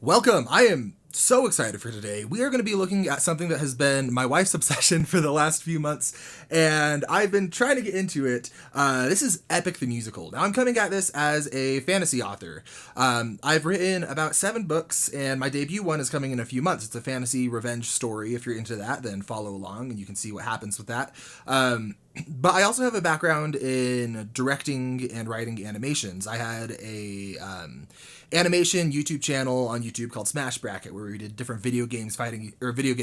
Welcome! I am so excited for today. We are going to be looking at something that has been my wife's obsession for the last few months, and I've been trying to get into it. This is Epic the Musical. Now, I'm coming at this as a fantasy author. I've written about 7 books, and my debut one is coming in a few months. It's a fantasy revenge story. If you're into that, then follow along, and you can see what happens with that. But I also have a background in directing and writing animations. I had a animation YouTube channel on YouTube called Smash Bracket, where we did different video game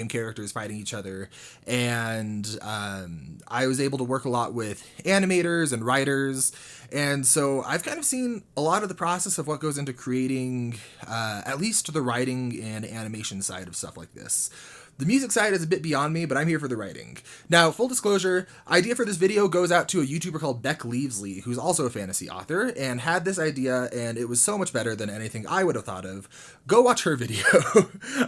characters fighting each other, and I was able to work a lot with animators and writers, and so I've kind of seen a lot of the process of what goes into creating at least the writing and animation side of stuff like this. The music side is a bit beyond me, but I'm here for the writing. Now, full disclosure, idea for this video goes out to a YouTuber called Beck Leavesley, who's also a fantasy author, and had this idea, and it was so much better than anything I would have thought of. Go watch her video.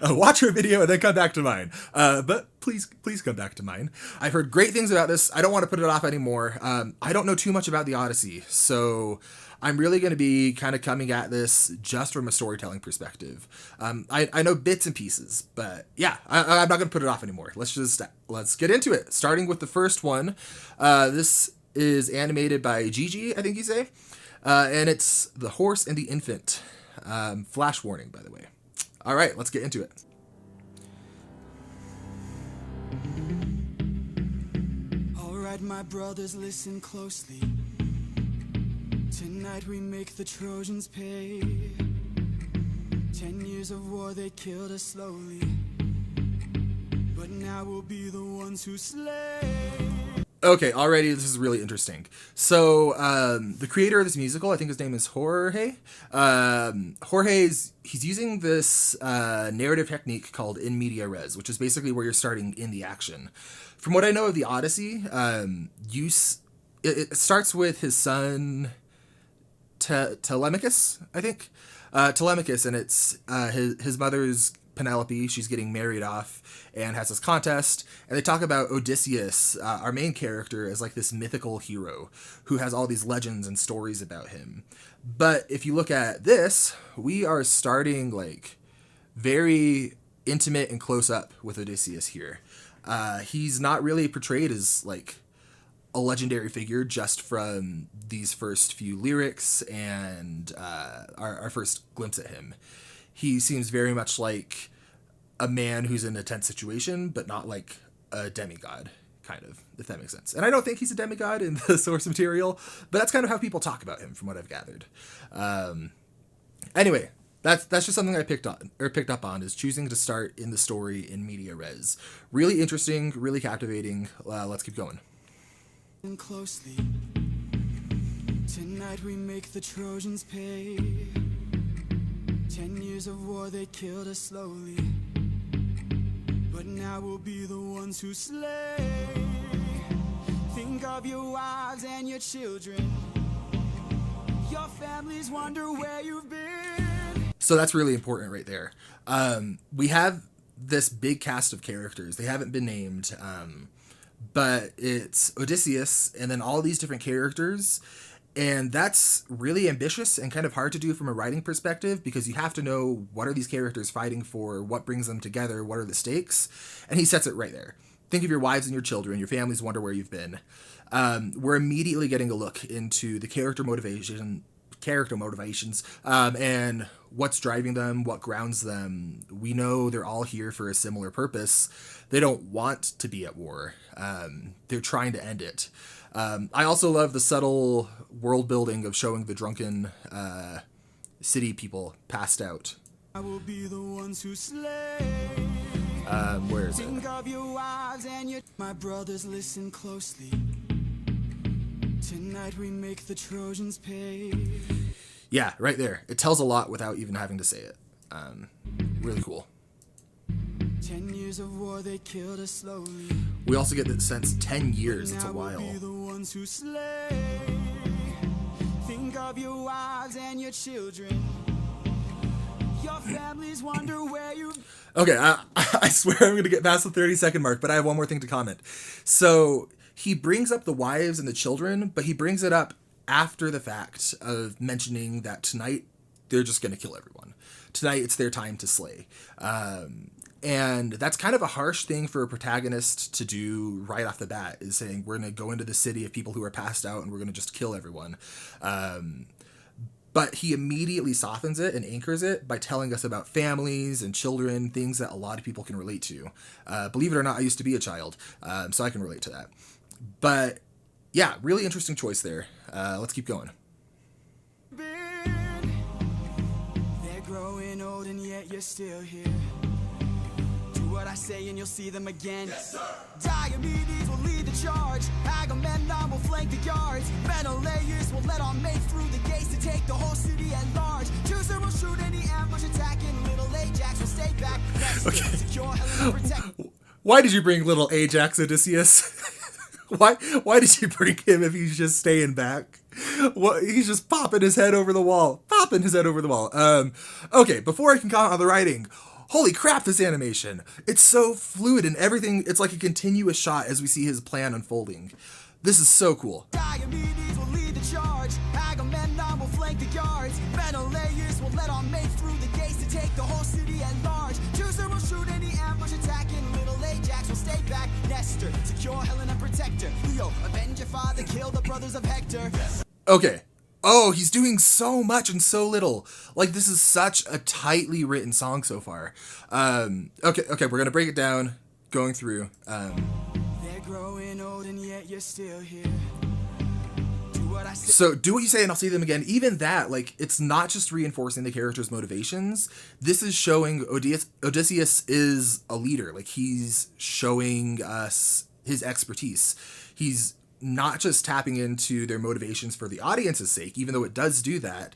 Watch her video and then come back to mine. But please come back to mine. I've heard great things about this. I don't want to put it off anymore. I don't know too much about the Odyssey, so I'm really going to be kind of coming at this just from a storytelling perspective. I know bits and pieces, but yeah, I'm not going to put it off anymore. Let's get into it. Starting with the first one. This is animated by Gigi, I think you say. And it's The Horse and the Infant. Flash warning, by the way. All right, let's get into it. All right, my brothers, listen closely. Tonight we make the Trojans pay. 10 years of war, they killed us slowly, but now we'll be the ones who slay. Okay, already this is really interesting. So, the creator of this musical, I think his name is Jorge. He's using this narrative technique called in media res, which is basically where you're starting in the action. From what I know of the Odyssey, it starts with his son Telemachus, I think. Telemachus, and it's his mother's Penelope. She's getting married off and has this contest, and they talk about Odysseus, our main character, as like this mythical hero who has all these legends and stories about him. But if you look at this, we are starting like very intimate and close up with Odysseus here. He's not really portrayed as like a legendary figure just from these first few lyrics and our first glimpse at him. He seems very much like a man who's in a tense situation, but not like a demigod, kind of, if that makes sense. And I don't think he's a demigod in the source material, but that's kind of how people talk about him, from what I've gathered. Anyway, that's just something I picked up on, is choosing to start in the story in media res. Really interesting, really captivating. Let's keep going. Closely. Tonight we make the Trojans pay. 10 years of war, they killed us slowly, but now we'll be the ones who slay. Think of your wives and your children. Your families wonder where you've been. So that's really important right there. We have this big cast of characters. They haven't been named, but it's Odysseus and then all these different characters. And that's really ambitious and kind of hard to do from a writing perspective, because you have to know what are these characters fighting for, what brings them together, what are the stakes, and he sets it right there. Think of your wives and your children, your families wonder where you've been. We're immediately getting a look into the character motivations, and what's driving them, what grounds them. We know they're all here for a similar purpose. They don't want to be at war. They're trying to end it. I also love the subtle world building of showing the drunken city people passed out. I will be the ones who slay. Where is it? Think of your wives and your... My brothers, listen closely. Tonight we make the Trojans pay. Yeah, right there. It tells a lot without even having to say it. Really cool. 10 years of war, they killed us slowly. We also get the sense 10 years, it's a while. We'll be the ones who slay. Think of your wives and your children. Your families wonder where you... Okay, I swear I'm going to get past the 30-second mark, but I have one more thing to comment. So he brings up the wives and the children, but he brings it up after the fact of mentioning that tonight they're just going to kill everyone. tonight it's their time to slay. And that's kind of a harsh thing for a protagonist to do right off the bat, is saying we're going to go into the city of people who are passed out and we're going to just kill everyone. But he immediately softens it and anchors it by telling us about families and children, things that a lot of people can relate to. Believe it or not, I used to be a child, so I can relate to that. But yeah, really interesting choice there. Let's keep going. They're growing old and yet you're still here. Do what I say and you'll see them again. Yes, sir. Diomedes will lead the charge. Agamemnon will flank the guards. Menelaus will let our mates through the gates to take the whole city at large. Teucer will shoot any ambush attacking. Little Ajax will stay back. Okay. Secure Helena, protect. Why did you bring little Ajax, Odysseus? Why did you bring him if he's just staying back? What, he's just popping his head over the wall. Okay, before I can comment on the writing, holy crap, this animation. It's so fluid and everything. It's like a continuous shot as we see his plan unfolding. This is so cool. Diomedes will lead the charge. Agamemnon will flank the guards. Menelaus will let our mates through the gates to take the whole city at large. Teucer will shoot any ambush attacking. Little Ajax will stay back. Nestor, secure Helena, protector. Leo, avenge your father, kill the brothers of Hector. Okay. Oh, he's doing so much and so little. Like, this is such a tightly written song so far. Okay, we're going to break it down, going through. They're growing old and yet you're still here. So do what you say and I'll see them again. Even that, like, it's not just reinforcing the character's motivations. This is showing Odysseus is a leader. Like, he's showing us his expertise. He's not just tapping into their motivations for the audience's sake, even though it does do that.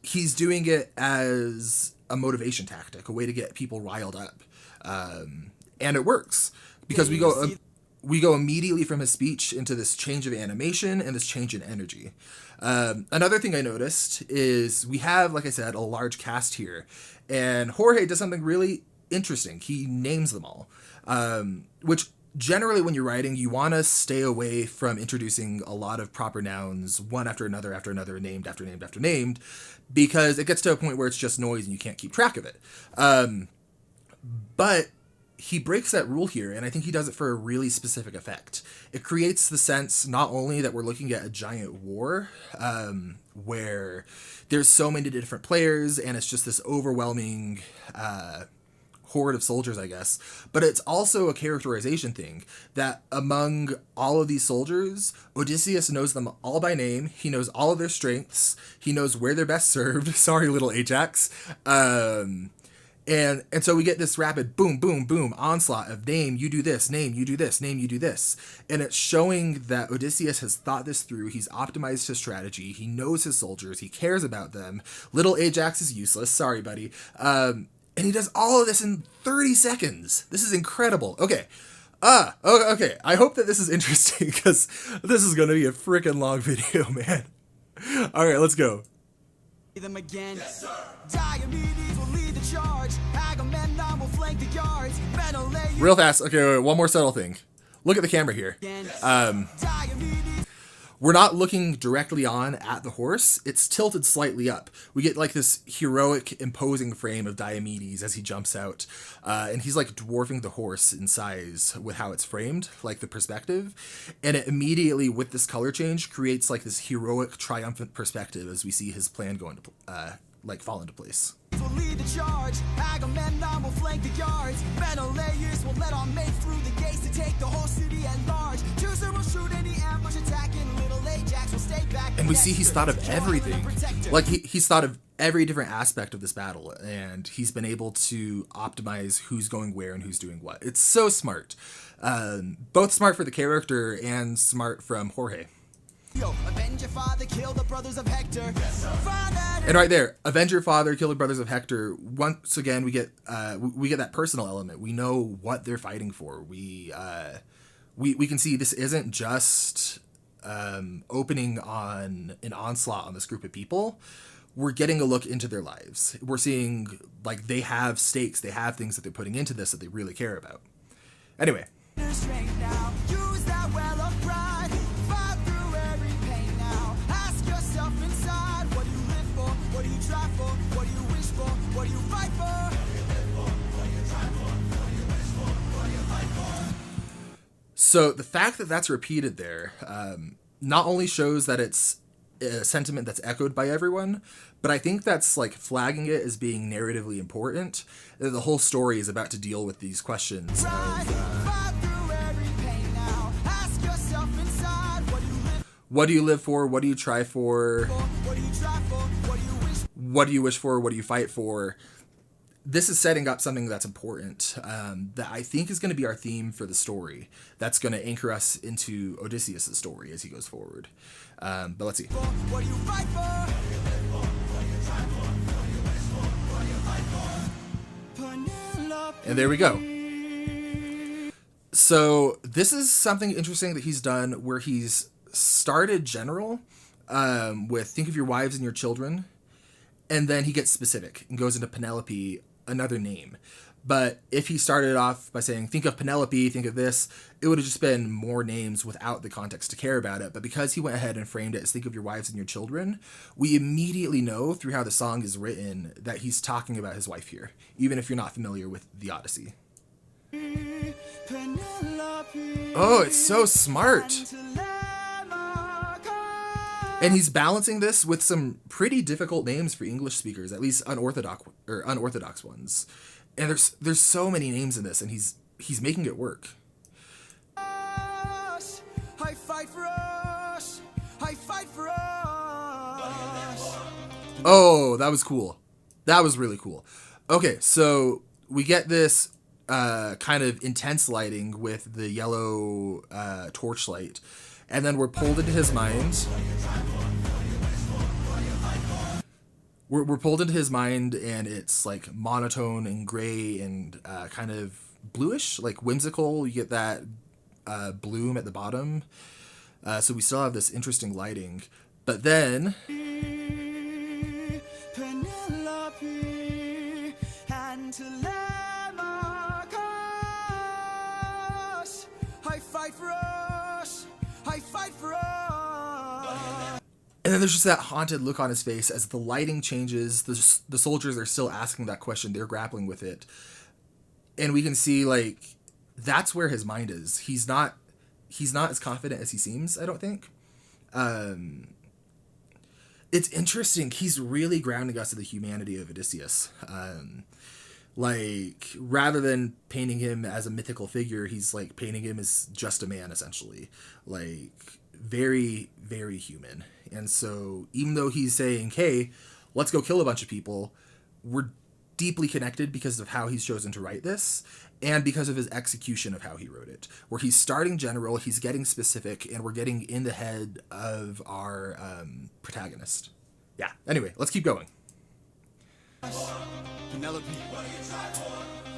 He's doing it as a motivation tactic, a way to get people riled up. And it works because we go immediately from his speech into this change of animation and this change in energy. Another thing I noticed is we have, like I said, a large cast here, and Jorge does something really interesting. He names them all, which generally when you're writing, you want to stay away from introducing a lot of proper nouns, one after another, named after named after named, because it gets to a point where it's just noise and you can't keep track of it. But he breaks that rule here, and I think he does it for a really specific effect. It creates the sense not only that we're looking at a giant war, where there's so many different players, and it's just this overwhelming horde of soldiers, I guess, but it's also a characterization thing, that among all of these soldiers, Odysseus knows them all by name. He knows all of their strengths. He knows where they're best served. Sorry, little Ajax. And so we get this rapid boom, boom, boom onslaught of name, you do this, name, you do this, name, you do this. And it's showing that Odysseus has thought this through. He's optimized his strategy. He knows his soldiers. He cares about them. Little Ajax is useless. Sorry, buddy. And he does all of this in 30 seconds. This is incredible. Okay. Okay. I hope that this is interesting because this is going to be a freaking long video, man. All right, let's go. Them again. Yes, sir. Diomedes will lead the charge. Agamemnon will flank the guards. Menelaus. Real fast. Okay, wait, one more subtle thing. Look at the camera here. We're not looking directly on at the horse. It's tilted slightly up. We get like this heroic, imposing frame of Diomedes as he jumps out. And he's like dwarfing the horse in size with how it's framed, like the perspective. And it immediately, with this color change, creates like this heroic, triumphant perspective as we see his plan go into, fall into place. Will lead the charge. Agamemnon will flank the guards. Menelaus will let our mates through the gates to take the whole city at large. Teucer will shoot any ambush attacking. Little Ajax will stay back. And we see he's thought of everything. Like he's thought of every different aspect of this battle, and he's been able to optimize who's going where and who's doing what. It's so smart. Both smart for the character and smart from Jorge. Avenge your father, kill the brothers of Hector. Yes, and right there, avenge your father, kill the brothers of Hector. Once again, we get that personal element. We know what they're fighting for. We can see this isn't just opening on an onslaught on this group of people. We're getting a look into their lives. We're seeing like they have stakes. They have things that they're putting into this that they really care about. Anyway. What do you try for? What do you wish for? What do you fight So the fact that that's repeated there not only shows that it's a sentiment that's echoed by everyone, but I think that's like flagging it as being narratively important. The whole story is about to deal with these questions. What do you live for? What do you try for? What do you wish for? What do you fight for? This is setting up something that's important that I think is going to be our theme for the story. That's going to anchor us into Odysseus' story as he goes forward. But let's see. And there we go. So this is something interesting that he's done where he's started general with think of your wives and your children. And then he gets specific and goes into Penelope, another name. But if he started off by saying, think of Penelope, think of this, it would have just been more names without the context to care about it. But because he went ahead and framed it as think of your wives and your children, we immediately know through how the song is written that he's talking about his wife here, even if you're not familiar with the Odyssey. Oh, it's so smart. And he's balancing this with some pretty difficult names for English speakers, at least unorthodox ones. And there's so many names in this, and he's making it work. I fight for us. I fight for us. Oh, that was cool. That was really cool. Okay, so we get this kind of intense lighting with the yellow torchlight, and then we're pulled into his mind. We're pulled into his mind, and it's like monotone and gray and kind of bluish, like whimsical. You get that bloom at the bottom. So we still have this interesting lighting. But then... Penelope and Telemachus. I fight for us. I fight for us. And then there's just that haunted look on his face as the lighting changes. The soldiers are still asking that question. They're grappling with it. And we can see, like, that's where his mind is. He's not as confident as he seems, I don't think. It's interesting. He's really grounding us in the humanity of Odysseus. Like, rather than painting him as a mythical figure, he's, like, painting him as just a man, essentially. Like, very, very human. And so even though he's saying, hey, let's go kill a bunch of people, we're deeply connected because of how he's chosen to write this and because of his execution of how he wrote it, where he's starting general, he's getting specific, and we're getting in the head of our protagonist. Yeah, anyway, let's keep going. Penelope,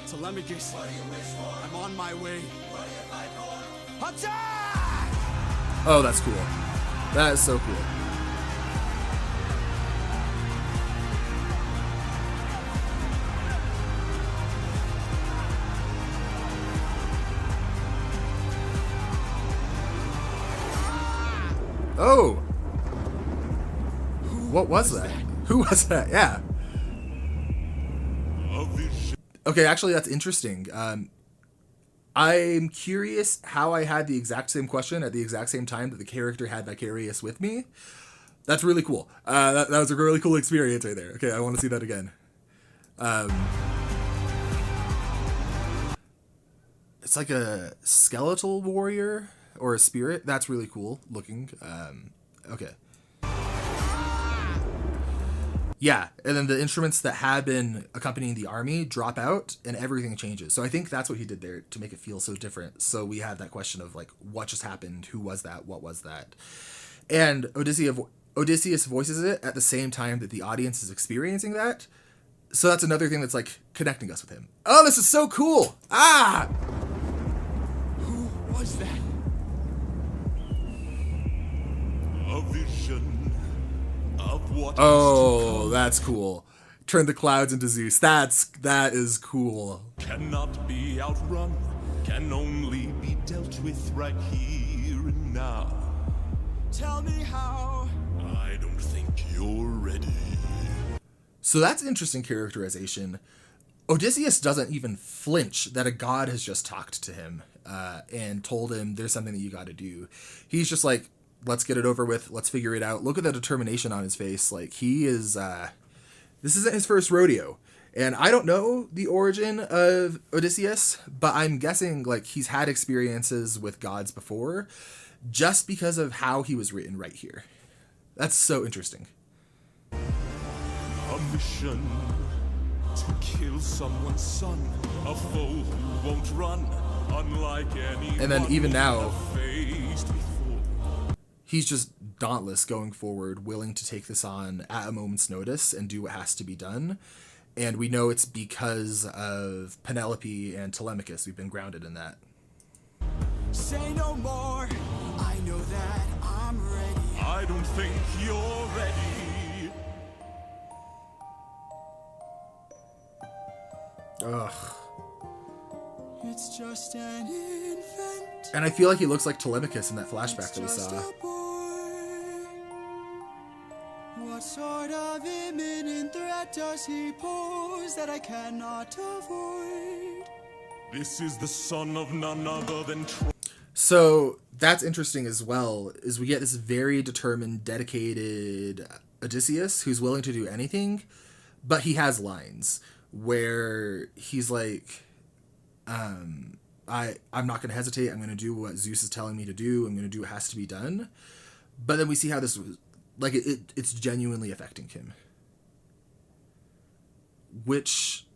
Telemachus, I'm on my way. Attack! Oh, that's cool. That is so cool. Oh! What was that? Who was that? Yeah. Okay, actually, that's interesting. I'm curious how I had the exact same question at the exact same time that the character had Vicarious with me. That's really cool. That was a really cool experience right there. Okay, I want to see that again. It's like a skeletal warrior or a spirit. That's really cool looking. Okay. Yeah, and then the instruments that had been accompanying the army drop out and everything changes. So I think that's what he did there to make it feel so different. So we had that question of like, what just happened? Who was that? What was that? And Odysseus voices it at the same time that the audience is experiencing that. So that's another thing that's like connecting us with him. Oh, this is so cool. Ah! Who was that? A vision of what Oh, that's cool. Turn the clouds into Zeus. That is cool. cannot be outrun, can only be dealt with right here and now. Tell me how. I don't think you're ready. So that's interesting characterization. Odysseus doesn't even flinch that a god has just talked to him and told him there's something that you got to do. He's just like, let's get it over with. Let's figure it out. Look at the determination on his face. Like, he is, this isn't his first rodeo. And I don't know the origin of Odysseus, but I'm guessing like he's had experiences with gods before just because of how he was written right here. That's so interesting. A mission to kill someone's son, a foe who won't run, unlike anyone. And then even now, faced before. he's just dauntless going forward, willing to take this on at a moment's notice and do what has to be done. And we know it's because of Penelope and Telemachus. We've been grounded in that. Say no more. I know that I'm ready. I don't think you're ready. Ugh. It's just an infant. And I feel like he looks like Telemachus in that flashback that we Just saw. a boy. What sort of imminent threat does he pose that I cannot avoid? This is the son of none other than So that's interesting as well, is we get this very determined, dedicated Odysseus who's willing to do anything, but he has lines where he's like, I'm not going to hesitate. I'm going to do what Zeus is telling me to do. I'm going to do what has to be done. But then we see how this, like, it's genuinely affecting him. Which,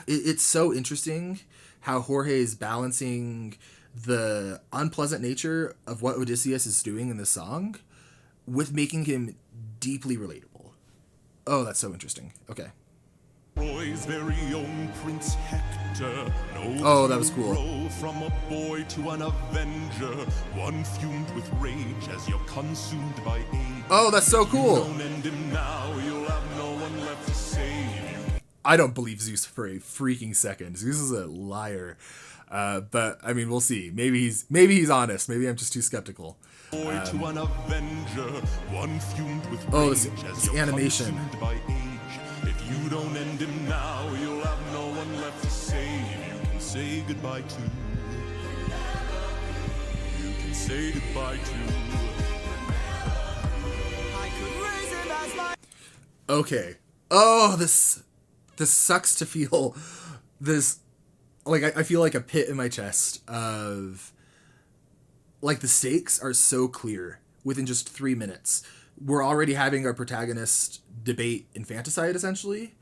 it's so interesting how Jorge is balancing the unpleasant nature of what Odysseus is doing in this song with making him deeply relatable. Oh, that's so interesting. Okay. Troy's very own Prince Hector. Oh, that was cool. Grow from a boy to an avenger, one fumed with rage as you're consumed by age. Oh, that's so cool. Don't end him now, you'll have no one left to save you. I don't believe Zeus for a freaking second. Zeus is a liar. But I mean, we'll see. Maybe he's honest. Maybe I'm just too skeptical. Boy to an avenger, one fumed with rage Oh, as this you're animation. consumed by age. If you don't end him now, you'll have no one left to save you. You can say goodbye to. You can say goodbye to. I could raise him as my Okay. Oh, this sucks to feel this, like, I feel like a pit in my chest of, like, the stakes are so clear within just 3 minutes. We're already having our protagonist debate infanticide, essentially,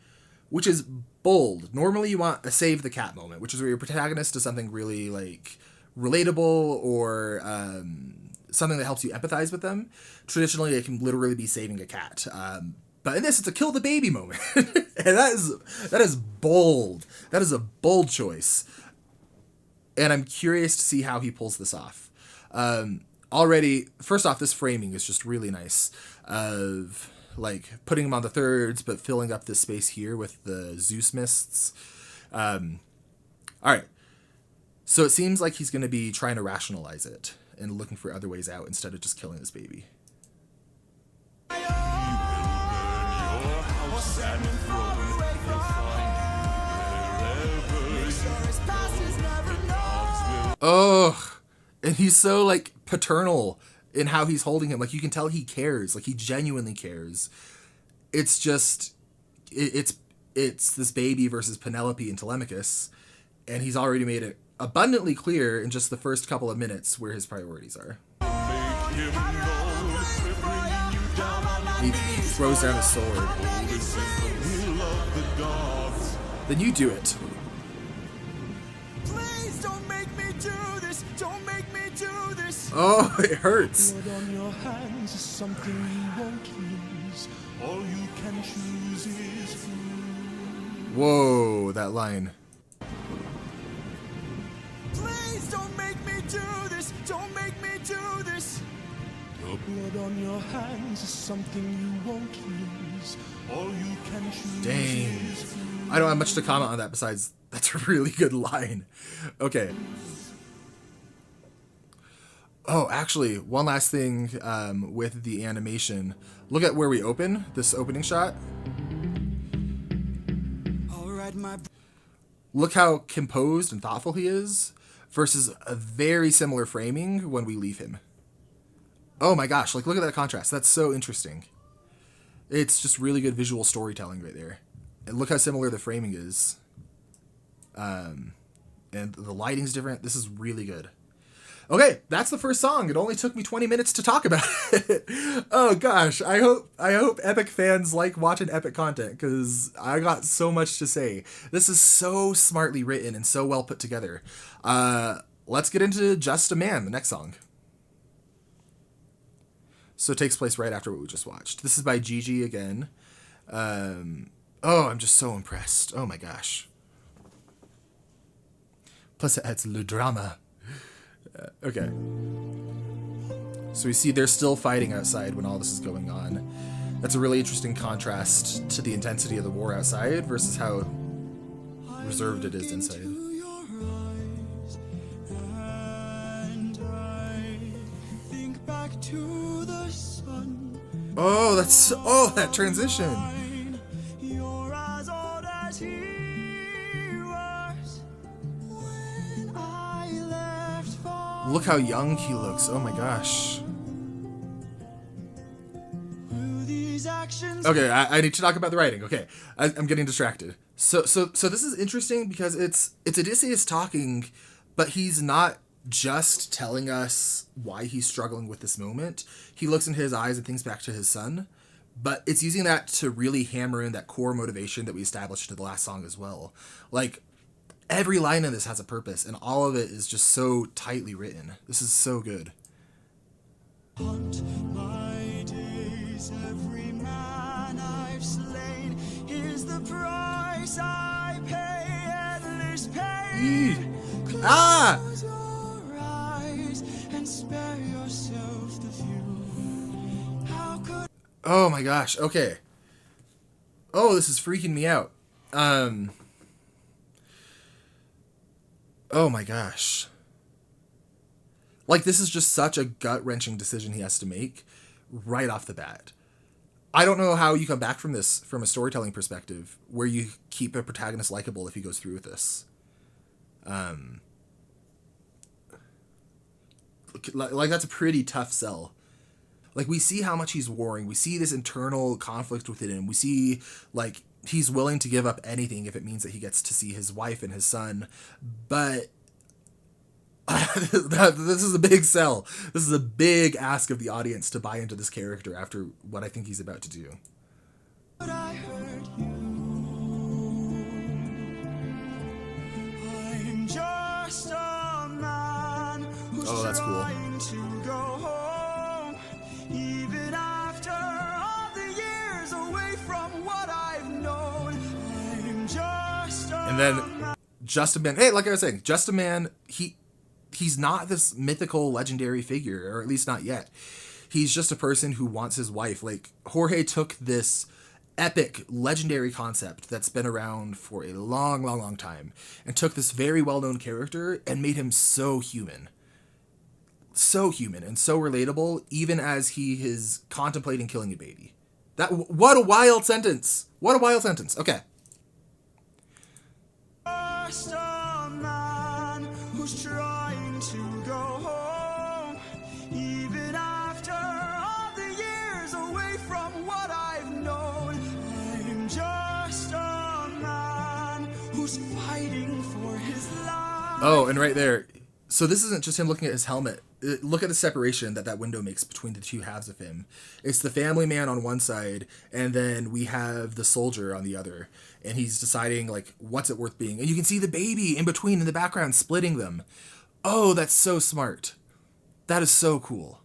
which is bold. Normally you want a save the cat moment, which is where your protagonist does something really, like, relatable or something that helps you empathize with them. Traditionally, it can literally be saving a cat. But in this, it's a kill the baby moment. And that is bold. That is a bold choice. And I'm curious to see how he pulls this off. Already, first off, this framing is just really nice of, like, putting him on the thirds, but filling up this space here with the Zeus mists. All right. So it seems like he's going to be trying to rationalize it and looking for other ways out instead of just killing this baby. Oh, and he's so, like, paternal in how he's holding him. Like, you can tell he cares. Like, he genuinely cares. It's just, it's this baby versus Penelope and Telemachus, and he's already made it abundantly clear in just the first couple of minutes where his priorities are. He throws down his sword. Then you do it. Please don't make me do this. Don't make me do this. Oh, it hurts. Blood on your hands is something you won't lose. All you can choose is food. Whoa, that line. Please don't make me do this. Don't make me do this. The blood on your hands is something you won't lose. All you can choose Dang. is food. I don't have much to comment on that besides that's a really good line. Okay. Oh, actually, one last thing with the animation. Look at where we open, this opening shot. my Look how composed and thoughtful he is versus a very similar framing when we leave him. Oh my gosh, like look at that contrast. That's so interesting. It's just really good visual storytelling right there. And look how similar the framing is. And the lighting's different. This is really good. Okay, that's the first song. It only took me 20 minutes to talk about it. Oh gosh, I hope Epic fans like watching Epic content, because I got so much to say. This is so smartly written and so well put together. Let's get into Just a Man, the next song. So it takes place right after what we just watched. This is by Gigi again. I'm just so impressed. Oh my gosh. Plus it adds le drama. Okay. So we see they're still fighting outside when all this is going on. That's a really interesting contrast to the intensity of the war outside versus how reserved it is inside. Oh, that transition. You're as old as he was when I left for Look how young he looks. Oh my gosh. these actions. Okay, I need to talk about the writing. Okay, I'm getting distracted. So this is interesting because it's Odysseus talking, but he's not just telling us why he's struggling with this moment. He looks into his eyes and thinks back to his son, but it's using that to really hammer in that core motivation that we established in the last song as well. Like, every line in this has a purpose, and all of it is just so tightly written. This is so good. Hunt my days, every man I've slain is the price I pay, endless pain. Ah! Close your eyes and spare yourself the view. How could Oh my gosh, okay. Oh, this is freaking me out. Oh my gosh. Like, this is just such a gut-wrenching decision he has to make right off the bat. I don't know how you come back from this from a storytelling perspective where you keep a protagonist likable if he goes through with this. Like, that's a pretty tough sell. Like, we see how much he's warring. We see this internal conflict within him. We see, like, he's willing to give up anything if it means that he gets to see his wife and his son. But this is a big sell. This is a big ask of the audience to buy into this character after what I think he's about to do. I hurt you? I'm just a man who's Oh, that's cool. trying to go home, even after all the years away from what I've known. I'm just a And then Just a Man. Hey, like I was saying, Just a Man, he's not this mythical, legendary figure, or at least not yet. He's just a person who wants his wife. Like, Jorge took this epic, legendary concept that's been around for a long, long, long time and took this very well-known character and made him so human. So human and so relatable, even as he is contemplating killing a baby. What a wild sentence. What a wild sentence. Okay. just a man who's trying to go home, even after all the years away from what I've known. I'm just a man who's fighting for his life. Oh, and right there. So this isn't just him looking at his helmet. Look at the separation that window makes between the two halves of him. It's the family man on one side, and then we have the soldier on the other. And he's deciding, like, what's it worth being? And you can see the baby in between in the background splitting them. Oh, that's so smart. That is so cool.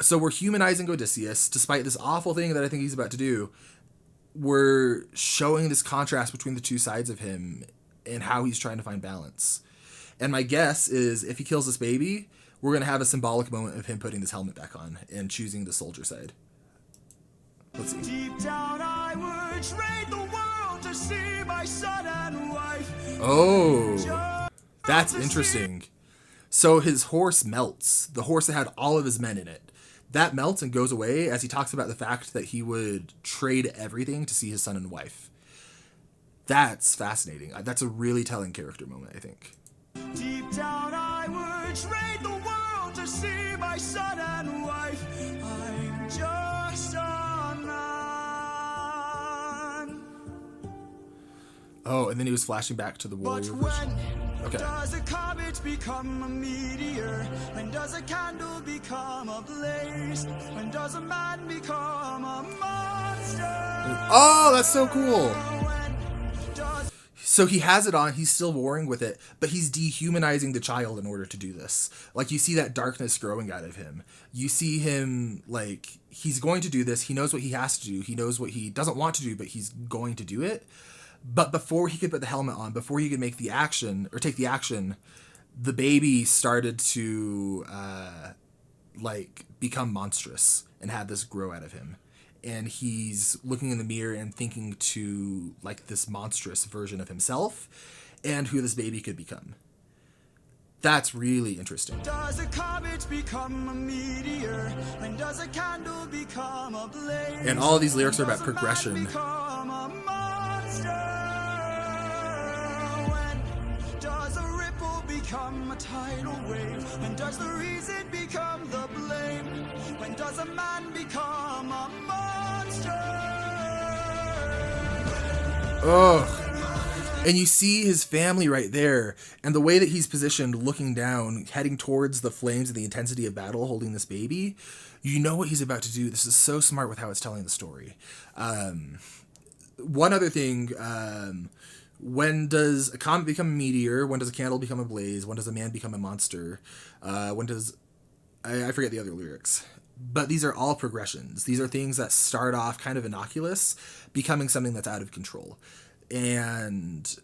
So we're humanizing Odysseus, despite this awful thing that I think he's about to do. We're showing this contrast between the two sides of him and how he's trying to find balance. And my guess is if he kills this baby, we're going to have a symbolic moment of him putting this helmet back on and choosing the soldier side. Let's see. Deep down I would trade the world to see my son and wife. Oh, that's interesting. So his horse melts. The horse that had all of his men in it. That melts and goes away as he talks about the fact that he would trade everything to see his son and wife. That's fascinating. That's a really telling character moment, I think. Deep down I would trade the world to see my son and wife. I'm just a man. Oh, and then he was flashing back to the warrior version. Okay. Does a comet become a meteor? When does a candle become a blaze? When does a man become a monster? Oh, that's so cool. So he has it on, he's still warring with it, but he's dehumanizing the child in order to do this. Like, you see that darkness growing out of him. You see him, like, he's going to do this. He knows what he has to do. He knows what he doesn't want to do, but he's going to do it. But before he could put the helmet on, before he could make the action, or take the action, the baby started to, become monstrous and had this grow out of him. And he's looking in the mirror and thinking to, like, this monstrous version of himself and who this baby could become. That's really interesting. Does a comet become a meteor? When does a candle become a blaze? And all of these lyrics are about progression. Become a monster? When does a ripple become a tidal wave? When does the reason become the blame? When does a man become a monster? Oh. And you see his family right there, and the way that he's positioned, looking down, heading towards the flames and the intensity of battle, holding this baby. You know what he's about to do. This is so smart with how it's telling the story. One other thing, when does a comet become a meteor? When does a candle become a blaze? When does a man become a monster? When does... I forget the other lyrics. But these are all progressions. These are things that start off kind of innocuous, becoming something that's out of control. And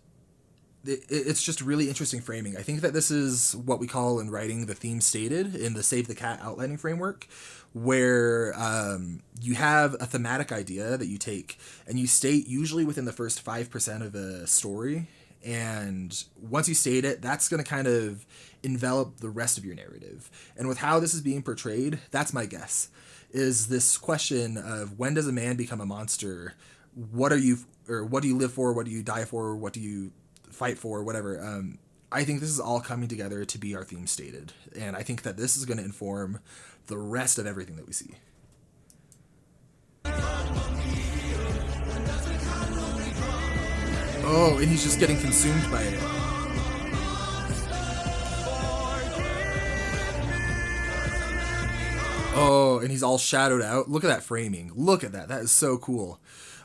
it's just really interesting framing. I think that this is what we call in writing the theme stated in the Save the Cat outlining framework, where you have a thematic idea that you take and you state usually within the first 5% of a story. And once you state it, that's going to kind of envelop the rest of your narrative. And with how this is being portrayed, that's my guess, is this question of when does a man become a monster? What do you live for? What do you die for? What do you fight for? Whatever. I think this is all coming together to be our theme stated. And I think that this is going to inform the rest of everything that we see. Oh, and he's just getting consumed by it. Oh, and he's all shadowed out. Look at that framing. Look at that. That is so cool.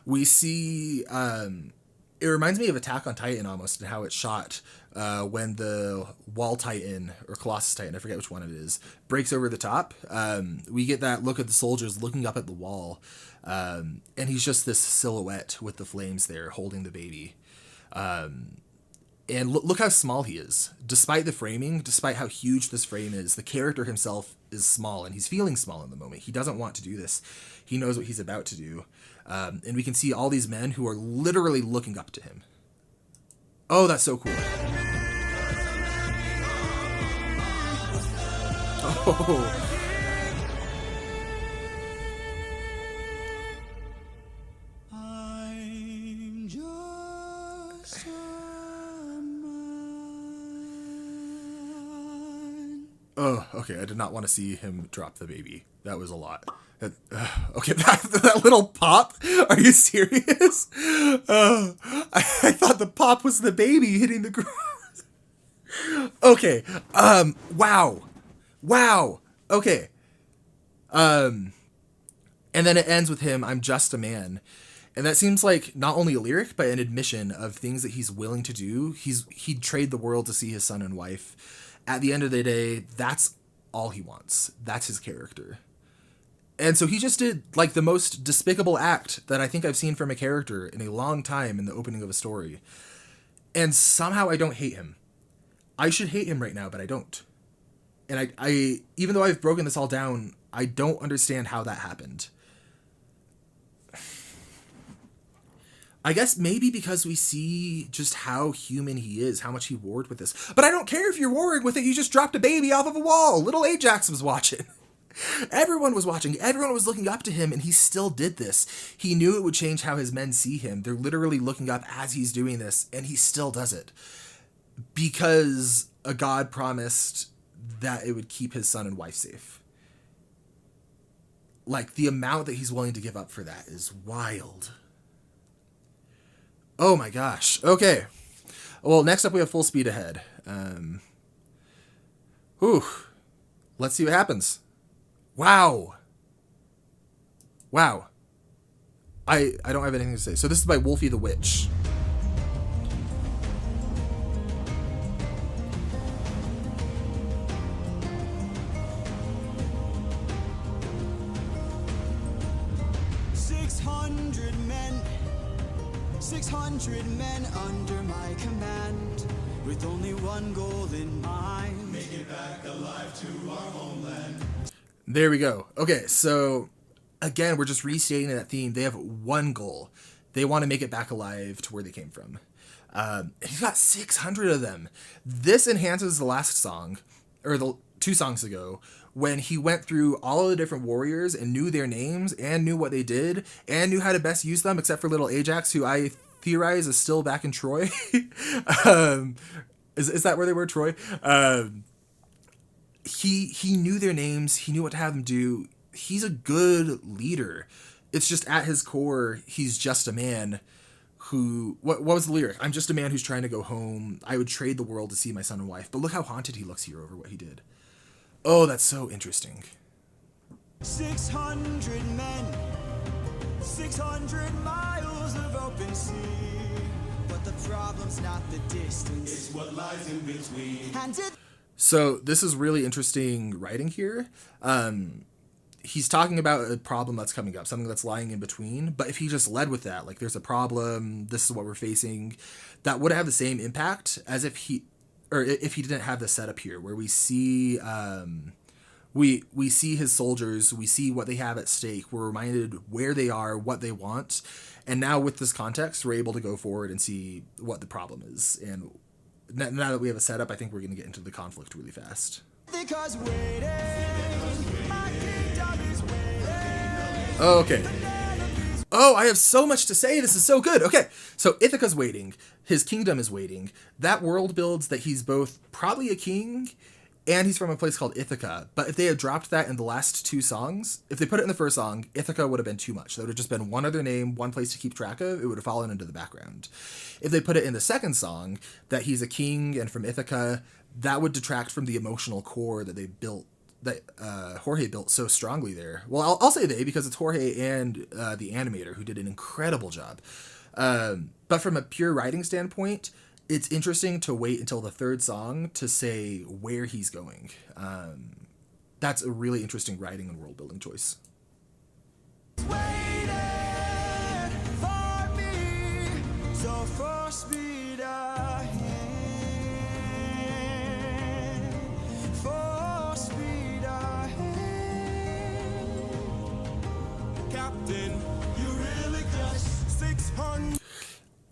We see, it reminds me of Attack on Titan almost, and how it's shot when the Wall Titan, or Colossus Titan, I forget which one it is, breaks over the top. We get that look at the soldiers looking up at the wall, and he's just this silhouette with the flames there holding the baby. And look how small he is. Despite the framing, despite how huge this frame is, the character himself is small, and he's feeling small in the moment. He doesn't want to do this. He knows what he's about to do. And we can see all these men who are literally looking up to him. Oh, that's so cool. Oh. I'm just a man. Oh, okay. I did not want to see him drop the baby. That was a lot. Okay, that little pop? Are you serious? I thought the pop was the baby hitting the ground. Okay. Wow. Okay. And then it ends with him, I'm just a man. And that seems like not only a lyric, but an admission of things that he's willing to do. He'd trade the world to see his son and wife. At the end of the day, that's all he wants. That's his character. And so he just did, like, the most despicable act that I think I've seen from a character in a long time in the opening of a story. And somehow I don't hate him. I should hate him right now, but I don't. And I even though I've broken this all down, I don't understand how that happened. I guess maybe because we see just how human he is, how much he warred with this. But I don't care if you're warring with it, you just dropped a baby off of a wall. Little Ajax was watching. Everyone was watching. Everyone was looking up to him, and he still did this. He knew it would change how his men see him. They're literally looking up as he's doing this, and he still does it. Because a god promised that it would keep his son and wife safe. Like, the amount that he's willing to give up for that is wild. Oh my gosh. Okay. Well, next up we have Full Speed Ahead. Let's see what happens. Wow. Wow. I don't have anything to say. So this is by Wolfie the Witch. Men, 600 men under my command, with only one goal in mind: make it back alive to our homeland. There we go. Okay, so again, we're just restating that theme. They have one goal. They want to make it back alive to where they came from. He's got 600 of them. This enhances the last song, or the 2 songs ago, when he went through all of the different warriors and knew their names and knew what they did and knew how to best use them, except for little Ajax, who I theorize is still back in Troy. Is that where they were, Troy? He knew their names. He knew what to have them do. He's a good leader. It's just at his core, he's just a man who... What was the lyric? I'm just a man who's trying to go home. I would trade the world to see my son and wife. But look how haunted he looks here over what he did. Oh, that's so interesting. 600 men, 600 miles of open sea. But the problem's not the distance, it's what lies in between. So this is really interesting writing here. He's talking about a problem that's coming up, something that's lying in between. But if he just led with that, like, there's a problem, this is what we're facing, that would have the same impact as if he didn't have the setup here, where we see we see his soldiers, we see what they have at stake, we're reminded where they are, what they want, and now with this context, we're able to go forward and see what the problem is. And now that we have a setup, I think we're going to get into the conflict really fast. Okay. Oh, I have so much to say. This is so good. Okay, so Ithaca's waiting. His kingdom is waiting. That world builds that he's both probably a king and he's from a place called Ithaca. But if they had dropped that in the last 2 songs, if they put it in the first song, Ithaca would have been too much. That would have just been one other name, one place to keep track of. It would have fallen into the background. If they put it in the second song, that he's a king and from Ithaca, that would detract from the emotional core that they built, that Jorge built so strongly there. Well, I'll say they, because it's Jorge and the animator who did an incredible job. But from a pure writing standpoint, it's interesting to wait until the 3rd song to say where he's going. That's a really interesting writing and world building choice.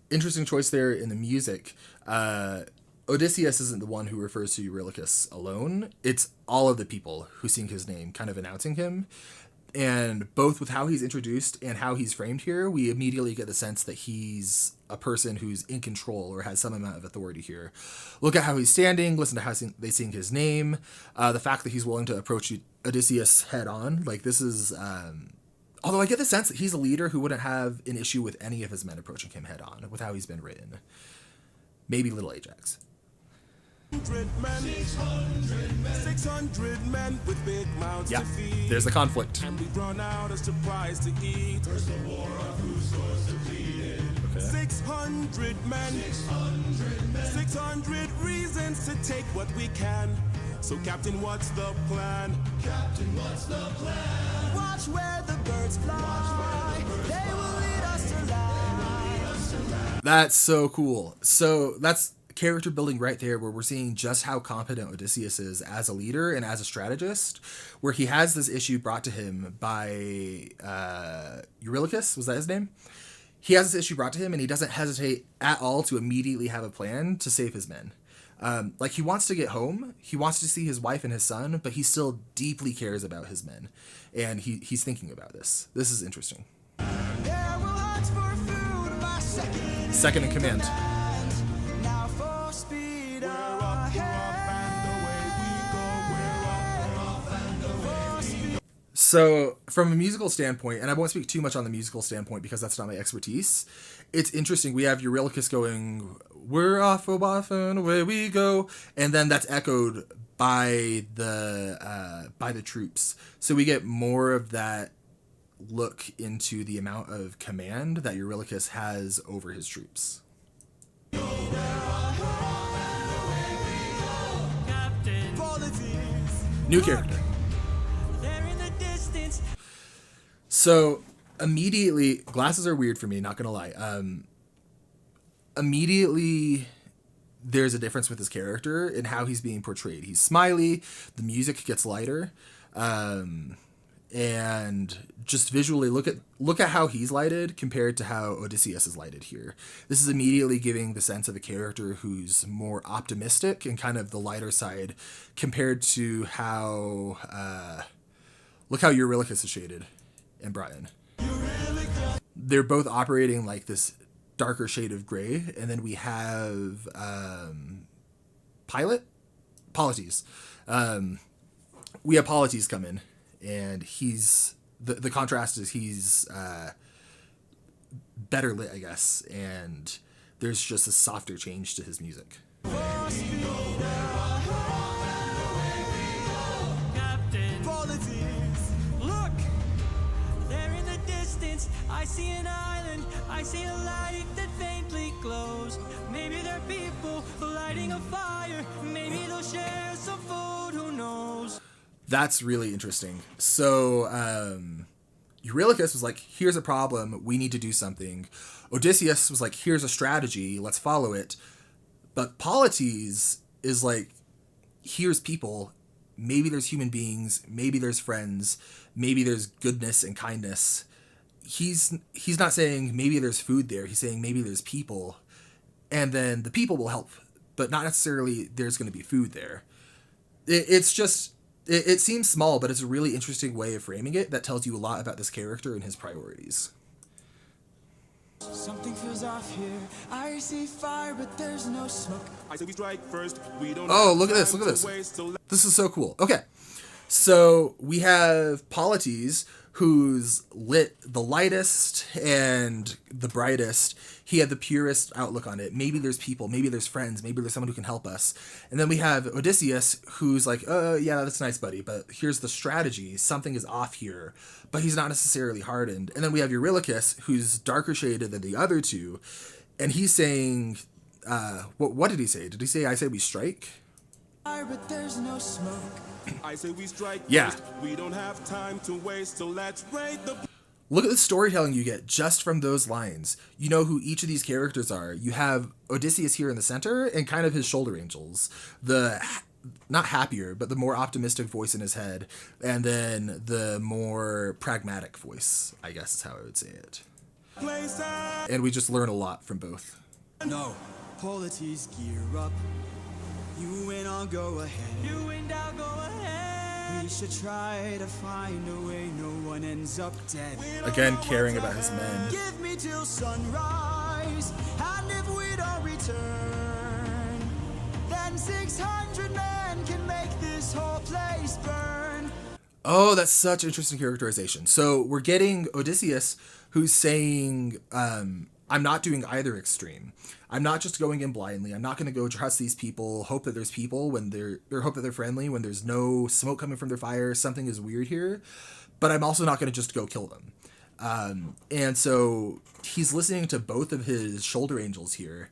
Interesting choice there in the music. Odysseus isn't the one who refers to Eurylochus alone. It's all of the people who sing his name, kind of announcing him. And both with how he's introduced and how he's framed here, we immediately get the sense that he's a person who's in control or has some amount of authority here. Look at how he's standing, listen to how they sing his name, the fact that he's willing to approach Odysseus head on. Like, this is... although I get the sense that he's a leader who wouldn't have an issue with any of his men approaching him head on, with how he's been written. Maybe little Ajax. 600 men with big mouths Yeah, to feed. there's the conflict. And we run out of supplies to eat. First the war of whose stores depleted. Okay. 600 men. 600 reasons to take what we can. So, Captain, what's the plan? Captain, what's the plan? Watch where the birds fly. They will lead us to life. That's so cool. So that's character building right there, where we're seeing just how competent Odysseus is as a leader and as a strategist, where he has this issue brought to him by Eurylochus, was that his name? He has this issue brought to him, and he doesn't hesitate at all to immediately have a plan to save his men. Like, he wants to get home, he wants to see his wife and his son, but he still deeply cares about his men, and he's thinking about this. This is interesting. Yeah, we'll hunt for food by Second in command. Now for speed So, from a musical standpoint, and I won't speak too much on the musical standpoint because that's not my expertise, it's interesting. We have Eurylochus going, "We're off and away we go," and then that's echoed by the troops. So we get more of that look into the amount of command that Eurylochus has over his troops. New character. So immediately, glasses are weird for me, not gonna lie. Immediately, there's a difference with his character and how he's being portrayed. He's smiley, the music gets lighter, and just visually look at how he's lighted compared to how Odysseus is lighted here. This is immediately giving the sense of a character who's more optimistic and kind of the lighter side compared to how look how Eurylochus is shaded and Brian. They're both operating like this darker shade of gray, and then we have Polythemus. We have Polythemus come in, and he's the contrast is he's better lit, I guess, and there's just a softer change to his music. I see an island, I see a light that faintly glows. Maybe they're people lighting a fire. Maybe they'll share some food, who knows? That's really interesting. So, Eurylochus was like, here's a problem, we need to do something. Odysseus was like, here's a strategy, let's follow it. But Polythemus is like, here's people, maybe there's human beings, maybe there's friends, maybe there's goodness and kindness. He's not saying maybe there's food there. He's saying maybe there's people, and then the people will help, but not necessarily there's going to be food there. It seems small, but it's a really interesting way of framing it that tells you a lot about this character and his priorities. Something feels off here. I see fire, but there's no smoke. I say we strike first. We don't. Oh, look at this! Look at this! This is so cool. Okay, so we have Polythemus, who's lit the lightest and the brightest. He had the purest outlook on it. Maybe there's people, maybe there's friends, maybe there's someone who can help us. And then we have Odysseus, who's like, yeah, that's nice, buddy, but here's the strategy. Something is off here, but he's not necessarily hardened. And then we have Eurylochus, who's darker shaded than the other two, and he's saying, what did he say? Did he say, I say we strike? But there's no smoke. I say we strike Yeah. first. We don't have time to waste, so let's raid the... Look at the storytelling you get just from those lines. You know who each of these characters are. You have Odysseus here in the center and kind of his shoulder angels. The not happier, but the more optimistic voice in his head, and then the more pragmatic voice, I guess is how I would say it. And we just learn a lot from both. No, Polythemus, gear up. You and I'll go ahead. You and I'll go ahead. We should try to find a way no one ends up dead. Again, caring about his men. Give me till sunrise, and if we don't return, then 600 men can make this whole place burn. Oh, that's such interesting characterization. So we're getting Odysseus, who's saying, I'm not doing either extreme. I'm not just going in blindly. I'm not going to go trust these people, hope that there's people when or hope that they're friendly when there's no smoke coming from their fire. Something is weird here, but I'm also not going to just go kill them. And so he's listening to both of his shoulder angels here,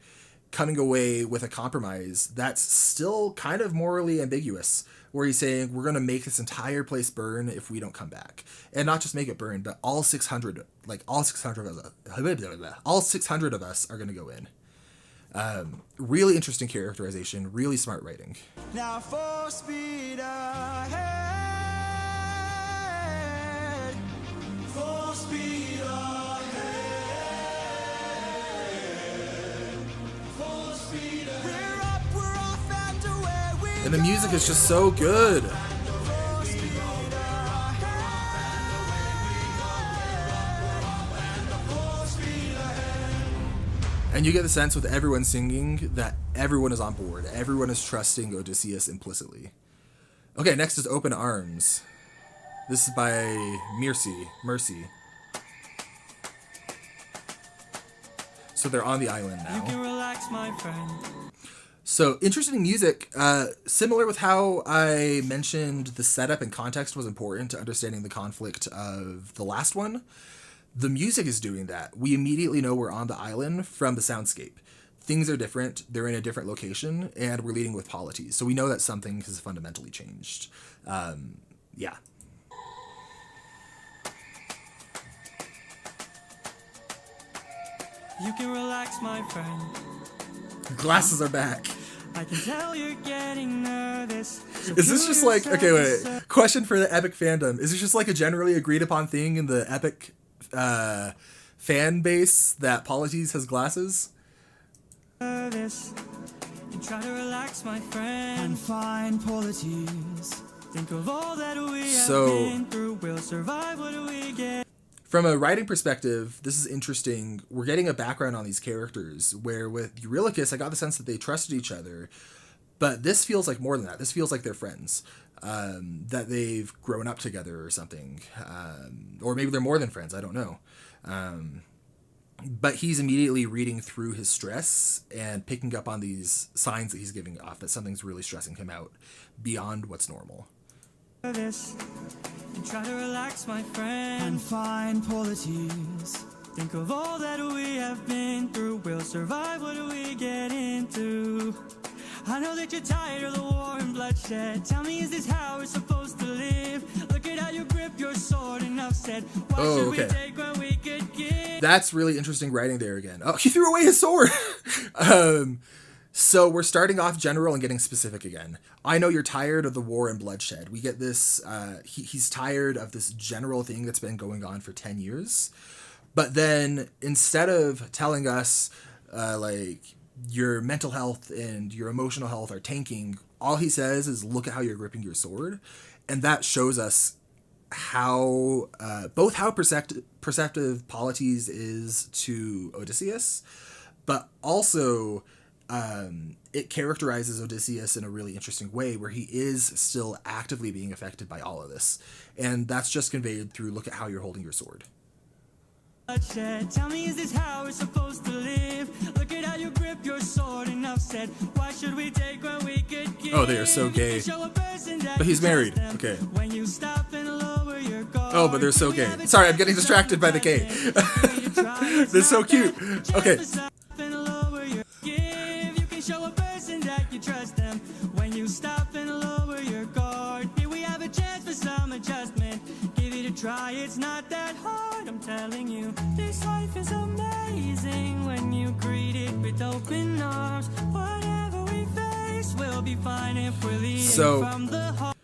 coming away with a compromise that's still kind of morally ambiguous, where he's saying, we're going to make this entire place burn if we don't come back. And not just make it burn, but all 600 of us are going to go in. Really interesting characterization, really smart writing. Now for speed ahead. For speed ahead. For speed ahead. We're up, we're off, And the music is just so good. And you get the sense with everyone singing that everyone is on board. Everyone is trusting Odysseus implicitly. Okay, next is Open Arms. This is by Mercy. So they're on the island now. You can relax, my friend. So interesting music, similar with how I mentioned the setup and context was important to understanding the conflict of the last one. The music is doing that. We immediately know we're on the island from the soundscape. Things are different, they're in a different location, and we're leading with polities. So we know that something has fundamentally changed. Yeah. You can relax, my friend. Glasses are back. I can tell you're getting nervous. So Is this just like, okay, wait, question for the Epic fandom. Is this just like a generally agreed upon thing in the Epic fan base that Polythemus has glasses? Nervous. And try to relax, my friend. And find Polythemus. Think of all that we have been through. We'll survive. What do we get? From a writing perspective, this is interesting. We're getting a background on these characters, where with Eurylochus, I got the sense that they trusted each other, but this feels like more than that. This feels like they're friends, that they've grown up together or something, or maybe they're more than friends, I don't know. But he's immediately reading through his stress and picking up on these signs that he's giving off, that something's really stressing him out beyond what's normal. This and try to relax, my friend, and find Polythemus. Think of all that we have been through. We'll survive. What do we get into? I know that you're tired of the war and bloodshed. Tell me, is this how we're supposed to live? Look at how you grip your sword. Enough said. Why should we take when we could give? That's really interesting writing there again. Oh, he threw away his sword. So we're starting off general and getting specific again. I know you're tired of the war and bloodshed. We get this, he's tired of this general thing that's been going on for 10 years. But then instead of telling us, like, your mental health and your emotional health are tanking, all he says is, look at how you're gripping your sword. And that shows us how, both how perceptive Polythemus is to Odysseus, but also it characterizes Odysseus in a really interesting way, where he is still actively being affected by all of this. And that's just conveyed through, look at how you're holding your sword. Tell me, is this how we're supposed to live? Look at how you grip your sword. Enough said. Why should we take when we could give? Oh, they are so gay. But he's married. Okay. When you stop and lower your guard. Oh, but they're so gay. Sorry, I'm getting distracted by the gay. They're so cute. Okay. Show a person that you trust them. When you stop and lower your guard, here we have a chance for some adjustment. Give it a try, it's not that hard. I'm telling you, this life is amazing when you greet it with open arms. Whatever we face, we'll be fine if we're leading from the heart.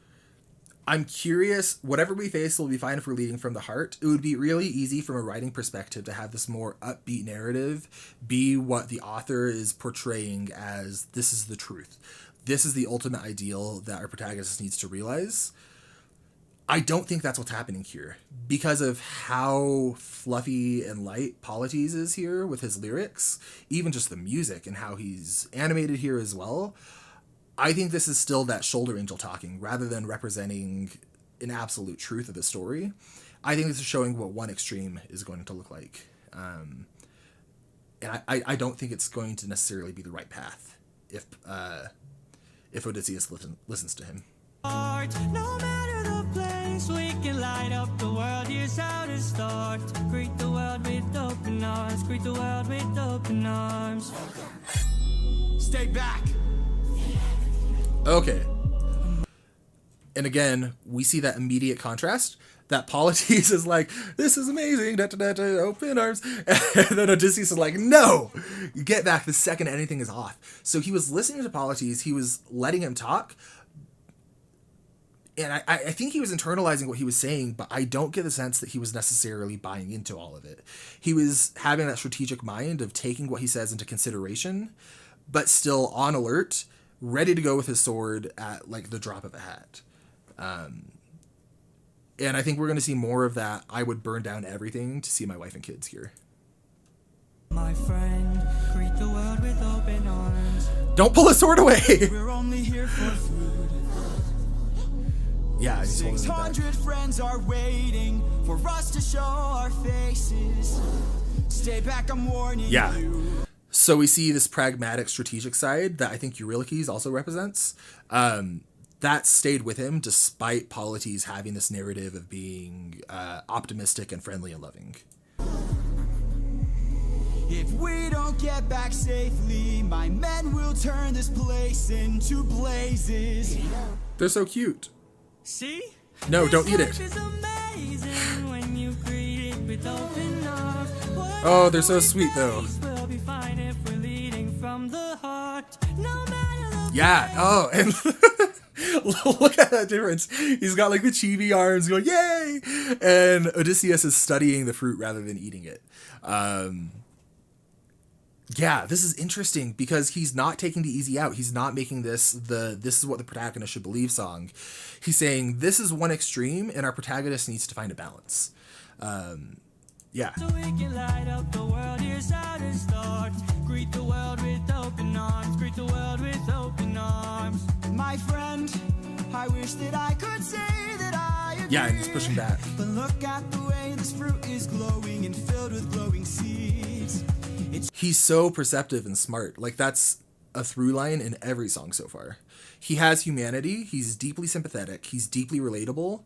I'm curious, whatever we face will be fine if we're leading from the heart. It would be really easy from a writing perspective to have this more upbeat narrative be what the author is portraying as, this is the truth. This is the ultimate ideal that our protagonist needs to realize. I don't think that's what's happening here. Because of how fluffy and light Polythemus is here with his lyrics, even just the music and how he's animated here as well, I think this is still that shoulder angel talking rather than representing an absolute truth of the story. I think this is showing what one extreme is going to look like. And I don't think it's going to necessarily be the right path if Odysseus listens to him. No matter the place, we can light up the world. Here's how to start. Greet the world with open arms. Greet the world with open arms. Stay back. Okay. And again, we see that immediate contrast. That Polythemus is like, this is amazing, da, da, da, da, open arms. And then Odysseus is like, no, you get back the second anything is off. So he was listening to Polythemus, he was letting him talk. And I think he was internalizing what he was saying, but I don't get the sense that he was necessarily buying into all of it. He was having that strategic mind of taking what he says into consideration, but still on alert ready to go with his sword at like the drop of a hat. And I think we're going to see more of that. I would burn down everything to see my wife and kids here. My friend, greet the world with open arms. Don't pull a sword away. We're only here for food. Yeah, he's holding it back. 600 friends are waiting for us to show our faces. Stay back, I'm warning you. So we see this pragmatic, strategic side that I think Eurylochus also represents. That stayed with him despite Polites having this narrative of being optimistic and friendly and loving. If we don't get back safely, my men will turn this place into blazes. They're so cute. See? No, don't eat it. Oh, they're so sweet though. Yeah. Oh, and look at that difference. He's got like the chibi arms going, yay! And Odysseus is studying the fruit rather than eating it. Yeah, this is interesting because he's not taking the easy out. He's not making this is what the protagonist should believe song. He's saying this is one extreme and our protagonist needs to find a balance. Yeah. So we can light up the world, here's how to start. Greet the world with open arms. Greet the world with open arms. My friend, I wish that I could say that I agree. Yeah, and he's pushing back. But look at the way this fruit is glowing and filled with glowing seeds. He's so perceptive and smart. Like, that's a through line in every song so far. He has humanity. He's deeply sympathetic. He's deeply relatable.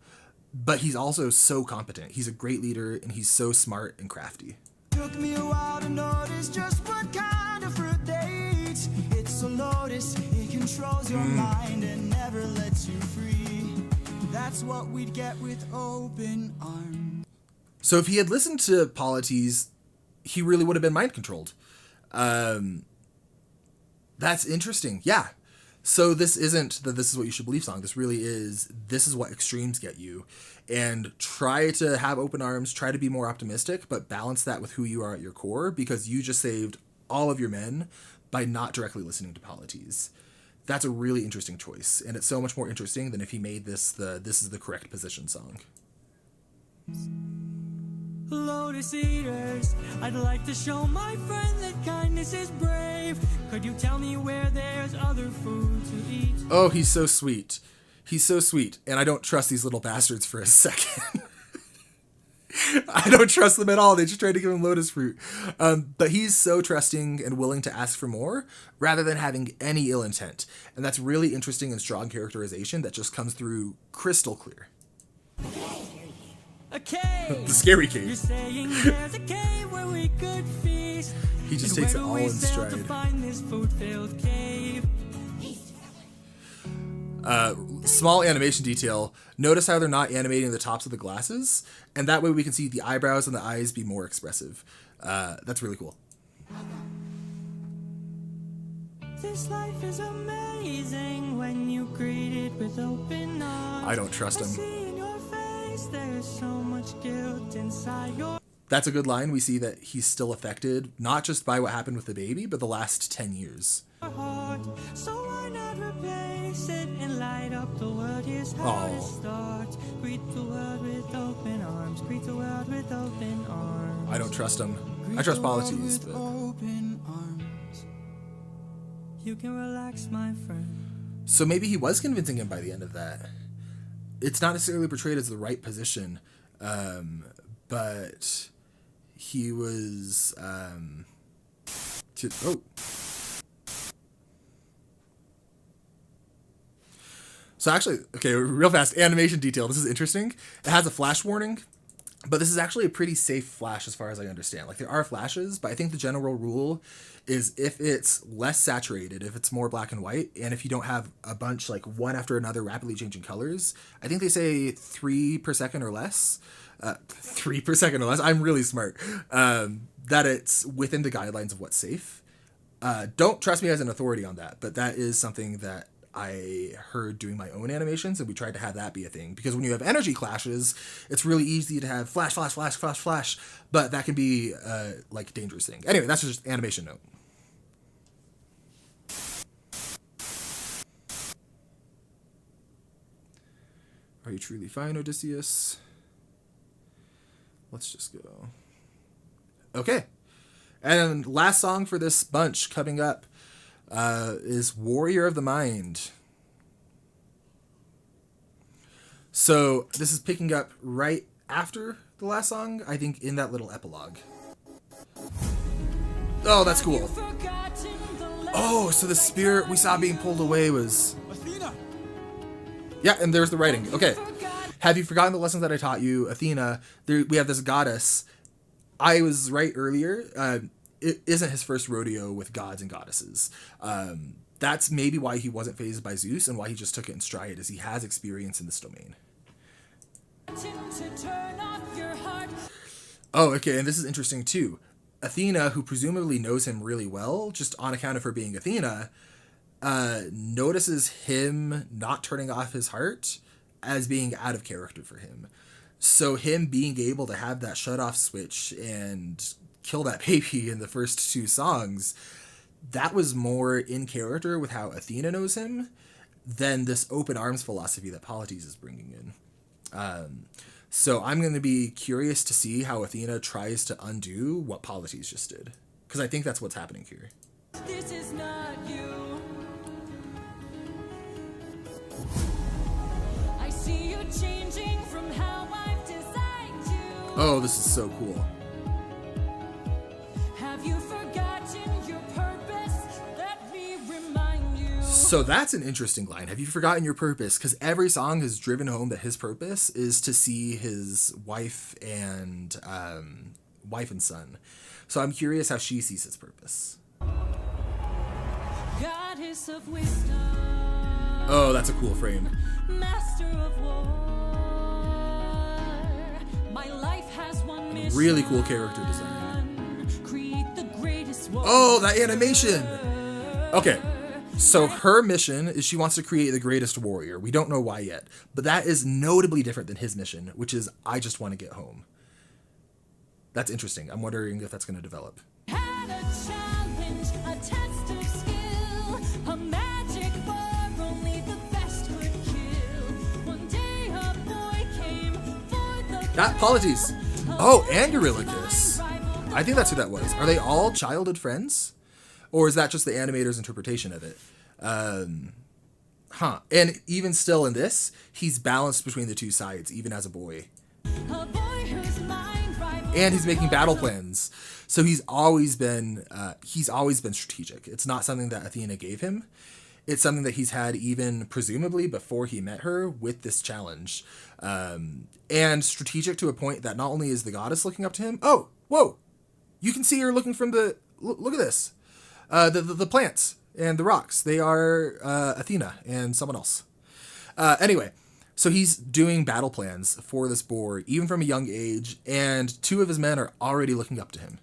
But he's also so competent. He's a great leader, and he's so smart and crafty. Took me a while to notice just what kind of fruit they eat. It's a lotus. It controls your mind and never lets you free. That's what we'd get with open arms. So if he had listened to Polites, he really would have been mind controlled. That's interesting. Yeah. So this isn't the "this is what you should believe" song. This really is, this is what extremes get you. And try to have open arms, try to be more optimistic, but balance that with who you are at your core, because you just saved all of your men by not directly listening to Polites. That's a really interesting choice. And it's so much more interesting than if he made this "this is the correct position" song. Lotus eaters, I'd like to show my friend that kindness is brave. Could you tell me where there's other food to eat? Oh, he's so sweet. He's so sweet. And I don't trust these little bastards for a second. I don't trust them at all. They just tried to give him lotus fruit. But he's so trusting and willing to ask for more rather than having any ill intent. And that's really interesting and strong characterization that just comes through crystal clear. A cave. The scary cave. You're saying there's a cave where we could feast. He just takes it all in stride. To find this food-filled cave? Small animation detail. Notice how they're not animating the tops of the glasses, and that way we can see the eyebrows and the eyes be more expressive. That's really cool. This life is amazing when you greet it with open arms. I don't trust him. See in your face there's so much guilt inside your That's a good line. We see that he's still affected, not just by what happened with the baby, but the last 10 years. heart. So why not replace it and light up the world? Here's how it starts. Greet the world with open arms. Greet the world with open arms. I don't trust him. I trust Polites, but Open arms. You can relax, my friend. so maybe he was convincing him by the end of that. It's not necessarily portrayed as the right position, but he was So actually, okay, real fast, animation detail. This is interesting. It has a flash warning, but this is actually a pretty safe flash as far as I understand. Like, there are flashes, but I think the general rule is if it's less saturated, if it's more black and white, and if you don't have a bunch, like one after another, rapidly changing colors, I think they say 3 per second or less. 3 per second or less. I'm really smart. That it's within the guidelines of what's safe. Don't trust me as an authority on that, but that is something that I heard doing my own animations, and we tried to have that be a thing, because when you have energy clashes, it's really easy to have flash, flash, flash, flash, flash, but that can be like a dangerous thing. Anyway, that's just animation note. Are you truly fine, Odysseus? Let's just go. Okay. And last song for this bunch coming up is Warrior of the Mind. So this is picking up right after the last song, I think, in that little epilogue. Oh, that's cool. Oh, so the spirit we saw being pulled away was... Athena! Yeah, and there's the writing. Okay. Have you forgotten the lessons that I taught you? Athena, we have this goddess. I was right earlier. It isn't his first rodeo with gods and goddesses. That's maybe why he wasn't fazed by Zeus and why he just took it in stride, is he has experience in this domain. Oh, okay, and this is interesting too. Athena, who presumably knows him really well, just on account of her being Athena, notices him not turning off his heart as being out of character for him. So him being able to have that shut-off switch and kill that baby in the first two songs, that was more in character with how Athena knows him than this open arms philosophy that Polythemus is bringing in. So I'm going to be curious to see how Athena tries to undo what Polythemus just did, because I think that's what's happening here. This is not you. I see you changing from how I've designed you. Oh, this is so cool. Have you forgotten your purpose? Let me remind you. So that's an interesting line. Have you forgotten your purpose? Because every song has driven home that his purpose is to see his wife and son. So I'm curious how she sees his purpose. Goddess of wisdom. Oh, that's a cool frame. Master of war. My life has one mission. Really cool character design. Create the greatest war. Oh, that animation! Okay, so her mission is she wants to create the greatest warrior. We don't know why yet, but that is notably different than his mission, which is, I just want to get home. That's interesting. I'm wondering if that's going to develop. Had a challenge, a test of skill, a magic bar only the best could kill. One day a boy came for the That Polythemus. Oh, and Eurylochus. I think that's who that was. Are they all childhood friends? Or is that just the animator's interpretation of it? And even still in this, he's balanced between the two sides, even as a boy. a boy whose mind rivals. And he's making battle plans. So he's always been strategic. It's not something that Athena gave him. It's something that he's had even presumably before he met her with this challenge. And strategic to a point that not only is the goddess looking up to him. Oh, whoa. You can see her looking from the... Look at this. The plants and the rocks. They are Athena and someone else. Anyway, so he's doing battle plans for this boar, even from a young age. And two of his men are already looking up to him.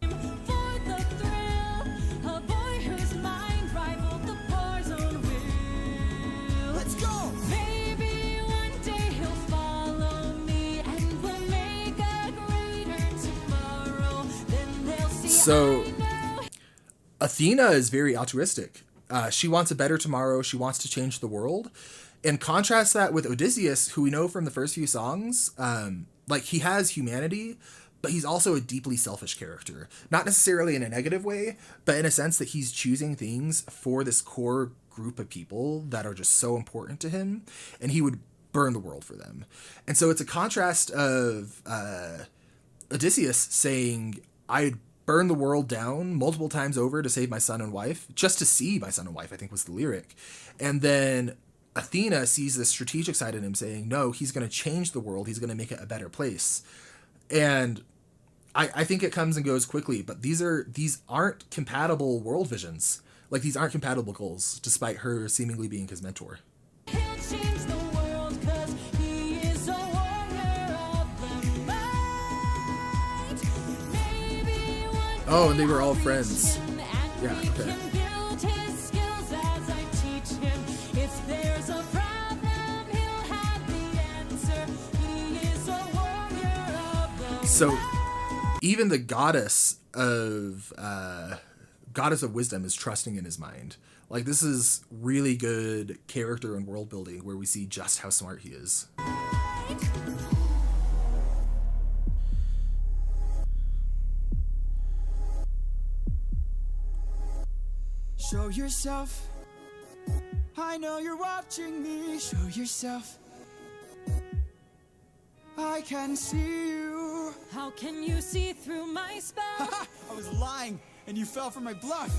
For the thrill, a boy whose mind rivaled the bar's own will. Let's go! Maybe one day he'll follow me and we'll make a greater tomorrow. Then they'll see So- I know. Athena is very altruistic. She wants a better tomorrow. She wants to change the world. And contrast that with Odysseus, who we know from the first few songs, like he has humanity, but he's also a deeply selfish character. Not necessarily in a negative way, but in a sense that he's choosing things for this core group of people that are just so important to him, and he would burn the world for them. And so it's a contrast of Odysseus saying, I'd burn the world down multiple times over to save my son and wife, just to see my son and wife, I think was the lyric. And then Athena sees the strategic side in him saying, no, he's going to change the world. He's going to make it a better place. And I think it comes and goes quickly, but these aren't compatible world visions. Like, these aren't compatible goals, despite her seemingly being his mentor. He'll change the world 'cause he is a warrior of the mind. Maybe one Oh, and they day were all I'll friends. reach him and Yeah, we okay. can build his skills as I teach him. If there's a problem, he'll have the answer. He is a warrior of the So even the goddess of goddess of wisdom is trusting in his mind. Like, this is really good character and world building where we see just how smart he is. Show yourself. I know you're watching me. Show yourself. I can see you. How can you see through my spell? I was lying, and you fell for my bluff.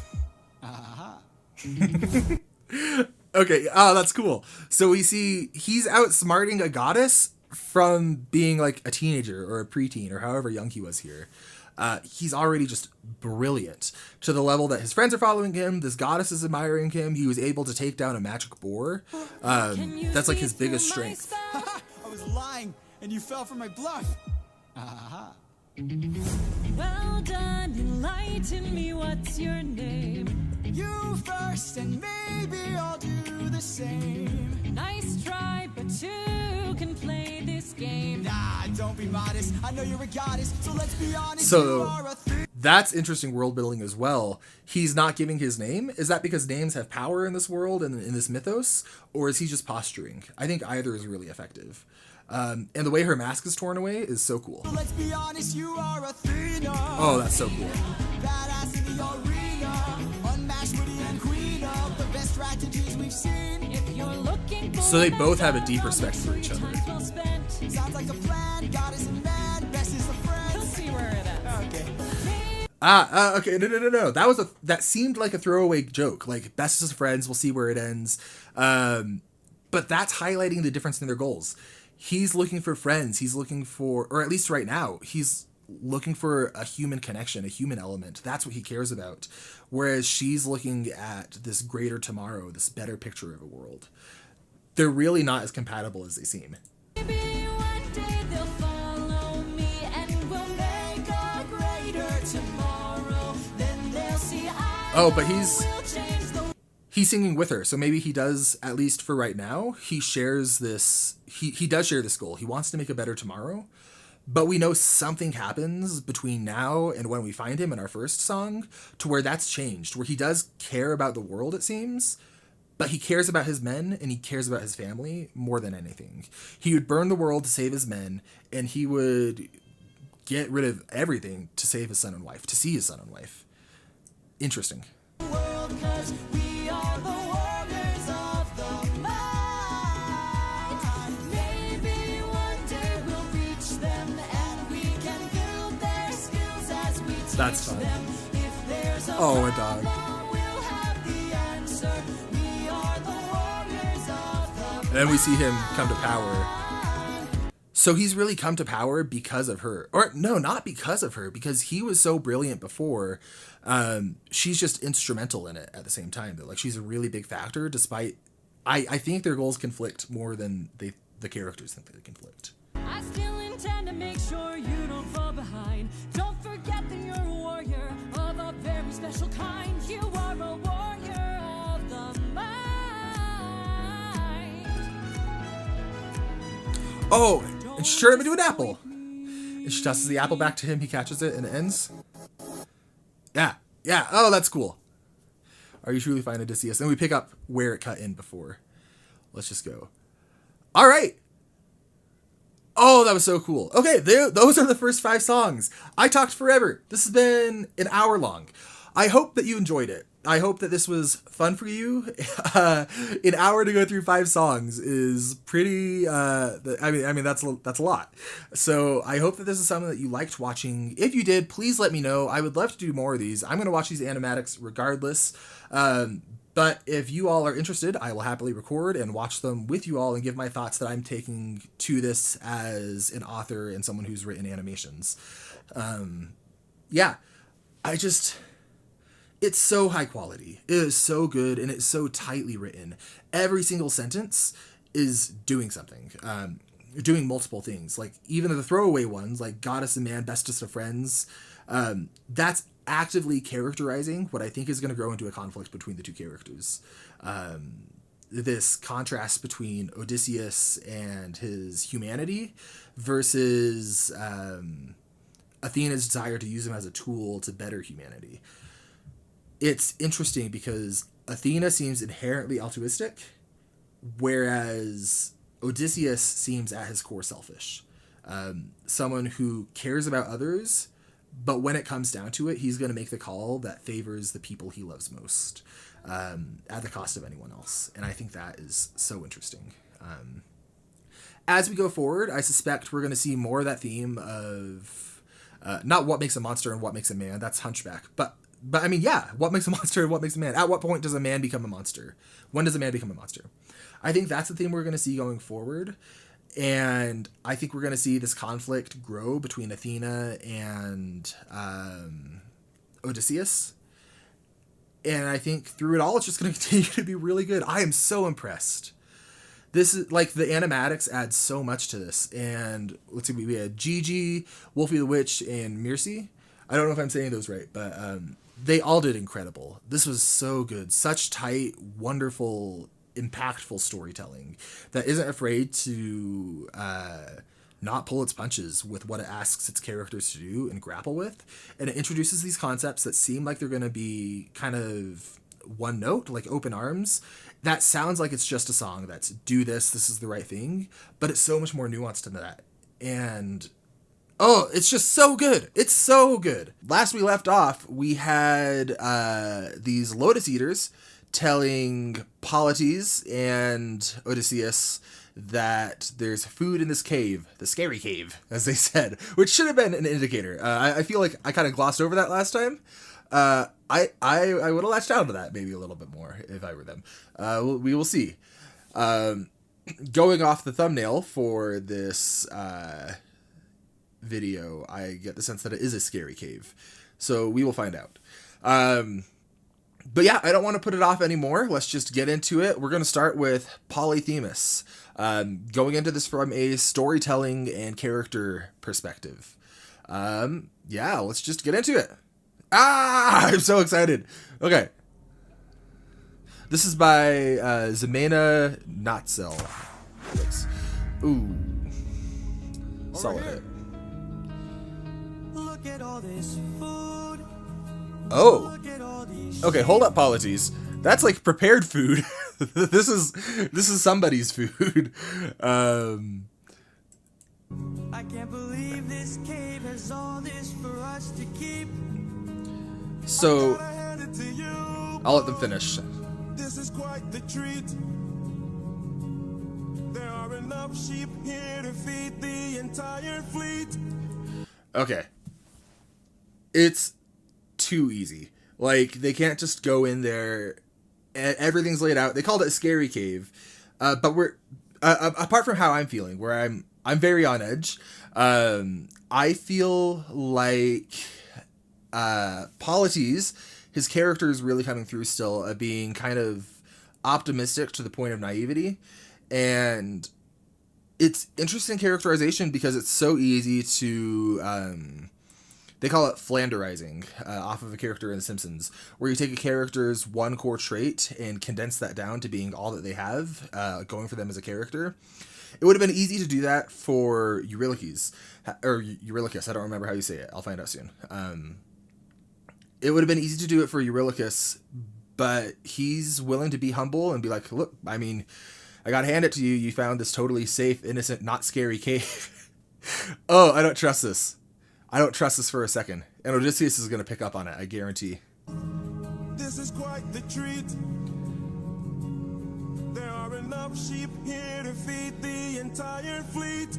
Okay, that's cool. So we see he's outsmarting a goddess from being like a teenager or a preteen or however young he was here. He's already just brilliant to the level that his friends are following him. This goddess is admiring him. He was able to take down a magic boar. That's like his biggest strength. I was lying, and you fell for my bluff. Well done, enlighten me, what's your name? You first, and maybe I'll do the same. Nice try, but two can play this game. Nah, don't be modest. I know you're a goddess, so let's be honest. So- you are a three. That's interesting world building as well. He's not giving his name. Is that because names have power in this world and in this mythos? Or is he just posturing? I think either is really effective. And the way her mask is torn away is so cool. Let's be honest, you are a three. Oh, that's so cool. Badass in the arena. Unmatched, witty, and queen of the best strategies we've seen. If you're looking for So they both have a deep respect for each other. time's well spent. Sounds like a plan. Goddess and man, best is the He'll friends. see where it ends. Okay. Okay, no. That seemed like a throwaway joke. Like, best as friends, we'll see where it ends. But that's highlighting the difference in their goals. He's looking for friends. He's looking for, or at least right now, he's looking for a human connection, a human element. That's what he cares about. Whereas she's looking at this greater tomorrow, this better picture of a world. They're really not as compatible as they seem. Maybe one day they'll follow me and we'll make a greater tomorrow. Then they'll see Oh, but he's will change the singing with her, so maybe he does, at least for right now, he shares this, he does share this goal. He wants to make a better tomorrow, but we know something happens between now and when we find him in our first song to where that's changed, where he does care about the world, it seems, but he cares about his men and he cares about his family more than anything. He would burn the world to save his men, and he would get rid of everything to save his son and wife, to see his son and wife. Interesting. World, 'cause we are the warriors of the mind. Maybe one day we'll reach them and we can build their skills as we teach That's fun. them. If there's a Oh, a dog. problem, we'll have the answer. We are the warriors of the And then we see him come to power. So he's really come to power because of her. Or no, not because of her, because he was so brilliant before. She's just instrumental in it at the same time. Though. Like, she's a really big factor, despite I think their goals conflict more than the characters think they conflict. I still intend to make sure you don't fall behind. Don't forget that you're a warrior of a very special kind. You are a warrior of the mind. Oh, and she turned him into an apple. And she tosses the apple back to him. He catches it and it ends. Yeah. Oh, that's cool. Are you truly fine, Odysseus? And we pick up where it cut in before. Let's just go. All right. Oh, that was so cool. Okay, those are the first 5 songs. I talked forever. This has been an hour long. I hope that you enjoyed it. I hope that this was fun for you. An hour to go through 5 songs is pretty. I mean that's a lot. So I hope that this is something that you liked watching. If you did, please let me know. I would love to do more of these. I'm gonna watch these animatics regardless. But if you all are interested, I will happily record and watch them with you all and give my thoughts that I'm taking to this as an author and someone who's written animations. It's so high quality. It is so good, and it's so tightly written. Every single sentence is doing something, doing multiple things. Like, even the throwaway ones, like goddess and man, bestest of friends, that's actively characterizing what I think is going to grow into a conflict between the two characters. This contrast between Odysseus and his humanity versus Athena's desire to use him as a tool to better humanity. it's interesting because Athena seems inherently altruistic, whereas Odysseus seems at his core selfish. Someone who cares about others, but when it comes down to it, he's going to make the call that favors the people he loves most, at the cost of anyone else. And I think that is so interesting. As we go forward, I suspect we're going to see more of that theme of not what makes a monster and what makes a man. That's Hunchback. But I mean, yeah, what makes a monster and what makes a man? At what point does a man become a monster? When does a man become a monster? I think that's the theme we're going to see going forward. And I think we're going to see this conflict grow between Athena and Odysseus. And I think through it all, it's just going to continue to be really good. I am so impressed. This is like the animatics add so much to this. And let's see, we had Gigi, Wolfie the Witch, and Mircy. I don't know if I'm saying those right, but they all did incredible. This was so good. Such tight, wonderful, impactful storytelling that isn't afraid to not pull its punches with what it asks its characters to do and grapple with. And it introduces these concepts that seem like they're going to be kind of one note, like open arms. That sounds like it's just a song that's do this, this is the right thing, but it's so much more nuanced than that. And oh, it's just so good. It's so good. Last we left off, we had these Lotus Eaters telling Polythemus and Odysseus that there's food in this cave, the scary cave, as they said, which should have been an indicator. I feel like I kind of glossed over that last time. I would have latched out to that maybe a little bit more if I were them. We will see. Going off the thumbnail for this video, I get the sense that it is a scary cave. So we will find out. But yeah, I don't want to put it off anymore. Let's just get into it. We're going to start with Polythemus. Going into this from a storytelling and character perspective. Yeah, let's just get into it. I'm so excited. Okay. This is by Zemena Notzel. Ooh. Solid hit. Look at all this food. Oh. Okay, hold up, Polythemus. That's like prepared food. This is somebody's food. I can't believe this cave has all this for us to keep. So Gotta hand it to you. I'll let them finish. This is quite the treat. There are enough sheep here to feed the entire fleet. Okay. It's too easy. Like, they can't just go in there and everything's laid out. They called it a scary cave. But we're apart from how I'm feeling, where I'm very on edge. I feel like Polythemus, his character is really coming through still, being kind of optimistic to the point of naivety. And it's interesting characterization because it's so easy to, they call it flanderizing, off of a character in The Simpsons, where you take a character's one core trait and condense that down to being all that they have, going for them as a character. It would have been easy to do that for Eurylochus, or Eurylochus, I don't remember how you say it, I'll find out soon. It would have been easy to do it for Eurylochus, but he's willing to be humble and be like, look, I mean, I gotta hand it to you, you found this totally safe, innocent, not scary cave. Oh, I don't trust this. I don't trust this for a second. And Odysseus is gonna pick up on it, I guarantee. This is quite the treat. There are enough sheep here to feed the entire fleet.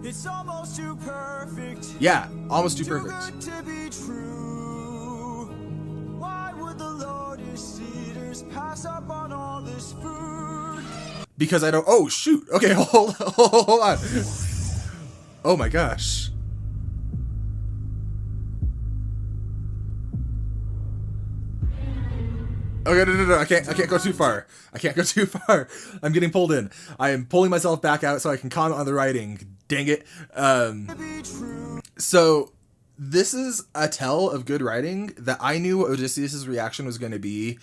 It's almost too perfect. Yeah, almost too Too perfect. good to be true. Why would the Lotus Eaters pass up on all this food? Because I don't, oh shoot, okay, hold on. Oh my gosh. Okay, no, I can't go too far. I can't go too far. I'm getting pulled in. I am pulling myself back out so I can comment on the writing. Dang it. So this is a tell of good writing that I knew what Odysseus' reaction was going to be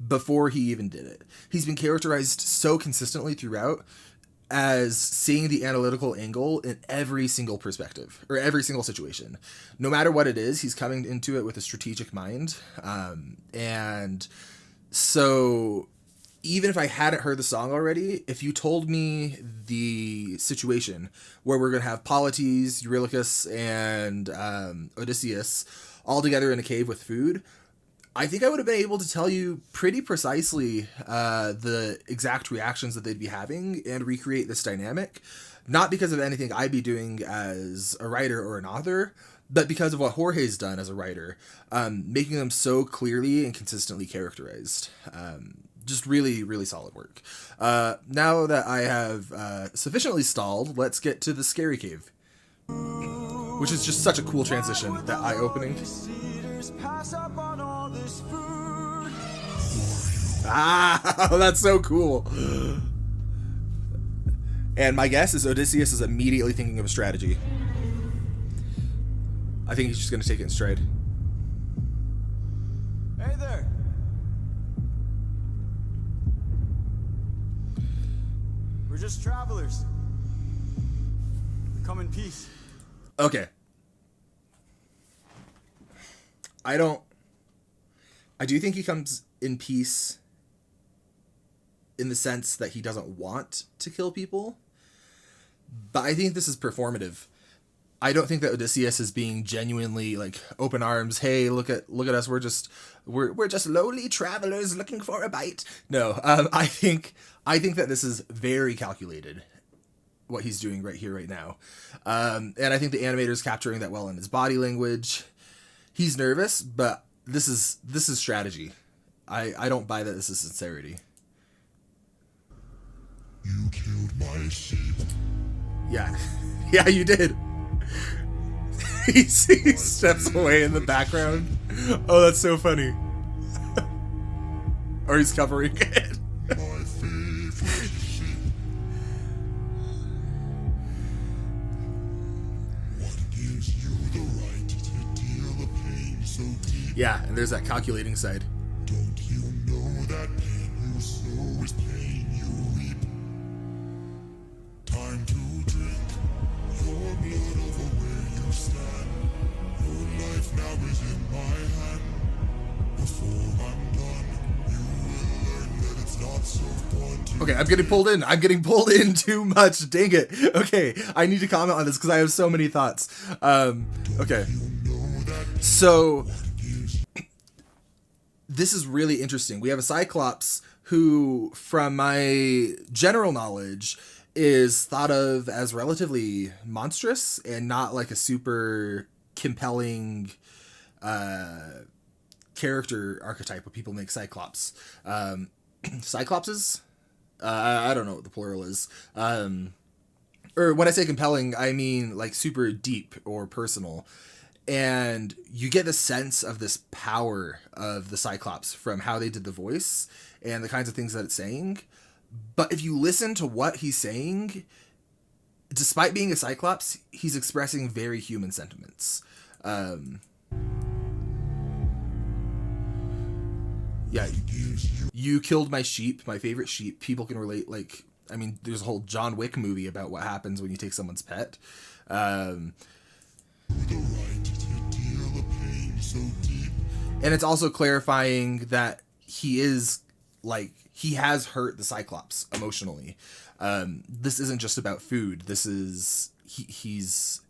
before he even did it. He's been characterized so consistently throughout. as seeing the analytical angle in every single perspective or every single situation. No matter what it is, he's coming into it with a strategic mind. And so even if I hadn't heard the song already, if you told me the situation where we're going to have Polythemus, Eurylochus, and Odysseus all together in a cave with food, I think I would have been able to tell you pretty precisely the exact reactions that they'd be having and recreate this dynamic, not because of anything I'd be doing as a writer or an author, but because of what Jorge's done as a writer, making them so clearly and consistently characterized. Just really, really solid work. Now that I have sufficiently stalled, let's get to the scary cave, which is just such a cool transition, that eye-opening. Pass up on all this food. Ah, that's so cool. And my guess is Odysseus is immediately thinking of a strategy. I think he's just going to take it in stride. Hey there. We're just travelers. We come in peace. Okay. I do think he comes in peace in the sense that he doesn't want to kill people, but I think this is performative. I don't think that Odysseus is being genuinely like open arms. Hey, look at us. We're just lowly travelers looking for a bite. No, I think that this is very calculated, what he's doing right here, right now. And I think the animator's capturing that well in his body language. He's nervous, but this is strategy. I don't buy that this is sincerity. You killed my sheep. Yeah. Yeah, you did. he steps away in the background. Oh, that's so funny. Or he's covering it. My favorite sheep. What gives you the right to deal the pain so deep? Yeah, and there's that calculating side. Don't you know that pain you sow is pain you reap? Time to drink your blood over where you stand. Your life now is in my hand. Before I'm done, you will learn that it's not so fun to. Okay, I'm getting pulled in too much. Dang it. Okay, I need to comment on this because I have so many thoughts. Okay. So this is really interesting. We have a Cyclops who, from my general knowledge, is thought of as relatively monstrous and not like a super compelling character archetype when people make Cyclops. Cyclopses? I don't know what the plural is. Or when I say compelling, I mean like super deep or personal. And you get the sense of this power of the Cyclops from how they did the voice and the kinds of things that it's saying. But if you listen to what he's saying, despite being a Cyclops, he's expressing very human sentiments. Yeah, you killed my sheep, my favorite sheep. People can relate. Like, I mean, there's a whole John Wick movie about what happens when you take someone's pet. And it's also clarifying that he is like, he has hurt the Cyclops emotionally. This isn't just about food. This is he's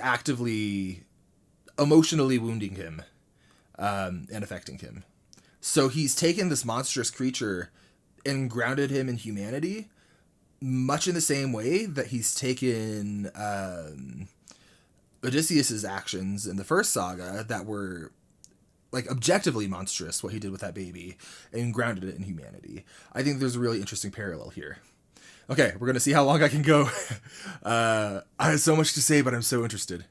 actively emotionally wounding him and affecting him. So he's taken this monstrous creature and grounded him in humanity, much in the same way that he's taken Odysseus's actions in the first saga that were like objectively monstrous, what he did with that baby, and grounded it in humanity. I think there's a really interesting parallel here. Okay, we're gonna see how long I can go. I have so much to say, but I'm so interested.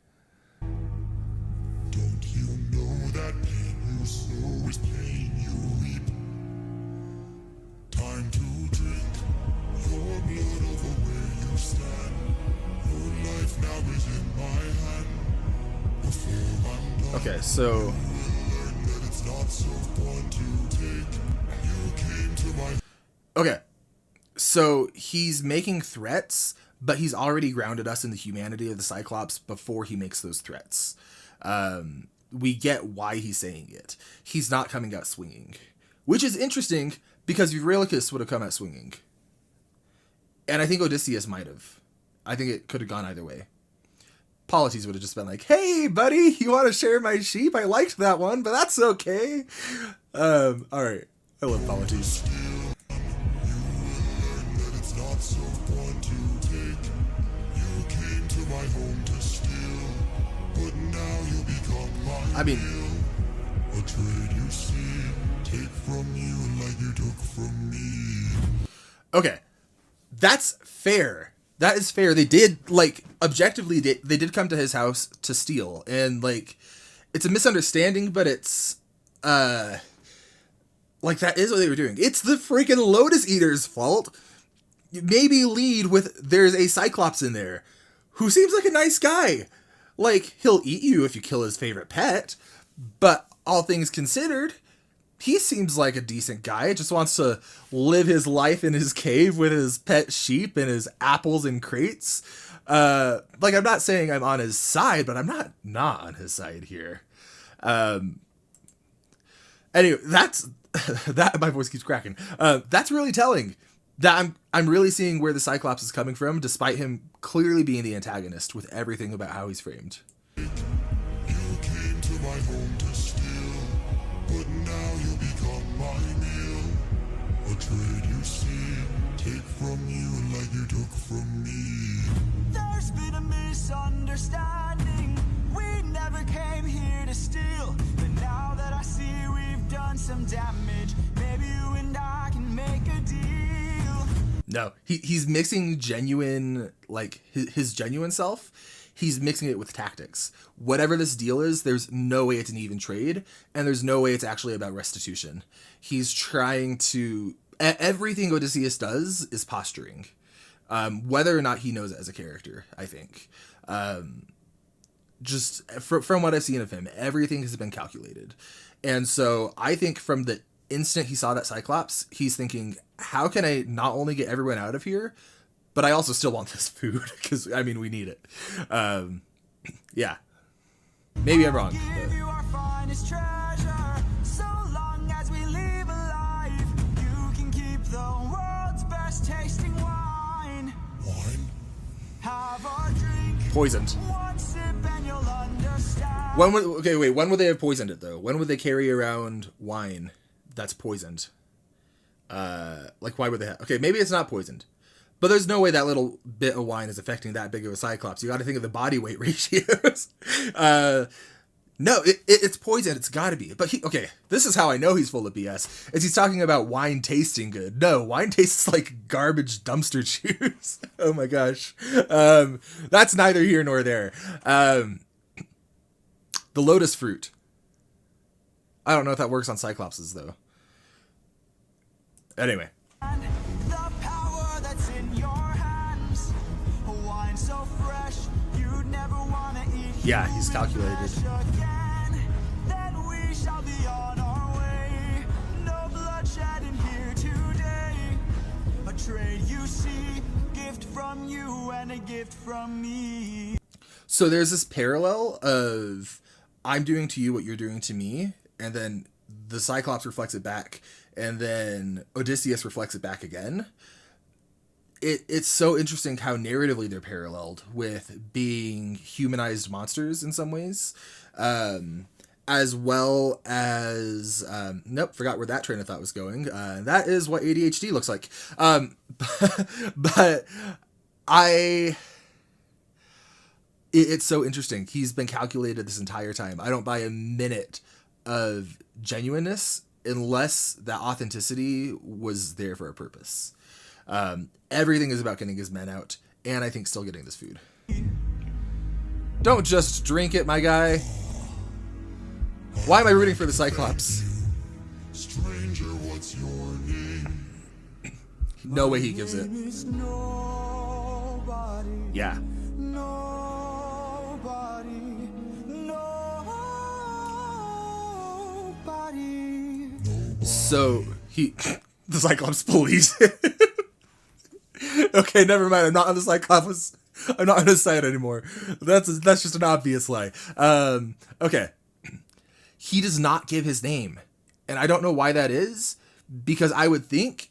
Don't you know that pain you sow is pain you reap? Time to drink your blood over where you stand. Your life now is in my hand. Before I'm done, Okay, so you will learn that it's not so fun to take. You came to my. okay, So he's making threats, but he's already grounded us in the humanity of the Cyclops before he makes those threats. We get why he's saying it. He's not coming out swinging, which is interesting because Eurylochus would have come out swinging. And I think Odysseus might have. I think it could have gone either way. Polythemus would have just been like, hey, buddy, you want to share my sheep? I liked that one, but that's okay. All right. I love Polythemus. That it's not so fun to take. You came to my home to steal, but now you become my I mean, meal. A trade you see, take from you like you took from me. okay. That's fair. That is fair. They did, like, objectively, they did come to his house to steal. And, like, it's a misunderstanding, but it's, like, that is what they were doing. It's the freaking Lotus Eater's fault. Maybe lead with, there's a Cyclops in there who seems like a nice guy. Like, he'll eat you if you kill his favorite pet. But all things considered, he seems like a decent guy. Just wants to live his life in his cave with his pet sheep and his apples and crates. Like, I'm not saying I'm on his side, but I'm not on his side here. Anyway, that's that. My voice keeps cracking. That's really telling. That I'm really seeing where the Cyclops is coming from, despite him clearly being the antagonist with everything about how he's framed. You came to my home to steal, but now you become my meal. A trade you see, take from you like you took from me. There's been a misunderstanding. We never came here to steal. But now that I see we've done some damage, maybe you and I can make a deal. No, he's mixing genuine, like, his genuine self. He's mixing it with tactics. Whatever this deal is, there's no way it's an even trade, and there's no way it's actually about restitution. He's trying to... Everything Odysseus does is posturing. Whether or not he knows it as a character, I think. Just from what I've seen of him, everything has been calculated. And so I think from the instant he saw that Cyclops, he's thinking, how can I not only get everyone out of here, but I also still want this food, because, I mean, we need it. Yeah. Maybe I'm wrong. Give you our finest treasure, so long as we live alive. You can keep the world's best tasting wine. Wine? Have a drink. Poisoned. One sip and you'll understand. When would they have poisoned it, though? When would they carry around wine that's poisoned? Like, why would they have... Okay, maybe it's not poisoned. But there's no way that little bit of wine is affecting that big of a Cyclops. You got to think of the body weight ratios. No, it's poison. It's got to be. But this is how I know he's full of BS. Is he's talking about wine tasting good. No, wine tastes like garbage dumpster juice. Oh my gosh. That's neither here nor there. The lotus fruit. I don't know if that works on Cyclopses, though. Anyway. The power that's in your hands. A wine so fresh, you'd never want to eat. Yeah, he's calculated. Again, then we shall be on our way. No bloodshed in here today. A trade you see, gift from you and a gift from me. So there's this parallel of I'm doing to you what you're doing to me, and then the Cyclops reflects it back, and then Odysseus reflects it back again. It's so interesting how narratively they're paralleled with being humanized monsters in some ways, as well as nope, forgot where that train of thought was going. That is what ADHD looks like. But it's so interesting. He's been calculated this entire time. I don't buy a minute of genuineness unless that authenticity was there for a purpose. Everything is about getting his men out, and I think still getting this food. Don't just drink it, my guy. Why am I rooting for the Cyclops? Stranger, what's your name? No way he gives it. It's nobody, Yeah. nobody, nobody. So the Cyclops bullies. Okay, never mind. I'm not on the Cyclops. I'm not on his side anymore. That's just an obvious lie. Okay. He does not give his name. And I don't know why that is, because I would think,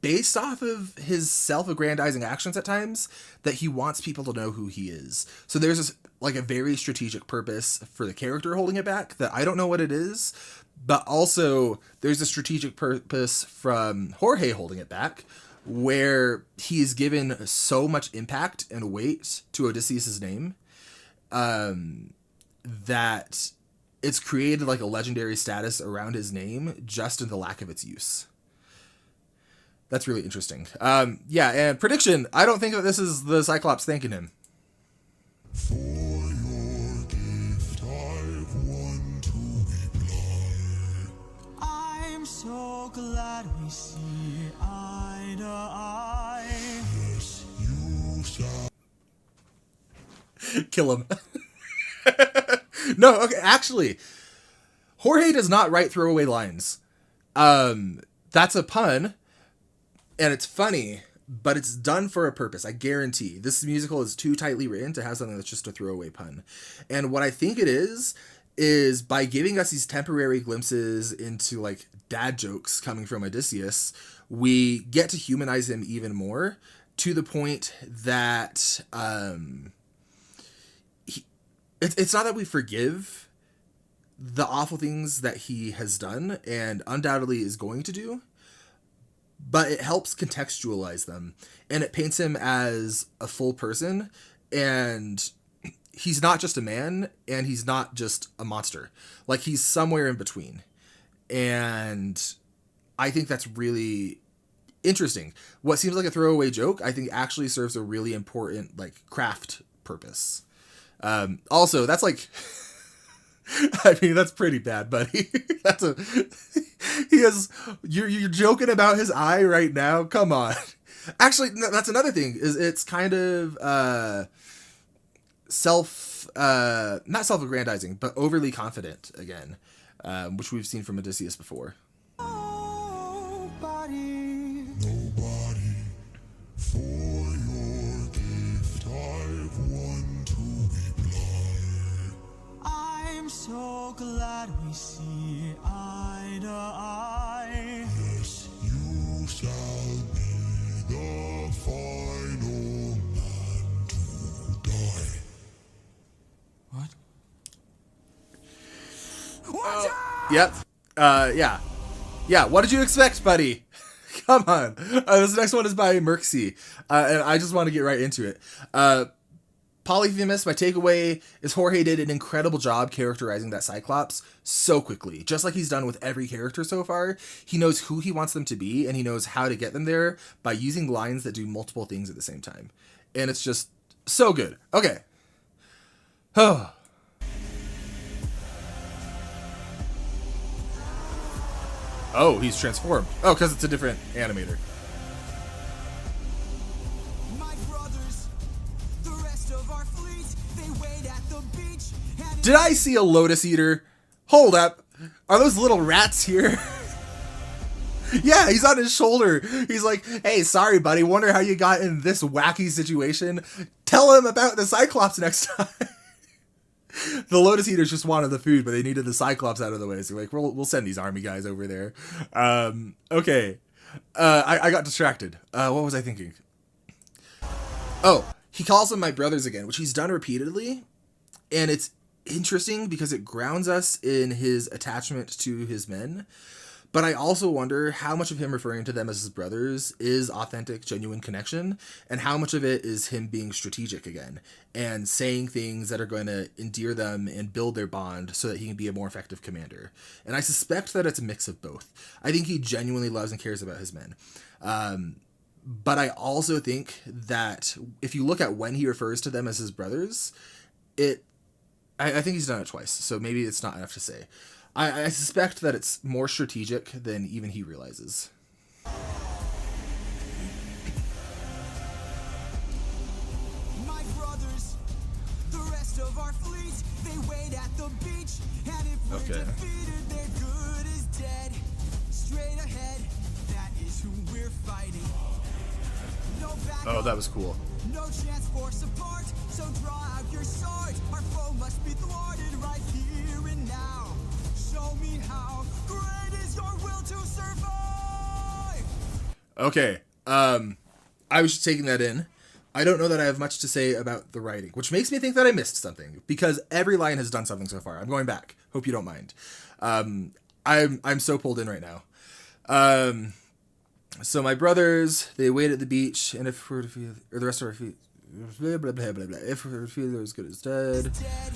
based off of his self-aggrandizing actions at times, that he wants people to know who he is. So there's this, like, a very strategic purpose for the character holding it back that I don't know what it is, but also there's a strategic purpose from Jorge holding it back, where he is given so much impact and weight to Odysseus' name that it's created like a legendary status around his name just in the lack of its use. That's really interesting. Yeah, and prediction, I don't think that this is the Cyclops thanking him. For your gift, I've won to be blind. I'm so glad we see eye to eye. Yes, you shall. Kill him. No, okay, actually, Jorge does not write throwaway lines. That's a pun, and it's funny, but it's done for a purpose. I guarantee this musical is too tightly written to have something that's just a throwaway pun. And what I think it is by giving us these temporary glimpses into like dad jokes coming from Odysseus, we get to humanize him even more, to the point that it's not that we forgive the awful things that he has done and undoubtedly is going to do, but it helps contextualize them, and it paints him as a full person, and he's not just a man, and he's not just a monster. Like, he's somewhere in between. And I think that's really interesting. What seems like a throwaway joke, I think actually serves a really important, like, craft purpose. Also, that's like, I mean, that's pretty bad, buddy. You're joking about his eye right now. Come on. Actually, no, that's another thing, is it's kind of, not self-aggrandizing, but overly confident again, which we've seen from Odysseus before. Nobody. Nobody, for your gift, I've won to be blind. I'm so glad we see eye to eye. Yes, you shall be the final man to die. What? Watch out! Yep. Yeah. Yeah, what did you expect, buddy? Come on. This next one is by Merxy, and I just want to get right into it. Polythemus, my takeaway is Jorge did an incredible job characterizing that Cyclops so quickly. Just like he's done with every character so far, he knows who he wants them to be, and he knows how to get them there by using lines that do multiple things at the same time. And it's just so good. Okay. Oh. Oh, he's transformed. Oh, because it's a different animator. My brothers, the rest of our fleet, they wait at the beach. And Did I see a Lotus Eater? Hold up. Are those little rats here? Yeah, he's on his shoulder. He's like, hey, sorry, buddy. Wonder how you got in this wacky situation. Tell him about the Cyclops next time. The Lotus Eaters just wanted the food, but they needed the Cyclops out of the way. So like, we'll send these army guys over there. Okay. I got distracted. What was I thinking? Oh, he calls them my brothers again, which he's done repeatedly. And it's interesting because it grounds us in his attachment to his men. But I also wonder how much of him referring to them as his brothers is authentic, genuine connection, and how much of it is him being strategic again and saying things that are going to endear them and build their bond so that he can be a more effective commander. And I suspect that it's a mix of both. I think he genuinely loves and cares about his men. But I also think that if you look at when he refers to them as his brothers, I think he's done it twice, so maybe it's not enough to say. I suspect that it's more strategic than even he realizes. my brothers, the rest of our fleet, they wait at the beach. And if we're Okay. defeated, their good is dead. Straight ahead, that is who we're fighting. No Oh, that was cool. No chance for support, so draw out your sword. Our foe must be thwarted right here and now. Show me how great is your will to survive. Okay, I was just taking that in. I don't know that I have much to say about the writing, which makes me think that I missed something, because every line has done something so far. I'm going back. Hope you don't mind. I'm so pulled in right now. So my brothers, they wait at the beach, and if we're to feel, or the rest of our feet, blah, blah, blah, blah, blah. If we're to feel they're as good as dead. Dead,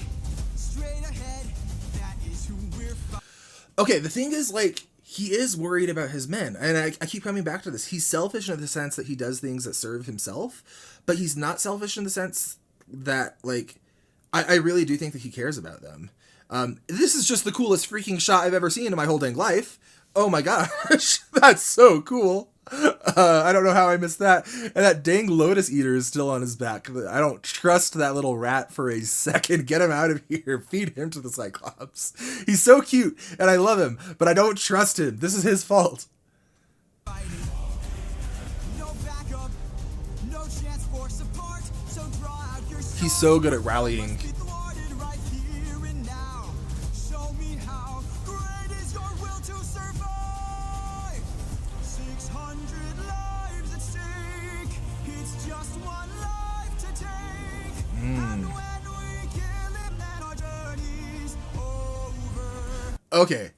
straight ahead, that is who we're Okay, the thing is, like, he is worried about his men, and I keep coming back to this. He's selfish in the sense that he does things that serve himself, but he's not selfish in the sense that, like, I really do think that he cares about them. This is just the coolest freaking shot I've ever seen in my whole dang life. Oh my gosh, that's so cool. I don't know how I missed that. And that dang lotus eater is still on his back. I don't trust that little rat for a second. Get him out of here. Feed him to the Cyclops. He's so cute, and I love him, but I don't trust him. This is his fault. fighting. No backup, no chance for support, so draw out your sword. He's so good at rallying. Must be thwarted right here and now. Show me how great is your will to survive. 600 lives at stake. It's just one life to take. And when we kill him, then our journey's over. Okay,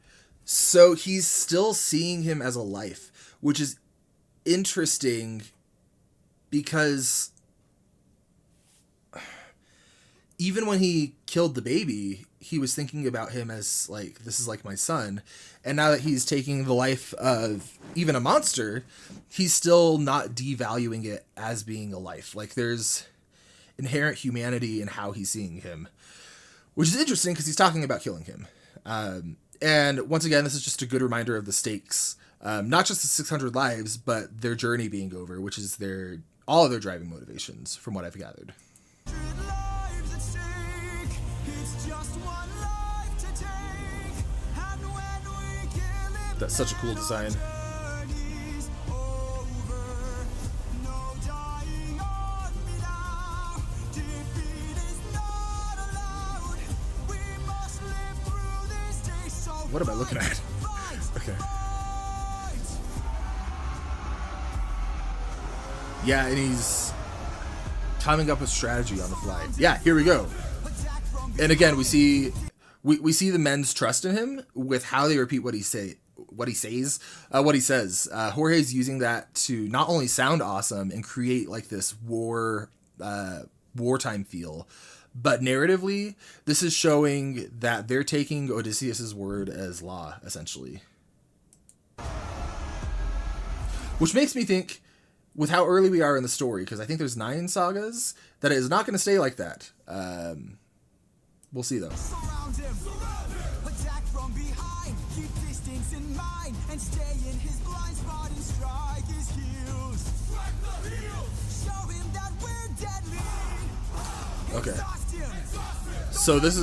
so he's still seeing him as a life, which is interesting because even when he killed the baby, he was thinking about him as, like, this is like my son. And now that he's taking the life of even a monster, he's still not devaluing it as being a life. Like, there's inherent humanity in how he's seeing him, which is interesting because he's talking about killing him. And once again, this is just a good reminder of the stakes, not just the 600 lives, but their journey being over, which is all of their driving motivations, from what I've gathered. Lives at stake. It's just one life to take. And when we kill him, That's such a cool design. journey's over. No dying on me now. Defeat is not allowed. We must live through this day. So What am I looking at? fight, Okay. fight. Yeah, and he's coming up with strategy on the fly. Yeah, here we go. Attack from And again, we see the men's trust in him with how they repeat what he says. Jorge's using that to not only sound awesome and create like this wartime feel, but narratively, this is showing that they're taking Odysseus's word as law, essentially. Which makes me think, with how early we are in the story, because I think there's 9 sagas, that it is not going to stay like that. We'll see, though. Surround him. Attack from behind. Keep distance in mind and stay in his blind spot and strike his heels. Strike the heels. Show him that we're deadly. Okay. Exhaust him. So this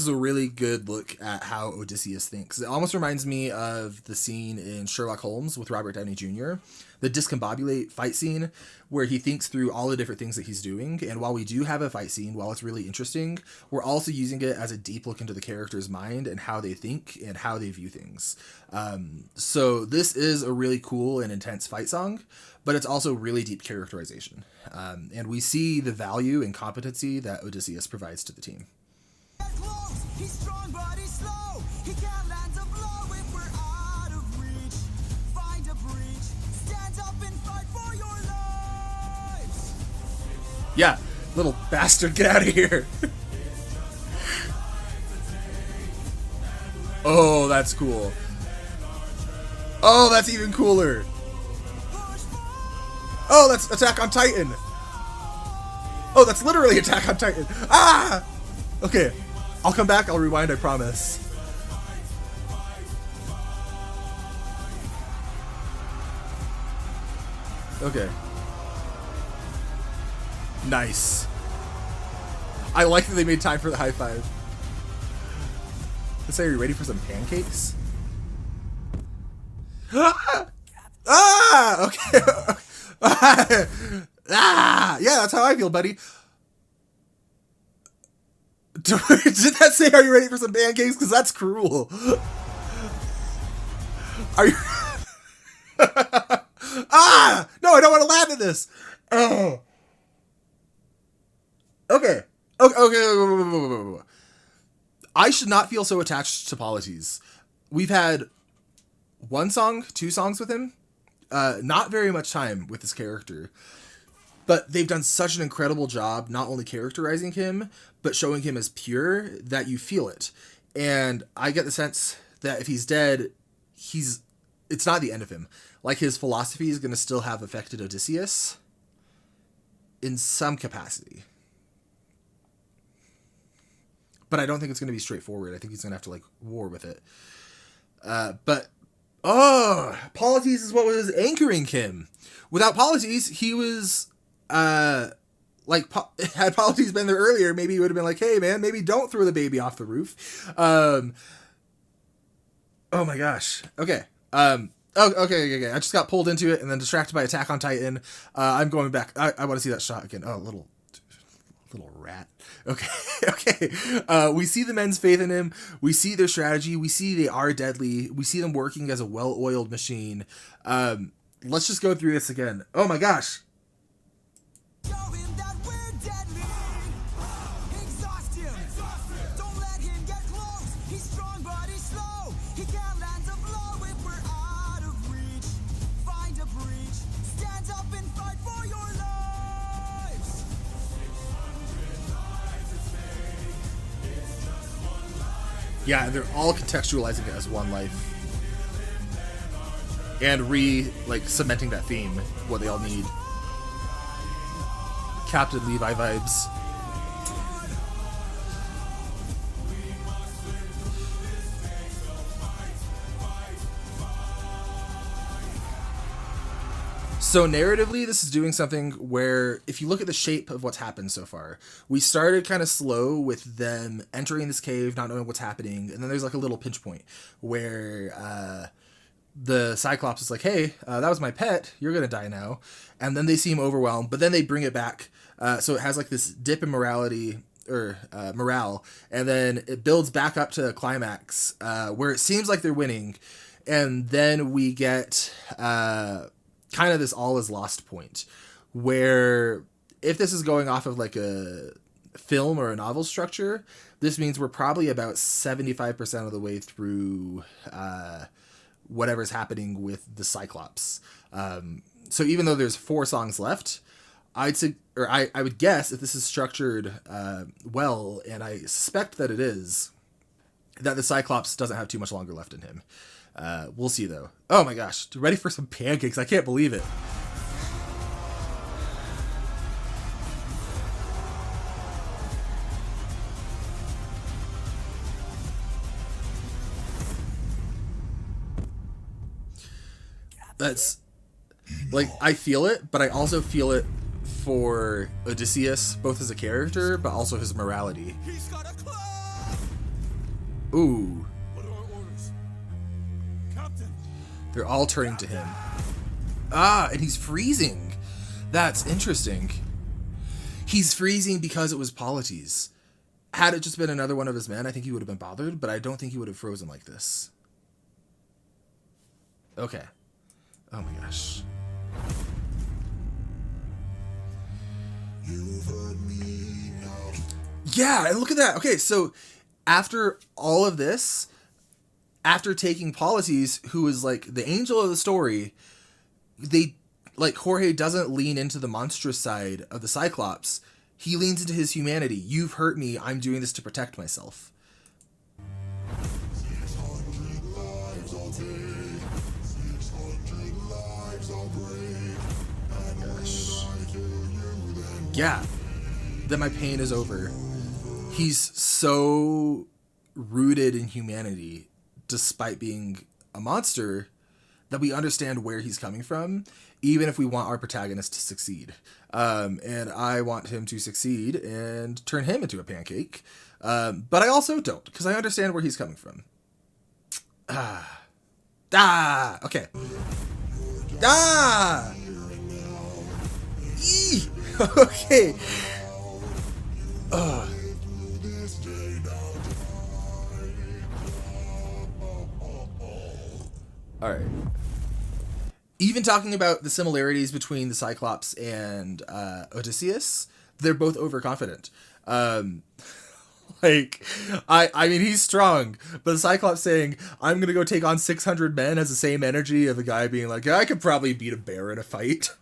is a really good look at how Odysseus thinks. It almost reminds me of the scene in Sherlock Holmes with Robert Downey Jr., the discombobulate fight scene, where he thinks through all the different things that he's doing. And while we do have a fight scene, while it's really interesting, we're also using it as a deep look into the character's mind and how they think and how they view things. So this is a really cool and intense fight song, but it's also really deep characterization. And we see the value and competency that Odysseus provides to the team. Get close. He's strong but he's slow. He can't land a blow if we're out of reach. Find a breach. Stand up and fight for your lives. Yeah, little bastard, get out of here. Oh, that's cool. Oh, that's even cooler. Oh, that's Attack on Titan. Oh, that's literally Attack on Titan. Ah! Okay, I'll come back, I'll rewind, I promise. Okay. Nice. I like that they made time for the high five. Let's say, are you ready for some pancakes? Ah! Ah! Okay. Ah, yeah, that's how I feel, buddy. Did that say, are you ready for some pancakes? Because that's cruel. Are you... Ah! No, I don't want to laugh at this. Oh. Okay. Okay. I should not feel so attached to Polythemus. We've had 1 song, 2 songs with him. Not very much time with this character. But they've done such an incredible job not only characterizing him, but showing him as pure that you feel it. And I get the sense that if he's dead, it's not the end of him. Like, his philosophy is going to still have affected Odysseus in some capacity. But I don't think it's going to be straightforward. I think he's going to have to, like, war with it. Polythemus is what was anchoring him. Without Polythemus, he was... had Polythemus been there earlier, maybe he would have been like, hey man, maybe don't throw the baby off the roof. Oh my gosh. Okay. Okay. I just got pulled into it and then distracted by Attack on Titan. I'm going back. I want to see that shot again. Oh, little rat. Okay. We see the men's faith in him. We see their strategy. We see they are deadly. We see them working as a well-oiled machine. Let's just go through this again. Oh my gosh. Show him that we're deadly. Exhaust him. Don't let him get close. He's strong but he's slow. He can't land a blow if we're out of reach. Find a breach. Stand up and fight for your lives. Yeah, they're all contextualizing it as one life. And cementing that theme, what they all need. Captain Levi vibes. So narratively, this is doing something where, if you look at the shape of what's happened so far, we started kind of slow with them entering this cave, not knowing what's happening, and then there's like a little pinch point where the Cyclops is like, hey, that was my pet, you're gonna die now. And then they seem overwhelmed, but then they bring it back. So it has like this dip in morale, and then it builds back up to a climax where it seems like they're winning. And then we get kind of this all is lost point where, if this is going off of like a film or a novel structure, this means we're probably about 75% of the way through whatever's happening with the Cyclops. So even though there's 4 songs left, I would guess, if this is structured well, and I suspect that it is, that the Cyclops doesn't have too much longer left in him. We'll see though. Oh my gosh, ready for some pancakes? I can't believe it. That's like, I feel it, but I also feel it for Odysseus, both as a character, but also his morality. He's got a club. Ooh. What are our orders? Captain! They're all turning to him. Ah, and he's freezing. That's interesting. He's freezing because it was Polythemus. Had it just been another one of his men, I think he would have been bothered, but I don't think he would have frozen like this. Okay. Oh my gosh. You've heard me now. Yeah, and look at that. Okay, so after all of this, after taking Polythemus, who is like the angel of the story, Jorge doesn't lean into the monstrous side of the Cyclops. He leans into his humanity. You've hurt me. I'm doing this to protect myself. 600 lives I'll take. 600 lives I'll break. And when I kill you, then Yeah, then my pain is over. He's so rooted in humanity, despite being a monster, that we understand where he's coming from, even if we want our protagonist to succeed. And I want him to succeed and turn him into a pancake. But I also don't, because I understand where he's coming from. Okay. Eee! Okay. All right. Even talking about the similarities between the Cyclops and Odysseus, they're both overconfident. Like, I mean, he's strong, but the Cyclops saying, I'm going to go take on 600 men has the same energy of a guy being like, I could probably beat a bear in a fight.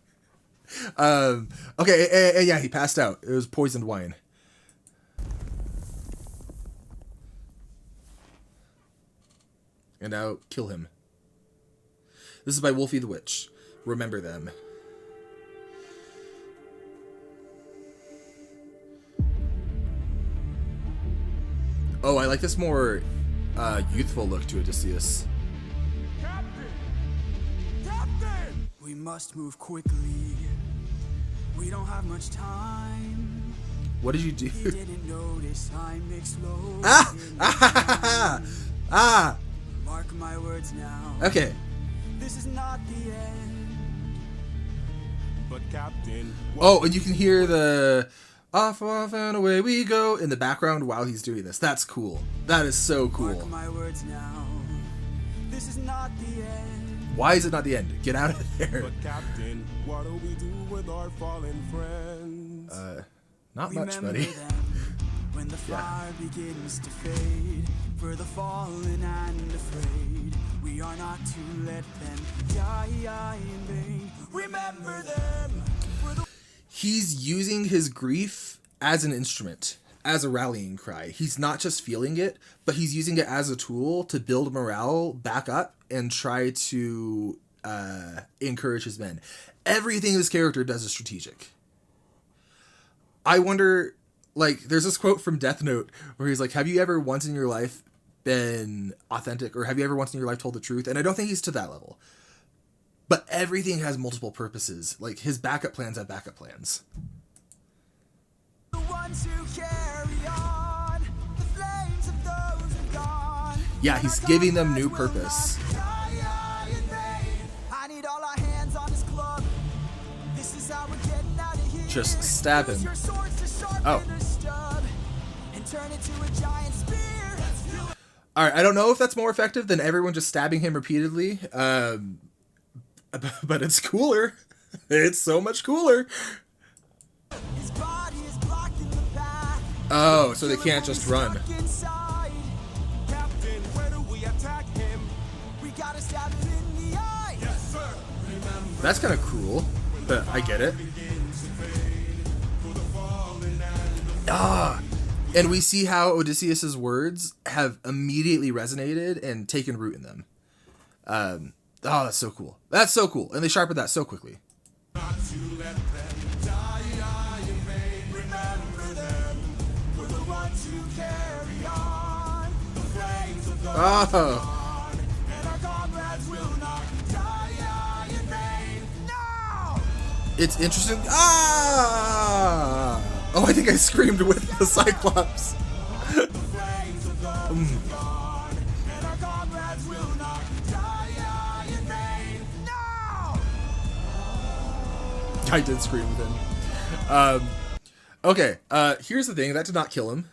Okay, yeah, he passed out. It was poisoned wine. And now, kill him. This is by Wolfie the Witch. Remember them. Oh, I like this more youthful look to Odysseus. Captain! We must move quickly. We don't have much time. What did you do? He didn't notice I'm exploding. Ah! Mark my words now. Okay. This is not the end. But Captain, Oh, and you can hear the off and away we go in the background while he's doing this. That's cool. That is so cool. Mark my words now. This is not the end. Why is it not the end? Get out of there. but Captain, what do we do with our fallen friends? Not much, Remember buddy. them when the fire begins to fade. For the fallen and afraid, we are not to let them die in vain. Remember them. He's using his grief as an instrument, as a rallying cry. He's not just feeling it, but he's using it as a tool to build morale back up and try to encourage his men. Everything this character does is strategic. I wonder, like, there's this quote from Death Note where he's like, have you ever once in your life been authentic, or have you ever once in your life told the truth? And I don't think he's to that level. But everything has multiple purposes. Like, his backup plans have backup plans. The ones who carry on, the flames of those who gone. Yeah, he's giving them new purpose. I need all our hands on this club. This is how we're getting out of here. Just stab him. Use your swords to sharpen Oh. the stub and turn it to a giant spear. All right, I don't know if that's more effective than everyone just stabbing him repeatedly. But it's cooler. It's so much cooler. His body is blocking the path. Oh, so they can't just run. Inside. Captain, where do we attack him? We gotta stab him in the eye. Yes, sir. Remember That's kind of cruel, but I get it. begins to fade for the fallen and the Ah, and we see how Odysseus's words have immediately resonated and taken root in them. Oh, that's so cool. That's so cool. And they sharpened that so quickly. not to let them die in vain. Remember them, we're the ones who carry on the flames of the Oh, and our comrades will not die in vain. No! it's interesting. Ah! Oh, I think I screamed with the Cyclops. The flames of those who gone, and our comrades will not die in vain. No! I did scream with him. Okay, here's the thing. That did not kill him.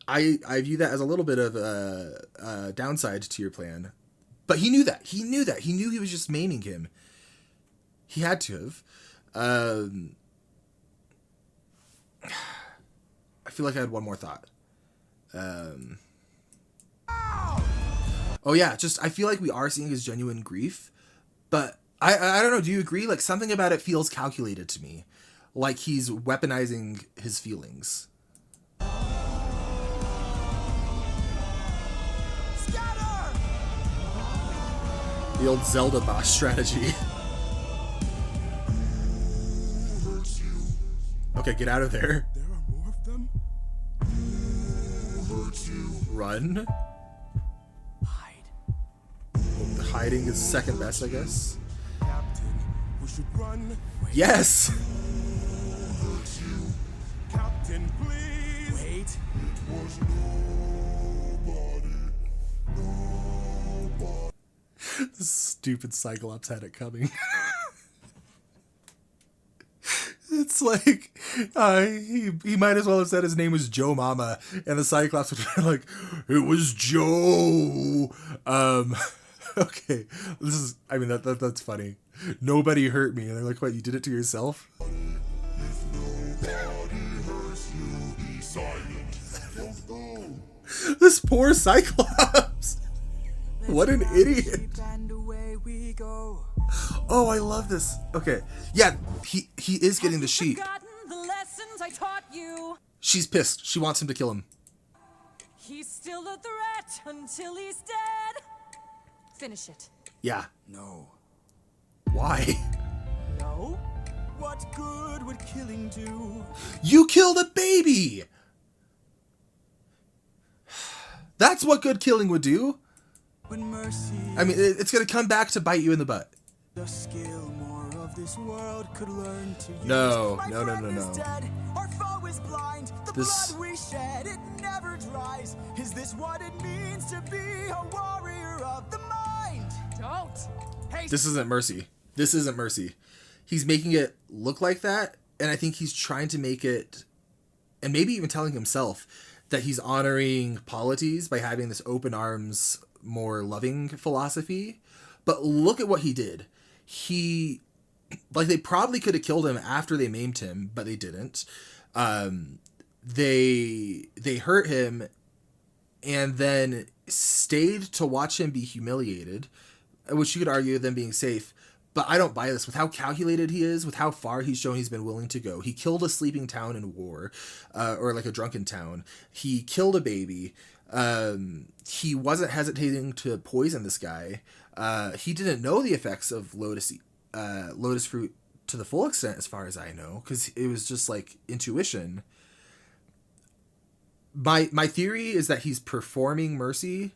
I view that as a little bit of a downside to your plan. But he knew that. He knew that. He knew he was just maiming him. He had to have. I feel like I had one more thought. Oh yeah, just I feel like we are seeing his genuine grief, but I don't know. Do you agree? Like, something about it feels calculated to me, like he's weaponizing his feelings. Scatter! The old Zelda boss strategy. Okay, get out of there. There are more of them? Run. Hide. Hiding is second best, I guess. Captain, we should run. Yes! Captain, please. Wait. Stupid Cyclops had it coming. It's like he might as well have said his name was Joe Mama, and the Cyclops would be like, it was Joe. Okay, this is. I mean that's funny. Nobody hurt me, and they're like, what? You did it to yourself? This poor Cyclops. What an idiot. Oh, I love this. Okay. Yeah, he is getting the sheep. Forgotten the lessons I taught you. She's pissed. She wants him to kill him. He's still a threat until he's dead. Finish it. Yeah. No. Why? No? What good would killing do? You killed a baby! That's what good killing would do. When mercy I mean, it's gonna come back to bite you in the butt. the skill more of this world could learn to use. No, My no, no, friend no, is no. dead, our foe is blind. The This- blood we shed, it never dries. Is this what it means to be a warrior of the mind? Don't. Hey, This isn't mercy. This isn't mercy. He's making it look like that, and I think he's trying to make it, and maybe even telling himself, that he's honoring Polythemus by having this open arms, more loving philosophy. But look at what he did. He, like, they probably could have killed him after they maimed him, but they didn't. They hurt him and then stayed to watch him be humiliated, which you could argue them being safe. But I don't buy this. With how calculated he is, with how far he's shown he's been willing to go. He killed a sleeping town in war, or like a drunken town. He killed a baby. He wasn't hesitating to poison this guy. He didn't know the effects of lotus fruit to the full extent, as far as I know, because it was just like intuition. My theory is that he's performing mercy,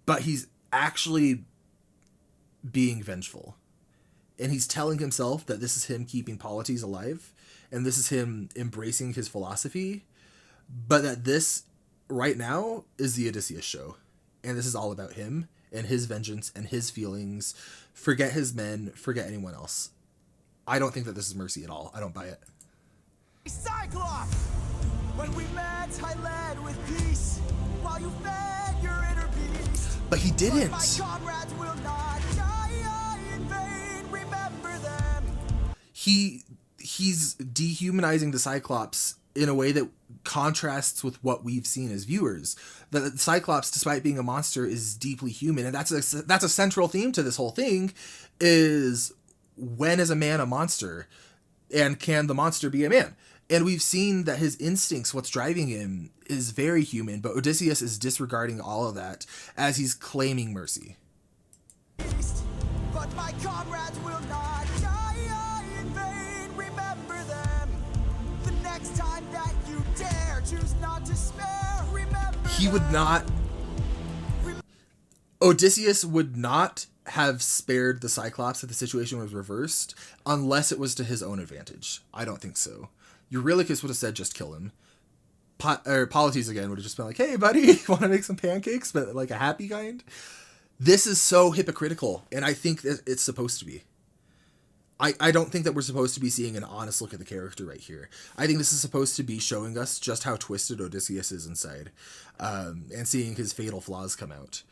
but he's actually being vengeful. And he's telling himself that this is him keeping Polythemus alive, and this is him embracing his philosophy, but that this, right now, is the Odysseus show. And this is all about him, and his vengeance, and his feelings. Forget his men, forget anyone else. I don't think that this is mercy at all. I don't buy it. Cyclops! When we met, I led with peace, while you fed your inner beast. But he didn't. My comrades will not die in vain, remember them. He's dehumanizing the Cyclops in a way that contrasts with what we've seen as viewers. The Cyclops, despite being a monster, is deeply human, and that's a central theme to this whole thing. Is when is a man a monster, and can the monster be a man? And we've seen that his instincts, what's driving him, is very human, but Odysseus is disregarding all of that as he's claiming mercy. But my comrades will not die in vain, remember them. The next time that you dare, choose not to spare, remember He would not... Odysseus would not have spared the Cyclops if the situation was reversed, unless it was to his own advantage. I don't think so. Eurylochus would have said, just kill him. Polythemus again would have just been like, hey buddy, want to make some pancakes, but like a happy kind? This is so hypocritical, and I think that it's supposed to be. I don't think that we're supposed to be seeing an honest look at the character right here. I think this is supposed to be showing us just how twisted Odysseus is inside, and seeing his fatal flaws come out.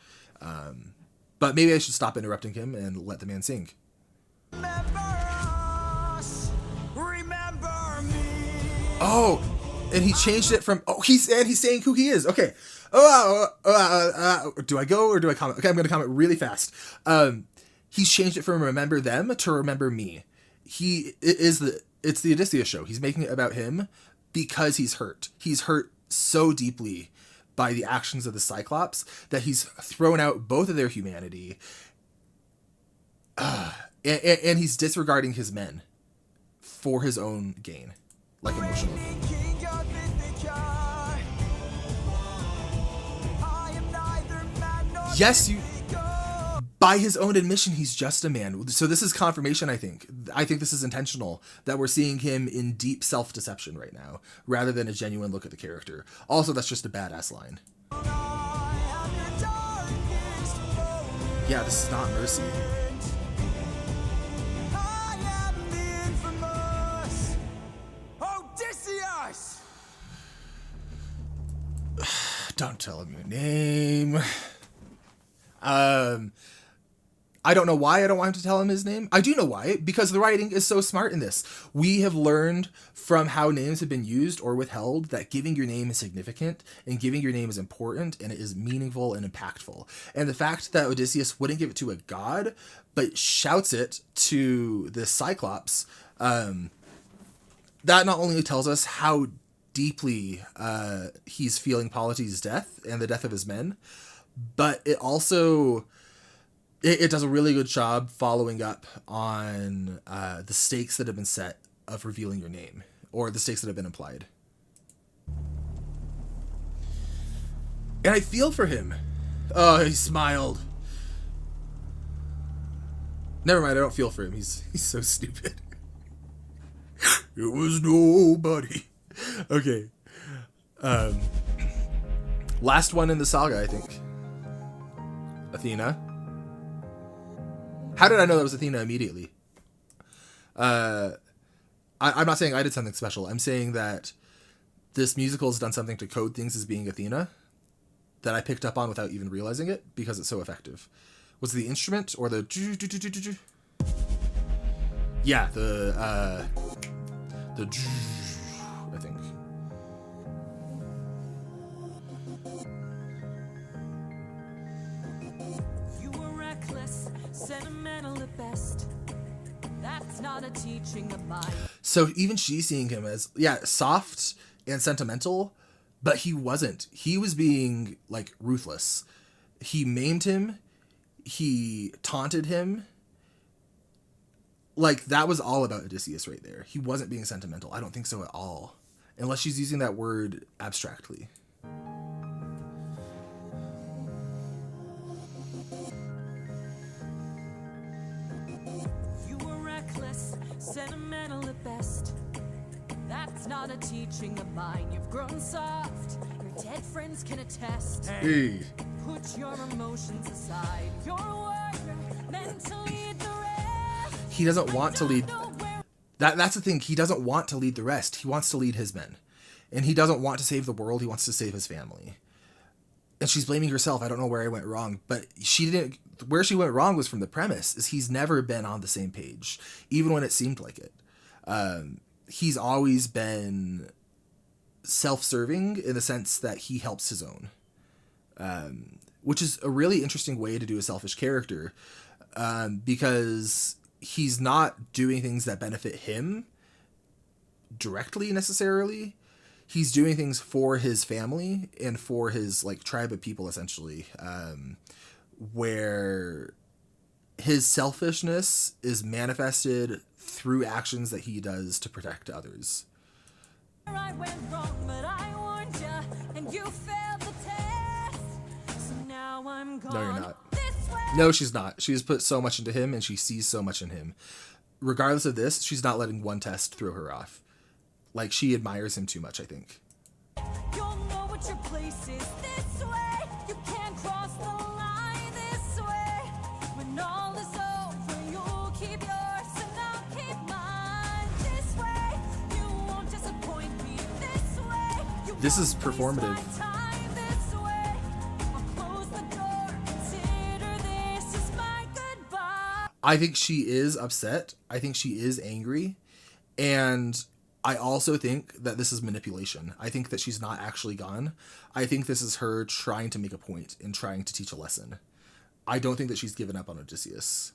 But maybe I should stop interrupting him and let the man sing. Remember us, remember me. Oh, and he changed it from, he's saying who he is. Okay. Do I go or do I comment? Okay, I'm going to comment really fast. He's changed it from remember them to remember me. It's the Odysseus show. He's making it about him because he's hurt. He's hurt so deeply by the actions of the Cyclops that he's thrown out both of their humanity. And he's disregarding his men for his own gain. Like emotionally. King of Ithaca, I am neither man nor Yes, Ithaca. by his own admission, he's just a man. So this is confirmation, I think. I think this is intentional, that we're seeing him in deep self-deception right now, rather than a genuine look at the character. Also, that's just a badass line. I am your darkest moment. Yeah, this is not mercy. I am the infamous Don't tell him your name. I don't know why I don't want him to tell him his name. I do know why, because the writing is so smart in this. We have learned from how names have been used or withheld that giving your name is significant and giving your name is important and it is meaningful and impactful. And the fact that Odysseus wouldn't give it to a god, but shouts it to the Cyclops, that not only tells us how deeply he's feeling Polythemus' death and the death of his men, but it also... It does a really good job following up on the stakes that have been set of revealing your name, or the stakes that have been implied. And I feel for him. Oh, he smiled. Never mind, I don't feel for him. He's so stupid. It was nobody. Okay. Last one in the saga, I think. Athena. How did I know that was Athena immediately? I'm not saying I did something special. I'm saying that this musical has done something to code things as being Athena that I picked up on without even realizing it because it's so effective. Was it the instrument or the... Yeah, I think. You were reckless, sentimental at best. That's not a teaching of mine. So even she's seeing him as, yeah, soft and sentimental, but he wasn't. He was being, like, ruthless. He maimed him. He taunted him. Like, that was all about Odysseus right there. He wasn't being sentimental. I don't think so at all. Unless she's using that word abstractly. You were reckless, sentimental at best. That's not a teaching of mine. You've grown soft. Your dead friends can attest. Hey. Put your emotions aside. You're a warrior, meant to lead the rest. He doesn't want to lead... That's the thing. He doesn't want to lead the rest. He wants to lead his men. And he doesn't want to save the world. He wants to save his family. And she's blaming herself. I don't know where I went wrong. But she didn't... Where she went wrong was from the premise. Is he's never been on the same page. Even when it seemed like it. He's always been self-serving in the sense that he helps his own. Which is a really interesting way to do a selfish character. Because he's not doing things that benefit him directly necessarily. He's doing things for his family and for his, like, tribe of people, essentially, where his selfishness is manifested through actions that he does to protect others. I went wrong, but I warned you, and you failed the test. So now I'm gone. No, you're not. This way. No, she's not. She's put so much into him and she sees so much in him. Regardless of this, she's not letting one test throw her off. Like, she admires him too much, I think. You'll know what your place is this way. You can't cross the line this way. When all is over, you'll keep yours and I'll keep mine this way. You won't disappoint me this way. You This is won't waste performative. my time this way. I'll close the door. Consider this is my goodbye. I think she is upset. I think she is angry. And I also think that this is manipulation. I think that she's not actually gone. I think this is her trying to make a point and trying to teach a lesson. I don't think that she's given up on Odysseus.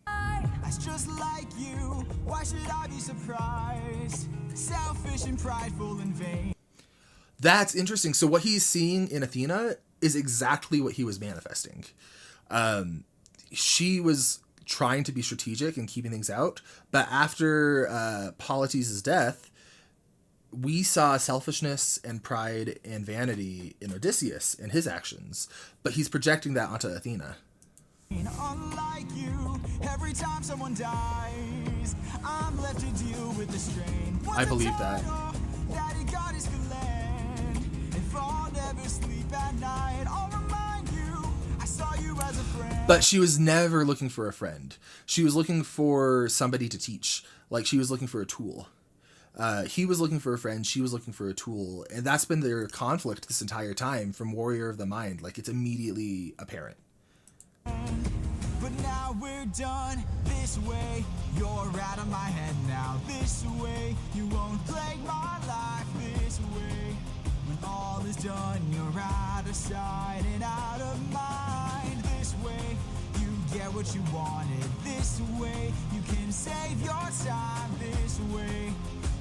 That's just like you. Why should I be surprised? Selfish and prideful and vain. That's interesting. So what he's seeing in Athena is exactly what he was manifesting. She was trying to be strategic and keeping things out, but after Polythemus' death, we saw selfishness and pride and vanity in Odysseus and his actions, but he's projecting that onto Athena. Unlike you, every time someone dies, I'm left to deal with the strain. I believe that. Daddy God is land. If I'll never sleep at night, I'll remind you I saw you as a friend. But she was never looking for a friend. She was looking for somebody to teach. Like, she was looking for a tool. He was looking for a friend, she was looking for a tool, and that's been their conflict this entire time from Warrior of the Mind. Like, it's immediately apparent. But now we're done this way. You're out of my head now this way. You won't plague my life this way. When all is done, you're out of sight and out of mind this way. You get what you wanted this way. You can save your time this way.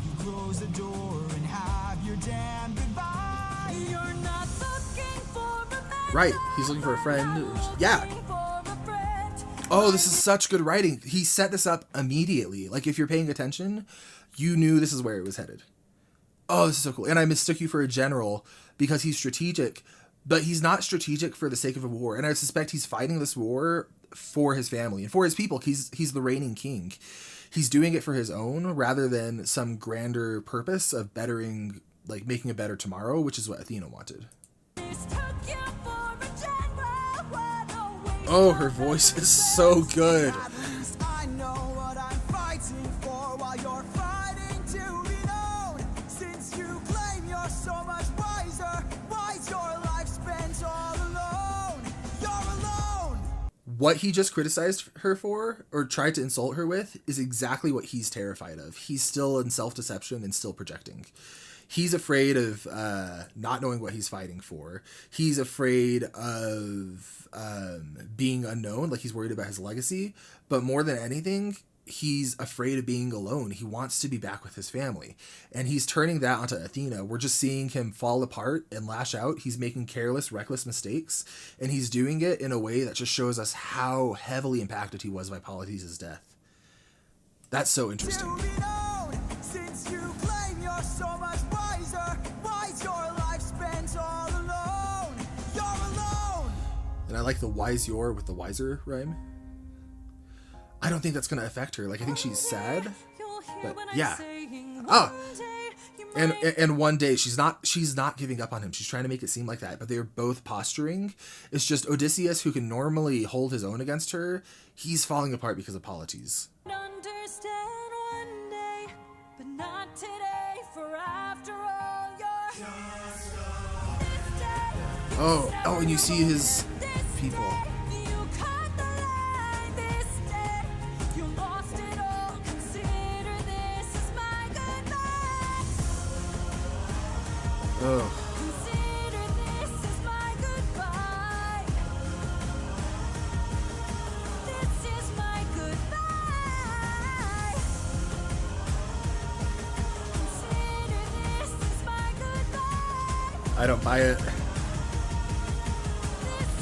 You close the door and have your damn goodbye. You're not looking for a friend. Right, he's looking for a friend. Yeah. Looking for a friend. Oh, this is such good writing. He set this up immediately. Like, if you're paying attention, you knew this is where it was headed. Oh, this is so cool. And I mistook you for a general because he's strategic, but he's not strategic for the sake of a war. And I suspect he's fighting this war for his family and for his people. He's the reigning king. He's doing it for his own rather than some grander purpose of bettering, like making a better tomorrow, which is what Athena wanted. Mistook you for a general. Why don't we Oh, her voice is so good. At least I know what I'm fighting for while you're fighting to be known. Since you claim you're so much wiser, why's your life spent all alone? You're alone. What he just criticized her for or tried to insult her with is exactly what he's terrified of. He's still in self-deception and still projecting. He's afraid of not knowing what he's fighting for. He's afraid of being unknown, like he's worried about his legacy. But more than anything, he's afraid of being alone. He wants to be back with his family. And he's turning that onto Athena. We're just seeing him fall apart and lash out. He's making careless, reckless mistakes. And he's doing it in a way that just shows us how heavily impacted he was by Polythemus' death. That's so interesting. To be known. Since you claim you're so much wiser, why's your life spent all alone? You're alone. And I like the wise your with the wiser rhyme. I don't think that's going to affect her. Like, I think she's sad. You'll hear But, when yeah. I'm saying Ah. one day you And one day she's not giving up on him. She's trying to make it seem like that, but they're both posturing. It's just Odysseus, who can normally hold his own against her, he's falling apart because of Polythemus. understand one day, but not today. For after all, you're this day. Oh, and you see his people. You cut the line this day. You lost it all. Consider this as my goodbye. Oh, Consider this as my goodbye. This is my goodbye. Consider this as my goodbye. I don't buy it. This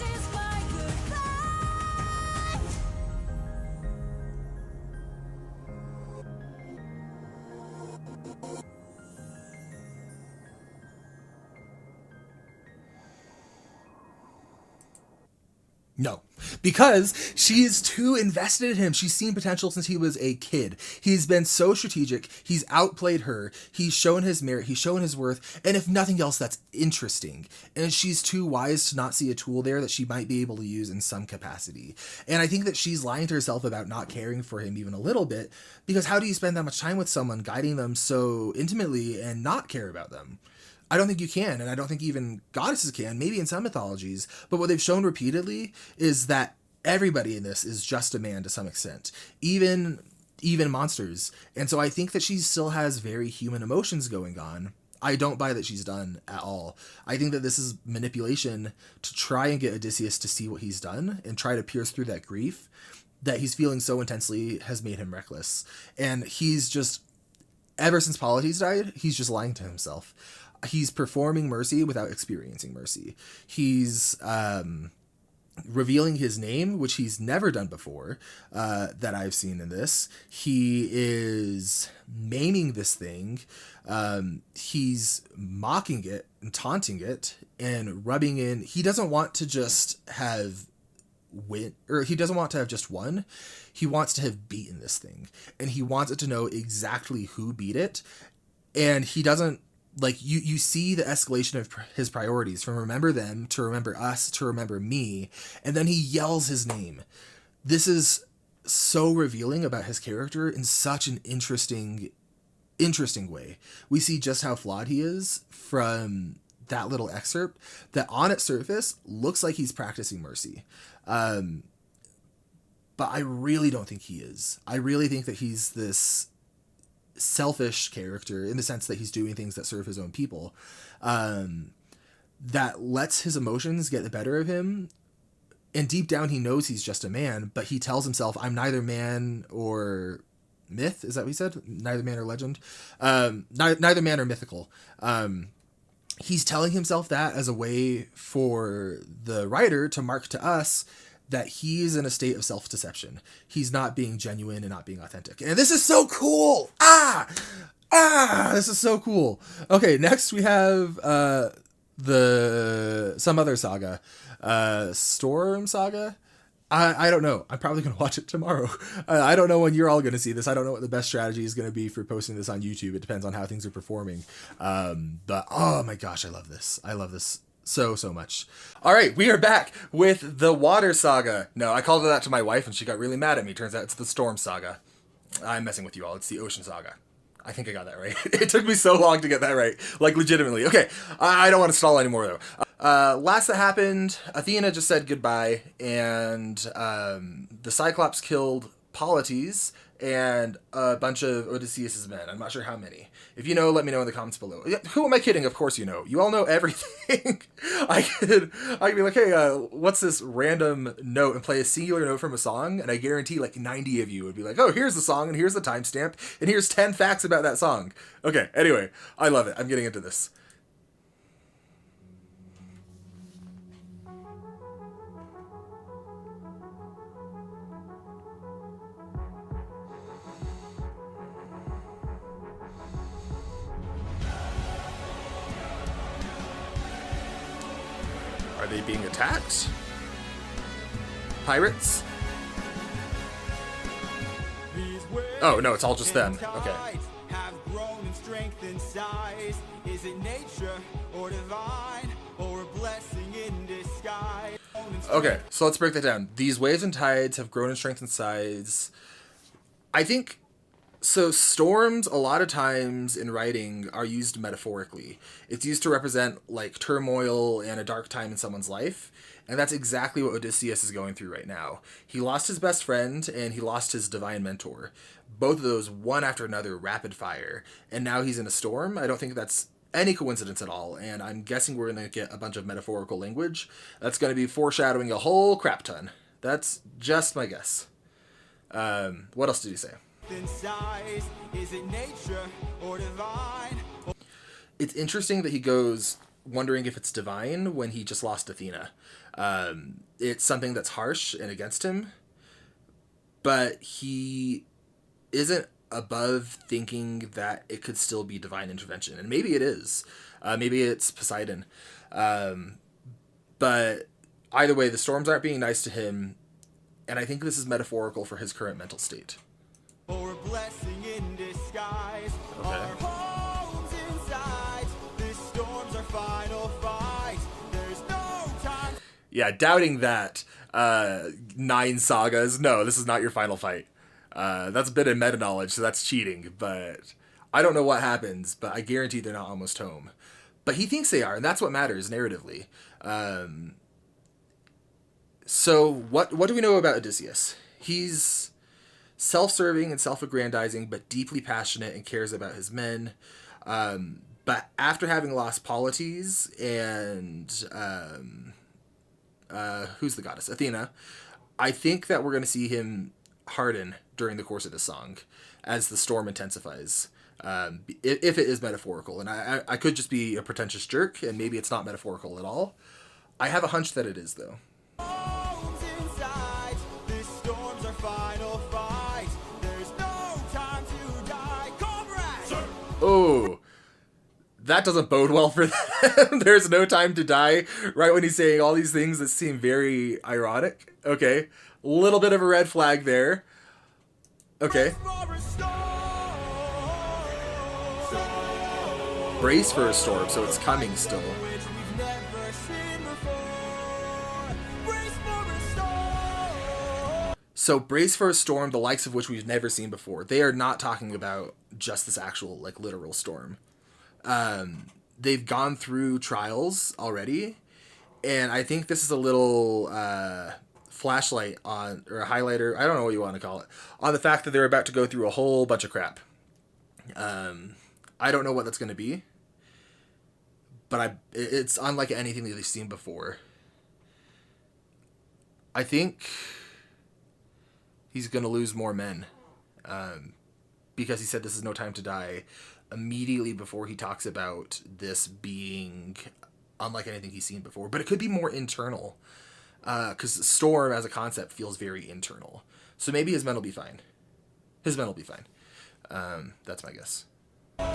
is my goodbye. No, because she's too invested in him. She's seen potential since he was a kid. He's been so strategic. He's outplayed her. He's shown his merit. He's shown his worth. And if nothing else, that's interesting. And she's too wise to not see a tool there that she might be able to use in some capacity. And I think that she's lying to herself about not caring for him even a little bit, because how do you spend that much time with someone, guiding them so intimately and not care about them? I don't think you can, and I don't think even goddesses can, maybe in some mythologies. But what they've shown repeatedly is that everybody in this is just a man to some extent, even monsters. And so I think that she still has very human emotions going on. I don't buy that she's done at all. I think that this is manipulation to try and get Odysseus to see what he's done and try to pierce through that grief that he's feeling so intensely has made him reckless. And he's just, ever since Polythemus died, he's just lying to himself. He's performing mercy without experiencing mercy. He's revealing his name, which he's never done before, that I've seen in this. He is maiming this thing. He's mocking it and taunting it and rubbing in. He doesn't want to just have he doesn't want to have just won. He wants to have beaten this thing, and he wants it to know exactly who beat it. And he doesn't, like, you see the escalation of his priorities from remember them to remember us to remember me, and then he yells his name. This is so revealing about his character in such an interesting interesting way. We see just how flawed he is from that little excerpt that on its surface looks like he's practicing mercy. But I really don't think he is. I really think that he's this selfish character in the sense that he's doing things that serve his own people, that lets his emotions get the better of him. And deep down, he knows he's just a man, but he tells himself, I'm neither man or myth. Is that what he said? Neither man or legend. Neither man or mythical. He's telling himself that as a way for the writer to mark to us that he's in a state of self-deception. He's not being genuine and not being authentic. And this is so cool. This is so cool. Okay, next we have some other saga. Storm Saga? I don't know. I'm probably going to watch it tomorrow. I don't know when you're all going to see this. I don't know what the best strategy is going to be for posting this on YouTube. It depends on how things are performing. But oh my gosh, I love this. I love this so much. All right, we are back with the Water Saga. No, I called it that to my wife and she got really mad at me. Turns out it's the Storm Saga. I'm messing with you all. It's the Ocean Saga. I think I got that right. It took me so long to get that right. Like, legitimately. Okay, I don't want to stall anymore, though. Last that happened, Athena just said goodbye, and the Cyclops killed Polythemus and a bunch of Odysseus' men. I'm not sure how many. If you know, let me know in the comments below. Who am I kidding? Of course you know. You all know everything. I could be like, hey, what's this random note, and play a singular note from a song, and I guarantee like 90 of you would be like, oh, here's the song, and here's the timestamp, and here's 10 facts about that song. Okay, anyway, I love it. I'm getting into this. Are they being attacked? Pirates? Oh, no, it's all just them. Okay. Have grown in strength and size. Is it nature or divine or a blessing in disguise? Okay, so let's break that down. These waves and tides have grown in strength and size. I think... So storms, a lot of times in writing, are used metaphorically. It's used to represent, like, turmoil and a dark time in someone's life. And that's exactly what Odysseus is going through right now. He lost his best friend, and he lost his divine mentor. Both of those, one after another, rapid fire. And now he's in a storm. I don't think that's any coincidence at all. And I'm guessing we're going to get a bunch of metaphorical language that's going to be foreshadowing a whole crap ton. That's just my guess. What else did he say? Size. Is it nature or divine? It's interesting that he goes wondering if it's divine when he just lost Athena. It's something that's harsh and against him, but he isn't above thinking that it could still be divine intervention. And maybe it is. Maybe it's Poseidon. But either way, the storms aren't being nice to him, and I think this is metaphorical for his current mental state. Or a blessing in disguise. Okay. Our homes inside. This storm's our final fight. There's no time. Yeah, doubting that. 9 sagas. No, this is not your final fight. That's a bit of meta knowledge, so that's cheating. But I don't know what happens, but I guarantee they're not almost home. But he thinks they are, and that's what matters narratively. So what do we know about Odysseus? He's self-serving and self-aggrandizing, but deeply passionate and cares about his men. But after having lost Polythemus and who's the goddess? Athena. I think that we're going to see him harden during the course of this song as the storm intensifies. If it is metaphorical. And I could just be a pretentious jerk, and maybe it's not metaphorical at all. I have a hunch that it is, though. Homes inside. This storm's our final fight. There's no time to die. Comrade! Oh, that doesn't bode well for them. There's no time to die right when he's saying all these things that seem very ironic. Okay, little bit of a red flag there. Okay. Brace for a storm, so it's coming still. Which we've never seen before. Brace for a storm. So brace for a storm, the likes of which we've never seen before. They are not talking about just this actual like literal storm. They've gone through trials already, and I think this is a little flashlight on, or a highlighter, I don't know what you want to call it, on the fact that they're about to go through a whole bunch of crap. I don't know what that's going to be, but it's unlike anything that they've seen before. I think he's going to lose more men, because he said this is no time to die immediately before he talks about this being unlike anything he's seen before. But it could be more internal, because storm as a concept feels very internal. So maybe his men will be fine. His men will be fine. That's my guess. With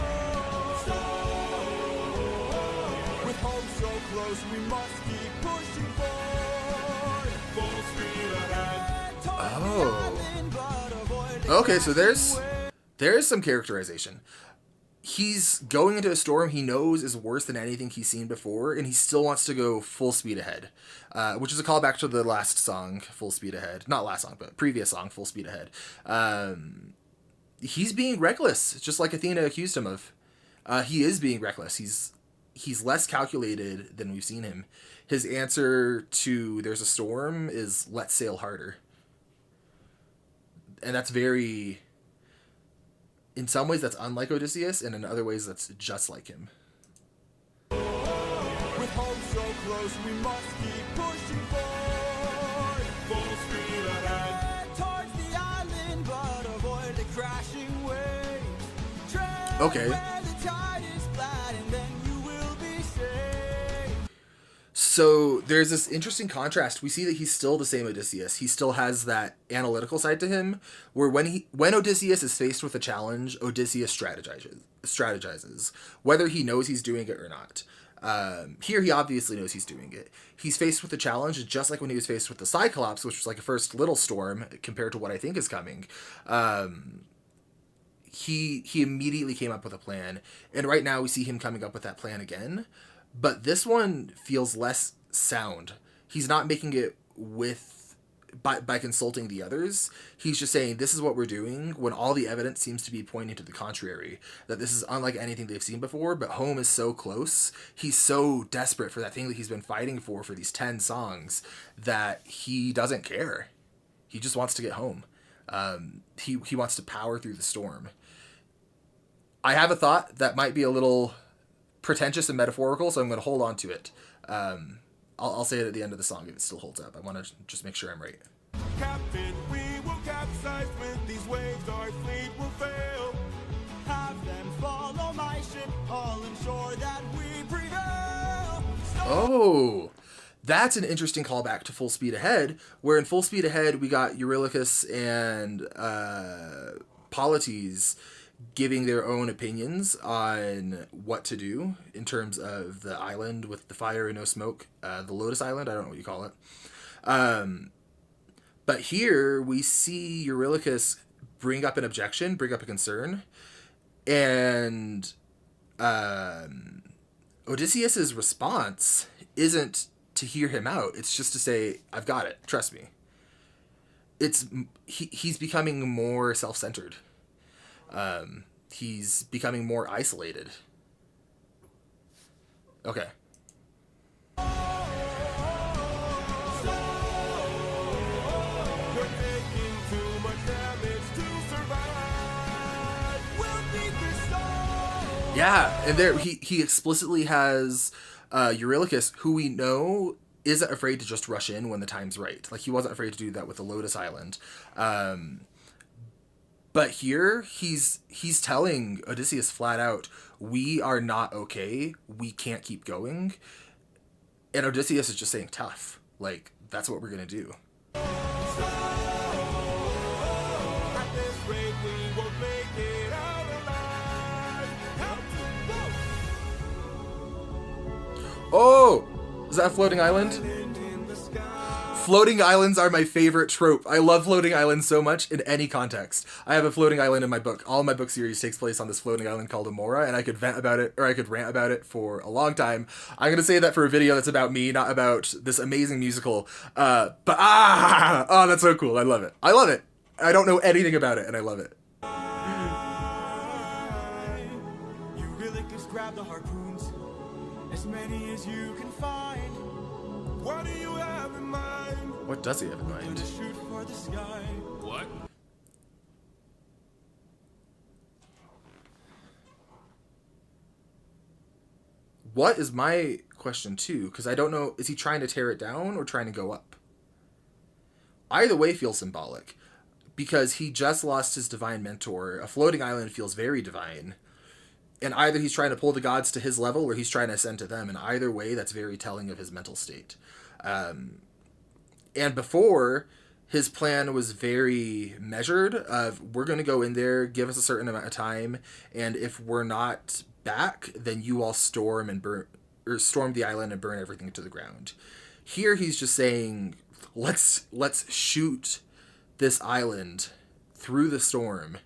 hope so close, we must keep pushing forward. Full speed ahead. Oh. Okay, so there's some characterization. He's going into a storm he knows is worse than anything he's seen before, and he still wants to go full speed ahead, which is a callback to the last song, Full Speed Ahead. Not last song, but previous song, Full Speed Ahead. He's being reckless, just like Athena accused him of. He is being reckless. He's less calculated than we've seen him. His answer to "there's a storm" is "let's sail harder." And that's very... in some ways, that's unlike Odysseus, and in other ways, that's just like him. With hope so close, we must keep pushing forward. Full speed ahead. Towards the island, but avoid the crashing waves. Tread Okay. where the tide is flat, and then you will be safe. So there's this interesting contrast. We see that he's still the same Odysseus. He still has that analytical side to him, where when Odysseus is faced with a challenge, Odysseus strategizes, whether he knows he's doing it or not. Here he obviously knows he's doing it. He's faced with a challenge, just like when he was faced with the Cyclops, which was like a first little storm compared to what I think is coming. He immediately came up with a plan, and right now we see him coming up with that plan again. But this one feels less sound. He's not making it by consulting the others. He's just saying, this is what we're doing, when all the evidence seems to be pointing to the contrary, that this is unlike anything they've seen before, but home is so close. He's so desperate for that thing that he's been fighting for these 10 songs that he doesn't care. He just wants to get home. He wants to power through the storm. I have a thought that might be a little pretentious and metaphorical, so I'm going to hold on to it. I'll say it at the end of the song if it still holds up. I want to just make sure I'm right. Captain, we will capsize with these waves, our fleet will fail. Have them follow my ship, all ensure that we prevail. Oh, that's an interesting callback to Full Speed Ahead, where in Full Speed Ahead we got Eurylochus and Polythemus giving their own opinions on what to do in terms of the island with the fire and no smoke, the Lotus Island, I don't know what you call it. But here we see Eurylochus bring up an objection, bring up a concern, and Odysseus's response isn't to hear him out. It's just to say, I've got it, trust me. He's becoming more self-centered. He's becoming more isolated. Okay. We're taking too much damage to survive. We'll beat this storm. Yeah, and there he explicitly has Eurylochus, who we know isn't afraid to just rush in when the time's right. Like, he wasn't afraid to do that with the Lotus Island. But here, he's telling Odysseus flat out, we are not okay, we can't keep going. And Odysseus is just saying, tough. Like, that's what we're gonna do. At this rate, we won't make it out alive. Help to boat. Oh! Is that a floating island? In the sky. Floating islands are my favorite trope. I love floating islands so much in any context. I have a floating island in my book. All my book series takes place on this floating island called Amora, and I could vent about it, or I could rant about it for a long time. I'm going to say that for a video that's about me, not about this amazing musical. Oh, that's so cool. I love it. I love it. I don't know anything about it, and I love it. is grab the harpoons, as many as you can find. What do you have in mind? What does he have in mind? Gonna shoot for the sky. What? What is my question too? Because I don't know, is he trying to tear it down or trying to go up? Either way feels symbolic, because he just lost his divine mentor. A floating island feels very divine. And either he's trying to pull the gods to his level or he's trying to ascend to them. And either way, that's very telling of his mental state. And before, his plan was very measured of, we're going to go in there, give us a certain amount of time, and if we're not back, then you all storm the island and burn everything to the ground. Here he's just saying, let's shoot this island through the storm,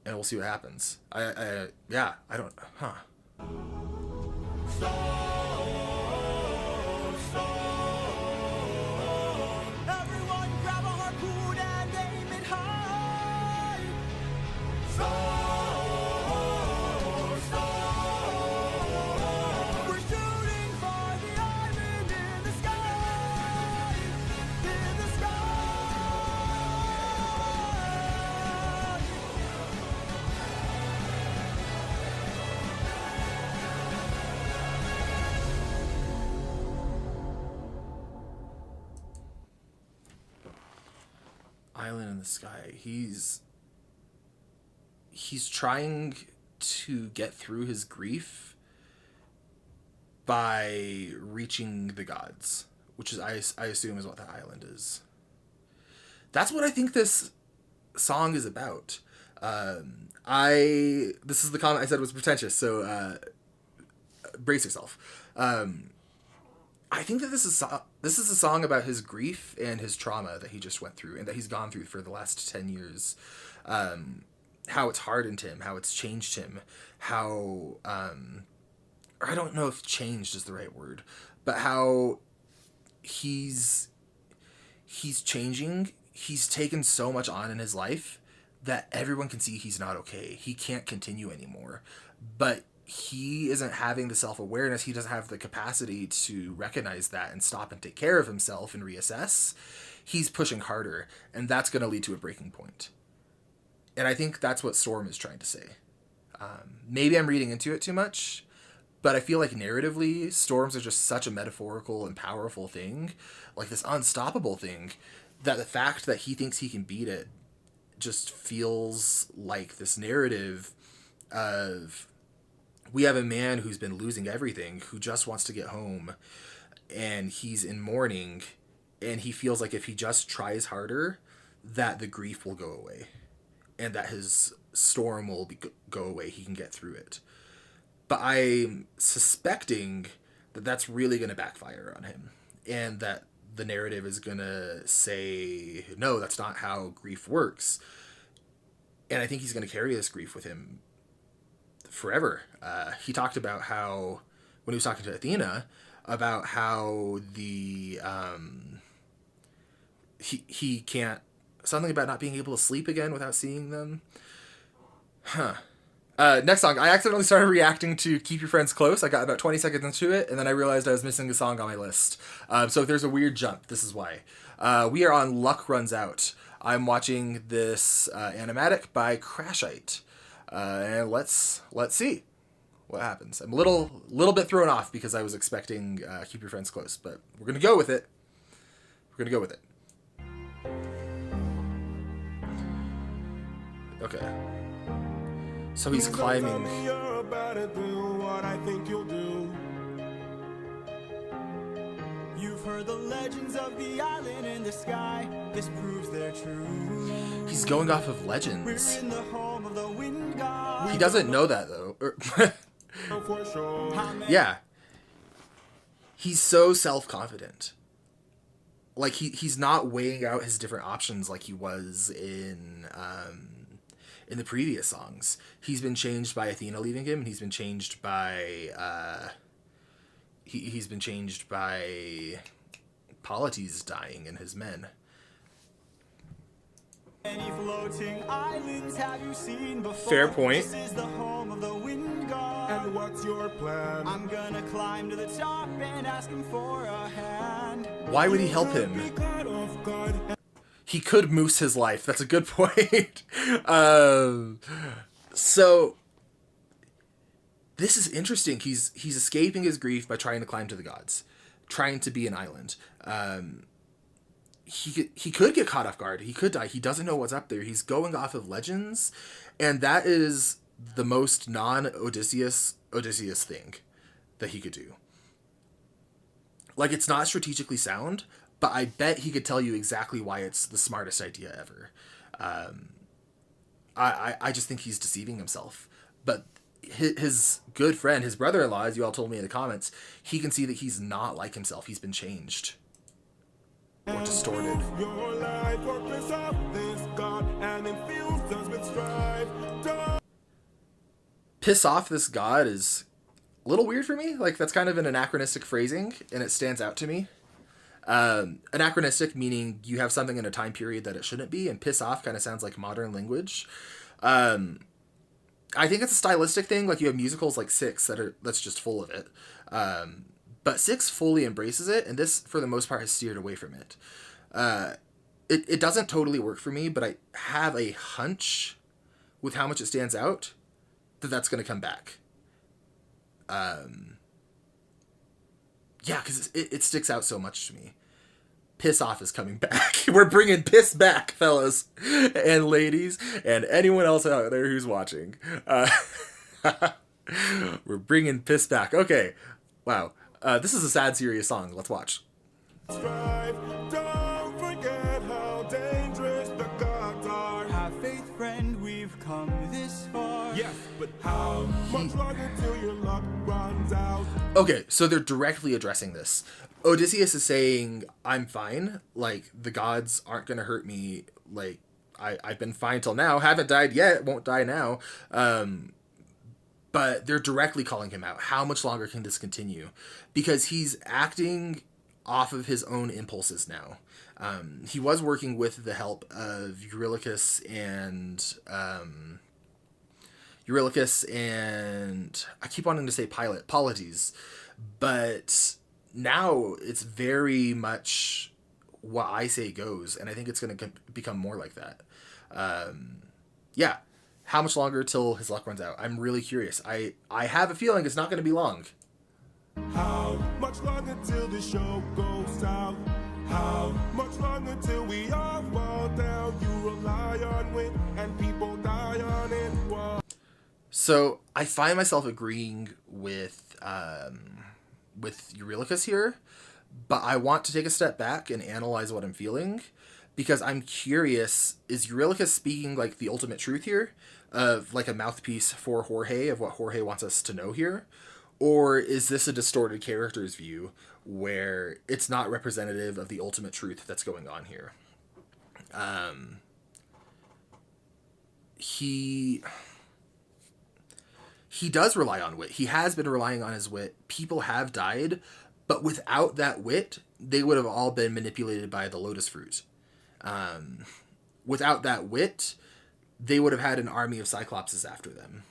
and we'll see what happens. I don't, Everyone grab a harpoon and aim it high. We're shooting for the island in the sky. In the sky. Island in the sky. He's trying to get through his grief by reaching the gods, which is I assume is what that island is. That's what I think this song is about. This is the comment I said was pretentious, so brace yourself. I think that this is a song about his grief and his trauma that he just went through and that he's gone through for the last 10 years. How it's hardened him, how it's changed him, how, or I don't know if changed is the right word, but how he's changing. He's taken so much on in his life that everyone can see he's not okay. He can't continue anymore, but he isn't having the self-awareness. He doesn't have the capacity to recognize that and stop and take care of himself and reassess. He's pushing harder, and that's going to lead to a breaking point. And I think that's what Storm is trying to say. Maybe I'm reading into it too much, but I feel like narratively, storms are just such a metaphorical and powerful thing, like this unstoppable thing, that the fact that he thinks he can beat it just feels like this narrative of, we have a man who's been losing everything, who just wants to get home, and he's in mourning, and he feels like if he just tries harder, that the grief will go away, and that his storm will go away. He can get through it. But I'm suspecting that that's really going to backfire on him, and that the narrative is going to say, no, that's not how grief works. And I think he's going to carry this grief with him forever. He talked about how, when he was talking to Athena, about how the he can't, something about not being able to sleep again without seeing them. Next song, I accidentally started reacting to Keep Your Friends Close. I got about 20 seconds into it, and then I realized I was missing a song on my list. So if there's a weird jump, this is why. We are on Luck Runs Out. I'm watching this animatic by Crashite. And let's see what happens. I'm a little bit thrown off because I was expecting Keep Your Friends Close, but we're going to go with it. Okay. So he's climbing. You're about to do what I think you'll do. You've heard the legends of the island in the sky. This proves they're true. He's going off of We're legends. in the home of the wind god. He doesn't know that though. For sure. Yeah. He's so self-confident. Like he's not weighing out his different options like he was in the previous songs. He's been changed by Athena leaving him, and he's been changed by he's been changed by Polythemus dying and his men. Any floating islands have you seen before? Fair point. This is the home of the wind god. And what's your plan? I'm gonna climb to the top and ask him for a hand. Why would he help Be him? caught off guard. He could moose his life. That's a good point. So this is interesting. He's escaping his grief by trying to climb to the gods, trying to be an island. He could get caught off guard. He could die. He doesn't know what's up there. He's going off of legends, and that is the most non-Odysseus thing that he could do. Like, it's not strategically sound, but I bet he could tell you exactly why it's the smartest idea ever. I just think he's deceiving himself. But his good friend, his brother-in-law, as you all told me in the comments, he can see that he's not like himself. He's been changed. Or distorted. Your life or piss off this god and infuse us with strife. Piss off this god is a little weird for me. Like, that's kind of an anachronistic phrasing, and it stands out to me. Anachronistic meaning you have something in a time period that it shouldn't be, and piss off kind of sounds like modern language. I think it's a stylistic thing. Like, you have musicals like Six that's just full of it. But Six fully embraces it, and this, for the most part, has steered away from it. It doesn't totally work for me, but I have a hunch with how much it stands out that that's going to come back. Yeah, because it sticks out so much to me. Piss off is coming back. We're bringing piss back, fellas and ladies, and anyone else out there who's watching. We're bringing piss back. Okay, wow. This is a sad, serious song. Let's watch. Strive. Don't forget how dangerous the gods are. Have faith, friend, we've come this far. Yes, but how much longer till your luck runs out? Okay, so they're directly addressing this. Odysseus is saying, I'm fine. Like, the gods aren't going to hurt me. Like, I've been fine till now. Haven't died yet. Won't die now. But they're directly calling him out. How much longer can this continue? Because he's acting off of his own impulses now. He was working with the help of Eurylochus and I keep wanting to say Polythemus, but now it's very much what I say goes, and I think it's going to become more like that. Yeah. How much longer till his luck runs out? I'm really curious. I have a feeling it's not going to be long. How much longer till the show goes south? How much longer till we all fall down? You rely on wit and people die on it. Whoa. So I find myself agreeing with Eurylochus here, but I want to take a step back and analyze what I'm feeling, because I'm curious, is Eurylochus speaking like the ultimate truth here, of like a mouthpiece for Jorge, of what Jorge wants us to know here? Or is this a distorted character's view where it's not representative of the ultimate truth that's going on here? He does rely on wit. He has been relying on his wit. People have died, but without that wit, they would have all been manipulated by the lotus fruit. Without that wit, they would have had an army of Cyclopses after them.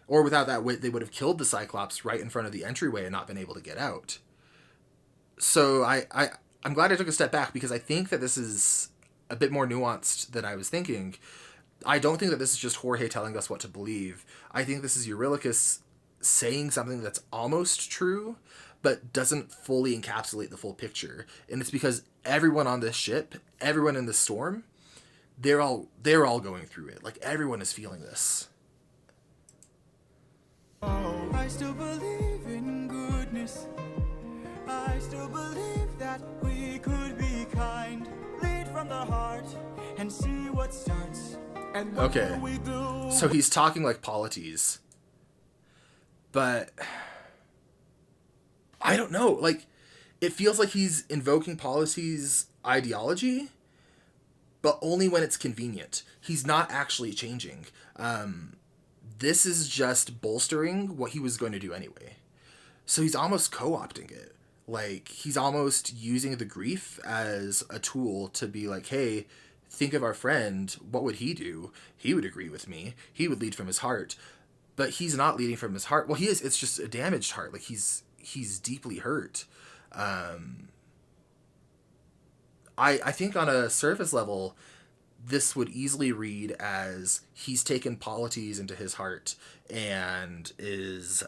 Or without that wit, they would have killed the Cyclops right in front of the entryway and not been able to get out. So I'm glad I took a step back, because I think that this is a bit more nuanced than I was thinking. I don't think that this is just Jorge telling us what to believe. I think this is Eurylochus saying something that's almost true, but doesn't fully encapsulate the full picture. And it's because everyone on this ship, everyone in this storm, they're all going through it. Like, everyone is feeling this. I still believe in goodness. I still believe that we could be kind. Lead from the heart and see what starts. And what Okay, do we do? so he's talking like Polythemus, but I don't know. Like, it feels like he's invoking Polythemus' ideology, but only when it's convenient. He's not actually changing. This is just bolstering what he was going to do anyway. So he's almost co-opting it. Like, he's almost using the grief as a tool to be like, hey, think of our friend. What would he do? He would agree with me. He would lead from his heart. but he's not leading from his heart. Well, he is. It's just a damaged heart. Like he's deeply hurt. I think on a surface level, this would easily read as he's taken Polythemus into his heart and is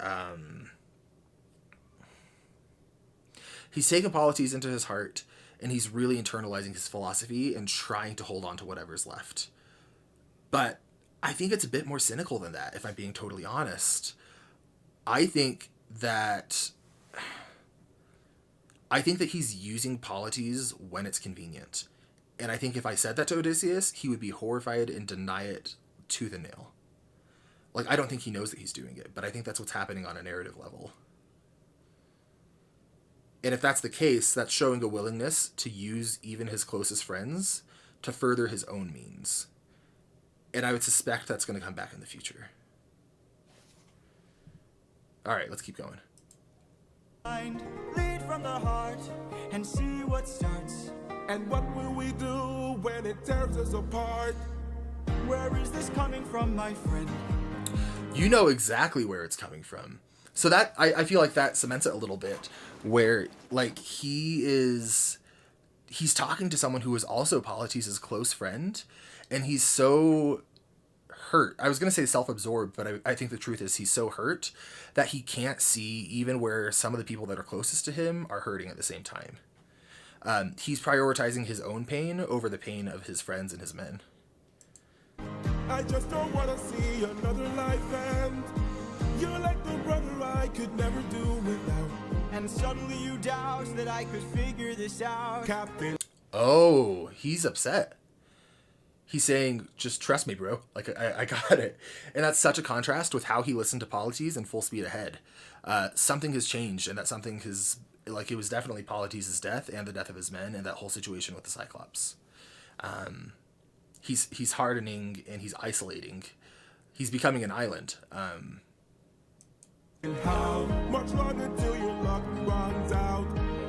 he's taken Polythemus into his heart and he's really internalizing his philosophy and trying to hold on to whatever's left. But I think it's a bit more cynical than that, if I'm being totally honest. I think that he's using Polythemus when it's convenient. And I think if I said that to Odysseus, he would be horrified and deny it tooth and nail. Like, I don't think he knows that he's doing it, but I think that's what's happening on a narrative level. And if that's the case, that's showing a willingness to use even his closest friends to further his own means. And I would suspect that's going to come back in the future. All right, let's keep going. Lead from the heart and see what starts. And what will we do when it tears us apart? Where is this coming from, my friend? You know exactly where it's coming from. So that, I feel like that cements it a little bit, where, like, he's talking to someone who is also Polythemus' close friend, and he's so hurt. I was going to say self-absorbed, but I think the truth is he's so hurt that he can't see even where some of the people that are closest to him are hurting at the same time. He's prioritizing his own pain over the pain of his friends and his men. I just don't want to see another life end. You're like the brother I could never do without. And suddenly you doubt that I could figure this out. Captain. Oh, he's upset. He's saying, just trust me, bro. Like, I got it. And that's such a contrast with how he listened to Polythemus in Full Speed Ahead. Something has changed, and that something has, like, it was definitely Polythemus' death and the death of his men and that whole situation with the Cyclops. He's hardening and he's isolating. He's becoming an island. How much longer till your luck runs out?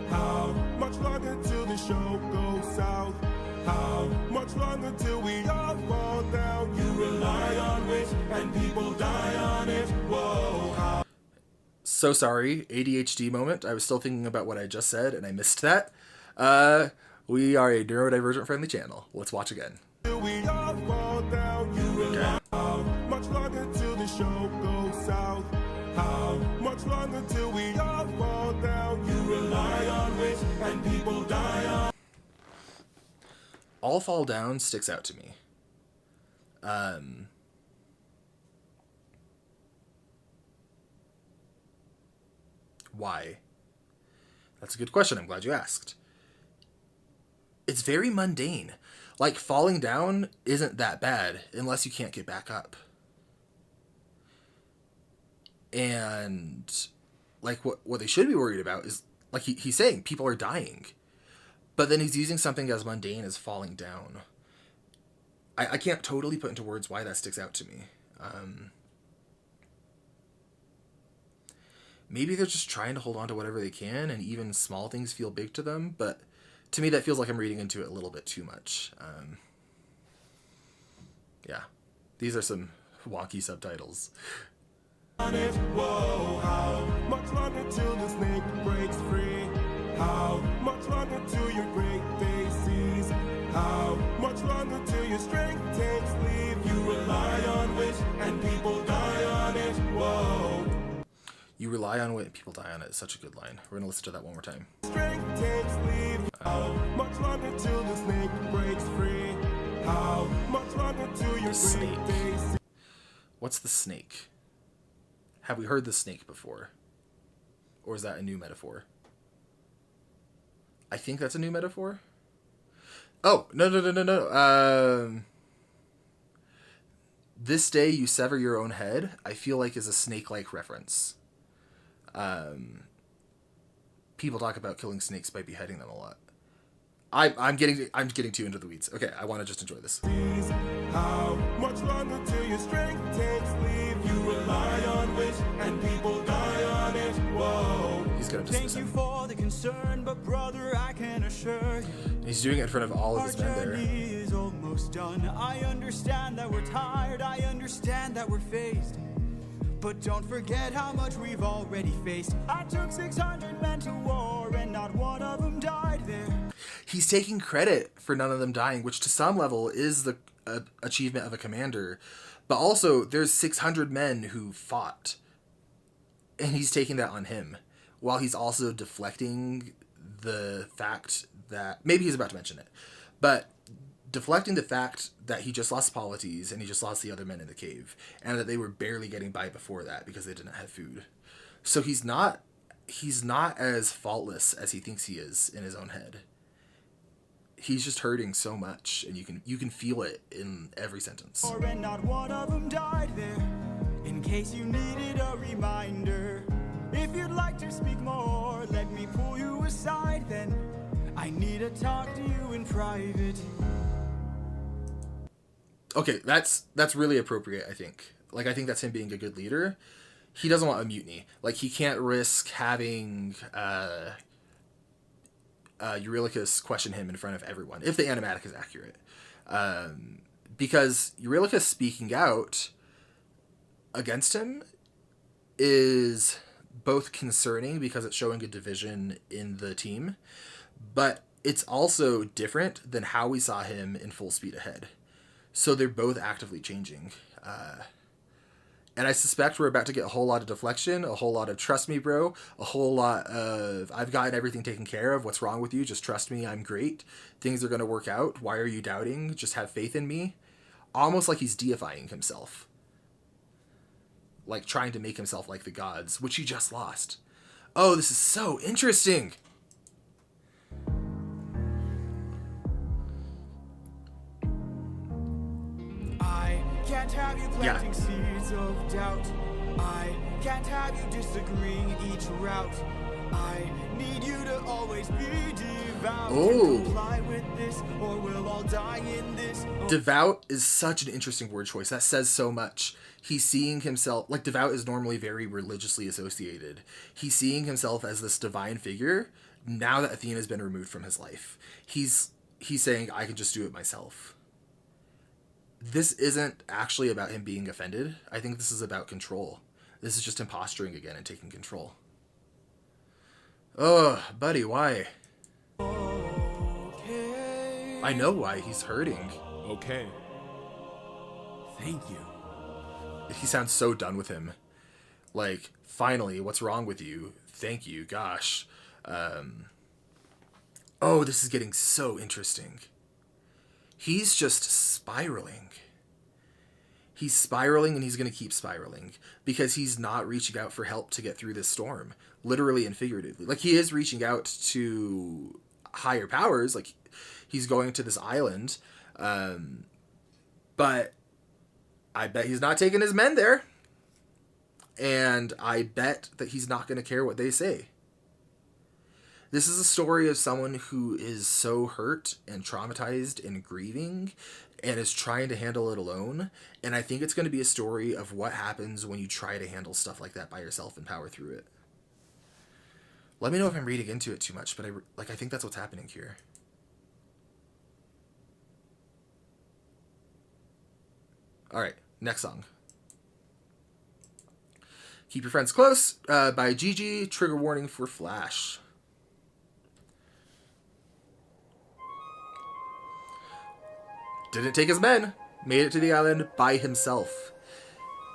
How much longer till the show goes south? How much longer till we all fall down? You rely on wish and people die on it. Whoa, how? So sorry, ADHD moment. I was still thinking about what I just said and I missed that. We are a neurodivergent friendly channel. Let's watch again. Till we all fall down. You rely how much longer till the show goes south? How much longer till we all fall down? You rely on wish and people die on. All fall down sticks out to me. Why? That's a good question. I'm glad you asked. It's very mundane. Like, falling down isn't that bad unless you can't get back up. And, like, what they should be worried about is, like, he's saying people are dying. But then he's using something as mundane as falling down. I can't totally put into words why that sticks out to me. Maybe they're just trying to hold on to whatever they can, and even small things feel big to them, but to me that feels like I'm reading into it a little bit too much. Yeah, these are some wonky subtitles. Whoa, how much longer till the snake breaks free? How much longer till your great day sees? How much longer till your strength takes leave? You rely on wish and people die on it. Whoa. You rely on what people die on it. It's such a good line. We're gonna listen to that one more time. Strength takes leave. How much longer till the snake breaks free? How much longer till your Snake. great day sees? What's the snake? Have we heard the snake before? Or is that a new metaphor? I think that's a new metaphor. Oh, no. This day you sever your own head, I feel like is a snake-like reference. People talk about killing snakes by beheading them a lot. I'm getting too into the weeds. Okay, I want to just enjoy this. How much longer till your strength takes leave? You rely on wish and people die on it. Whoa. He's gonna dismiss Thank you him. for the concern, but brother, I can assure you, He's doing it in front of all of our his men journey there. is almost done. I understand that we're tired, I understand that we're phased, But don't forget how much we've already faced. I took 600 men to war, and not one of them died there. He's taking credit for none of them dying, which to some level is the achievement of a commander. But also, there's 600 men who fought. And he's taking that on him. While he's also deflecting the fact that... Maybe he's about to mention it. But deflecting the fact that he just lost Polythemus and he just lost the other men in the cave. And that they were barely getting by before that because they didn't have food. So he's not as faultless as he thinks he is in his own head. He's just hurting so much, and you can feel it in every sentence. And not one of them died there. In case you needed a reminder, if you'd like to speak more, let me pull you aside then. I need to talk to you in private. Okay, that's really appropriate, I think. Like, I think that's him being a good leader. He doesn't want a mutiny. Like, he can't risk having Eurylochus question him in front of everyone, if the animatic is accurate. Because Eurylochus speaking out against him is both concerning because it's showing a division in the team, but it's also different than how we saw him in Full Speed Ahead. So they're both actively changing. And I suspect we're about to get a whole lot of deflection, a whole lot of trust me, bro, a whole lot of I've gotten everything taken care of. What's wrong with you? Just trust me. I'm great. Things are going to work out. Why are you doubting? Just have faith in me. Almost like he's deifying himself. Like trying to make himself like the gods, which he just lost. Oh, this is so interesting. Can't have you planting seeds of doubt. I can't have you disagreeing each route. I need you to always be devout. Oh. Comply with this, or we'll all die in this. Devout is such an interesting word choice. That says so much. He's seeing himself, like devout is normally very religiously associated. He's seeing himself as this divine figure now that Athena has been removed from his life. He's saying, I can just do it myself. This isn't actually about him being offended. I think this is about control. This is just him posturing again and taking control. Oh, buddy, why? Okay. I know why. He's hurting. Okay. Thank you. He sounds so done with him. Like, finally, what's wrong with you? Thank you, gosh. Oh, this is getting so interesting. He's just spiraling. He's spiraling, and he's going to keep spiraling because he's not reaching out for help to get through this storm, literally and figuratively. Like, he is reaching out to higher powers. Like, he's going to this island, but I bet he's not taking his men there. And I bet that he's not going to care what they say. This is a story of someone who is so hurt and traumatized and grieving and is trying to handle it alone. And I think it's going to be a story of what happens when you try to handle stuff like that by yourself and power through it. Let me know if I'm reading into it too much, but I think that's what's happening here. All right, next song. Keep Your Friends Close by Gigi. Trigger warning for Flash. Didn't take his men. Made it to the island by himself.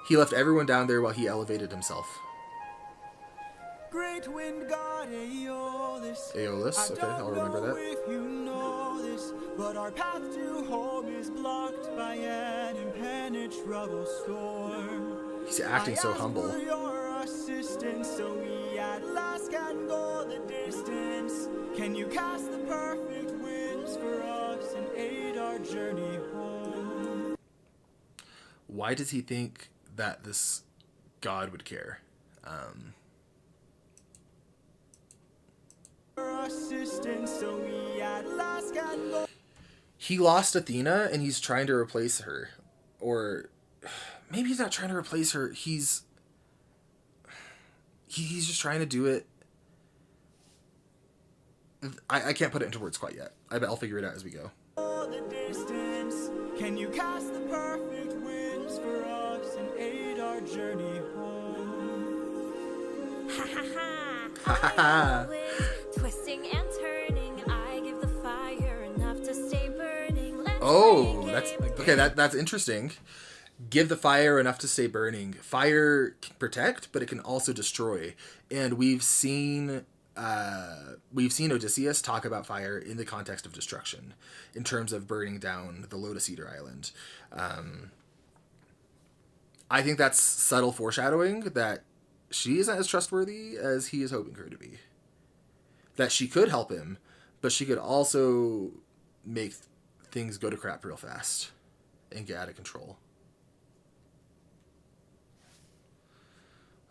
He left everyone down there while he elevated himself. Great wind god Aeolus. Aeolus, okay, I'll remember that. If you know this, but our path to home is blocked by an impenetrable storm. He's acting so humble. I ask for your assistance, so we at last can go the distance. Can you cast the perfect winds for us and aid our journey home? Why does he think that this god would care? He lost Athena and he's trying to replace her. Or maybe he's not trying to replace her. He's just trying to do it. I can't put it into words quite yet. I bet I'll figure it out as we go. The distance. Can you cast the perfect winds for us and aid our journey home? I know it's twisting and turning. I give the fire enough to stay burning. Let's Oh, make that's it okay. That's interesting. Give the fire enough to stay burning. Fire can protect, but it can also destroy. And we've seen Odysseus talk about fire in the context of destruction, in terms of burning down the Lotus Eater Island. I think that's subtle foreshadowing that she isn't as trustworthy as he is hoping her to be. That she could help him, but she could also make things go to crap real fast and get out of control.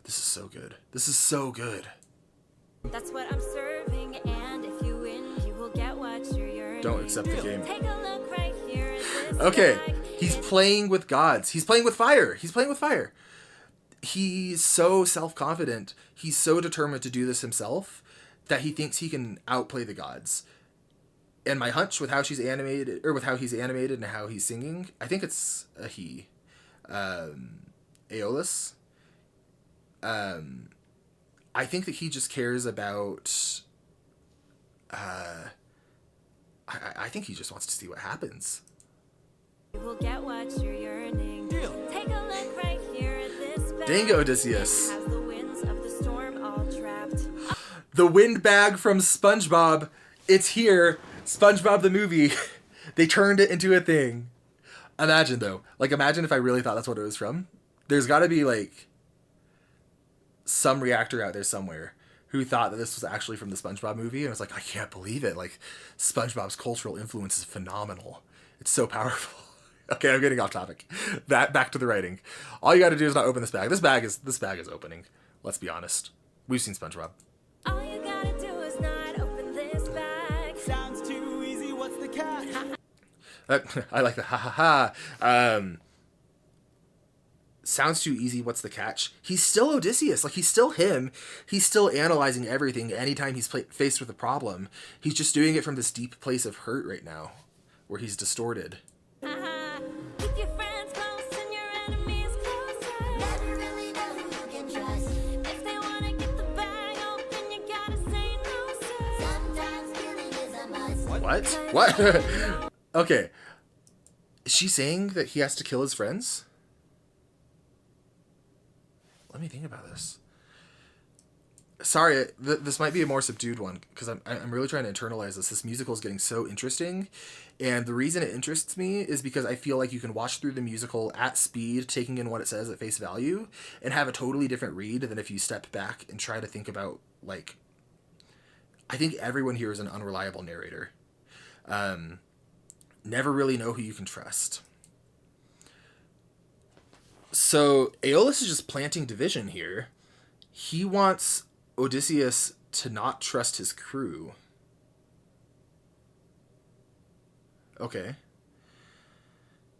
This is so good. This is so good. That's what I'm serving, and if you win, you will get what you're yearning. Don't accept the game. Take a look right here at this Okay, bag. he's playing with gods. He's playing with fire. He's playing with fire. He's so self-confident. He's so determined to do this himself that he thinks he can outplay the gods. And my hunch with how she's animated, or with how he's animated and how he's singing, I think it's a he. Aeolus. I think that he just cares about. I think he just wants to see what happens. You will get what you're yearning. Take a look right here at this bag. Dang, Odysseus. It has the winds of the storm all trapped. The wind bag from SpongeBob. It's here. SpongeBob the movie. They turned it into a thing. Imagine though. Like imagine if I really thought that's what it was from. There's got to be like some reactor out there somewhere who thought that this was actually from the SpongeBob movie, and it's like, I can't believe it. Like, SpongeBob's cultural influence is phenomenal. It's so powerful. Okay, I'm getting off topic. Back to the writing. All you got to do is not open this bag. This bag is opening. Let's be honest. We've seen SpongeBob. All you gotta do is not open this bag. Sounds too easy, what's the catch? I like the ha ha ha. Sounds too easy, what's the catch? He's still Odysseus. Like, he's still him. He's still analyzing everything anytime he's faced with a problem. He's just doing it from this deep place of hurt right now, where he's distorted. Keep your friends close and your enemies closer. Never really know who you can trust. If they wanna get the bag open, you gotta say no, sir. Sometimes killing is a must. What? Okay. Is she saying that he has to kill his friends? Let me think about this. Sorry, this might be a more subdued one, because I'm really trying to internalize this. This musical is getting so interesting, and the reason it interests me is because I feel like you can watch through the musical at speed, taking in what it says at face value, and have a totally different read than if you step back and try to think about, like... I think everyone here is an unreliable narrator. Never really know who you can trust. So Aeolus is just planting division here. He wants Odysseus to not trust his crew. Okay.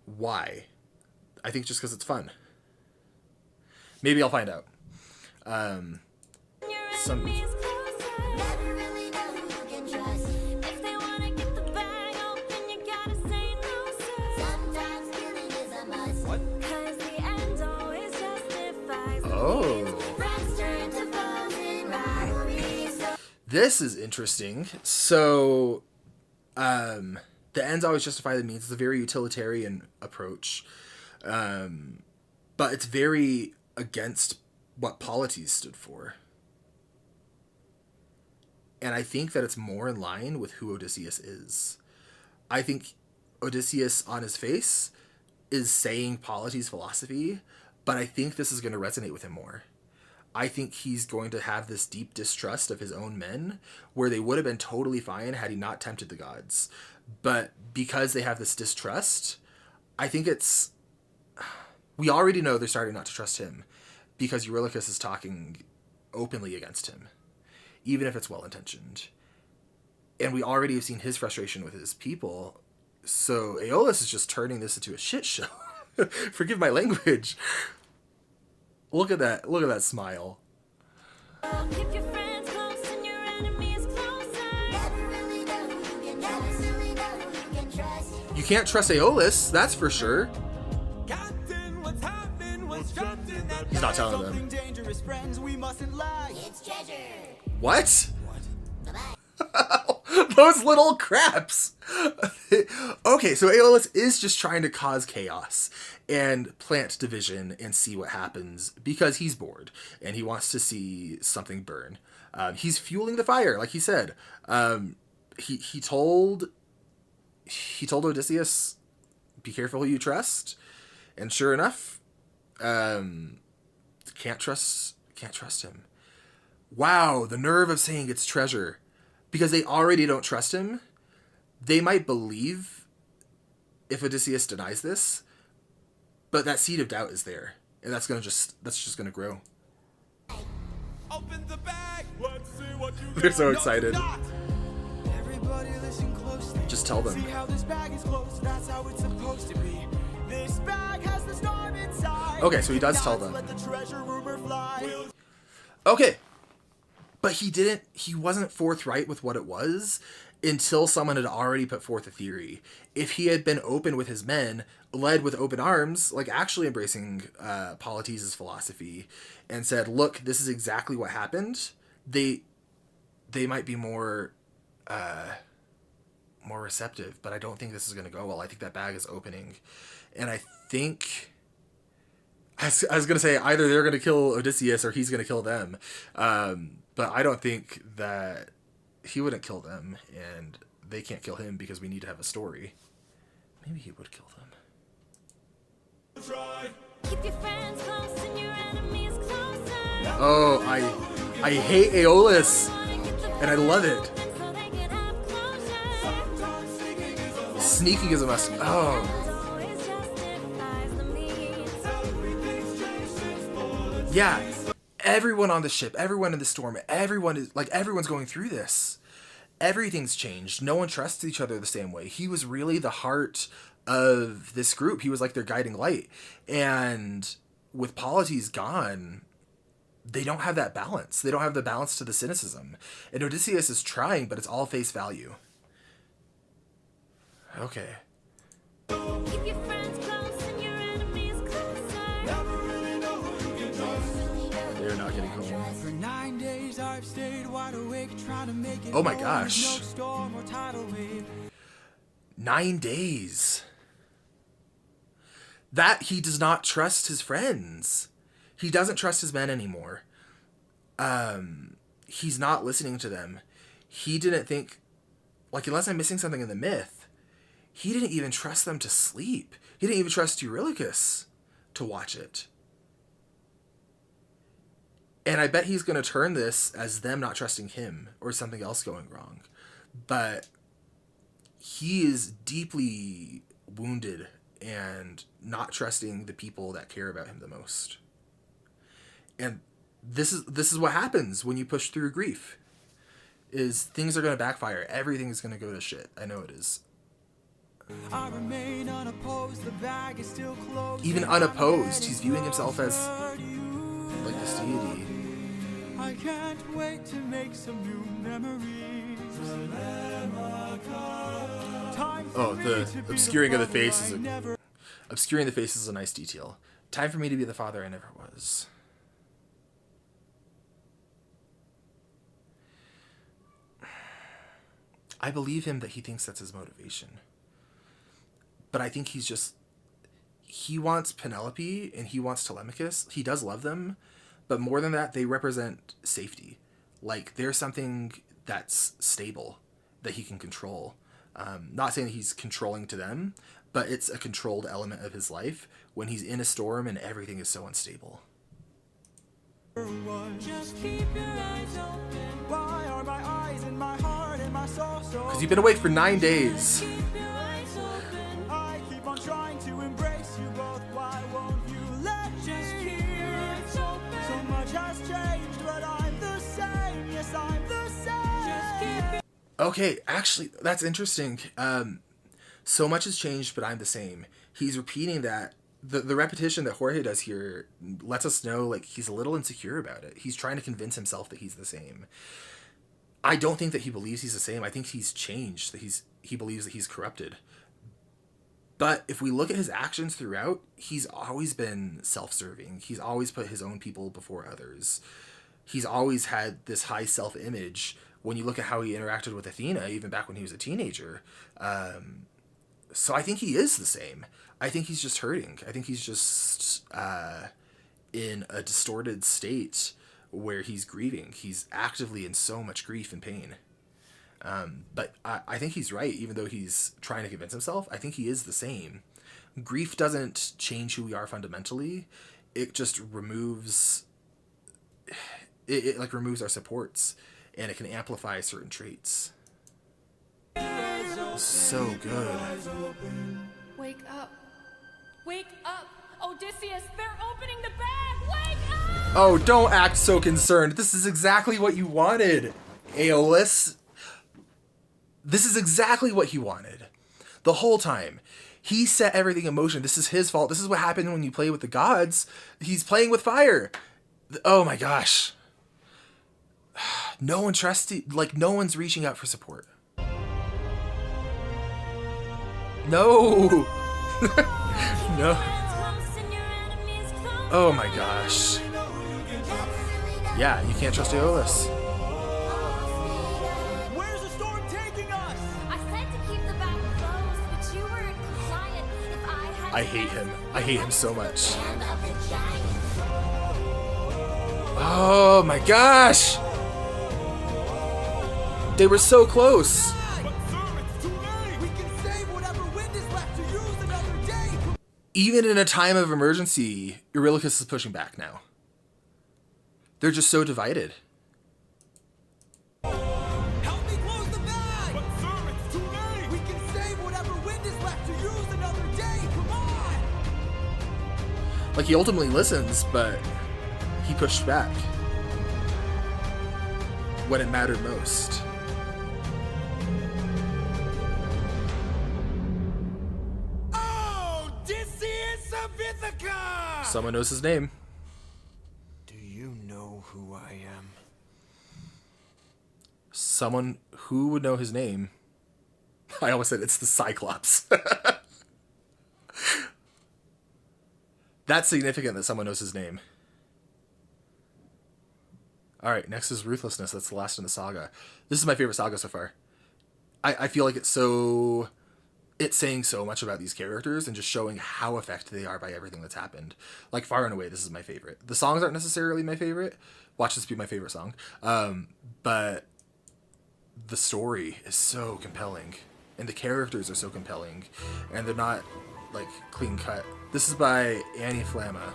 Why? I think just because it's fun. Maybe I'll find out. Some... Never really know who you can trust. If they wanna get the bag open, you gotta say no, sir. Sometimes killing is a must. What? 'Cause the end always justifies the Oh. means. Friends turn to foes in rivalry, so This is interesting. So, the ends always justify the means. It's a very utilitarian approach. But it's very against what Polites stood for. And I think that it's more in line with who Odysseus is. I think Odysseus, on his face, is saying Polites' philosophy, but I think this is going to resonate with him more. I think he's going to have this deep distrust of his own men, where they would have been totally fine had he not tempted the gods. But because they have this distrust, I think it's... We already know they're starting not to trust him, because Eurylochus is talking openly against him, even if it's well-intentioned. And we already have seen his frustration with his people, so Aeolus is just turning this into a shit show. Forgive my language. Look at that smile. keep your friends close and your enemies closer. Never really know who you can trust. You can't trust Aeolus, that's for sure. Captain, what's happened? What's trapped in that He's not bag? telling them. Something dangerous, friends, we mustn't lie. It's treasure. What? Those little craps. Okay, so Aeolus is just trying to cause chaos and plant division and see what happens because he's bored and he wants to see something burn. He's fueling the fire, like he said. He told Odysseus, "Be careful who you trust," and sure enough, can't trust him. Wow, the nerve of saying it's treasure. Because they already don't trust him, they might believe if Odysseus denies this, but that seed of doubt is there, and that's just gonna grow. Open the bag. Let's see what you They're got. so No, excited. not. Everybody listen closely. Just tell them. See how this bag is closed, that's how it's supposed to be. This bag has the storm inside. Okay, so he does tell them. Let the treasure rumor fly. Okay, but he wasn't forthright with what it was until someone had already put forth a theory. If he had been open with his men, led with open arms, like actually embracing Polythemus' philosophy, and said, "Look, this is exactly what happened," they might be more receptive. But I don't think this is going to go well. I think that bag is opening, and I think I was going to say either they're going to kill Odysseus or he's going to kill them. But I don't think that he wouldn't kill them, and they can't kill him because we need to have a story. Maybe he would kill them. Try. Keep your friends close and your enemies closer. Oh, I hate Aeolus, and I love it. So they can have closure. Sometimes sneaking is a must. Sneaking is a must. Oh, Always justifies the means. Everything's changed since Polythemus. yeah. Everyone on the ship, everyone in the storm, everyone's going through this. Everything's changed. No one trusts each other the same way. He was really the heart of this group. He was like their guiding light. And with Polythemus gone, they don't have that balance. They don't have the balance to the cynicism. And Odysseus is trying, but it's all face value. Okay. Keep your friends close and your enemies closer. Never really know who you can trust. They're not getting home. For 9 days I've stayed wide awake trying to make it. Oh my home. gosh. There's no storm or tidal wave. 9 days. That he does not trust his friends. He doesn't trust his men anymore. He's not listening to them. He didn't think, like, unless I'm missing something in the myth, he didn't even trust them to sleep. He didn't even trust Eurylochus to watch it. And I bet he's going to turn this as them not trusting him or something else going wrong. But he is deeply wounded and not trusting the people that care about him the most. And this is what happens when you push through grief. Is things are going to backfire. Everything is going to go to shit. I know it is. I remain unopposed, the bag is still closed. Even unopposed, he's viewing himself as like this deity. I can't wait to make some new memories. Time for Oh, me the to be obscuring of the father face I is never obscuring the face is a nice detail. Time for me to be the father I never was. I believe him that he thinks that's his motivation. But I think he wants Penelope and he wants Telemachus. He does love them, but more than that, they represent safety. Like, there's something that's stable that he can control. Not saying that he's controlling to them, but it's a controlled element of his life when he's in a storm and everything is so unstable. Just keep your eyes open. Why are my eyes and my heart and my soul so Because you've been awake for 9 days. keep your eyes open? I keep on trying to embrace you both. Why won't you let me? Just keep your eyes open. So much has changed, but I'm the same. Yes, I'm the same. Just keep your Okay, actually, that's interesting. So much has changed, but I'm the same. He's repeating that. The repetition that Jorge does here lets us know, like, he's a little insecure about it. He's trying to convince himself that he's the same. I don't think that he believes he's the same. I think he's changed, that he believes that he's corrupted. But if we look at his actions throughout, he's always been self-serving. He's always put his own people before others. he's always had this high self-image. When you look at how he interacted with Athena, even back when he was a teenager. So I think he is the same. I think he's just hurting. I think he's just in a distorted state where he's grieving. He's actively in so much grief and pain. But I think he's right, even though he's trying to convince himself. I think he is the same. Grief doesn't change who we are fundamentally. It just removes... It like removes our supports, and it can amplify certain traits. So good. Wake up. Wake up! Odysseus, they're opening the bag! Wake up! Oh, don't act so concerned. This is exactly what you wanted, Aeolus. This is exactly what he wanted. The whole time. He set everything in motion. This is his fault. This is what happened when you play with the gods. He's playing with fire. Oh my gosh. No one trusts you. Like, no one's reaching out for support. No. No. Oh my gosh. Yeah, you can't trust Aeolus. Where's the storm taking us? I said to keep the bag closed, but you weren't compliant. If I had I hate him. I hate him so much. Oh my gosh. They were so close. But sir, it's too late. We can save whatever wind is left to use another day. Even in a time of emergency, Eurylochus is pushing back now. They're just so divided. Help me close the bag. But sir, it's too late. We can save whatever wind is left to use another day. Come on. Like, he ultimately listens, but he pushed back when it mattered most. Odysseus of Ithaca. Someone knows his name. Do you know who I am? Someone who would know his name. I almost said it's the Cyclops. That's significant that someone knows his name. Alright, next is Ruthlessness. That's the last in the saga. This is my favorite saga so far. I feel like it's saying so much about these characters and just showing how affected they are by everything that's happened. Like, far and away, this is my favorite. The songs aren't necessarily my favorite. Watch this be my favorite song. But the story is so compelling. And the characters are so compelling. And they're not, like, clean cut. This is by Annie Flamma.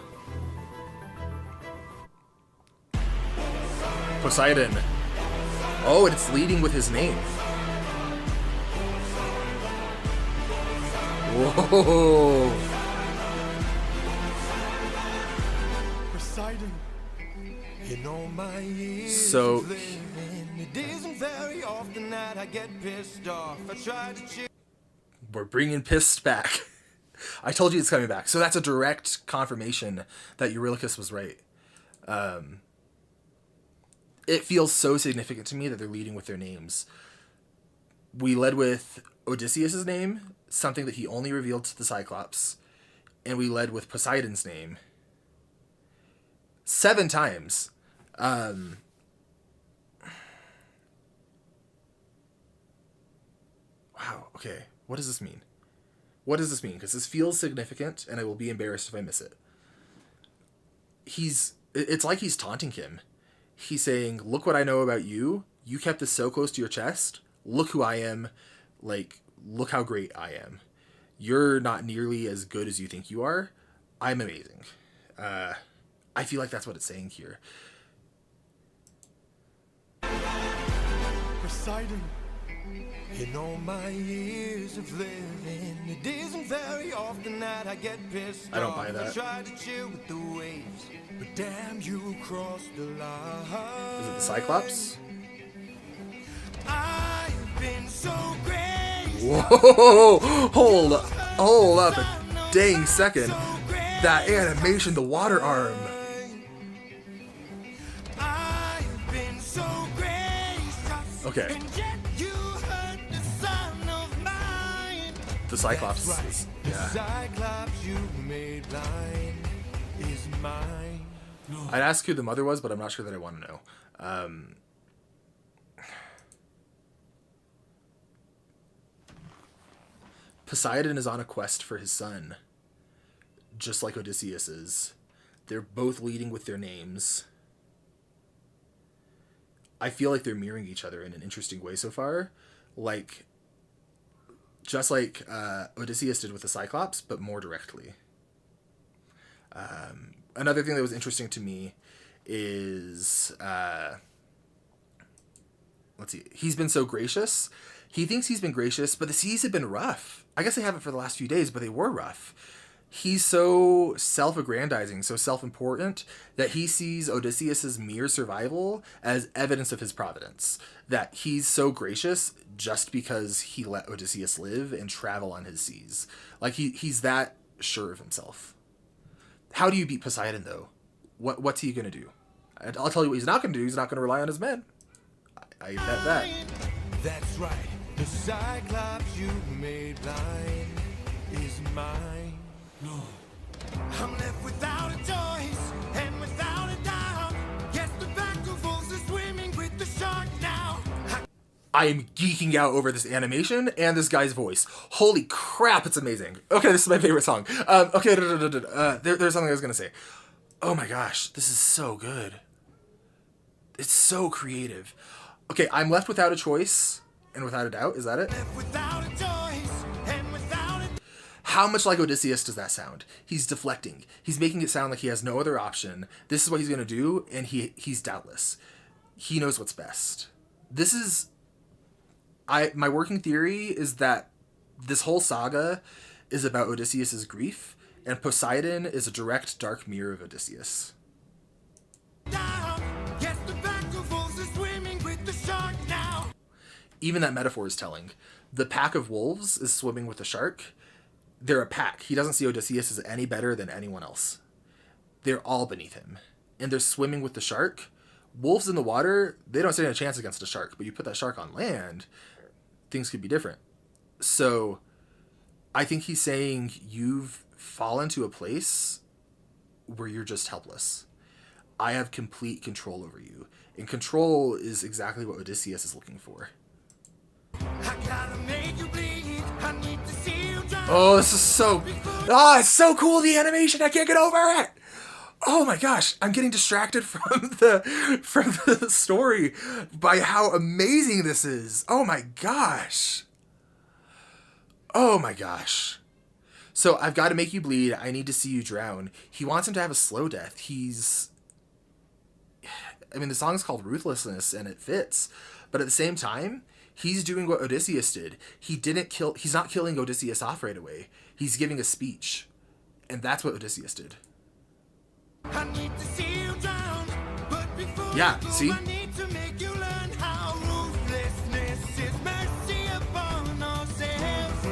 Poseidon. Oh, and it's leading with his name. Whoa. Poseidon. In all my years So- of living, it isn't very often that I get pissed off. I try to chill. We're bringing Pissed back. I told you it's coming back. So that's a direct confirmation that Eurylochus was right. It feels so significant to me that they're leading with their names. We led with Odysseus' name, something that he only revealed to the Cyclops, and we led with Poseidon's name 7 times. Wow, okay. What does this mean? What does this mean? Because this feels significant, and I will be embarrassed if I miss it. It's like he's taunting him. He's saying, look what I know about you. You kept this so close to your chest. Look who I am. Like, look how great I am. You're not nearly as good as you think you are. I'm amazing. I feel like that's what it's saying here. Poseidon. In all my years of living, it isn't very often that I get pissed off. I don't buy that. I try to chill with the waves, but damn, you crossed the line. Is it the Cyclops? I've been so great. Whoa! Hold up a dang second. That animation, the water arm. I've been so gracious. Okay. And yet you hurt the son of mine. The Cyclops. Right. Yeah. The Cyclops you made blind is mine. I'd ask who the mother was, but I'm not sure that I want to know. Poseidon is on a quest for his son, just like Odysseus is. They're both leading with their names. I feel like they're mirroring each other in an interesting way so far. Like, just like Odysseus did with the Cyclops, but more directly. Another thing that was interesting to me is, let's see, he's been so gracious. He thinks he's been gracious, but the seas have been rough. I guess they haven't for the last few days, but they were rough. He's so self-aggrandizing, so self-important, that he sees Odysseus's mere survival as evidence of his providence. That he's so gracious just because he let Odysseus live and travel on his seas. Like, he's that sure of himself. How do you beat Poseidon, though? What's he going to do? I'll tell you what he's not going to do. He's not going to rely on his men. I bet that. That's right. The Cyclops you made blind is mine. No. I'm left without a choice and without a doubt. Yes, the battle wolves are swimming with the shark now. I am geeking out over this animation and this guy's voice. Holy crap, it's amazing. Okay, this is my favorite song. Okay, there's something I was going to say. Oh my gosh, this is so good. It's so creative. Okay, I'm left without a choice and without a doubt. Is that it? Left without a choice and without a... How much like Odysseus does that sound? He's deflecting. He's making it sound like he has no other option. This is what he's going to do, and he's doubtless. He knows what's best. This is... my working theory is that this whole saga is about Odysseus's grief, and Poseidon is a direct dark mirror of Odysseus. Yes, the battle wolves are swimming with the shark now. Even that metaphor is telling. The pack of wolves is swimming with the shark. They're a pack. He doesn't see Odysseus as any better than anyone else. They're all beneath him. And they're swimming with the shark. Wolves in the water, they don't stand a chance against a shark. But you put that shark on land, things could be different. So I think he's saying you've fallen to a place where you're just helpless. I have complete control over you. And control is exactly what Odysseus is looking for. I gotta make you bleed. I need to see you drown. Oh, this is so... Ah, it's so cool, the animation. I can't get over it. Oh my gosh, I'm getting distracted from the story by how amazing this is. Oh my gosh. Oh my gosh. So I've got to make you bleed. I need to see you drown. He wants him to have a slow death. I mean, the song's called Ruthlessness, and it fits. But at the same time, he's doing what Odysseus did. He's not killing Odysseus off right away. He's giving a speech. And that's what Odysseus did. I need to see you drown, but before Yeah, you go, see? I need to make you learn how ruthlessness is mercy upon ourselves.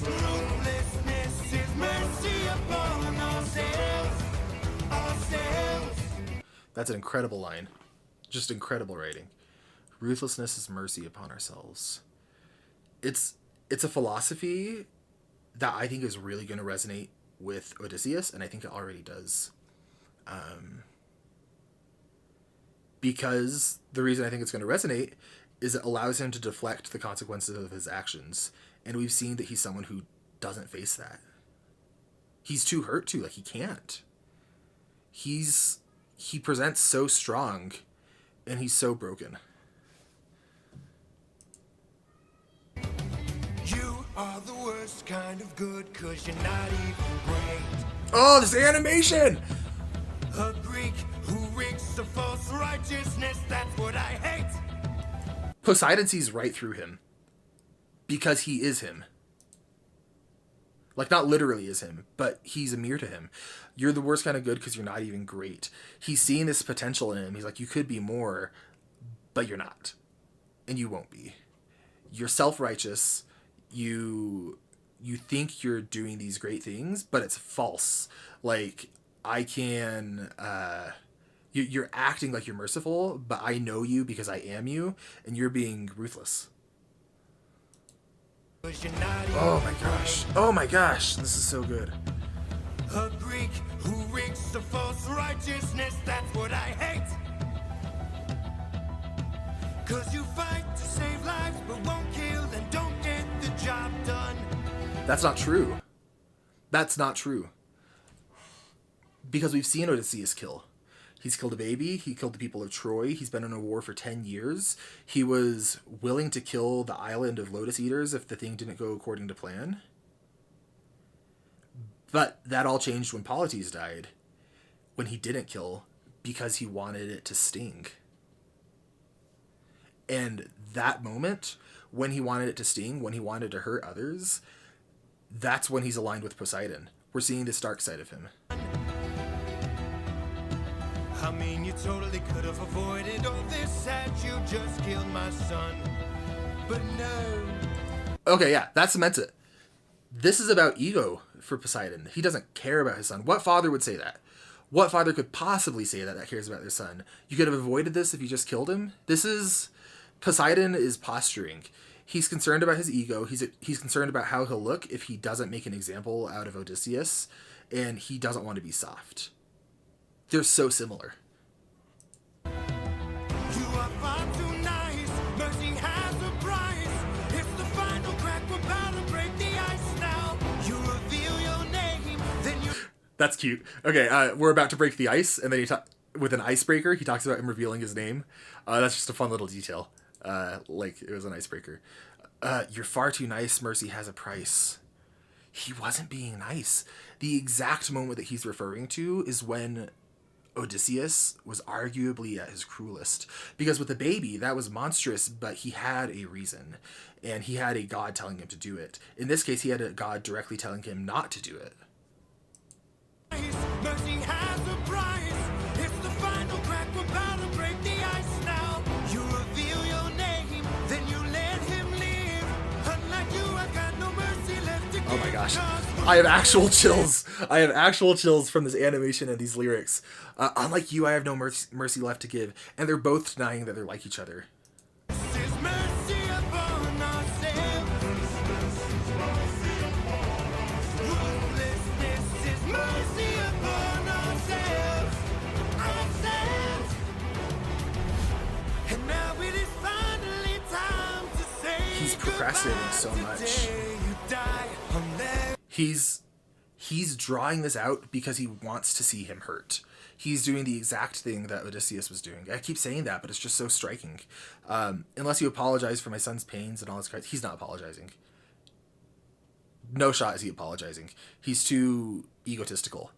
Ruthlessness is mercy upon ourselves. That's an incredible line. Just incredible writing. Ruthlessness is mercy upon ourselves. It's a philosophy that I think is really going to resonate with Odysseus, and I think it already does. Because the reason I think it's going to resonate is it allows him to deflect the consequences of his actions. And we've seen that he's someone who doesn't face that. He's too hurt to, like, he can't. He presents so strong, and he's so broken. You are the worst kind of good, 'cause you're not even great. Oh, this animation! A Greek who reeks of false righteousness, that's what I hate. Poseidon sees right through him. Because he is him. Like, not literally is him, but he's a mirror to him. You're the worst kind of good because you're not even great. He's seeing this potential in him. He's like, you could be more, but you're not. And you won't be. You're self-righteous. You think you're doing these great things, but it's false. Like, you're acting like you're merciful, but I know you because I am you, and you're being ruthless. Oh my gosh. Oh my gosh. This is so good. A Greek a false righteousness, that's what I hate. 'Cause you fight to save lives, but won't kill and don't get the job done. That's not true. That's not true. Because we've seen Odysseus kill. He's killed a baby. He killed the people of Troy. He's been in a war for 10 years. He was willing to kill the island of Lotus Eaters if the thing didn't go according to plan. But that all changed when Polythemus died. When he didn't kill because he wanted it to sting. And that moment, when he wanted it to sting, when he wanted to hurt others, that's when he's aligned with Poseidon. We're seeing this dark side of him. I mean, you totally could have avoided all this had you just killed my son. But no. Okay, yeah, that cements it. This is about ego for Poseidon. He doesn't care about his son. What father would say that? What father could possibly say that cares about their son? You could have avoided this if you just killed him? Poseidon is posturing. He's concerned about his ego. He's concerned about how he'll look if he doesn't make an example out of Odysseus, and he doesn't want to be soft. They're so similar. You are far too nice. Mercy has a price. It's the final crack. We're about to break the ice now. You reveal your name, then you... That's cute. Okay, we're about to break the ice, and then with an icebreaker, he talks about him revealing his name. That's just a fun little detail. Like it was an icebreaker. You're far too nice. Mercy has a price. He wasn't being nice. The exact moment that he's referring to is when Odysseus was arguably at his cruelest. Because with the baby, that was monstrous, but he had a reason. And he had a god telling him to do it. In this case, he had a god directly telling him not to do it. Mercy has a price. It's the final crack. We're about to break the ice now. You reveal your name, then you let him live. Unlike you, I got no mercy left to give. Oh my gosh. I have actual chills. I have actual chills from this animation and these lyrics. Unlike you, I have no mercy left to give. And they're both denying that they're like each other. This is mercy upon ourselves. Ruthlessness is mercy upon ourselves. And now it is finally time to say He's procrastinating so much. He's drawing this out because he wants to see him hurt. He's doing the exact thing that Odysseus was doing. I keep saying that, but it's just so striking. Unless you apologize for my son's pains and all his cries, he's not apologizing. No shot is he apologizing. He's too egotistical.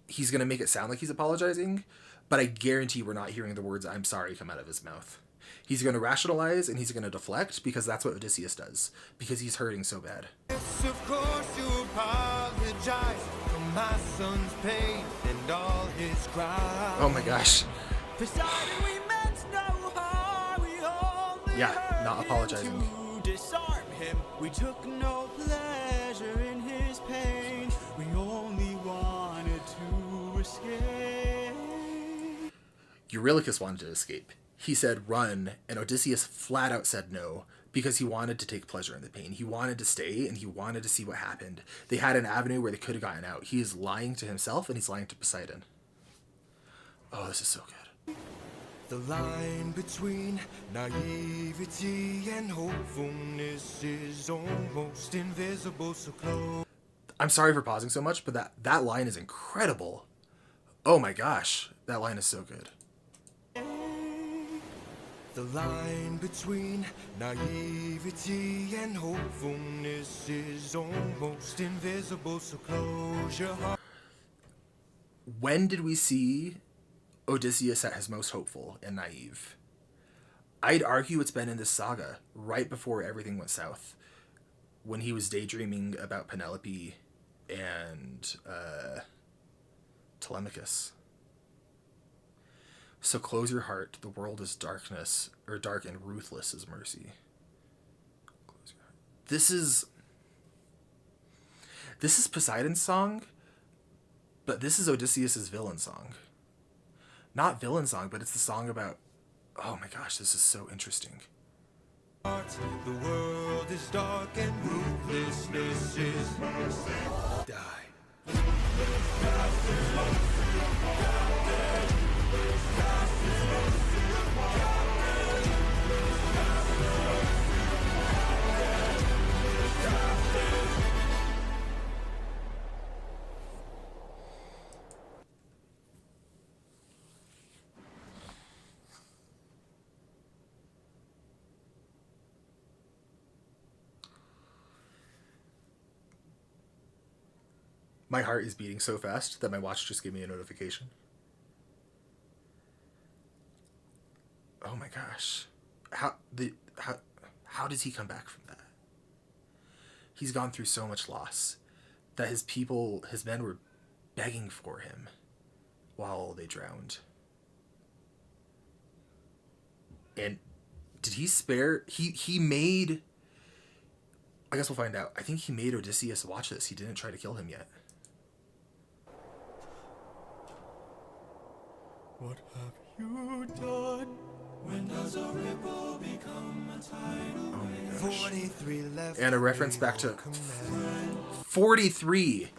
He's going to make it sound like he's apologizing, but I guarantee we're not hearing the words "I'm sorry" come out of his mouth. He's going to rationalize and he's going to deflect because that's what Odysseus does. Because he's hurting so bad. Yes, of course you apologize for my son's pain and all his cries. Oh my gosh. Poseidon, we meant no harm. We only Yeah, not hurt apologizing. him to disarm him. We took no pleasure in his pain. We only wanted to escape. Eurylochus wanted to escape. He said run, and Odysseus flat out said no, because he wanted to take pleasure in the pain. He wanted to stay, and he wanted to see what happened. They had an avenue where they could have gotten out. He is lying to himself, and he's lying to Poseidon. Oh, this is so good. The line between naivety and hopefulness is almost invisible, so close. I'm sorry for pausing so much, but that line is incredible. Oh my gosh, that line is so good. The line between naivety and hopefulness is almost invisible, so close your heart. When did we see Odysseus at his most hopeful and naive? I'd argue it's been in this saga, right before everything went south. When he was daydreaming about Penelope and Telemachus. So close your heart, the world is darkness, or dark and ruthless is mercy. Close your heart. This is Poseidon's song, but this is Odysseus's villain song. Not villain song, but it's the song about, oh my gosh, this is so interesting. The world is dark and ruthlessness is Die. My heart is beating so fast that my watch just gave me a notification. Oh my gosh. How does he come back from that? He's gone through so much loss that his men were begging for him while they drowned. And did he spare... He made... I guess we'll find out. I think he made Odysseus watch this. He didn't try to kill him yet. What have you done? When does a ripple become a tidal wave? 43 left. And a reference back to 43.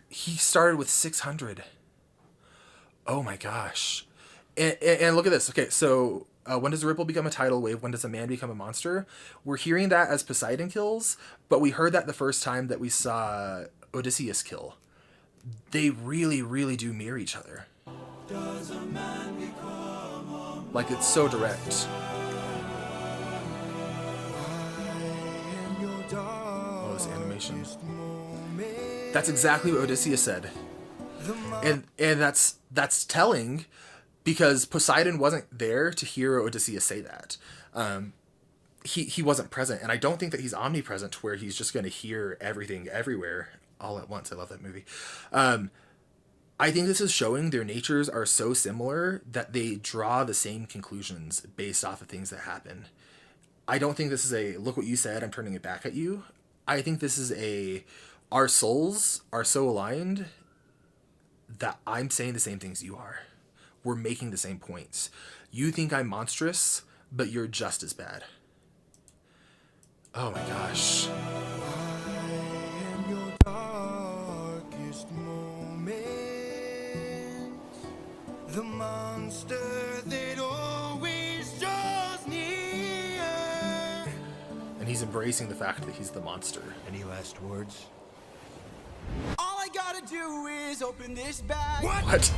He started with 600. Oh my gosh. And look at this. Okay, so when does a ripple become a tidal wave? When does a man become a monster? We're hearing that as Poseidon kills, but we heard that the first time that we saw Odysseus kill. They really, really do mirror each other. Does a man become Like, it's so direct. Oh, this animation. That's exactly what Odysseus said. And that's telling, because Poseidon wasn't there to hear Odysseus say that. He wasn't present, and I don't think that he's omnipresent where he's just going to hear everything everywhere all at once. I love that movie. I think this is showing their natures are so similar that they draw the same conclusions based off of things that happen. I don't think this is a, look what you said, I'm turning it back at you. I think this is a, our souls are so aligned that I'm saying the same things you are. We're making the same points. You think I'm monstrous, but you're just as bad. Oh my gosh. the monster that always draws near? And he's embracing the fact that he's the monster. Any last words? All I gotta do is open this bag. What?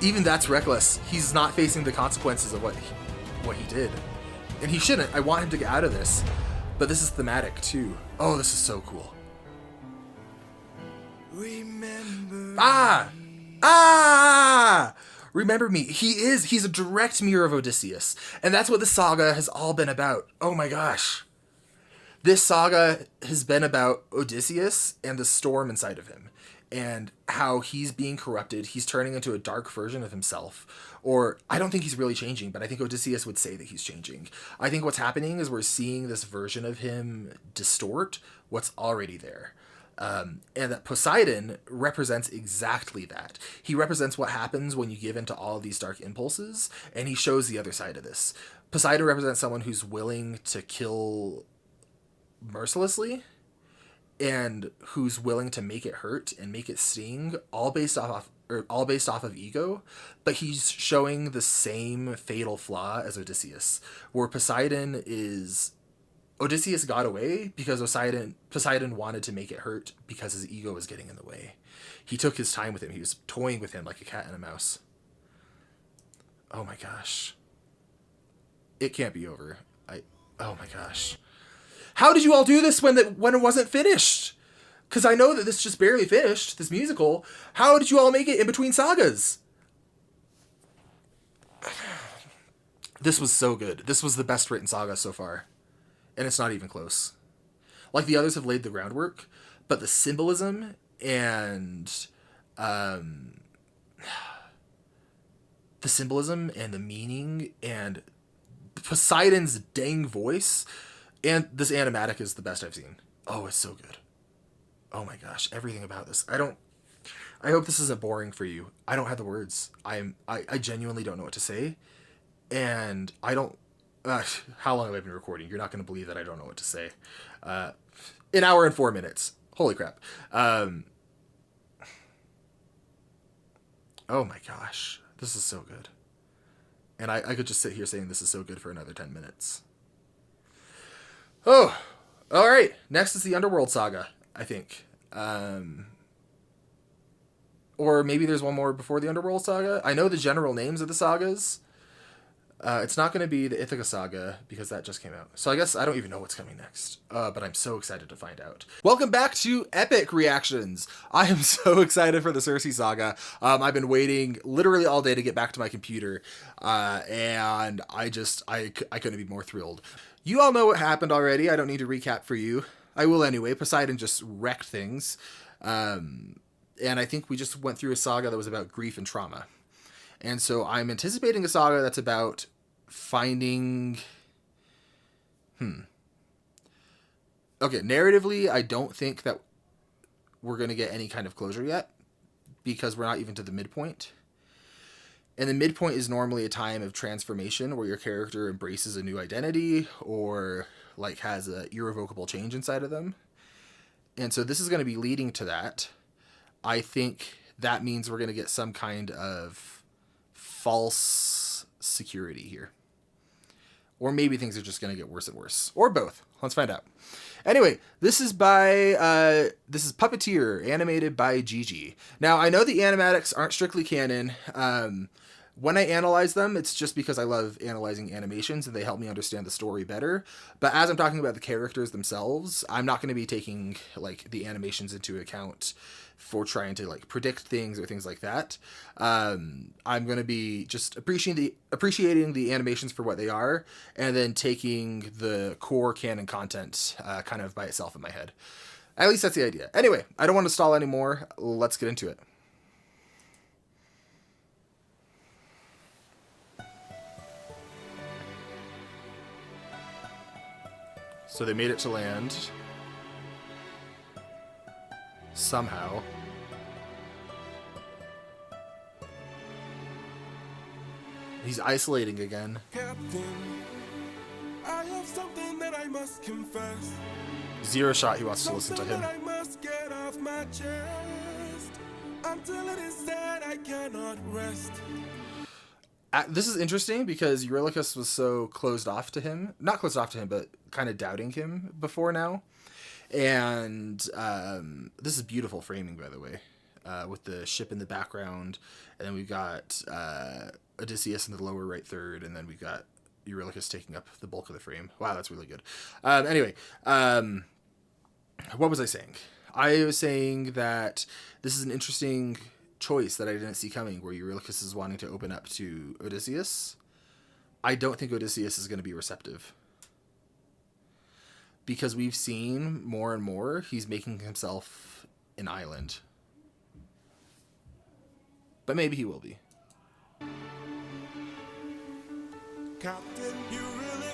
Even that's reckless. He's not facing the consequences of what he did. And he shouldn't. I want him to get out of this. But this is thematic too. Oh, this is so cool. Remember Remember me. He's a direct mirror of Odysseus. And that's what the saga has all been about. Oh my gosh. This saga has been about Odysseus and the storm inside of him. And how he's being corrupted. He's turning into a dark version of himself. Or, I don't think he's really changing, but I think Odysseus would say that he's changing. I think what's happening is we're seeing this version of him distort what's already there. And that Poseidon represents exactly that. He represents what happens when you give into all of these dark impulses, and he shows the other side of this. Poseidon represents someone who's willing to kill mercilessly, and who's willing to make it hurt and make it sting, all based off of ego, but he's showing the same fatal flaw as Odysseus, where Odysseus got away because Poseidon wanted to make it hurt because his ego was getting in the way. He took his time with him. He was toying with him like a cat and a mouse. Oh my gosh. It can't be over. Oh my gosh. How did you all do this when it wasn't finished? Because I know that this just barely finished, this musical. How did you all make it in between sagas? This was so good. This was the best written saga so far. And it's not even close. Like, the others have laid the groundwork, but the symbolism and the meaning and Poseidon's dang voice, and this animatic is the best I've seen. Oh, it's so good. Oh my gosh, everything about this. I hope this isn't boring for you. I don't have the words. I genuinely don't know what to say. And I don't How long have I been recording? You're not going to believe that I don't know what to say. An hour and 4 minutes. Holy crap. Oh my gosh. This is so good. And I could just sit here saying this is so good for another 10 minutes. Oh, all right. Next is the Underworld Saga, I think. Or maybe there's one more before the Underworld Saga. I know the general names of the sagas. It's not going to be the Ithaca Saga, because that just came out. So I guess I don't even know what's coming next. But I'm so excited to find out. Welcome back to Epic Reactions. I am so excited for the Circe Saga. I've been waiting literally all day to get back to my computer. And I couldn't be more thrilled. You all know what happened already. I don't need to recap for you. I will anyway. Poseidon just wrecked things. And I think we just went through a saga that was about grief and trauma. And so I'm anticipating a saga that's about finding... Okay, narratively, I don't think that we're going to get any kind of closure yet, because we're not even to the midpoint. And the midpoint is normally a time of transformation where your character embraces a new identity or like has a irrevocable change inside of them. And so this is going to be leading to that. I think that means we're going to get some kind of false security here. Or maybe things are just going to get worse and worse. Or both. Let's find out. Anyway, this is Puppeteer, animated by Gigi. Now, I know the animatics aren't strictly canon. When I analyze them, it's just because I love analyzing animations and they help me understand the story better. But as I'm talking about the characters themselves, I'm not going to be taking like the animations into account for trying to like predict things or things like that. I'm going to be just appreciating the animations for what they are, and then taking the core canon content kind of by itself in my head. At least that's the idea. Anyway, I don't want to stall anymore. Let's get into it. So they made it to land. Somehow. He's isolating again. Captain, I have something that I must confess. Zero shot he wants to listen to Something him. that I must get off my chest. Until it is said, I cannot rest. This is interesting because Eurylochus was so closed off to him. Not closed off to him, but kind of doubting him before now. And this is beautiful framing, by the way, with the ship in the background. And then we've got Odysseus in the lower right third. And then we've got Eurylochus taking up the bulk of the frame. Wow, that's really good. Anyway, what was I saying? I was saying that this is an interesting choice that I didn't see coming, where Eurylochus is wanting to open up to Odysseus. I don't think Odysseus is going to be receptive, because we've seen more and more he's making himself an island. But maybe he will be. Captain, you really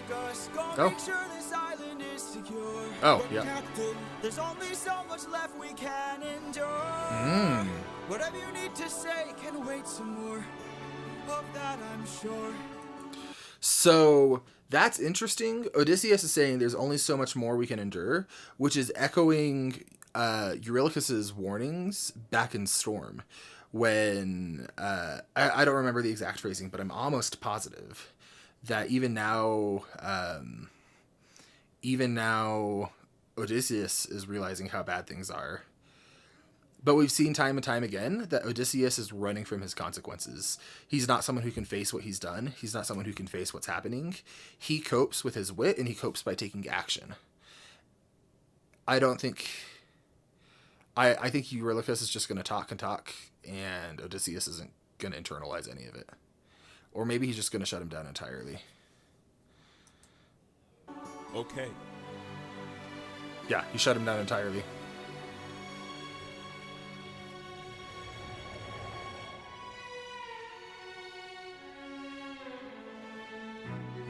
Oh. Make sure this island is secure. Oh, yeah. Captain, There's only so much left we can endure. Whatever you need to say can wait some more. Of that I'm sure. So that's interesting. Odysseus is saying there's only so much more we can endure, which is echoing Eurylochus's warnings back in Storm, when I don't remember the exact phrasing, but I'm almost positive that even now Odysseus is realizing how bad things are. But we've seen time and time again that Odysseus is running from his consequences. He's not someone who can face what he's done. He's not someone who can face what's happening. He copes with his wit, and he copes by taking action. I think Eurylochus is just going to talk and talk, and Odysseus isn't going to internalize any of it. Or maybe he's just going to shut him down entirely. okay. Yeah, he shut him down entirely.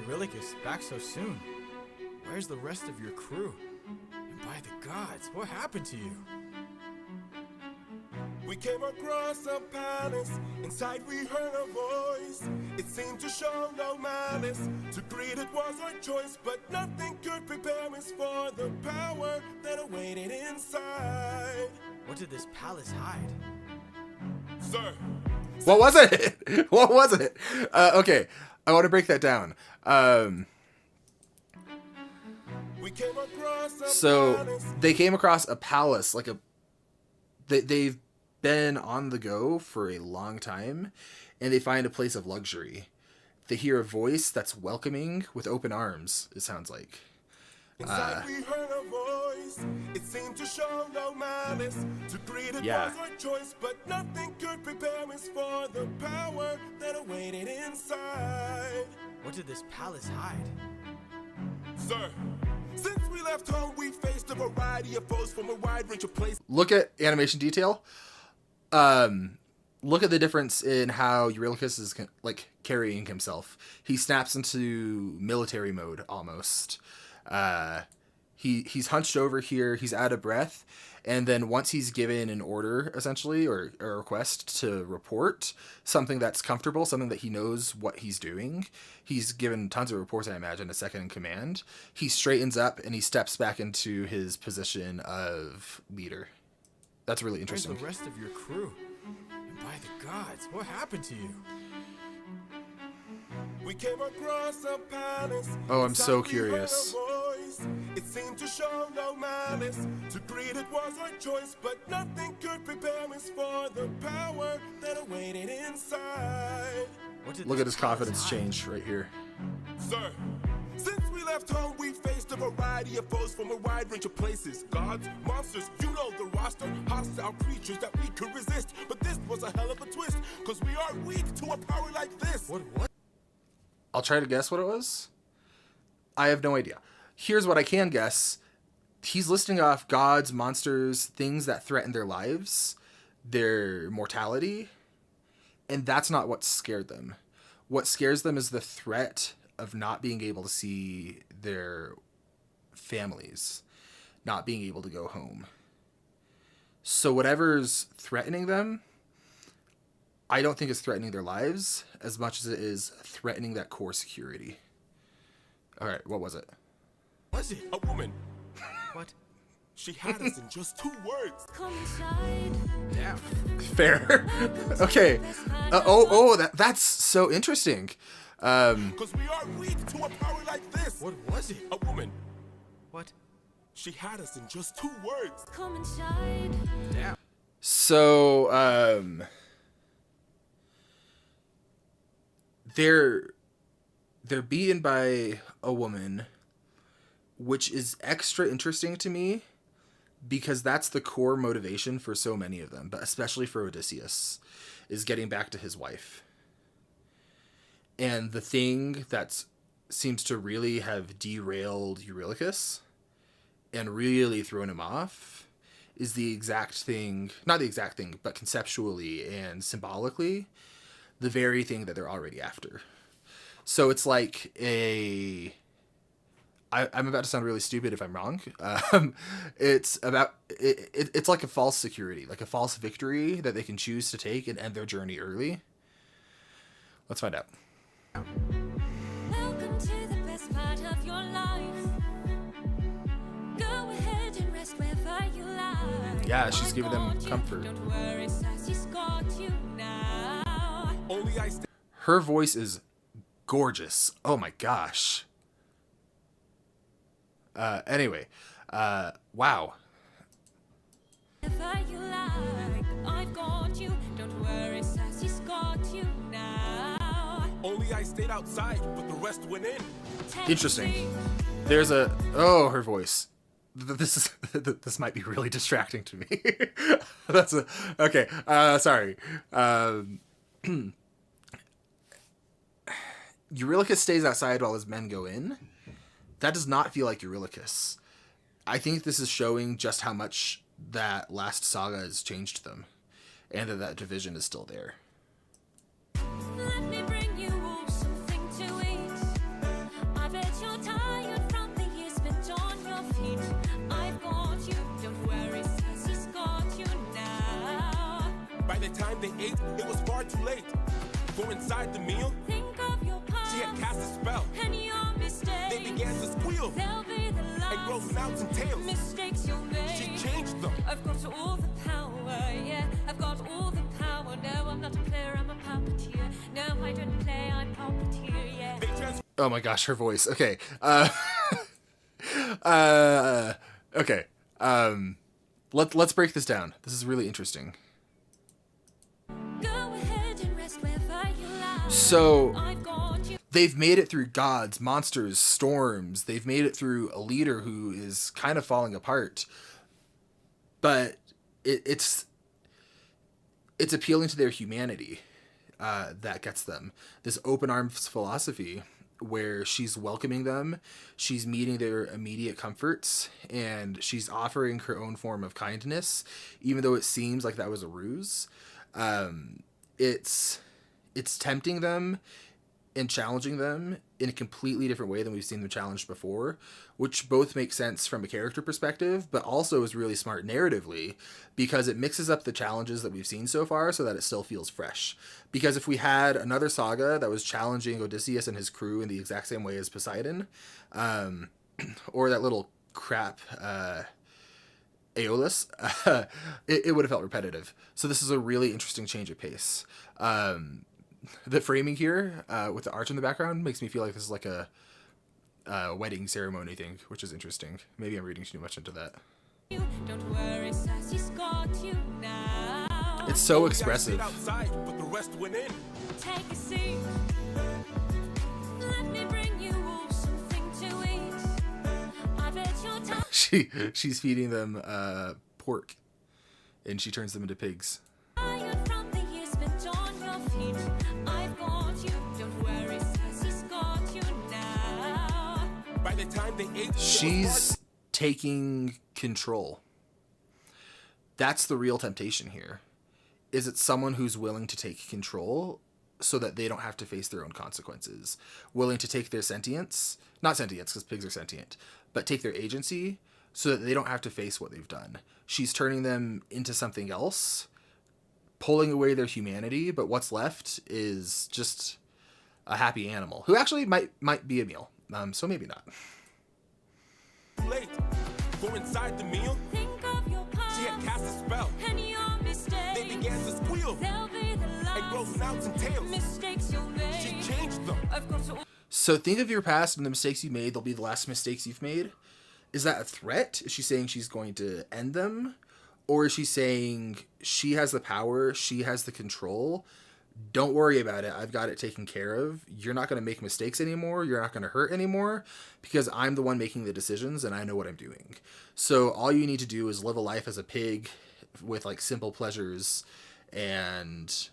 Eurylochus, back so soon. Where's the rest of your crew? And by the gods, what happened to you? We came across a palace. Inside we heard a voice. It seemed to show no malice. To greed it was our choice, but nothing could prepare us for the power that awaited inside. What did this palace hide? Sir, What was it? What was it? Okay, I want to break that down. we came across a So palace. they came across a palace, like they've been on the go for a long time, and they find a place of luxury. They hear a voice that's welcoming with open arms, it sounds like. Inside we heard a voice. It seemed to show no malice. To greed it Yeah. was our choice, but nothing could prepare us for the power that awaited inside. What did this palace hide? Sir, since we left home, we faced a variety of foes from a wide range of places. Look at animation detail. Look at the difference in how Eurylochus is like carrying himself. He snaps into military mode almost. He's hunched over here. He's out of breath, and then once he's given an order, essentially, or a request to report something that's comfortable, something that he knows what he's doing, he's given tons of reports. I imagine a second in command. He straightens up and he steps back into his position of leader. That's really Where's interesting. the rest of your crew? And by the gods, what happened to you? We came across a palace. Oh, I'm so Inside we heard a curious. voice. It seemed to show no malice. To greed it was our choice, but nothing could prepare us for the power that awaited inside. What did Look this at his palace confidence hide? change right here. Sir, since we left home, we faced a variety of foes from a wide range of places. Gods, monsters, you know the roster. Hostile creatures that we could resist. But this was a hell of a twist, cause we are weak to a power like this. What? I'll try to guess what it was. I have no idea. Here's what I can guess. He's listing off gods, monsters, things that threaten their lives, their mortality, and that's not what scared them. What scares them is the threat of not being able to see their families, not being able to go home. So whatever's threatening them, I don't think it's threatening their lives as much as it is threatening that core security. All right, what was it? Was it? A woman. What? She had us in just 2 words. Come inside. Damn. Fair. Okay. That's so interesting. Cause we are weak to a power like this. What was it? A woman. What? She had us in just 2 words. Come inside. Damn. So, they're beaten by a woman, which is extra interesting to me because that's the core motivation for so many of them, but especially for Odysseus, is getting back to his wife. And the thing that seems to really have derailed Eurylochus and really thrown him off is the exact thing, not the exact thing, but conceptually and symbolically, the very thing that they're already after. So it's like I'm about to sound really stupid if I'm wrong. It's like a false security, like a false victory that they can choose to take and end their journey early. Let's find out. Welcome to the best part of your life. Go ahead and rest wherever you like. Yeah, she's giving them I've got you. comfort. Don't worry, Sassy's got you now. Only I Her voice is gorgeous. Oh my gosh. Anyway, wow. Wherever you like, I've got you. Don't worry, Sassy's got you now. Only I stayed outside, but the rest went in. Interesting. There's her voice. This might be really distracting to me. Okay. Sorry. Eurylochus stays outside while his men go in. That does not feel like Eurylochus. I think this is showing just how much that last saga has changed them, and that division is still there. Let me bring you all something to eat. I bet you're tired from the years spent on your feet. I've got you, don't worry, Sassy's got you now. By the time they ate, it was far too late. For inside the meal, Think out and tails. Mistakes you She made. changed them. I've got all the power, yeah. I've got all the power. No, I'm not a player, I'm a puppeteer. No, I don't play, I'm puppeteer, yeah. They trans- Oh my gosh, her voice. Okay. Okay. Let's break this down. This is really interesting. Go ahead and rest wherever you lie. So I've got you. they've made it through gods, monsters, storms. They've made it through a leader who is kind of falling apart. But it's appealing to their humanity that gets them. This open arms philosophy where she's welcoming them, she's meeting their immediate comforts, and she's offering her own form of kindness, even though it seems like that was a ruse. It's tempting them and challenging them in a completely different way than we've seen them challenged before, which both make sense from a character perspective, but also is really smart narratively because it mixes up the challenges that we've seen so far so that it still feels fresh. Because if we had another saga that was challenging Odysseus and his crew in the exact same way as Poseidon, or that little crap Aeolus, it would have felt repetitive. So this is a really interesting change of pace. The framing here with the arch in the background makes me feel like this is like a wedding ceremony thing, which is interesting. Maybe I'm reading too much into that. Don't worry, Sassy's got you now. It's so Guys expressive. stayed outside, but the rest went in. Take a seat. Let me bring you all something to eat. I bet you're tired She's feeding them pork, and she turns them into pigs. from the years spent on your feet. I've got you. Don't worry, Sassy's got you now. By the time they ate, She's taking control. That's the real temptation here. Is it someone who's willing to take control so that they don't have to face their own consequences? Willing to take their sentience, not sentience because pigs are sentient, but take their agency so that they don't have to face what they've done. She's turning them into something else, pulling away their humanity, but what's left is just a happy animal who actually might be a meal. So maybe not. late. Go inside the meal. Think of your past She had cast a spell. and your mistakes. They began to squeal They'll be the and grow last snouts and tails. mistakes you'll make. She changed them. I've got to. So think of your past and the mistakes you made. They'll be the last mistakes you've made. Is that a threat? Is she saying she's going to end them? Or is she saying she has the power, she has the control? Don't worry about it. I've got it taken care of. You're not going to make mistakes anymore. You're not going to hurt anymore because I'm the one making the decisions and I know what I'm doing. So all you need to do is live a life as a pig with like simple pleasures and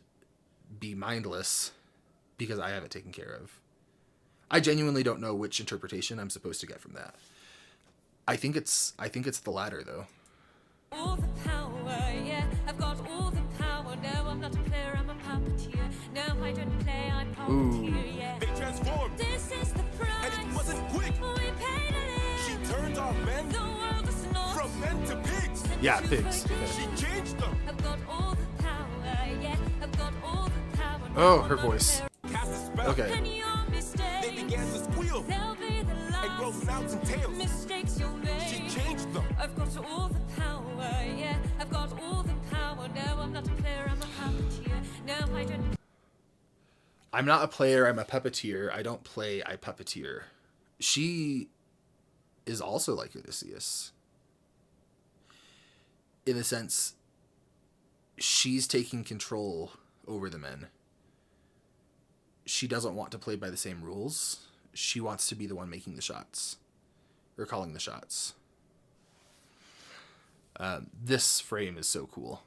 be mindless because I have it taken care of. I genuinely don't know which interpretation I'm supposed to get from that. I think it's the latter though. All the power, yeah. I've got all the power. No, I'm not a player, I'm a puppeteer. No, I don't play, I'm puppeteer, yeah. They transformed. This is the price. And it wasn't quick. We paid it. She turned our men The world is not from men to pigs. Yeah, to pigs. forget. She changed them. I've got all the power, yeah. I've got all the power. No, Oh, I'm her not a voice. player. Cast a spell. Okay. And your mistakes. They began to squeal They'll be the last and grow snouts and tails. mistakes you'll make. She changed them. I've got all the power, yeah. I've got all the power. No, I'm not a player, I'm a puppeteer. No, I don't. I'm not a player, I'm a puppeteer. I don't play, I puppeteer. She is also like Odysseus. In the sense, she's taking control over the men. She doesn't want to play by the same rules. She wants to be the one making the shots. Or calling the shots. This frame is so cool.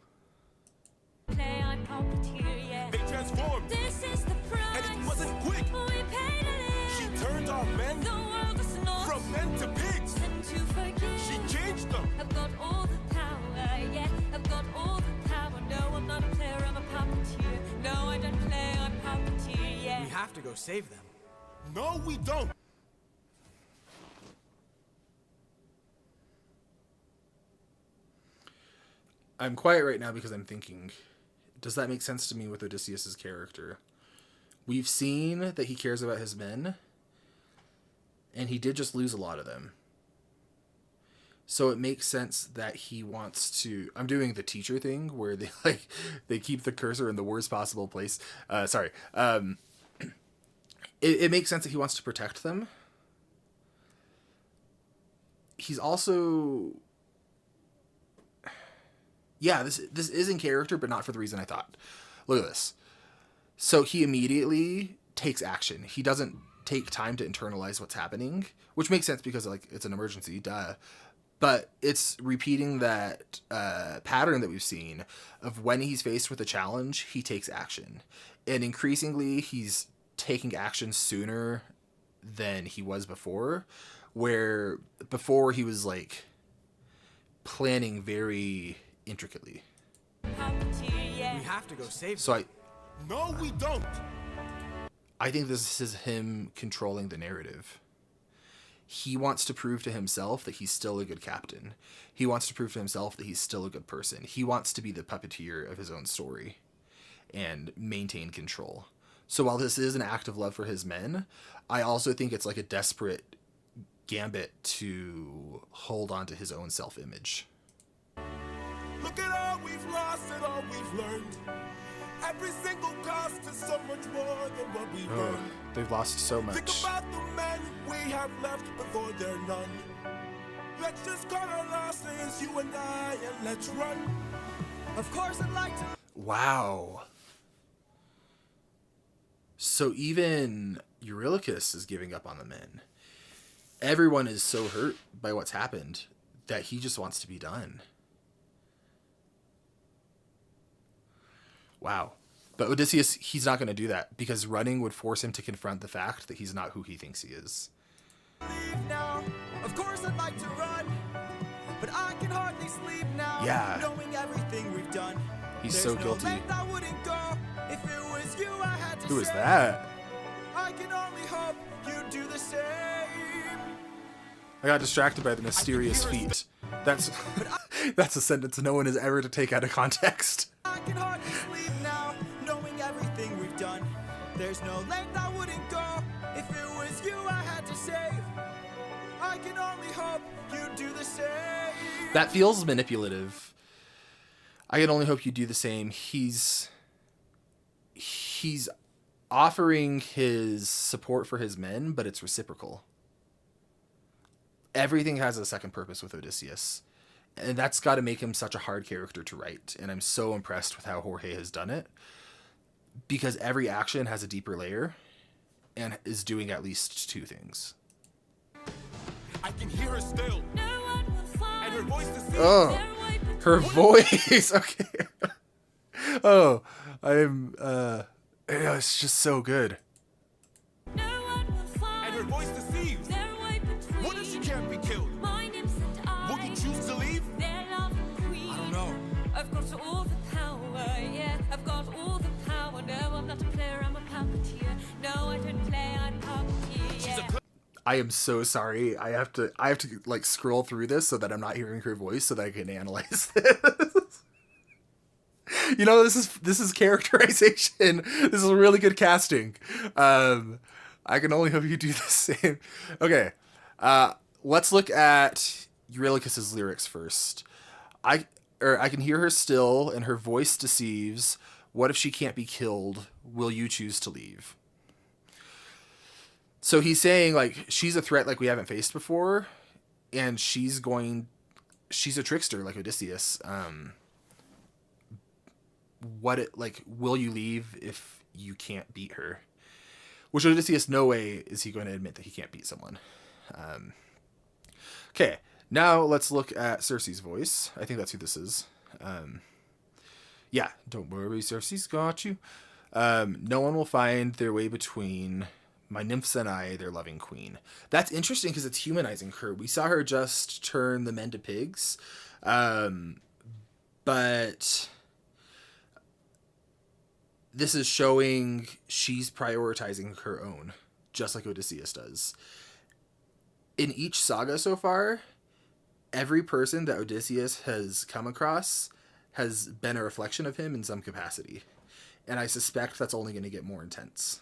Play, I'm puppeteer, yeah. They transformed. This is the price. And it wasn't quick. We paid it. She turned our men The world is not from men to pigs. and to forget. She changed them. I've got all the power, yeah. I've got all the power. No, I'm not a player, I'm a puppeteer. No, I don't play, I'm puppeteer, yeah. We have to go save them. No, we don't. I'm quiet right now because I'm thinking, does that make sense to me with Odysseus's character? We've seen that he cares about his men, and he did just lose a lot of them. So it makes sense that he wants to. I'm doing the teacher thing where they keep the cursor in the worst possible place. Sorry. It makes sense that he wants to protect them. He's also, yeah, this is in character, but not for the reason I thought. Look at this. So he immediately takes action. He doesn't take time to internalize what's happening, which makes sense because like it's an emergency, duh. But it's repeating that pattern that we've seen of when he's faced with a challenge, he takes action. And increasingly, he's taking action sooner than he was before, where before he was like planning very intricately. We have to go save So No, we don't. I think this is him controlling the narrative. He wants to prove to himself that he's still a good captain. He wants to prove to himself that he's still a good person. He wants to be the puppeteer of his own story and maintain control. So while this is an act of love for his men, I also think it's like a desperate gambit to hold on to his own self-image. Look at all we've lost and all we've learned. Every single cost is so much more than what we've earned. They've lost so Think much. about the men we have left before they're none. Let's just cut our losses, you and I, and let's run. Of course I'd like to. Wow. So even Eurylochus is giving up on the men. Everyone is so hurt by what's happened that he just wants to be done. Wow. But Odysseus, he's not going to do that because running would force him to confront the fact that he's not who he thinks he is. Leave now. Of course I'd like to run, but I can hardly sleep now. Yeah. Knowing everything we've done. He's There's so no guilty. length I wouldn't go if it was you I had to Who is save. that? I can only hope you'd do the same. I got distracted by the mysterious feet. That's that's a sentence no one is ever to take out of context. I can hardly sleep now, knowing everything we've done. There's no length I wouldn't go if it was you I had to save. I can only hope you'd do the same. That feels manipulative. I can only hope you do the same. He's offering his support for his men, but it's reciprocal. Everything has a second purpose with Odysseus. And that's got to make him such a hard character to write. And I'm so impressed with how Jorge has done it. Because every action has a deeper layer and is doing at least two things. I can hear her still, No one will and her find voice deceives. Oh, their way between her voice. Okay. Oh, it's just so good. No one will And her find voice deceives. their way between What if she can't be killed? my nymphs and I. Will you choose to leave? Their love queen. I don't know. I've got all the power, yeah. I've got all the power. No, I'm not a player, I'm a puppeteer. No, I don't play, I'm a puppeteer, yeah. I am so sorry. I have to like scroll through this so that I'm not hearing her voice so that I can analyze this. You know, this is characterization. This is really good casting. I can only hope you do the same. Okay. Let's look at Eurylochus's lyrics first. I can hear her still and her voice deceives. What if she can't be killed? Will you choose to leave? So he's saying like she's a threat like we haven't faced before, and she's a trickster like Odysseus. Will you leave if you can't beat her? Which Odysseus, no way is he going to admit that he can't beat someone. Okay, now let's look at Circe's voice. I think that's who this is. Yeah, don't worry, Circe's got you. No one will find their way between my nymphs and I, their loving queen. That's interesting because it's humanizing her. We saw her just turn the men to pigs. But this is showing she's prioritizing her own, just like Odysseus does. In each saga so far, every person that Odysseus has come across has been a reflection of him in some capacity. And I suspect that's only going to get more intense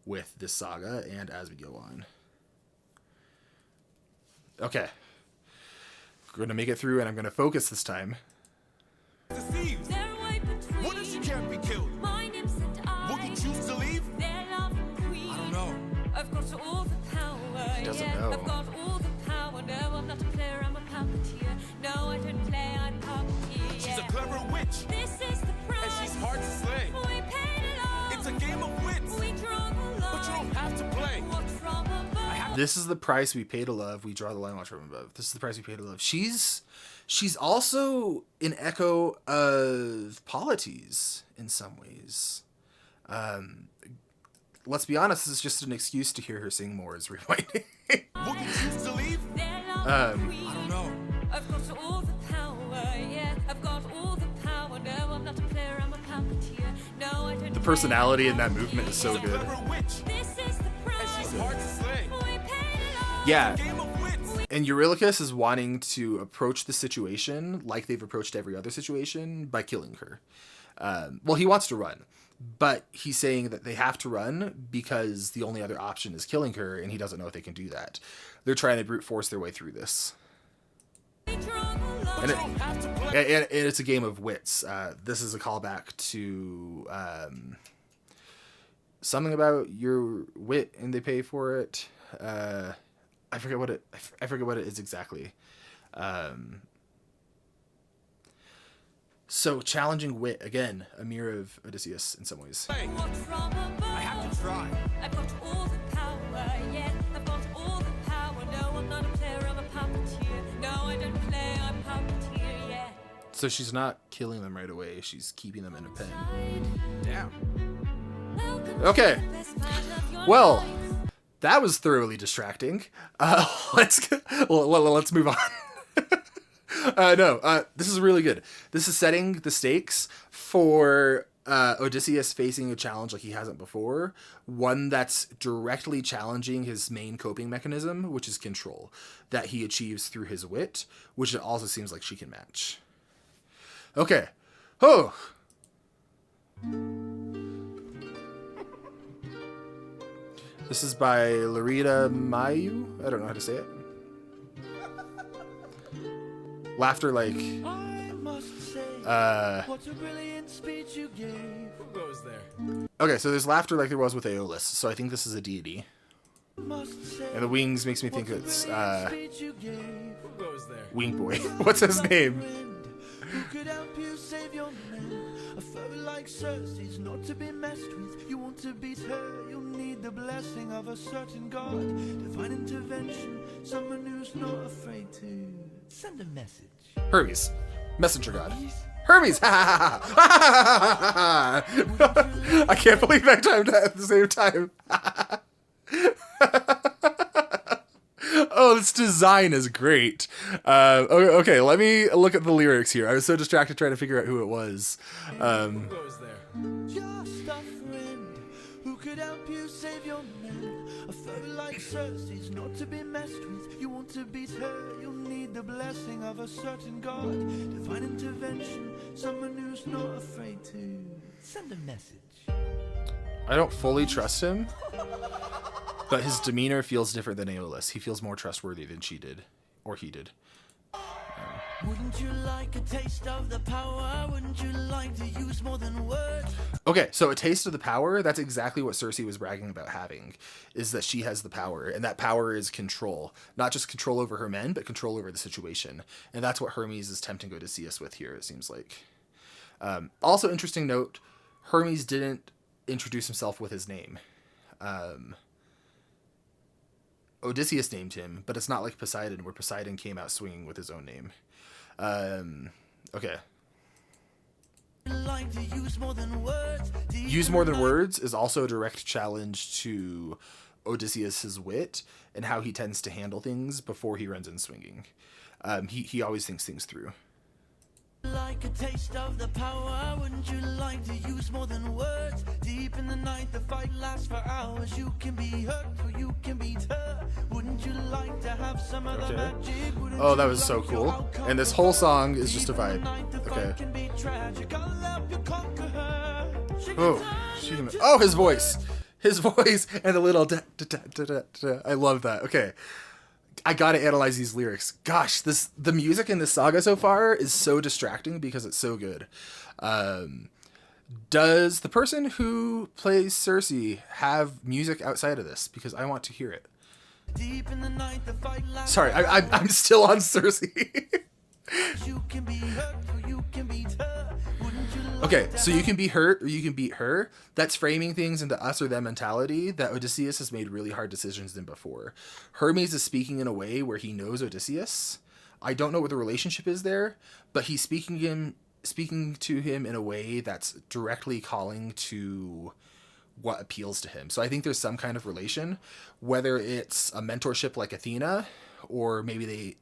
with this saga and as we go on. Okay, going to make it through, and I'm going to focus this time. Deceived. They're way between. What if she can't be killed? My name's and I. Would you choose to leave? Their love queen. I don't know. I've got all the power. He doesn't yeah. know. I've got all the power. No, I'm not a player, I'm a puppeteer. No, I don't play, I'm puppeteer. She's yeah. a clever witch, This is the price. and she's hard to slay. We paid it all. It's a game of wits, We draw the line. but you don't have to play. Watch from above. This is the price we pay to love. We draw the line, watch from above. This is the price we pay to love. She's also an echo of Polythemus in some ways. Let's be honest, this is just an excuse to hear her sing more as rewinding. Would you choose to leave? Their love queen. I don't know. I've got all the power, yeah. I've got all the power. No, I'm not a player, I'm a puppeteer. No, I don't The personality in that movement is so She's a good. clever witch, This is the and price. she's hard to slay. We paid it all. Yeah, Game of wits. and Eurylochus is wanting to approach the situation like they've approached every other situation by killing her. Well, he wants to run, but he's saying that they have to run because the only other option is killing her, and he doesn't know if they can do that. They're trying to brute force their way through this. We draw the line. And, You don't have to play. and it's a game of wits. This is a callback to something about your wit and they pay for it. I forget what it is exactly. So challenging wit, again, a mirror of Odysseus in some ways. Play. Watch from above. I have to try. I've got all the power, yeah. I've got all the power. No, I'm not a player, I'm a puppeteer. No, I don't play, I'm puppeteer, yeah. So she's not killing them right away. She's keeping them in a pen. Damn. Welcome Okay. to the best part of your Well, life. that was thoroughly distracting. Let's move on. This is really good. This is setting the stakes for Odysseus facing a challenge like he hasn't before. One that's directly challenging his main coping mechanism, which is control, that he achieves through his wit, which it also seems like she can match. Okay. Oh. This is by Larita Mayu. I don't know how to say it. Laughter like I must say, what a brilliant speech you gave. Who goes there? okay, so there's laughter like there was with Aeolus, so I think this is a deity. Must say, And the wings makes me what think a it's brilliant speech you gave. Who goes there? Wing Boy. What's his name? Friend, who could help you save your man? A foe like Circe's not to be messed with. You want to beat her, you'll need the blessing of a certain god. Divine intervention, someone who's not afraid to send a message. Hermes. Messenger God. Hermes! I can't believe I timed that at the same time. Oh, this design is great. Okay, let me look at the lyrics here. I was so distracted trying to figure out who it was. Who goes there? Just a friend who could help you save your man. A foe like Circe's not to be messed with. You want to beat her, you'll need the blessing of a certain god. Divine intervention, someone who's not afraid to send a message. I don't fully trust him, but his demeanor feels different than Aeolus. He feels more trustworthy than she did, or he did. Wouldn't you like a taste of the power? Wouldn't you like to use more than words? Okay, so a taste of the power, that's exactly what Circe was bragging about having, is that she has the power, and that power is control. Not just control over her men, but control over the situation. And that's what Hermes is tempting Odysseus with here, it seems like. Also, interesting note, Hermes didn't introduce himself with his name. Odysseus named him, but it's not like Poseidon, where Poseidon came out swinging with his own name. Okay. Like to use more than words. Use more than words is also a direct challenge to Odysseus's wit and how he tends to handle things before he runs in swinging. He always thinks things through. Like a taste of the power, wouldn't you like to use more than words? Deep in the night, the fight lasts for hours. You can be hurt or you can beat her. Wouldn't you like to have some of the magic? Wouldn't Oh, that you was so like your cool. outcome And this to whole go? song is just a Deep in the vibe. night, the Okay. fight can be tragic. I'll help you conquer her. She can Oh, turn you oh, to his voice. His voice and a little da, da, da, da, da, da. I love that. Okay. I gotta analyze these lyrics. Gosh, the music in this saga so far is so distracting because it's so good. Does the person who plays Circe have music outside of this? Because I want to hear it. Deep in the night, the fight lasts. Sorry, I'm still on Circe. You can be hurt or you can beat her. Wouldn't you like Okay, to so you have can be hurt or you can beat her. That's framing things into us or them mentality that Odysseus has made really hard decisions in before. Hermes is speaking in a way where he knows Odysseus. I don't know what the relationship is there, but he's speaking to him in a way that's directly calling to what appeals to him. So I think there's some kind of relation, whether it's a mentorship like Athena, or maybe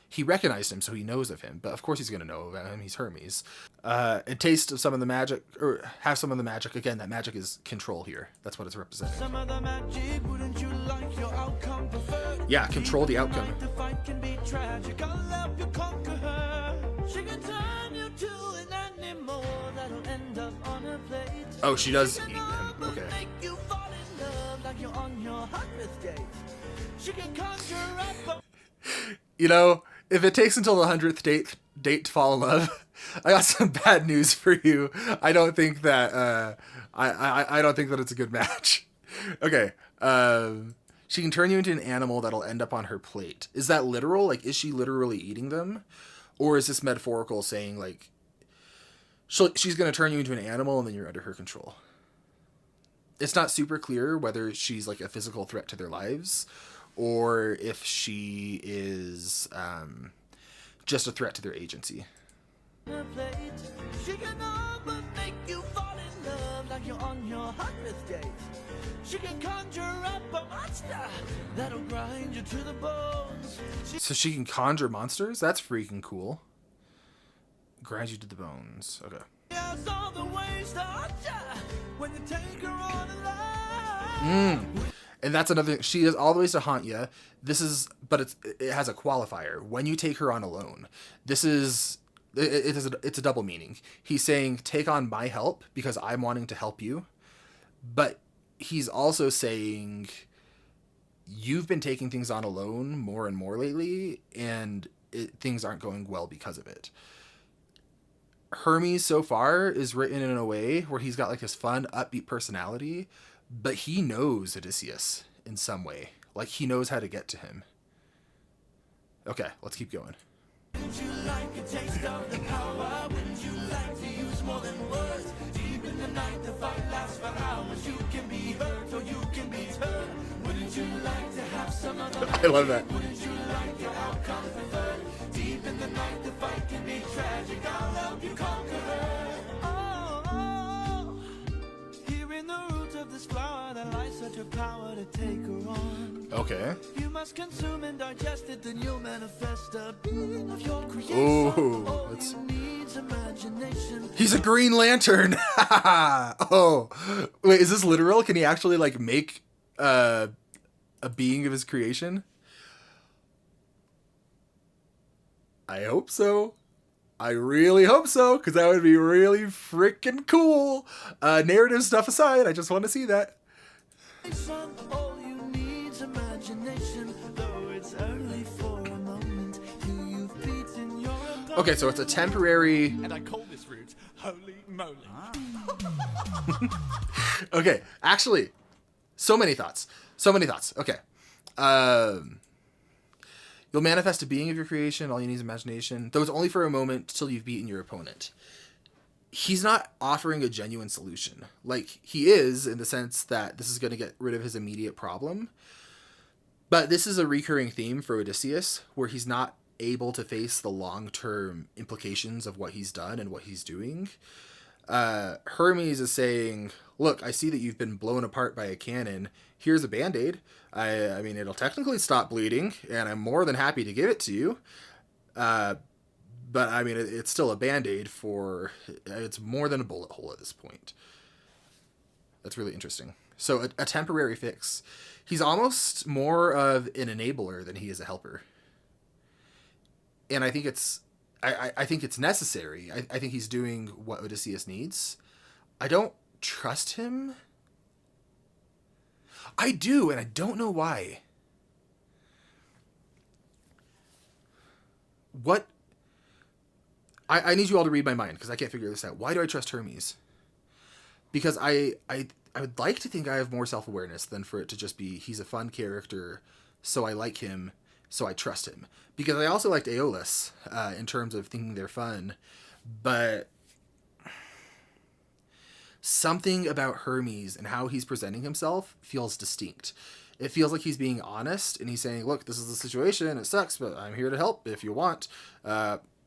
he recognized him, so he knows of him. But of course he's going to know of him. He's Hermes. And taste of some of the magic, or have some of the magic. Again, that magic is control here. That's what it's representing. some of the magic? Wouldn't you like your outcome preferred? Yeah, control the outcome. The fight can be tragic. I'll help you conquer her. She can turn you to an animal that'll end up on a plate. Oh, she does She eat can him. almost Okay. make you fall in love like you're on your 100th date. She can conjure up a You know, if it takes until the 100th date to fall in love, I got some bad news for you. I don't think that I don't think that it's a good match. Okay. She can turn you into an animal that'll end up on her plate. Is that literal? Like, is she literally eating them? Or is this metaphorical, saying like she's going to turn you into an animal and then you're under her control? It's not super clear whether she's like a physical threat to their lives, or if she is just a threat to their agency. plate. She can almost make you fall in love like you're on your 100th date. She can conjure up a monster that'll grind you to the bones. So she can conjure monsters? That's freaking cool. Grind you to the bones. Okay. Has all the ways to haunt ya when you take her on a line. And that's another thing. She is all the ways to haunt you. But it has a qualifier. When you take her on alone, it's a double meaning. He's saying, take on my help because I'm wanting to help you. But he's also saying, you've been taking things on alone more and more lately, and things aren't going well because of it. Hermes so far is written in a way where he's got like this fun, upbeat personality, but he knows Odysseus in some way. Like, he knows how to get to him. Okay, let's keep going. Wouldn't you like a taste of the power? Wouldn't you like to use more than words? Deep in the night, the fight lasts for hours. You can be hurt or you can be turned. Wouldn't you like to have some of the I love that. Wouldn't you like your outcome preferred? Deep in the night, the fight can be tragic. I'll help you conquer her. Oh, here in the roots of this flower that lies such a power to take her on. Okay. You must consume and digest it, then you'll manifest a being of your creation. Ooh, All that's- you need's imagination. He's a Green Lantern. Oh, wait, is this literal? Can he actually like make a being of his creation? I hope so. I really hope so, because that would be really freaking cool. Narrative stuff aside, I just want to see that. All you need's imagination, though it's only for a moment. You've beaten your opponent. Okay, so it's a temporary. And I call this route Holy Moly. Okay, actually, so many thoughts. Okay. You'll manifest a being of your creation. All you need is imagination. Though it's only for a moment till you've beaten your opponent. He's not offering a genuine solution. Like, he is, in the sense that this is going to get rid of his immediate problem. But this is a recurring theme for Odysseus, where he's not able to face the long-term implications of what he's done and what he's doing. Hermes is saying, look, I see that you've been blown apart by a cannon. Here's a Band-Aid. I mean, it'll technically stop bleeding, and I'm more than happy to give it to you. But, I mean, it's still a Band-Aid for... It's more than a bullet hole at this point. That's really interesting. So, a temporary fix. He's almost more of an enabler than he is a helper. And I think it's... I think it's necessary. I think he's doing what Odysseus needs. I don't trust him. I do, and I don't know why. what... I need you all to read my mind, because I can't figure this out. Why do I trust Hermes? Because I would like to think I have more self-awareness than for it to just be, he's a fun character, so I like him, so I trust him. Because I also liked Aeolus, in terms of thinking they're fun, but something about Hermes and how he's presenting himself feels distinct. It feels like he's being honest, and he's saying, look, this is the situation, it sucks, but I'm here to help if you want.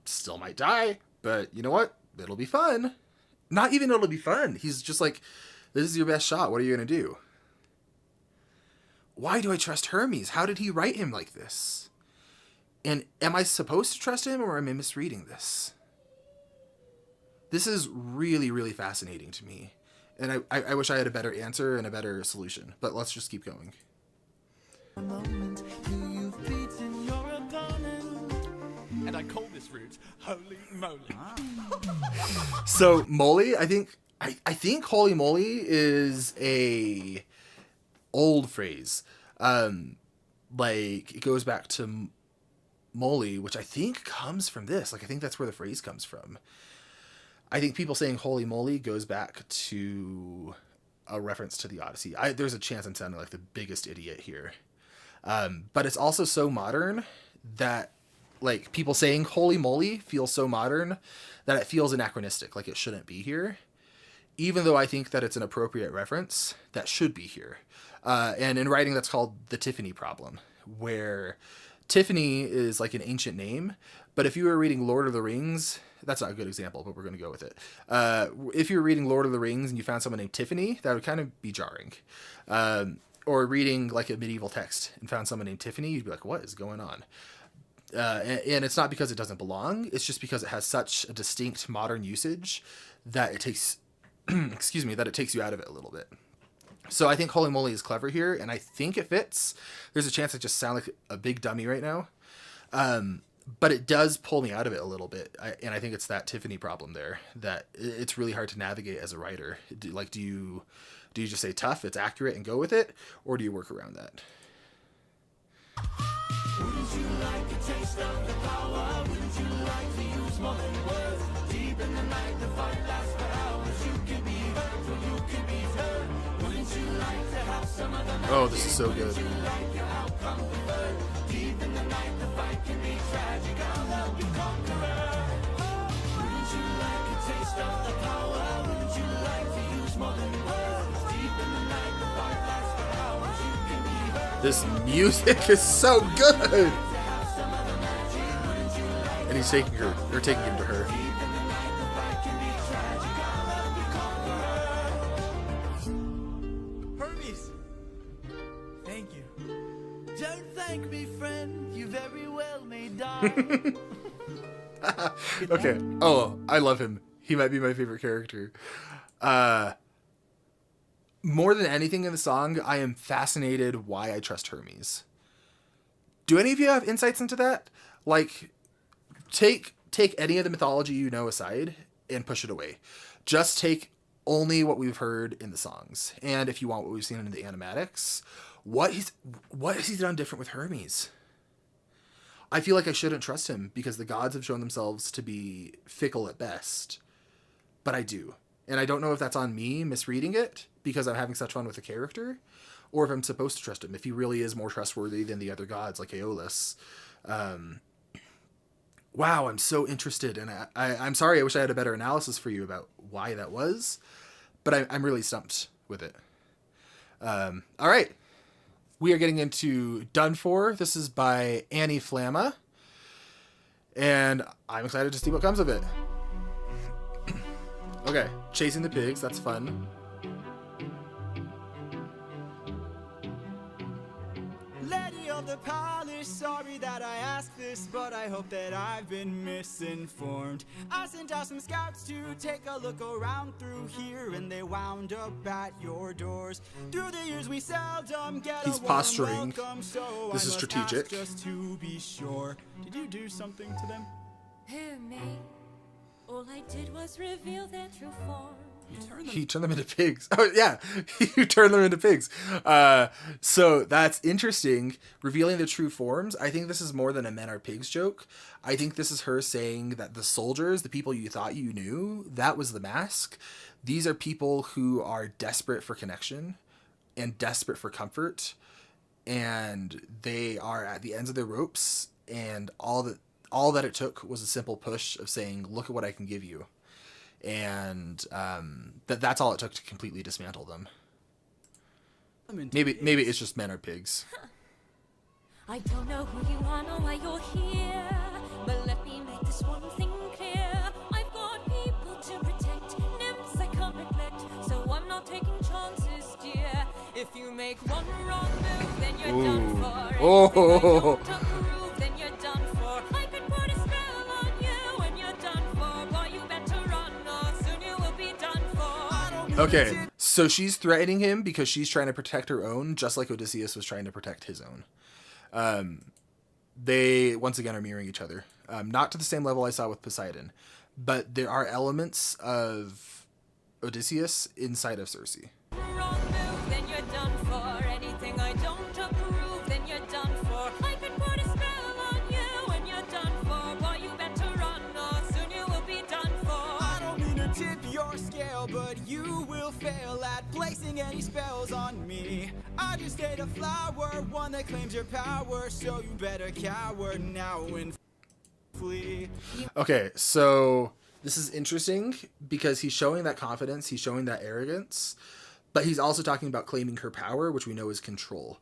Still might die, but you know what? It'll be fun. Not even it'll be fun. He's just like, this is your best shot. What are you going to do? Why do I trust Hermes? How did he write him like this? And am I supposed to trust him, or am I misreading this? This is really, really fascinating to me. And I wish I had a better answer and a better solution. But let's just keep going. And I call this route Holy Moly. So moly, I think holy moly is a old phrase. Like it goes back to moly, which I think comes from this. Like I think that's where the phrase comes from. I think people saying holy moly goes back to a reference to the Odyssey. There's a chance I'm sounding like the biggest idiot here. But it's also so modern that like people saying holy moly feels so modern that it feels anachronistic, like it shouldn't be here. Even though I think that it's an appropriate reference that should be here. And in writing, that's called the Tiffany problem, where Tiffany is like an ancient name. But if you were reading Lord of the Rings, that's not a good example, but we're going to go with it. If you're reading Lord of the Rings and you found someone named Tiffany, that would kind of be jarring. Or reading like a medieval text and found someone named Tiffany, you'd be like, what is going on? And it's not because it doesn't belong. It's just because it has such a distinct modern usage that it takes, that it takes you out of it a little bit. So I think holy moly is clever here, and I think it fits. There's a chance I just sound like a big dummy right now. But it does pull me out of it a little bit. And I think it's that Tiffany problem there, that it's really hard to navigate as a writer. Do you just say tough, it's accurate, and go with it? Or do you work around that? Wouldn't you like a taste of the power? Wouldn't you like to use more than words? Deep in the night, the fight lasts for hours. You can be hurt or you can be hurt. Wouldn't you like to have some of the night? Oh, this is so good. Wouldn't you like your outcome preferred? Deep in the night, the fight can be tragic. I'll help you conqueror. Wouldn't you like a taste of the power? Wouldn't you like to use more than words? Deep in the night, the fight lasts for hours. You can be hurt. This music is so good. And he's taking him to her. Hermes! Thank you. Don't thank me, friend. You very well may die. Okay. Oh, I love him. He might be my favorite character. More than anything in the song, I am fascinated why I trust Hermes. Do any of you have insights into that? Like, take any of the mythology you know aside and push it away. Just take only what we've heard in the songs. And if you want what we've seen in the animatics, what has he done different with Hermes? I feel like I shouldn't trust him because the gods have shown themselves to be fickle at best. But I do. And I don't know if that's on me misreading it because I'm having such fun with the character, or if I'm supposed to trust him, if he really is more trustworthy than the other gods like Aeolus. Wow, I'm so interested. And I'm sorry, I wish I had a better analysis for you about why that was, but I'm really stumped with it. All right. We are getting into Done For. This is by Annie Flamma. And I'm excited to see what comes of it. Okay, chasing the pigs, that's fun. Lady of the palace, sorry that I asked this, but I hope that I've been misinformed. I sent out some scouts to take a look around through here, and they wound up at your doors. Through the years we seldom get He's a warm posturing. welcome, so This I is must strategic. ask just to be sure. Did you do something to them? Who, me? All I did was reveal their true form. He turned them into pigs. Oh yeah, you turn them into pigs. So that's interesting. Revealing the true forms. I think this is more than a men are pigs joke. I think this is her saying that the soldiers, the people you thought you knew, that was the mask. These are people who are desperate for connection and desperate for comfort, and they are at the ends of their ropes. And all that it took was a simple push of saying, "Look at what I can give you." And that's all it took to completely dismantle them. Maybe it's just men are pigs. I don't know who you are nor why you're here, but let me make this one thing clear. I've got people to protect, nymphs I can't neglect, so I'm not taking chances, dear. If you make one wrong move, then you're done for. Oh. Anything I don't approve, then you're done for. I could put a spell on you and you're done for. Boy, you better run or soon you will be done for. Okay, so she's threatening him because she's trying to protect her own, just like Odysseus was trying to protect his own. They once again are mirroring each other. Not to the same level I saw with Poseidon, but there are elements of Odysseus inside of Circe. Wrong move, then you're done for. Anything I don't approve, then you're done for. I could put a spell on you and you're done for. Boy, you better run or soon you will be done for. I don't mean to tip your scale, but you will fail at placing any spells on me. I just ate a flower, one that claims your power, so you better cower now and flee. Okay, so this is interesting because he's showing that confidence, he's showing that arrogance, but he's also talking about claiming her power, which we know is control.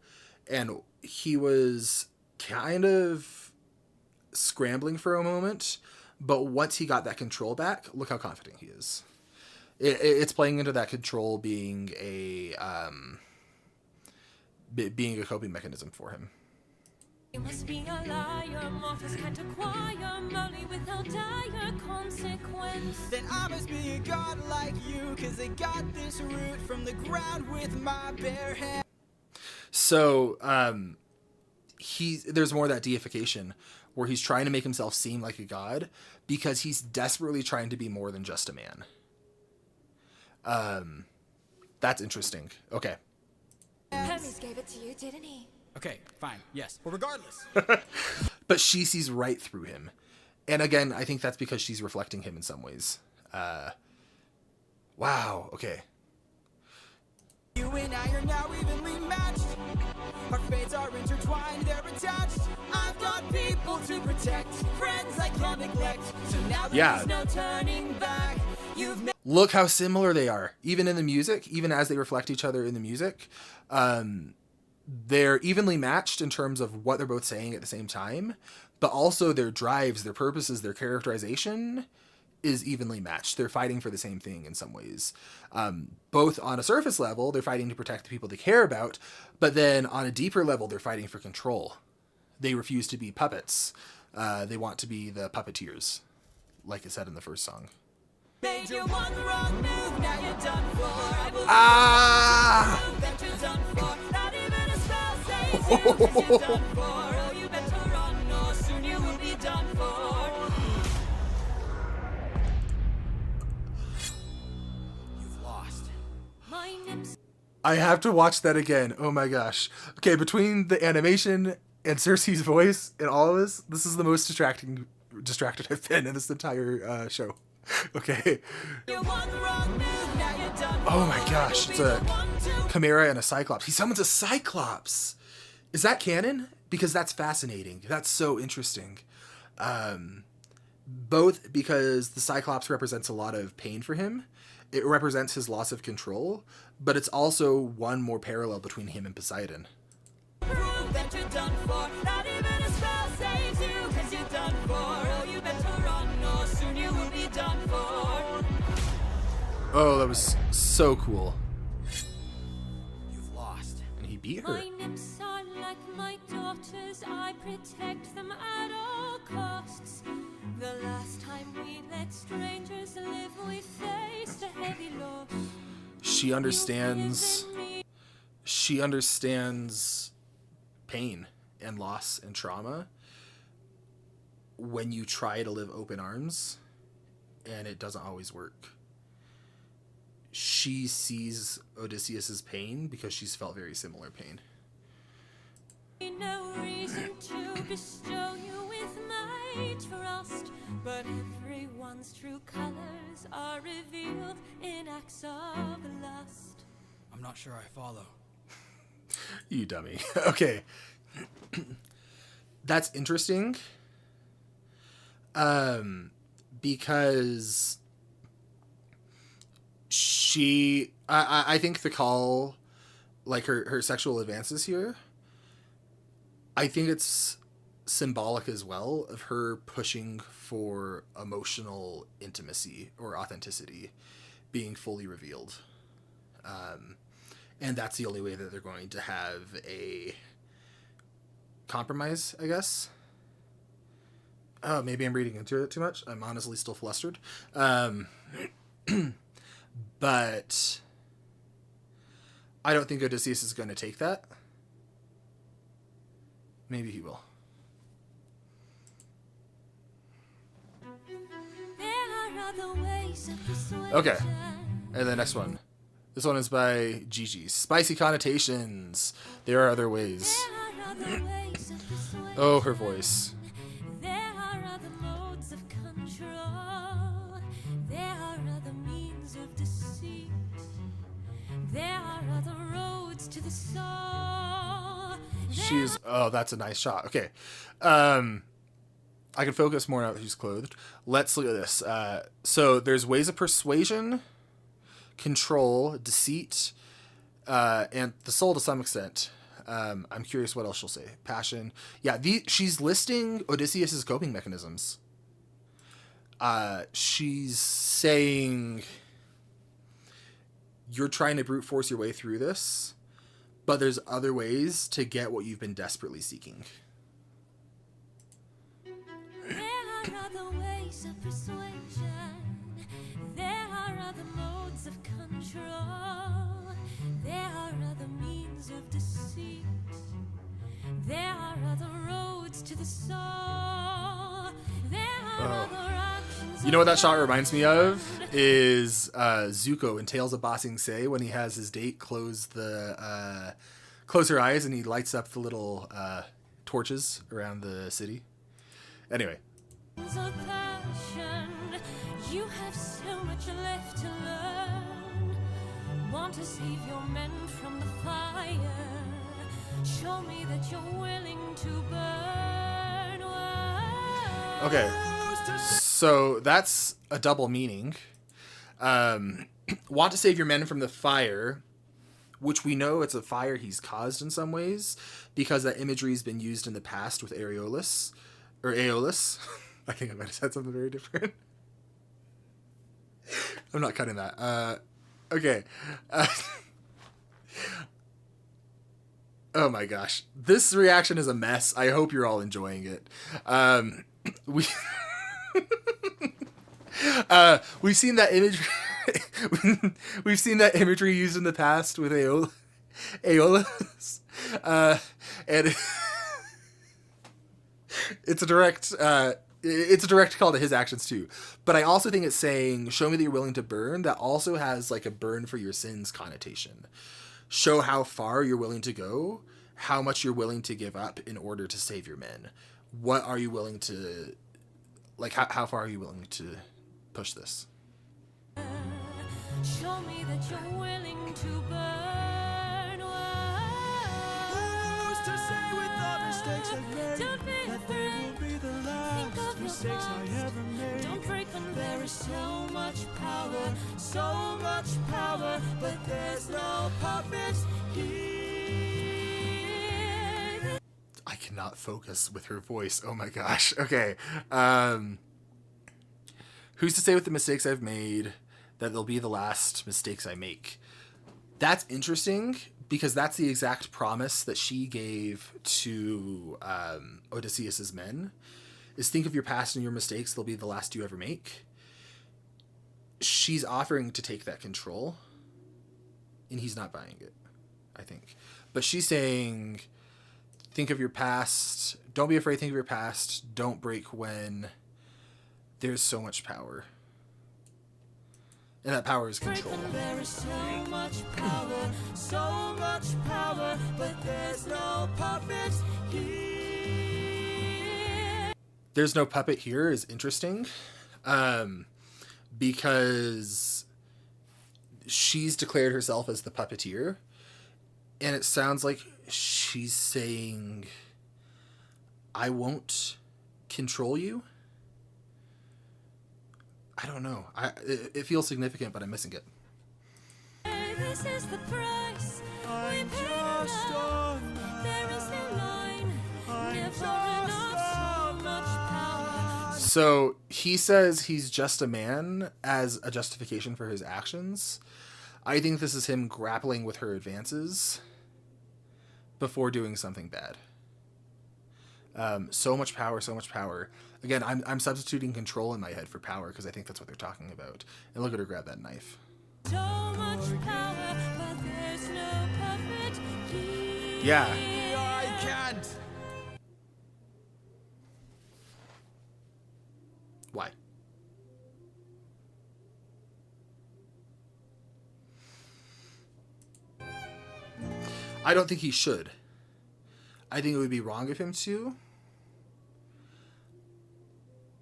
And he was kind of scrambling for a moment, but once he got that control back, look how confident he is. It's playing into that control being a coping mechanism for him. You must be a liar, mortals can't acquire money without dire consequence. Then I must be a god like you, cause I got this root from the ground with my bare hand. So there's more of that deification where he's trying to make himself seem like a god because he's desperately trying to be more than just a man. That's interesting. Okay. Hermes gave it to you, didn't he? Okay, fine, yes. Well, regardless. But she sees right through him. And again, I think that's because she's reflecting him in some ways. Wow, okay. You and I are now evenly matched. Our fates are intertwined, they're attached. I've got people to protect, friends I can't neglect. So now there's no turning back. You've Look how similar they are. Even in the music, even as they reflect each other in the music. They're evenly matched in terms of what they're both saying at the same time, but also their drives, their purposes, their characterization is evenly matched. They're fighting for the same thing in some ways. Both on a surface level, they're fighting to protect the people they care about, but then on a deeper level, they're fighting for control. They refuse to be puppets. They want to be the puppeteers, like it said in the first song. made you one wrong move, now you're done for. I believe that you're done for. Not even a spell saves you, 'cause you're done for. Oh, you better run, or soon you will be done for. You've lost. My name's I have to watch that again. Oh my gosh. Okay, between the animation and Circe's voice and all of this is the most distracted I've been in this entire show. Okay. You're one wrong move, now you're done for. Oh my gosh, it's a One, two, Chimera and a Cyclops. He summons a Cyclops. Is that canon? Because that's fascinating. That's so interesting. Both because the Cyclops represents a lot of pain for him. It represents his loss of control, but it's also one more parallel between him and Poseidon. prove that you're done for. Not even a spell saves you, 'cause you're done for. Oh, you better run, or soon you will be done for. Oh, that was so cool. You've lost. And he beat her. My nymphs are like my daughters, I protect them at all costs. The last time we let strangers live, we faced a heavy loss. She understands pain and loss and trauma when you try to live open arms and it doesn't always work. she sees Odysseus's pain because she's felt very similar pain. No reason to bestow you with my trust, but everyone's true colors are revealed in acts of lust. I'm not sure I follow. You dummy. Okay. That's interesting. Because I think the call, like her sexual advances here, I think it's symbolic as well of her pushing for emotional intimacy or authenticity being fully revealed. And that's the only way that they're going to have a compromise, I guess. Oh, maybe I'm reading into it too much. I'm honestly still flustered. But I don't think Odysseus is going to take that. Maybe he will. Okay. And the next one. This one is by Gigi. Spicy connotations. There are other ways. Oh, her voice. There are other modes of control. There are other means of deceit. There are other roads to the soul. She's... Oh, that's a nice shot. Okay. I can focus more now that she's clothed. Let's look at this. So there's ways of persuasion, control, deceit, and the soul to some extent. I'm curious what else she'll say. Passion. Yeah, she's listing Odysseus's coping mechanisms. She's saying you're trying to brute force your way through this, but there's other ways to get what you've been desperately seeking. There are other ways of persuasion. There are other modes of control. There are other means of deceit. There are other roads to the soul. There are other actions. You know what that shot reminds me of is Zuko in Tales of Ba Sing Se when he has his date close her eyes and he lights up the little torches around the city. Anyway. Of passion. You have so much left to learn. Want to save your men from the fire. Show me that you're willing to burn. Okay. So that's a double meaning. Want to save your men from the fire, which we know it's a fire he's caused in some ways because that imagery has been used in the past with Aeolus. Or Aeolus. I think I might have said something very different. I'm not cutting that. Okay. Oh my gosh. This reaction is a mess. I hope you're all enjoying it. We've seen that imagery. We've seen that imagery used in the past with Aeolus. And it's a direct call to his actions too. But I also think it's saying, show me that you're willing to burn. That also has like a burn for your sins connotation. Show how far you're willing to go, how much you're willing to give up in order to save your men. What are you willing to, like, how far are you willing to push this? Show me that you're willing to burn. Who's to say with the mistakes I've made Don't be that they will be the Think last of your mistakes I past. ever made? Don't break when there is so much power. So much power, but there's no puppets here. I cannot focus with her voice. Oh my gosh. Okay. Who's to say with the mistakes I've made that they'll be the last mistakes I make? That's interesting because that's the exact promise that she gave to Odysseus's men. Is think of your past and your mistakes, they'll be the last you ever make. She's offering to take that control, and he's not buying it, I think. But she's saying, think of your past. Don't be afraid, think of your past. Don't break when there's so much power. And that power is control. There is so much power, but there's no puppet here. There's no puppet here is interesting, because she's declared herself as the puppeteer, and it sounds like she's saying, I won't control you. I don't know. It feels significant, but I'm missing it. This is the price I'm we pay just love. a man. There is no line, I'm never just enough, so a much power. So he says he's just a man as a justification for his actions. I think this is him grappling with her advances before doing something bad. So much power, so much power. Again, I'm substituting control in my head for power because I think that's what they're talking about. And look at her grab that knife. So much power, but there's no puppet here. Yeah. I can't. Why? I don't think he should. I think it would be wrong of him to.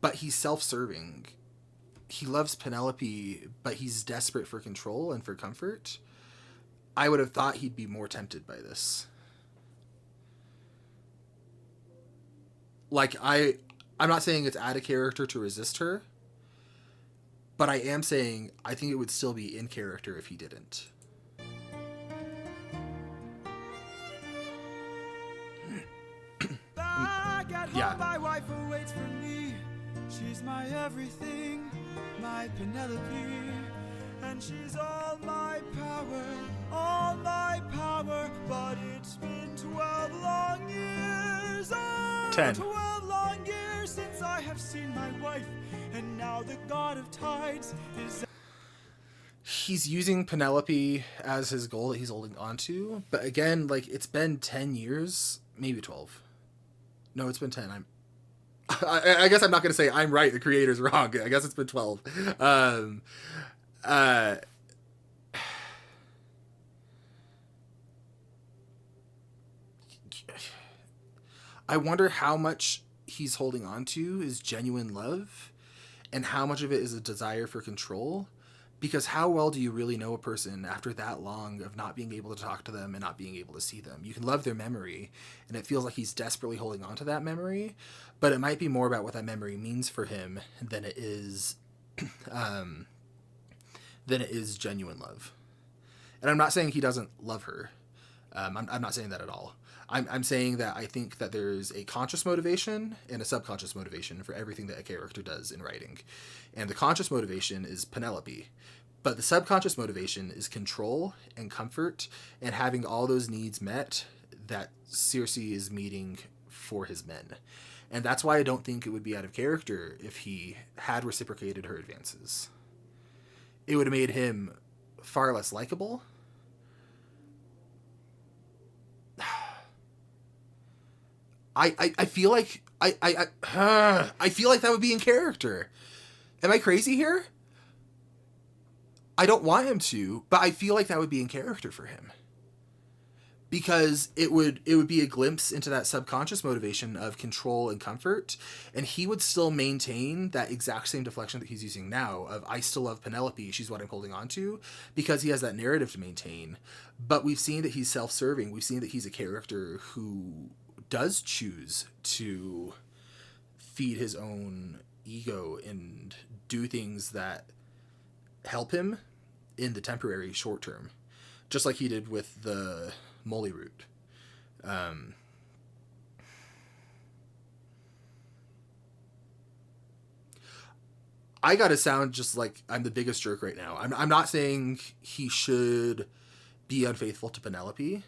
But he's self-serving. He loves Penelope, but he's desperate for control and for comfort. I would have thought he'd be more tempted by this. Like, I'm not saying it's out of character to resist her, but I am saying I think it would still be in character if he didn't. Back at home, Yeah. my wife awaits for me. She's my everything, my Penelope. And she's all my power. But it's been 12 long years. Oh, 10. 12 long years since I have seen my wife. And now the god of tides is He's using Penelope as his goal that he's holding on to. But again, like, it's been 10 years, maybe 12. No, it's been 10. I guess I'm not going to say I'm right, the creator's wrong. I guess it's been 12. I wonder how much he's holding on to is genuine love and how much of it is a desire for control. Because how well do you really know a person after that long of not being able to talk to them and not being able to see them? You can love their memory, and it feels like he's desperately holding on to that memory, but it might be more about what that memory means for him than it is genuine love. And I'm not saying he doesn't love her. I'm not saying that at all. I'm saying that I think that there's a conscious motivation and a subconscious motivation for everything that a character does in writing. And the conscious motivation is Penelope. But the subconscious motivation is control and comfort and having all those needs met that Circe is meeting for his men. And that's why I don't think it would be out of character if he had reciprocated her advances. It would have made him far less likable. I feel like I feel like that would be in character. Am I crazy here? I don't want him to, but I feel like that would be in character for him. Because it would be a glimpse into that subconscious motivation of control and comfort, and he would still maintain that exact same deflection that he's using now of I still love Penelope, she's what I'm holding on to, because he has that narrative to maintain. But we've seen that he's self-serving. We've seen that he's a character who does choose to feed his own ego and do things that help him in the temporary short term, just like he did with the moly root. I gotta sound just like I'm the biggest jerk right now. I'm not saying he should be unfaithful to Penelope.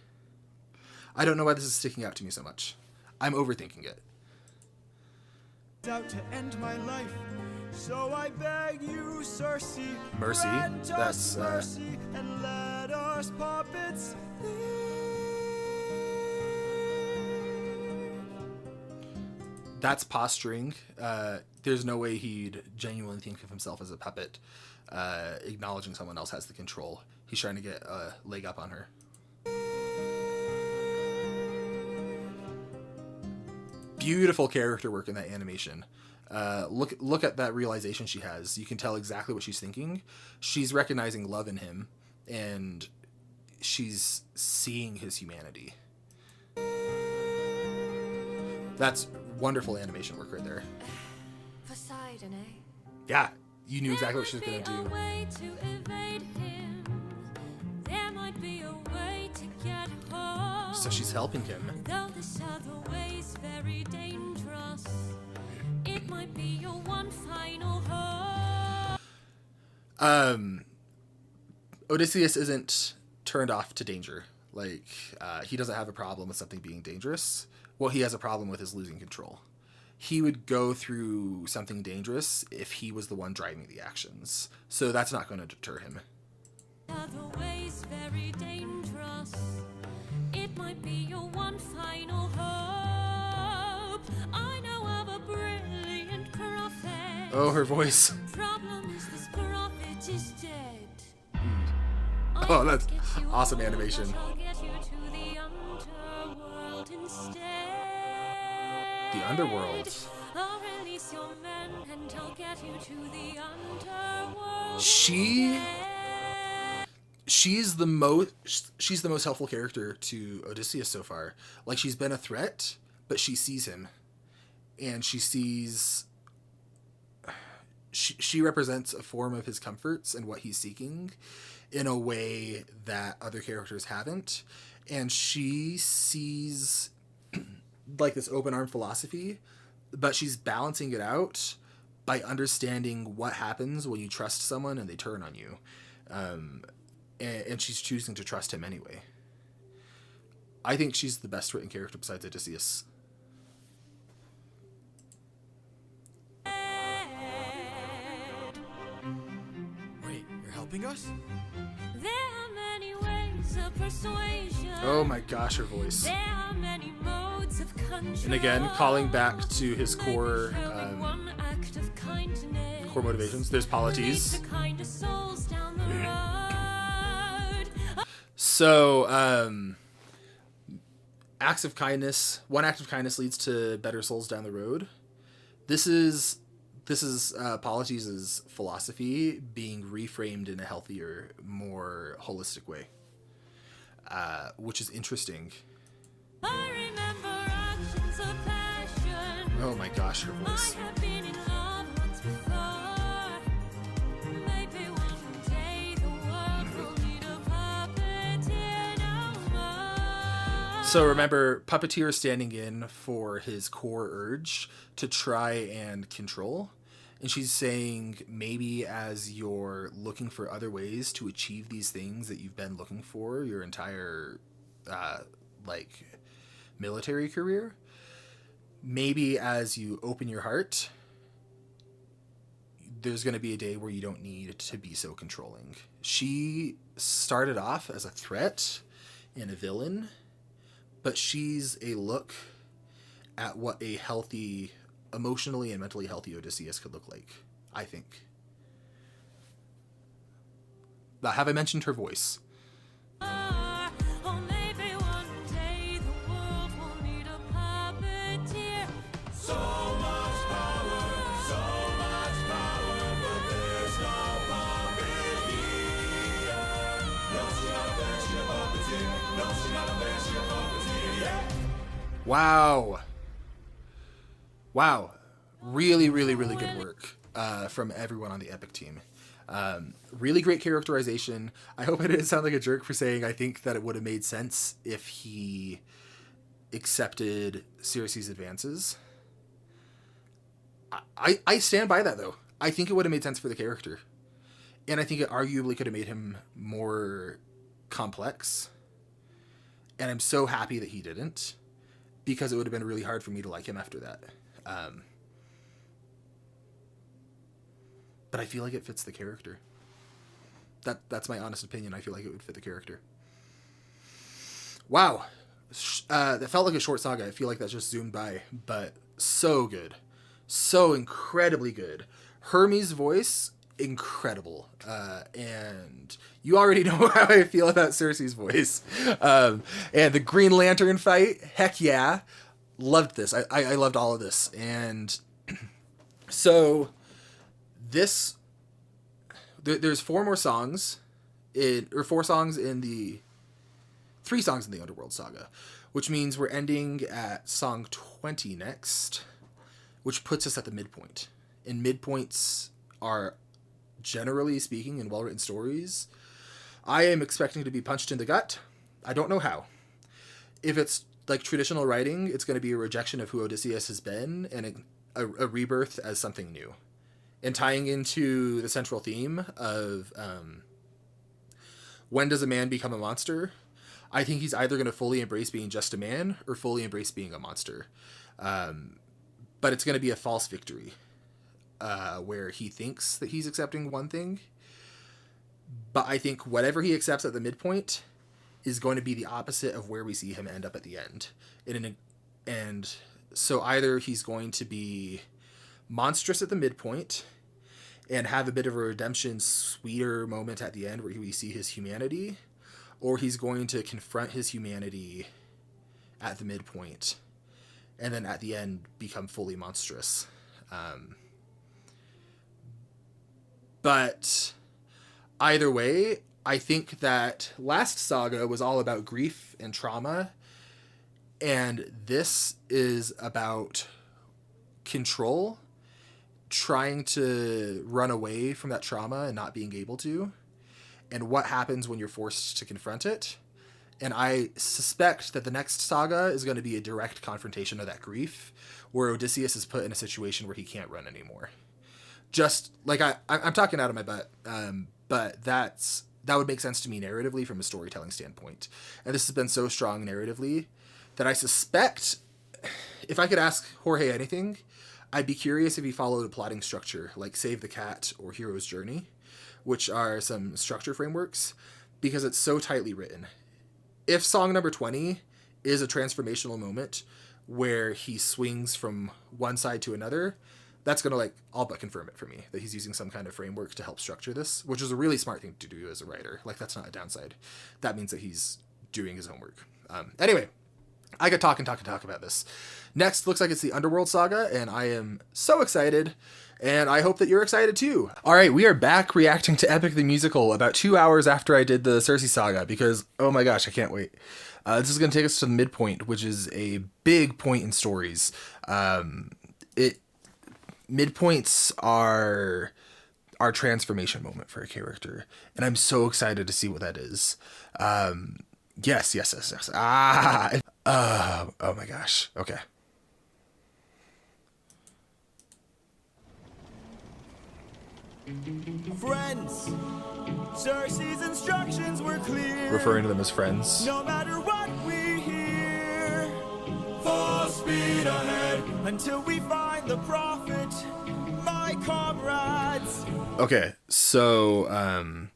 I don't know why this is sticking out to me so much. I'm overthinking it. out to end my life. So I beg you, Circe, Mercy? grant us That's, mercy and let us puppets live. That's posturing. there's no way he'd genuinely think of himself as a puppet, acknowledging someone else has the control. He's trying to get a leg up on her. Beautiful character work in that animation. Look at that realization she has. You can tell exactly what she's thinking. She's recognizing love in him, and she's seeing his humanity. That's wonderful animation work right there. Poseidon, eh? Yeah, you knew exactly what she was gonna There do. might be a way to evade him. There might be a way to get home. So she's helping him. Though this other way's very dangerous, it might be your one final hope. Odysseus isn't turned off to danger. Like, he doesn't have a problem with something being dangerous. What he has a problem with is losing control. He would go through something dangerous if he was the one driving the actions. So that's not going to deter him. Other way's very dangerous. It might be your one final hope. I know of a brilliant prophet. Oh, her voice. Problem is this prophet is dead. Oh, that's awesome animation. I'll get you to the underworld instead. The underworld. I'll release your men and I'll get you to the underworld. She's the most helpful character to Odysseus so far. Like, she's been a threat, but she sees him, and she sees. She represents a form of his comforts and what he's seeking in a way that other characters haven't. And she sees like this open arm philosophy, but she's balancing it out by understanding what happens when you trust someone and they turn on you. And she's choosing to trust him anyway. I think she's the best written character besides Odysseus. Wait, you're helping us? There are many ways of persuasion. Oh my gosh, her voice. There are many modes of control. And again, calling back to his core, Maybe through one act of kindness. core motivations. There's Polythemus. Leads the kind of souls down the road. So, acts of kindness. One act of kindness leads to better souls down the road. This is Polythemus' philosophy being reframed in a healthier, more holistic way, which is interesting. I remember actions of passion. Oh my gosh, her Might voice. have been in love once before. Maybe one day the world will need a puppeteer no more. So remember, Puppeteer is standing in for his core urge to try and control. And she's saying, maybe as you're looking for other ways to achieve these things that you've been looking for your entire, military career, maybe as you open your heart, there's going to be a day where you don't need to be so controlling. She started off as a threat and a villain, but she's a look at what a healthy, emotionally and mentally healthy Odysseus could look like, I think. Now, have I mentioned her voice? Or maybe one day the world will need a puppeteer. So much power, but there's no puppet here. No, she's not a bitch, she's a puppeteer. No, she's not a bitch, she's a puppeteer, yeah. Wow. Really, really, really good work from everyone on the Epic team. Really great characterization. I hope I didn't sound like a jerk for saying I think that it would have made sense if he accepted Circe's advances. I stand by that, though. I think it would have made sense for the character. And I think it arguably could have made him more complex. And I'm so happy that he didn't, because it would have been really hard for me to like him after that. But I feel like it fits the character. That's my honest opinion. I feel like it would fit the character. Wow. That felt like a short saga. I feel like that just zoomed by, but so good. So incredibly good. Hermes' voice, incredible. And you already know how I feel about Cersei's voice. And the Green Lantern fight, heck yeah. Loved this. I loved all of this. And so this, there's four songs in the Underworld Saga, which means we're ending at song 20 next, which puts us at the midpoint. And midpoints are, generally speaking, in well-written stories, I am expecting to be punched in the gut. I don't know how. If it's like traditional writing, it's going to be a rejection of who Odysseus has been and a rebirth as something new. And tying into the central theme of when does a man become a monster? I think he's either going to fully embrace being just a man or fully embrace being a monster. But it's going to be a false victory where he thinks that he's accepting one thing. But I think whatever he accepts at the midpoint is going to be the opposite of where we see him end up at the end. And so either he's going to be monstrous at the midpoint and have a bit of a redemption, sweeter moment at the end where we see his humanity, or he's going to confront his humanity at the midpoint and then at the end become fully monstrous. But either way, I think that last saga was all about grief and trauma, and this is about control, trying to run away from that trauma and not being able to, and what happens when you're forced to confront it. And I suspect that the next saga is going to be a direct confrontation of that grief, where Odysseus is put in a situation where he can't run anymore. Just like I'm talking out of my butt, but that would make sense to me narratively from a storytelling standpoint. And this has been so strong narratively that I suspect, if I could ask Jorge anything, I'd be curious if he followed a plotting structure like Save the Cat or Hero's Journey, which are some structure frameworks, because it's so tightly written. If song number 20 is a transformational moment where he swings from one side to another, that's going to all but confirm it for me that he's using some kind of framework to help structure this, which is a really smart thing to do as a writer. That's not a downside. That means that he's doing his homework. Anyway, I could talk about this. Next looks like it's the Underworld Saga, and I am so excited, and I hope that you're excited too. All right, we are back reacting to Epic the Musical about 2 hours after I did the Cersei Saga, because, oh my gosh, I can't wait. This is going to take us to the midpoint, which is a big point in stories. Midpoints are our transformation moment for a character, and I'm so excited to see what that is. Yes. Oh my gosh. Okay. Friends, Cersei's instructions were clear. Referring to them as friends. No matter what we hear, full speed ahead until we find the prophet, my comrades. Okay, so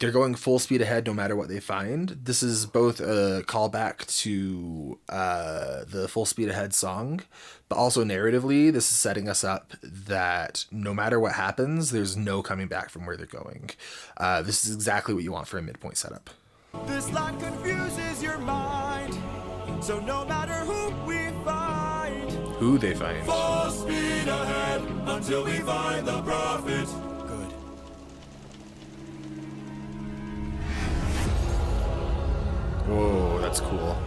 they're going full speed ahead no matter what they find. This is both a callback to the Full Speed Ahead song, but also narratively, this is setting us up that no matter what happens, there's no coming back from where they're going. This is exactly what you want for a midpoint setup. This line confuses your mind, so no matter who we find, Who they find. full speed ahead until we find the prophet. Good. Whoa, that's cool.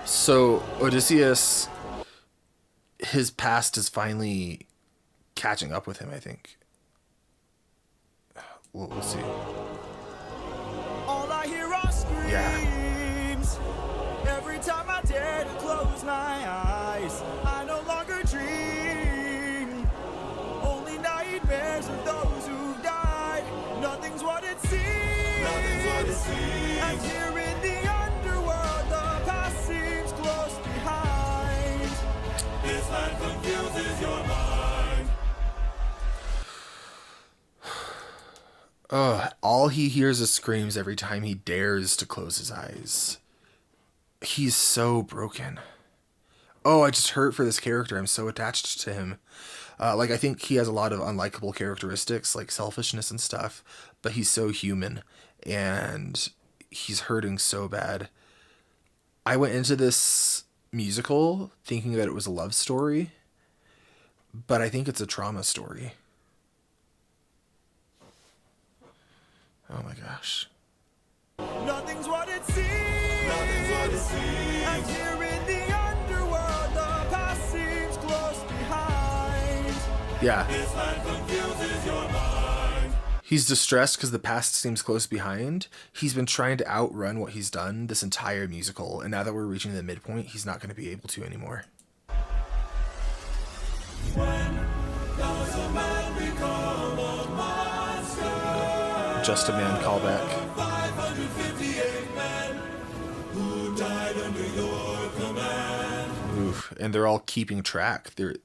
So Odysseus, his past is finally catching up with him, I think. We'll see. All I hear are screams. Yeah. Every time I dare to close my eyes, I no longer dream. Only nightmares of those who've died. Nothing's what it seems. Nothing's what it seems. And here in the underworld, the past seems close behind. This land confuses your mind. All he hears is screams every time he dares to close his eyes. He's so broken. Oh, I just hurt for this character. I'm so attached to him. Like, I think he has a lot of unlikable characteristics, like selfishness and stuff, but he's so human, and he's hurting so bad. I went into this musical thinking that it was a love story, but I think it's a trauma story. Oh my gosh. Nothing's what it seems. Nothing's what it seems. And here in the underworld, the past seems close behind. Yeah. This land confuses your mind. He's distressed because the past seems close behind. He's been trying to outrun what he's done this entire musical, and now that we're reaching the midpoint, he's not going to be able to anymore. When does a man become a monster? Just a Man callback. 558 men who died under your command. Oof. And they're all keeping track. The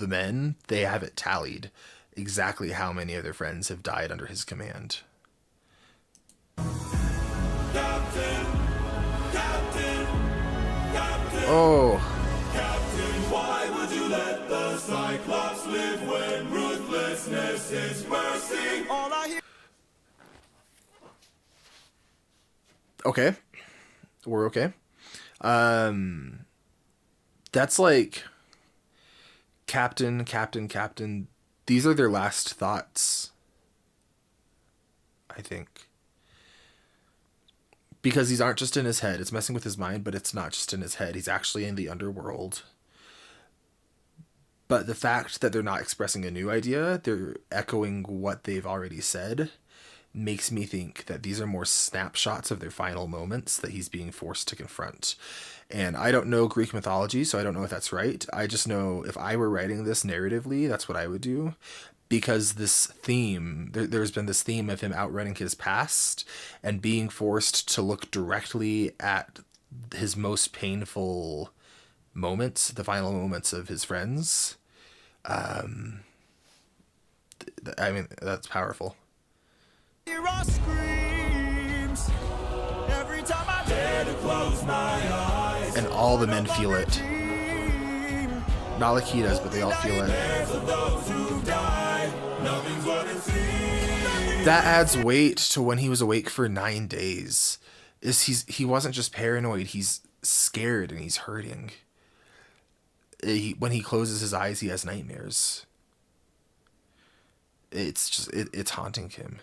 men, they have it tallied exactly how many of their friends have died under his command. Captain, Captain, Captain. Oh. Captain, why would you let the Cyclops live when ruthlessness is mercy? All I hear. Okay. We're okay. That's like Captain. These are their last thoughts, I think. Because these aren't just in his head. It's messing with his mind, but it's not just in his head. He's actually in the underworld. But the fact that they're not expressing a new idea, they're echoing what they've already said, makes me think that these are more snapshots of their final moments that he's being forced to confront. And I don't know Greek mythology, so I don't know if that's right. I just know if I were writing this narratively, that's what I would do. Because this theme, there's been this theme of him outrunning his past and being forced to look directly at his most painful moments, the final moments of his friends. I mean, that's powerful. Hear our screams every time I dare to close my eyes. And all the men feel it. Dream. Not like he does, but they all feel it. Nightmares of those who died. Nothing's what it seems. That adds weight to when he was awake for 9 days. He wasn't just paranoid, he's scared and he's hurting. When he closes his eyes, he has nightmares. It's haunting him.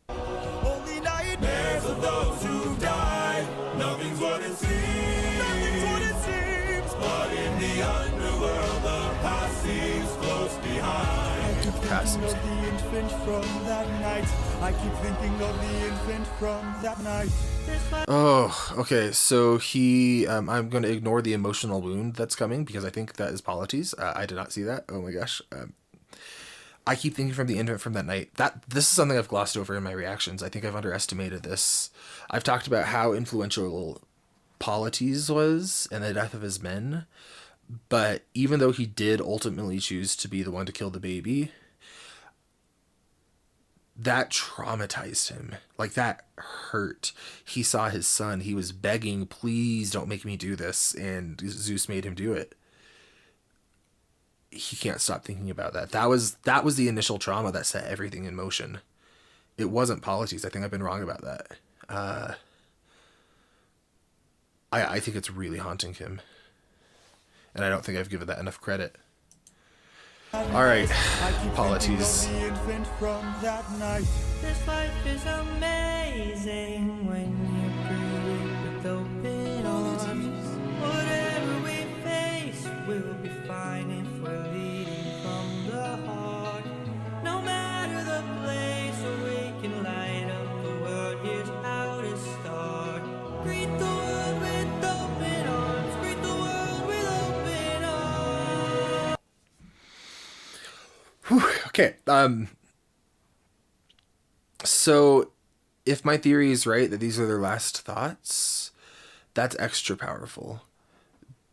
Only nightmares of those who died. Nothing's what it seems. Nothing's what it seems. But in the underworld, the past seems close behind. I keep thinking of the infant from that night. I keep thinking of the infant from that night. Oh, okay. So I'm going to ignore the emotional wound that's coming because I think that is Polythemus. I did not see that. Oh my gosh. I keep thinking from the infant from that night. This is something I've glossed over in my reactions. I think I've underestimated this. I've talked about how influential Polythemus was and the death of his men, but even though he did ultimately choose to be the one to kill the baby, that traumatized him. Like, that hurt. He saw his son. He was begging, please don't make me do this, and Zeus made him do it. He can't stop thinking about that. That was the initial trauma that set everything in motion. It wasn't Polythemus. I think I've been wrong about that. I think it's really haunting him. And I don't think I've given that enough credit. Alright, Polythemus. The infant from that night. This life is amazing when you greet it with open arms. Whatever we face, we'll be fine if we're leading from the heart. No matter the place, or we can light up the world. Here's how to start. Greet the world with open arms. Greet the world with open arms. Whew, okay, so if my theory is right that these are their last thoughts, that's extra powerful.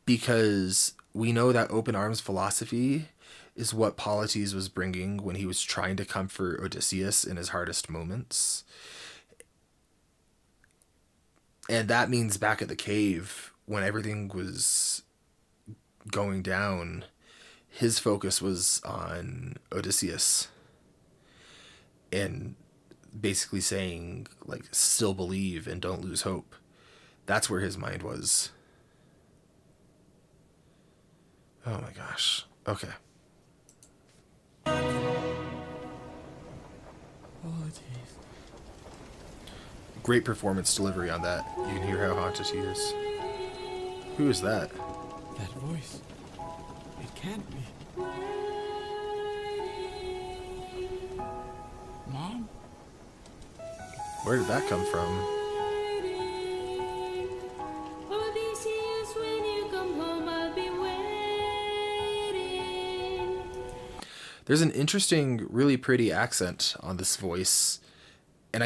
Because we know that open arms philosophy is what Polythemus was bringing when he was trying to comfort Odysseus in his hardest moments. And that means back at the cave, when everything was going down, his focus was on Odysseus. And basically saying, like, still believe and don't lose hope. That's where his mind was. Oh my gosh. Okay. Great performance delivery on that. You can hear how haunted he is. Who is that? That voice. It can't be. Mom? Where did that come from? Odysseus, when you come home, I'll be waiting. There's an interesting, really pretty accent on this voice. And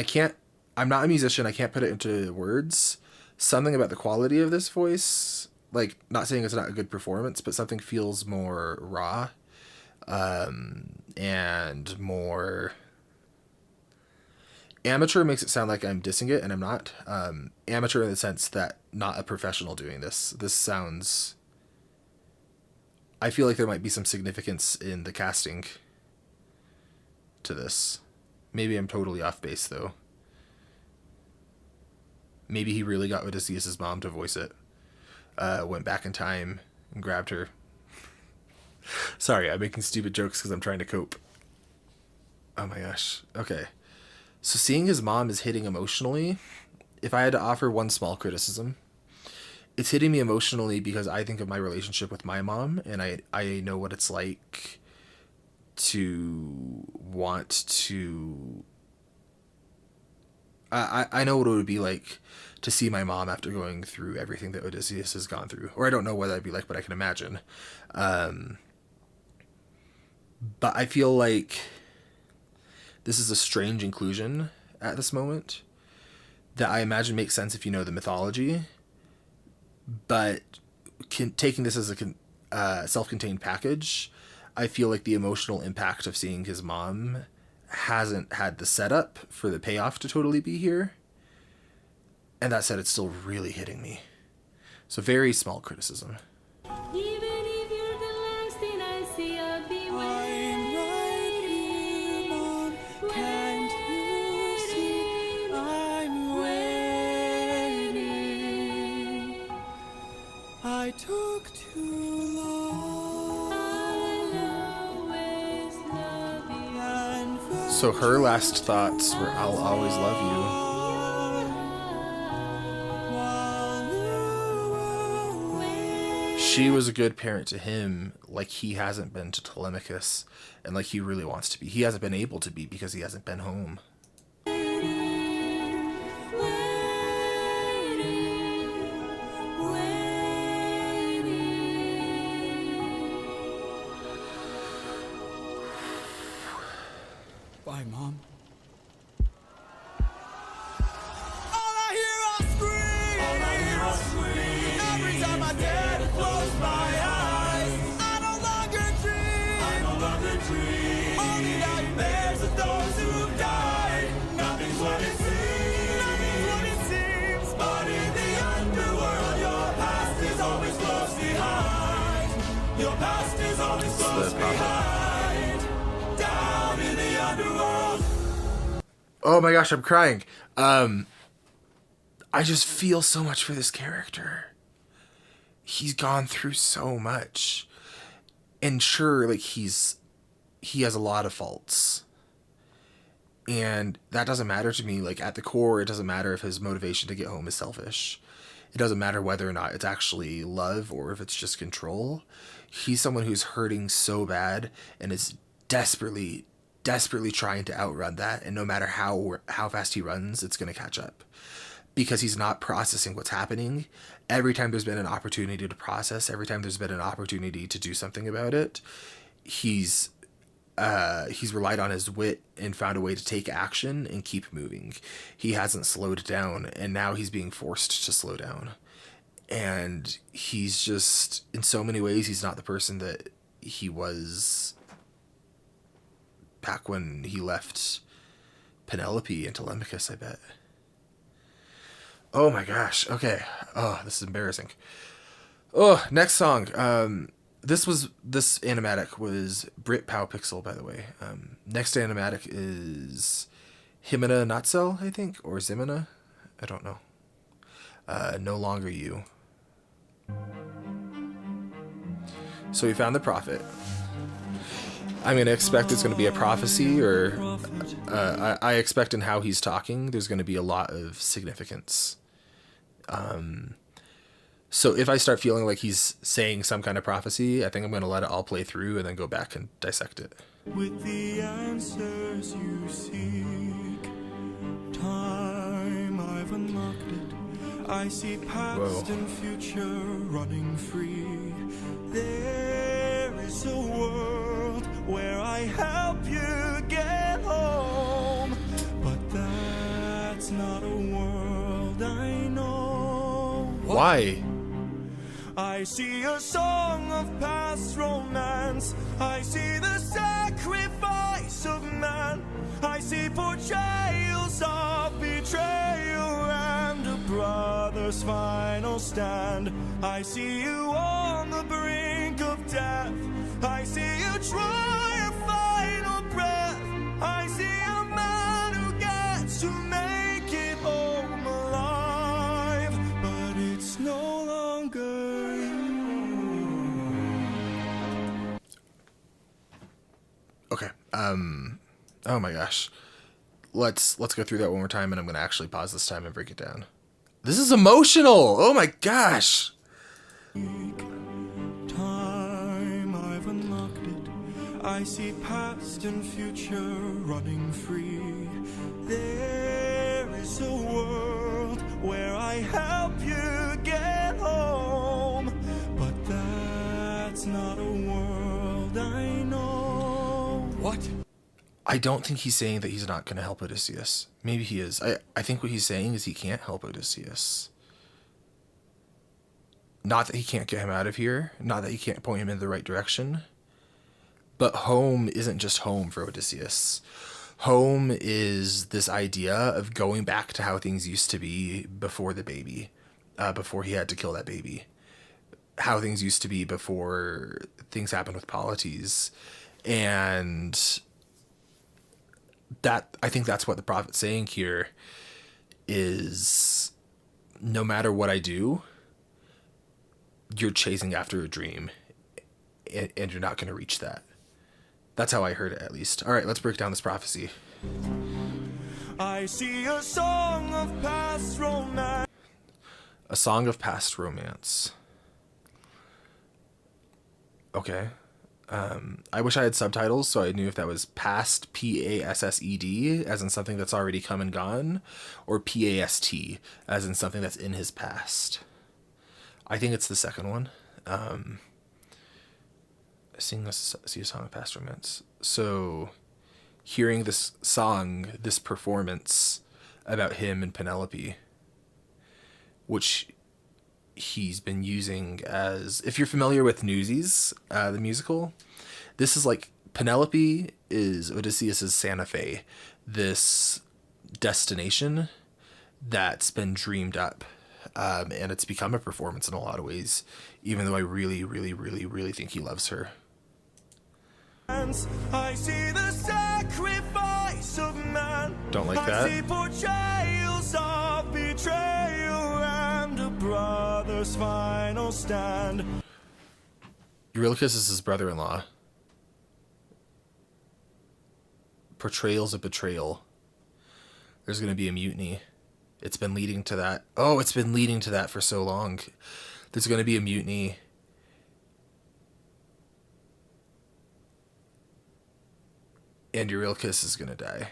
I'm not a musician, I can't put it into words. Something about the quality of this voice, like, not saying it's not a good performance, but something feels more raw, and more amateur. Makes it sound like I'm dissing it, and I'm not. Amateur in the sense that not a professional doing this. This sounds... I feel like there might be some significance in the casting to this. Maybe I'm totally off base, though. Maybe he really got Odysseus' mom to voice it. Went back in time and grabbed her. Sorry, I'm making stupid jokes because I'm trying to cope. Oh my gosh. Okay. So seeing his mom is hitting emotionally, if I had to offer one small criticism, it's hitting me emotionally because I think of my relationship with my mom, and I know what it's like to want to... I know what it would be like to see my mom after going through everything that Odysseus has gone through. Or I don't know what that'd be like, but I can imagine. But I feel like this is a strange inclusion at this moment that I imagine makes sense if you know the mythology. But taking this as a self-contained package, I feel like the emotional impact of seeing his mom hasn't had the setup for the payoff to totally be here. And that said, it's still really hitting me. So very small criticism. Even if you're the last thing I see, I'll be I'm right here, Mom. Can't you see? I'm waiting. I took too long. I'll always love you. And So her last thoughts were, I'll always love you. while you were away. She was a good parent to him, like he hasn't been to Telemachus, and like he really wants to be. He hasn't been able to be because he hasn't been home. Bye, Mom. All I hear are screams. Every time I dare to close my eyes, I no longer dream. Only nightmares of those who died. Nothing's what it seems. But in the underworld, your past is always close behind. Your past is always close the prophet. behind. Down in the underworld. Oh my gosh, I'm crying. I just feel so much for this character. He's gone through so much. And sure, like he has a lot of faults. And that doesn't matter to me. Like at the core, it doesn't matter if his motivation to get home is selfish. It doesn't matter whether or not it's actually love or if it's just control. He's someone who's hurting so bad and is desperately trying to outrun that, and no matter how fast he runs, it's going to catch up because he's not processing what's happening. Every time there's been an opportunity to process, every time there's been an opportunity to do something about it, he's relied on his wit and found a way to take action and keep moving. He hasn't slowed down, and now he's being forced to slow down. And he's just, in so many ways, he's not the person that he was back when he left Penelope and Telemachus, I bet. Oh my gosh. Okay. Oh, this is embarrassing. Oh, next song. This animatic was Brit Pow Pixel, by the way. Next animatic is Himina Natzel, I think, or Zimina. I don't know. No Longer You. So we found the prophet. I'm going to expect it's going to be a prophecy, or I expect in how he's talking, there's going to be a lot of significance. So if I start feeling like he's saying some kind of prophecy, I think I'm going to let it all play through and then go back and dissect it. With the answers you seek, time I've unlocked it. I see past and future running free. There is a world where I help you get home, but that's not a world I know. Why? I see a song of past romance. I see the sacrifice of man. I see portrayals of betrayal and a brother's final stand. I see you on the brink of death. I see you try your final breath. I see a man who gets to make it home alive, but it's no longer you. Okay. Oh my gosh. Let's go through that one more time, and I'm going to actually pause this time and break it down. This is emotional. Oh my gosh. Time I've unlocked it. I see past and future running free. There is a world where I help you get home, but that's not a world I know. What? I don't think he's saying that he's not going to help Odysseus. Maybe he is. I think what he's saying is he can't help Odysseus. Not that he can't get him out of here. Not that he can't point him in the right direction. But home isn't just home for Odysseus. Home is this idea of going back to how things used to be before the baby. Before he had to kill that baby. How things used to be before things happened with Polythemus. And that, I think that's what the prophet's saying here is, no matter what I do, you're chasing after a dream, and you're not going to reach that. That's how I heard it, at least. All right, let's break down this prophecy. I see a song of past romance. A song of past romance. Okay. I wish I had subtitles so I knew if that was past, P-A-S-S-E-D, as in something that's already come and gone, or P-A-S-T, as in something that's in his past. I think it's the second one. See a song of past romance. So, hearing this song, this performance about him and Penelope, which he's been using as, if you're familiar with Newsies, the musical, this is like, Penelope is Odysseus's Santa Fe, this destination that's been dreamed up, and it's become a performance in a lot of ways, even though I really, really, really, really think he loves her. I see the sacrifice of man. Don't like I see that. portrayals of betrayal and a brother's final stand. Eurylochus is his brother-in-law. Portrayals of betrayal. There's going to be a mutiny. It's been leading to that. Oh, it's been leading to that for so long. There's going to be a mutiny. And Eurylochus is going to die.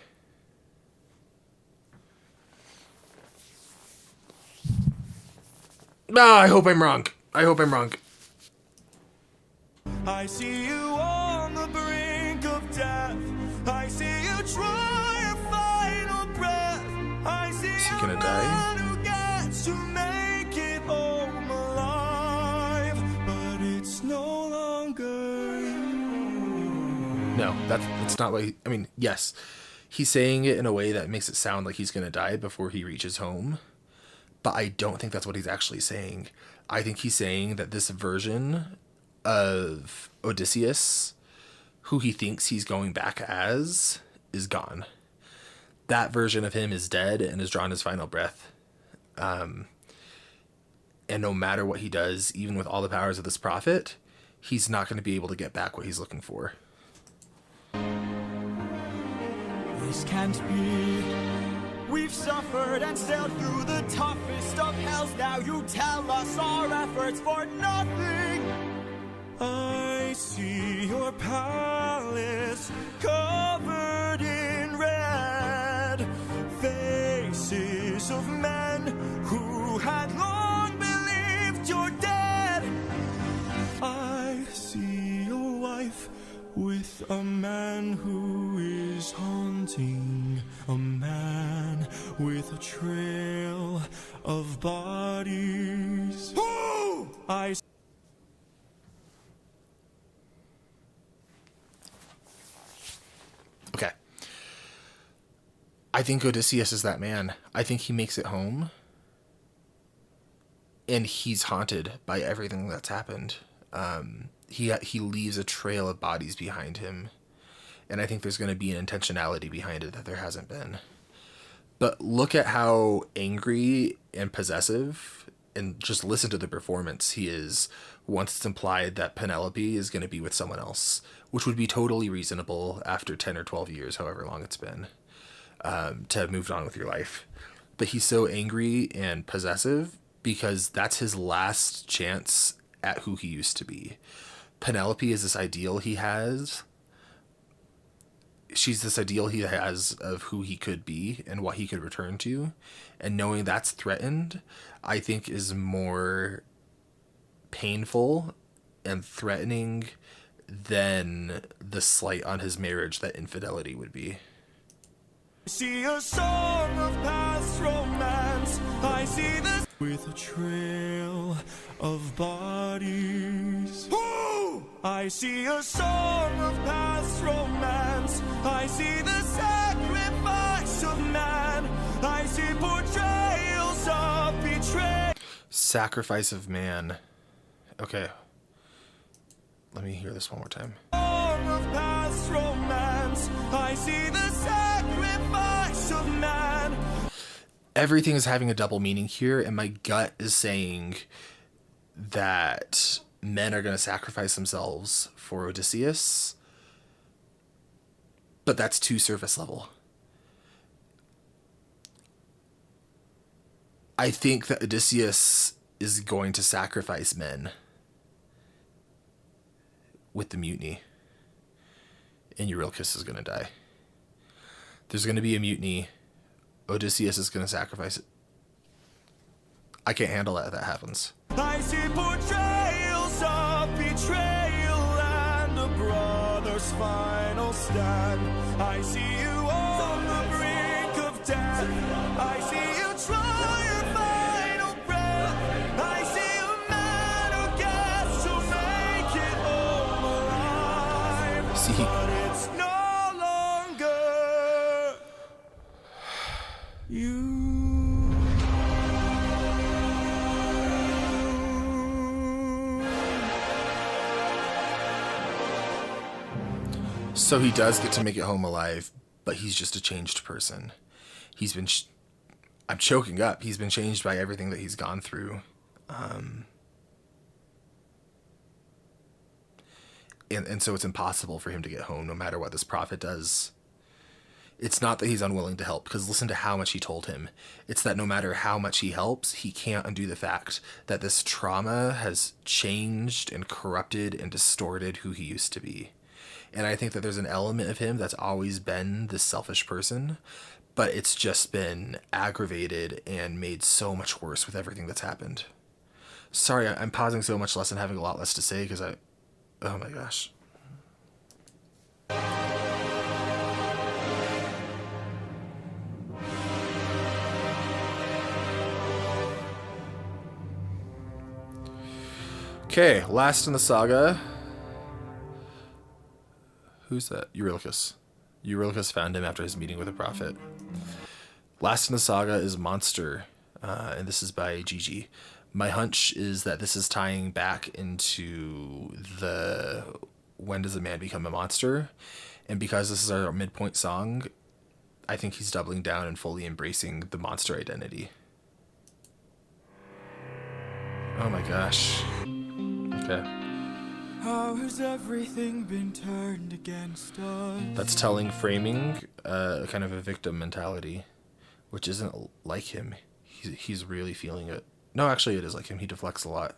Ah, I hope I'm wrong. I hope I'm wrong. I see you on the brink of death. I see you try your final breath. I see Is he a gonna die? man who gets to make it home alive, but it's no longer you. No, that's not what I mean, yes. He's saying it in a way that makes it sound like he's going to die before he reaches home. But I don't think that's what he's actually saying. I think he's saying that this version of Odysseus, who he thinks he's going back as, is gone. That version of him is dead and has drawn his final breath. And no matter what he does, even with all the powers of this prophet, he's not going to be able to get back what he's looking for. This can't be. We've suffered and sailed through the toughest of hells. Now you tell us our efforts for nothing. I see your palace covered in red, faces of men who had long believed you're dead. I see your wife with a man who is haunting, a man with a trail of bodies. Who? Okay. I think Odysseus is that man. I think he makes it home. And he's haunted by everything that's happened. He leaves a trail of bodies behind him. And I think there's going to be an intentionality behind it that there hasn't been. But look at how angry and possessive, and just listen to the performance he is once it's implied that Penelope is going to be with someone else, which would be totally reasonable after 10 or 12 years, however long it's been, to have moved on with your life. But he's so angry and possessive because that's his last chance at who he used to be. Penelope is this ideal he has. She's this ideal he has of who he could be and what he could return to. And knowing that's threatened, I think is more painful and threatening than the slight on his marriage that infidelity would be. See a song of past romance. I see this with a trail of bodies. Who? I see a song of past romance. I see the sacrifice of man. I see portrayals of betrayal. Sacrifice of man. Okay. Let me hear this one more time. Song of past romance. I see the sacrifice of man. Everything is having a double meaning here, and my gut is saying that men are going to sacrifice themselves for Odysseus, but that's too surface level. I think that Odysseus is going to sacrifice men with the mutiny, and Eurylochus is going to die. There's going to be a mutiny. Odysseus is going to sacrifice it. I can't handle that if that happens. I see portrayals of betrayal and a brother's final stand. I see you on the brink of death. I see you try your final breath. I see a man who gets to make it home alive. See, But it's no longer you. so he does get to make it home alive, but he's just a changed person. He's been... I'm choking up. He's been changed by everything that he's gone through. And so it's impossible for him to get home no matter what this prophet does. It's not that he's unwilling to help, because listen to how much he told him. It's that no matter how much he helps, he can't undo the fact that this trauma has changed and corrupted and distorted who he used to be. And I think that there's an element of him that's always been this selfish person, but it's just been aggravated and made so much worse with everything that's happened. Sorry, I'm pausing so much less and having a lot less to say because oh my gosh. Okay, last in the saga. Who's that? Eurylochus. Eurylochus found him after his meeting with the prophet. Last in the saga is Monster. and this is by Gigi. My hunch is that this is tying back into the when does a man become a monster? And because this is our midpoint song, I think he's doubling down and fully embracing the monster identity. Oh my gosh. Okay. How has everything been turned against us? That's telling framing kind of a victim mentality, which isn't like him. He's really feeling it. No, actually it is like him. He deflects a lot.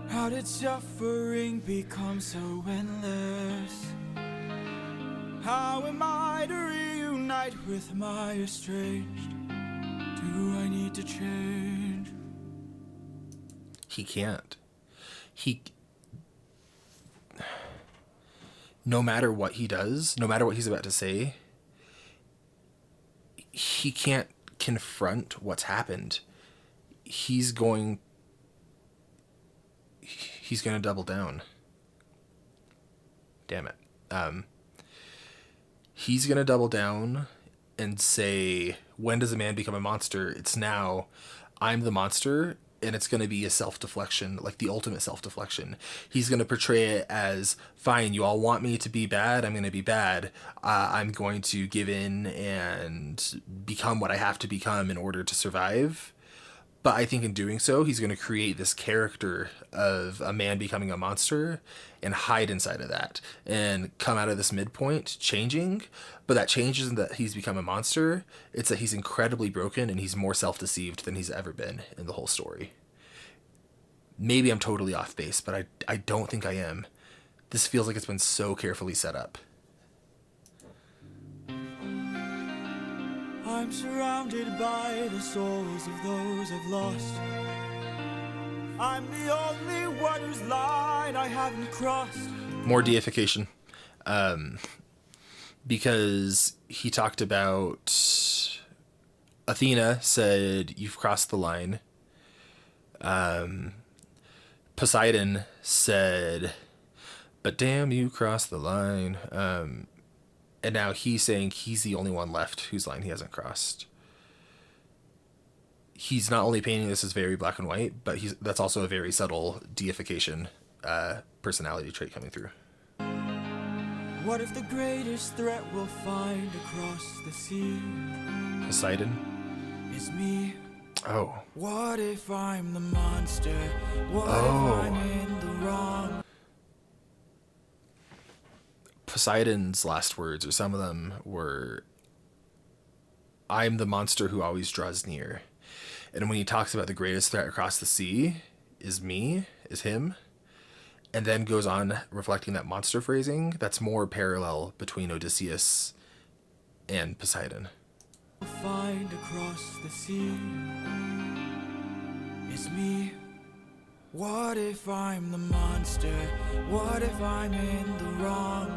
How did suffering become so endless? How am I to reunite with my estranged? Do I need to change? He can't. No matter what he does, no matter what he's about to say, he can't confront what's happened. He's going to double down. Damn it. He's going to double down and say, when does a man become a monster? It's now. I'm the monster, and it's going to be a self-deflection, like the ultimate self-deflection. He's going to portray it as, fine, you all want me to be bad, I'm going to be bad. I'm going to give in and become what I have to become in order to survive. But I think in doing so, he's going to create this character of a man becoming a monster and hide inside of that and come out of this midpoint changing. But that change isn't that he's become a monster. It's that he's incredibly broken and he's more self-deceived than he's ever been in the whole story. Maybe I'm totally off base, but I don't think I am. This feels like it's been so carefully set up. I'm surrounded by the souls of those I've lost. I'm the only one whose line I haven't crossed. More deification. Because he talked about Athena said, you've crossed the line. Poseidon said, but damn, you crossed the line. And now he's saying he's the only one left whose line he hasn't crossed. He's not only painting this as very black and white, but that's also a very subtle deification personality trait coming through. What if the greatest threat we'll find across the sea Poseidon is me? Oh. What if I'm the monster? What if I'm in the wrong? Poseidon's last words, or some of them, were, I'm the monster who always draws near. And when he talks about the greatest threat across the sea is me, is him, and then goes on reflecting that monster phrasing, that's more parallel between Odysseus and Poseidon. Find across the sea is me. What if I'm the monster? What if I'm in the wrong?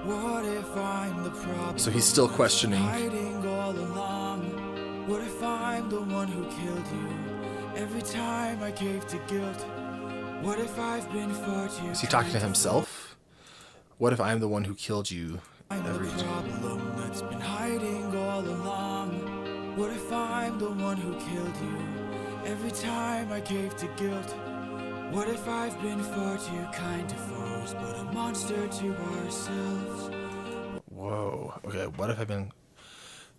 What if I'm the problem? So he's still questioning. Hiding all along. What if I'm the one who killed you? Every time I cave to guilt. What if I've been far too? Is he talking to himself? What if I'm the one who killed you? I'm the problem that's been hiding all along. What if I'm the one who killed you? Every time I cave to guilt. What if I've been far too kind to foes, but a monster to ourselves? Whoa. Okay, what if I've been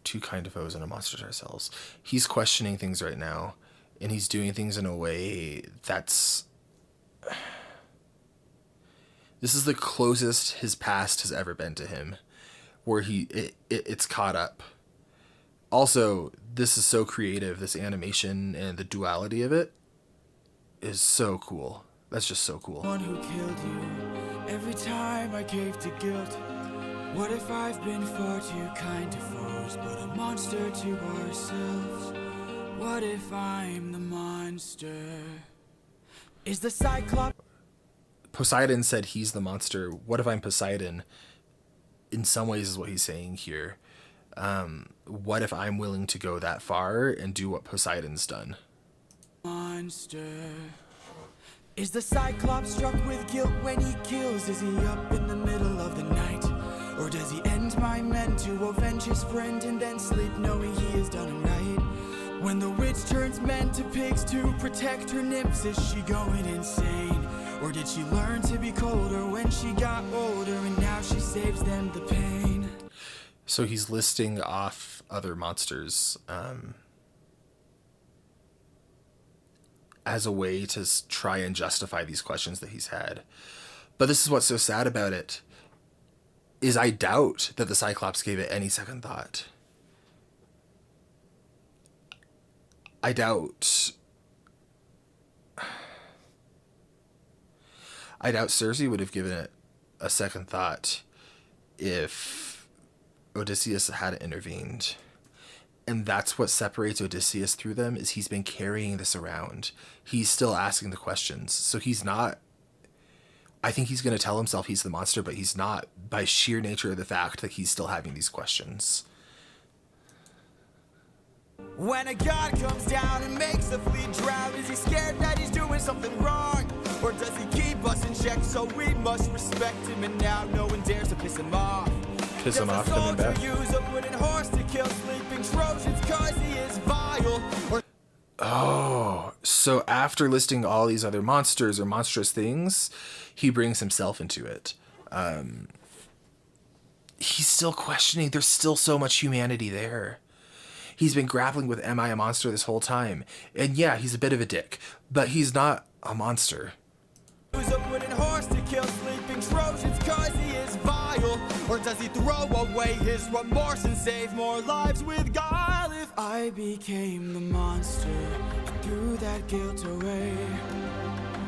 too kind to foes and a monster to ourselves? He's questioning things right now, and he's doing things in a way that's... This is the closest his past has ever been to him, where it's caught up. Also, this is so creative, this animation and the duality of it is so cool. That's just so cool. One who killed you. Every time I cave to guilt. What if I've been far too kind to foes, but a monster to ourselves? What if I'm the monster? Is the Cyclops? Poseidon said he's the monster. What if I'm Poseidon? In some ways is what he's saying here. What if I'm willing to go that far and do what Poseidon's done? Monster. Is the Cyclops struck with guilt when he kills? Is he up in the middle of the night? Or does he end my men to avenge his friend and then sleep knowing he has done him right? When the witch turns men to pigs to protect her nymphs, is she going insane? Or did she learn to be colder when she got older and now she saves them the pain? So he's listing off other monsters as a way to try and justify these questions that he's had. But this is what's so sad about it, is I doubt that the Cyclops gave it any second thought. I doubt Cersei would have given it a second thought if Odysseus hadn't intervened. And that's what separates Odysseus through them, is he's been carrying this around. He's still asking the questions. So he's not, I think he's going to tell himself he's the monster, but he's not, by sheer nature of the fact that he's still having these questions. When a god comes down and makes a fleet drown, is he scared that he's doing something wrong? Or does he keep us in check so we must respect him, and now no one dares to piss him off? Piss him off coming back. Use a wooden horse to kill sleeping Trojans cause he is vile? Or Oh, so after listing all these other monsters or monstrous things, he brings himself into it. He's still questioning. There's still so much humanity there. He's been grappling with, am I a monster this whole time? And yeah, he's a bit of a dick, but he's not a monster. use a wooden horse to kill sleeping Trojans cause he is vile? Or does he throw away his remorse and save more lives with guile? If I became the monster and threw that guilt away,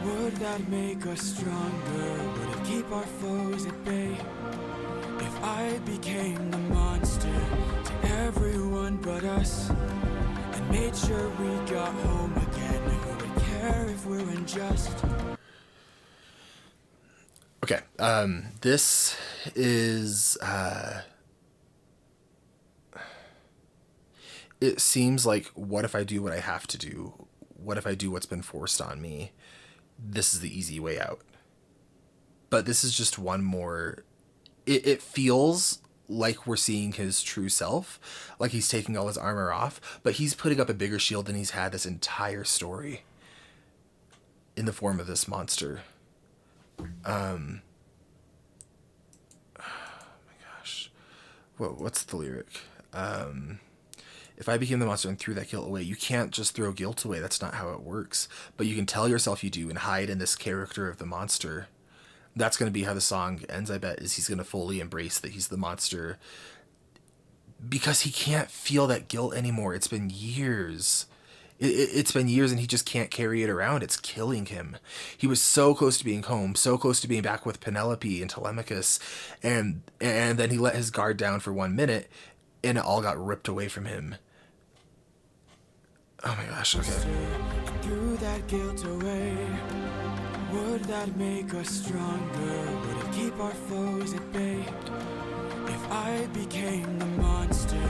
would that make us stronger? Would it keep our foes at bay? If I became the monster to everyone but us, and made sure we got home again, who would care if we're unjust? Okay, this is, it seems like, what if I do what I have to do? What if I do what's been forced on me? This is the easy way out. But this is just one more, it feels like we're seeing his true self, like he's taking all his armor off, but he's putting up a bigger shield than he's had this entire story in the form of this monster. Oh my gosh. What's the lyric? If I became the monster and threw that guilt away, you can't just throw guilt away. That's not how it works. But you can tell yourself you do and hide in this character of the monster. That's going to be how the song ends, I bet, is he's going to fully embrace that he's the monster. Because he can't feel that guilt anymore. It's been years. It's been years and he just can't carry it around. It's killing him. He was so close to being home, so close to being back with Penelope and Telemachus, and then he let his guard down for 1 minute and it all got ripped away from him. Oh my gosh, okay. Threw that guilt away, would that make us stronger? Would it keep our foes at bay? If I became the monster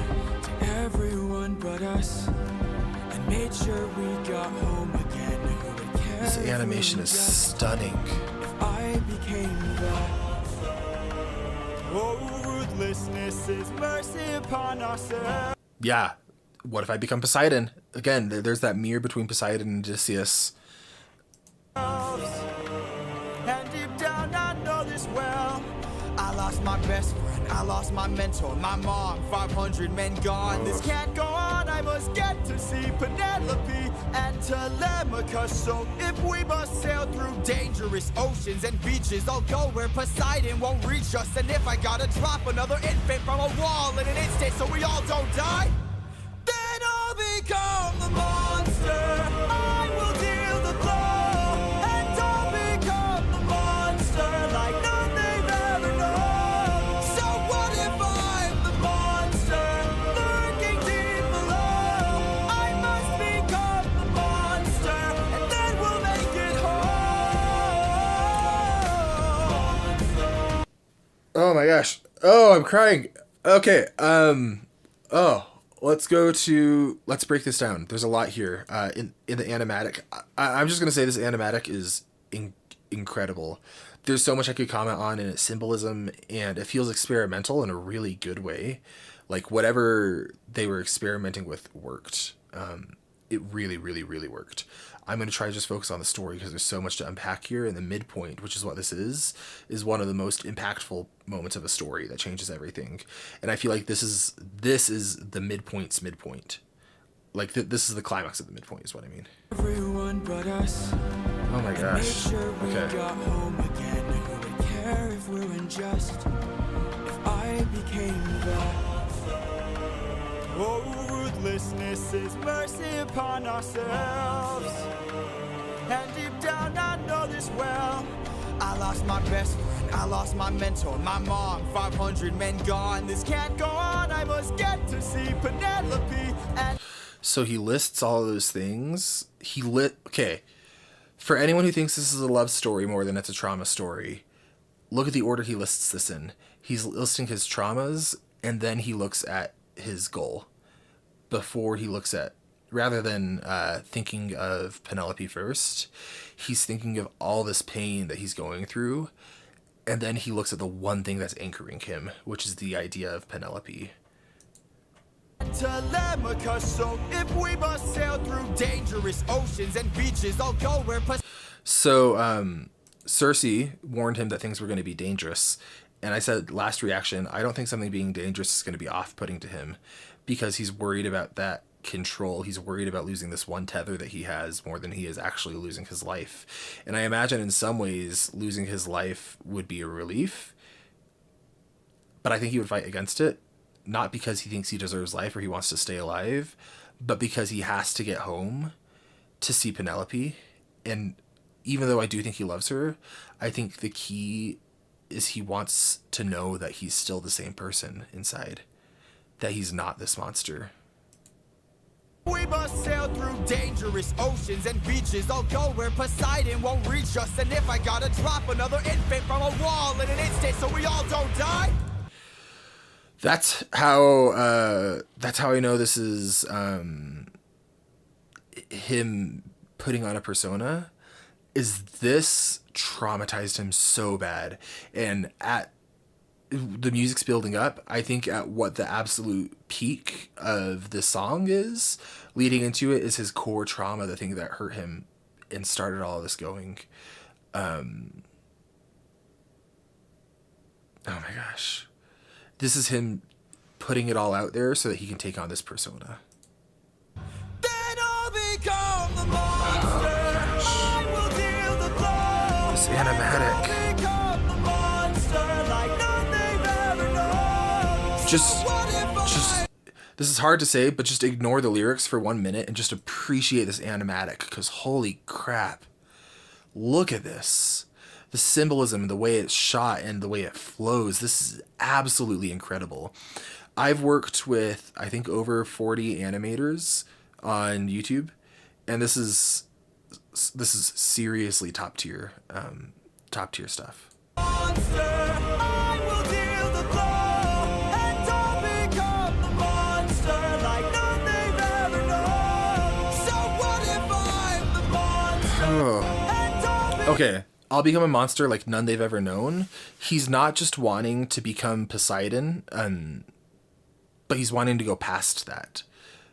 to everyone but us, and made sure we got home again, who would care? This animation is stunning. If I became the Oh, ruthlessness is mercy upon ourselves. Yeah. What if I become Poseidon? Again, there's that mirror between Poseidon and Odysseus. And deep down I know this well. I lost my best friend, I lost my mentor, my mom, 500 men gone. This can't go on, I must get to see Penelope and Telemachus. So if we must sail through dangerous oceans and beaches, I'll go where Poseidon won't reach us. And if I gotta drop another infant from a wall in an instant so we all don't die, then I'll become the monster. I will deal the blow, and I'll become the monster like none they've ever known. So what if I'm the monster lurking deep below? I must become the monster, and then we'll make it home. Oh my gosh. Oh, I'm crying. Okay. Let's break this down. There's a lot here. In the animatic, I'm just gonna say this animatic is incredible. There's so much I could comment on in its symbolism, and it feels experimental in a really good way. Like whatever they were experimenting with worked. It really, really, really worked. I'm going to try to just focus on the story because there's so much to unpack here, and the midpoint, which is what this is one of the most impactful moments of a story that changes everything. And I feel like this is the midpoint's midpoint. Like this is the climax of the midpoint is what I mean. Everyone but us. Oh my Make gosh. sure we Okay. got home again. Who would care if we're unjust? If I became the Ruthlessness is mercy upon ourselves. And deep down I know this well. I lost my best friend, I lost my mentor, my mom, 500 men gone. This can't go on, I must get to see Penelope and... So he lists all of those things. Okay. For anyone who thinks this is a love story more than it's a trauma story, look at the order he lists this in. He's listing his traumas, and then he looks at his goal before he looks at, rather than thinking of Penelope first, he's thinking of all this pain that he's going through, and then he looks at the one thing that's anchoring him, which is the idea of Penelope. Telemachus, so if we must sail through dangerous oceans and beaches, I'll go where... So, Cersei warned him that things were going to be dangerous. And I said, last reaction, I don't think something being dangerous is going to be off-putting to him because he's worried about that control. He's worried about losing this one tether that he has more than he is actually losing his life. And I imagine in some ways losing his life would be a relief, but I think he would fight against it, not because he thinks he deserves life or he wants to stay alive, but because he has to get home to see Penelope. And even though I do think he loves her, I think the key is he wants to know that he's still the same person inside, that he's not this monster. We must sail through dangerous oceans and beaches. I'll go where Poseidon won't reach us. And if I gotta drop another infant from a wall in an instant so we all don't die. That's how I know this is him putting on a persona. Is this traumatized him so bad, and at the music's building up, I think at what the absolute peak of the song is leading into it is his core trauma, the thing that hurt him and started all of this going. Oh my gosh. This is him putting it all out there so that he can take on this persona. Then I'll become the monster. I will deal the blow. This animatic. I'll become the monster like none they've ever known. Just, What if I... this is hard to say, but just ignore the lyrics for 1 minute and just appreciate this animatic, because holy crap. Look at this. The symbolism, the way it's shot, and the way it flows. This is absolutely incredible. I've worked with, I think, over 40 animators on YouTube, and this is seriously top tier stuff. Monster, I will deal the blow, and I'll become the monster like none they've ever known. So what if I'm the monster? And I'll be... Okay, I'll become a monster like none they've ever known. He's not just wanting to become Poseidon, but he's wanting to go past that.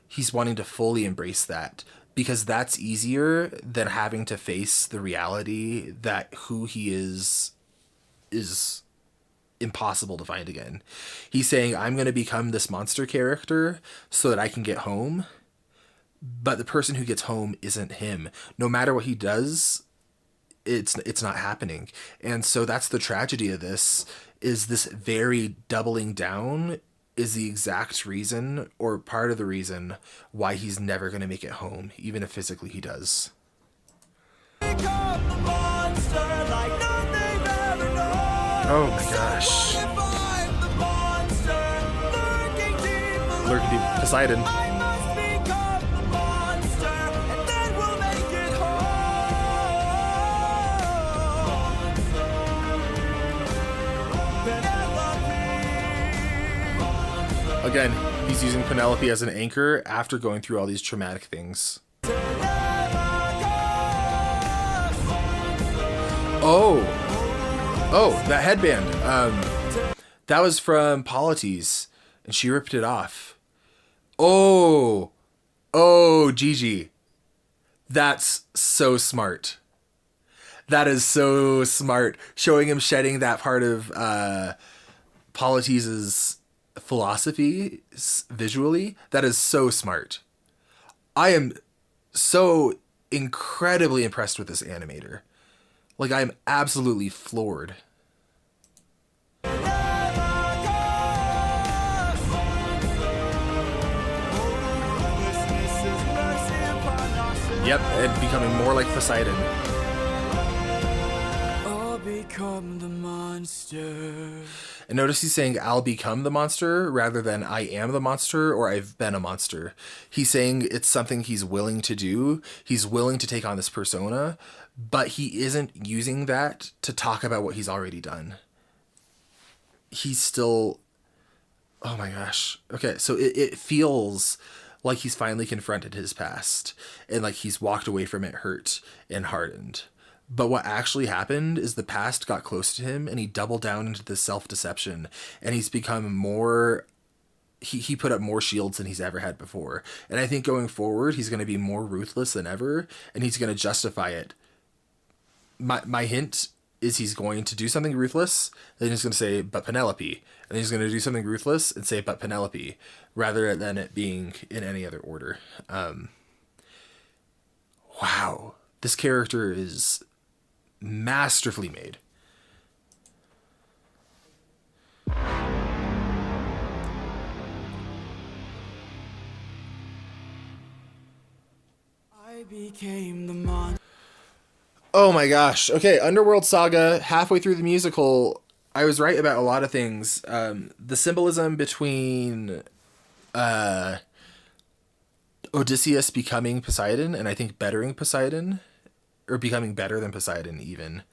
He's wanting to fully embrace that, because that's easier than having to face the reality that who he is impossible to find again. He's saying, I'm going to become this monster character so that I can get home, but the person who gets home isn't him. No matter what he does, it's not happening. And so that's the tragedy of this, is this very doubling down is the exact reason, or part of the reason, why he's never going to make it home, even if physically he does. Become the monster like none they've ever known. Oh my gosh. What if I'm the monster lurking deep below? Lurking deep. Poseidon. I must become the monster, and then we'll make it home. Penelope. Again, he's using Penelope as an anchor after going through all these traumatic things. Oh, that headband. That was from Polythemus, and she ripped it off. Oh, Oh, Gigi. That's so smart. That is so smart. Showing him shedding that part of Polytheus' philosophy visually. That is so smart. I am so incredibly impressed with this animator. Like, I'm absolutely floored. Yep, and becoming more like Poseidon. I'll become the monster. And notice he's saying, I'll become the monster, rather than I am the monster, or I've been a monster. He's saying it's something he's willing to do. He's willing to take on this persona, but he isn't using that to talk about what he's already done. He's still... Oh my gosh. Okay, so it feels like he's finally confronted his past, and like he's walked away from it hurt and hardened. But what actually happened is the past got close to him, and he doubled down into this self-deception, and he's become more... He put up more shields than he's ever had before. And I think going forward, he's going to be more ruthless than ever, and he's going to justify it. My hint is he's going to do something ruthless, then he's going to say, but Penelope. And he's going to do something ruthless and say, but Penelope, rather than it being in any other order. Wow. This character is masterfully made. I became the monster. Oh my gosh. Okay, Underworld Saga, halfway through the musical, I was right about a lot of things. The symbolism between Odysseus becoming Poseidon, and I think bettering Poseidon, or becoming better than Poseidon even,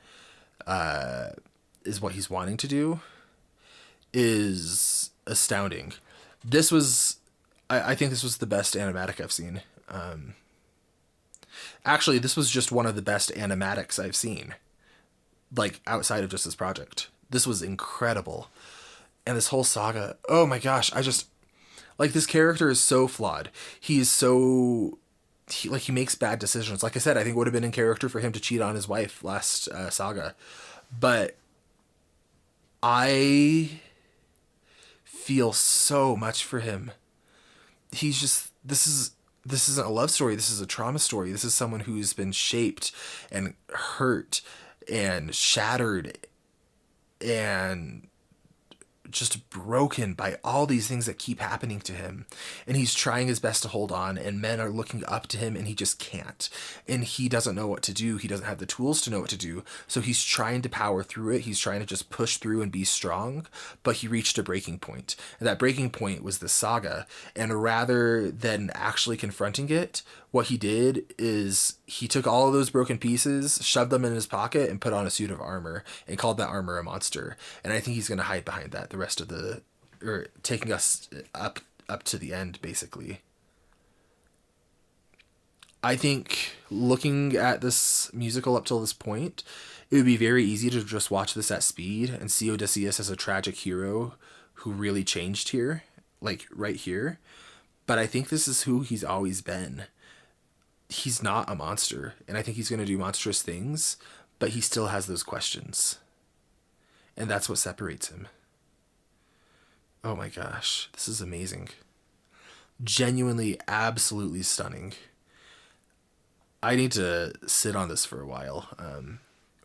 is what he's wanting to do, is astounding. This was, I think this was the best animatic I've seen. Actually, this was just one of the best animatics I've seen, like, outside of just this project. This was incredible. And this whole saga, oh my gosh, like, this character is so flawed. He makes bad decisions. Like I said, I think it would have been in character for him to cheat on his wife last saga. But I feel so much for him. He's just, this isn't a love story. This is a trauma story. This is someone who's been shaped and hurt and shattered and just broken by all these things that keep happening to him. And he's trying his best to hold on, and men are looking up to him, and he just can't. And he doesn't know what to do. He doesn't have the tools to know what to do. So he's trying to power through it. He's trying to just push through and be strong, but he reached a breaking point. And that breaking point was the saga. And rather than actually confronting it, what he did is he took all of those broken pieces, shoved them in his pocket, and put on a suit of armor, and called that armor a monster. And I think he's going to hide behind that the rest of or taking us up to the end, basically. I think looking at this musical up till this point, it would be very easy to just watch this at speed and see Odysseus as a tragic hero who really changed here, like right here. But I think this is who he's always been. He's not a monster, and I think he's going to do monstrous things, but he still has those questions. And that's what separates him. Oh my gosh, this is amazing. Genuinely, absolutely stunning. I need to sit on this for a while.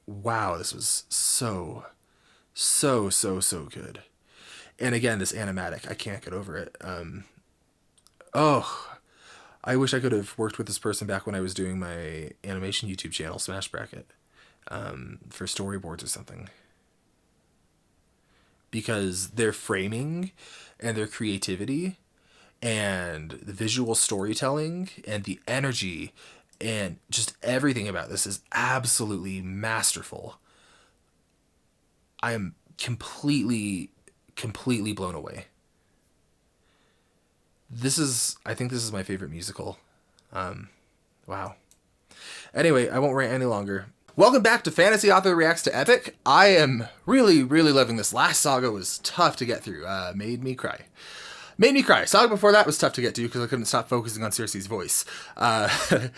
Wow, this was so good. And again, this animatic, I can't get over it. I wish I could have worked with this person back when I was doing my animation YouTube channel, Smash Bracket, for storyboards or something. Because their framing and their creativity and the visual storytelling and the energy and just everything about this is absolutely masterful. I am completely blown away. I think this is my favorite musical. Wow. Anyway, I won't rant any longer. Welcome back to Fantasy Author Reacts to Epic. I am really loving this. Last saga was tough to get through. Made me cry. Made me cry. Saga before that was tough to get to because I couldn't stop focusing on Circe's voice. But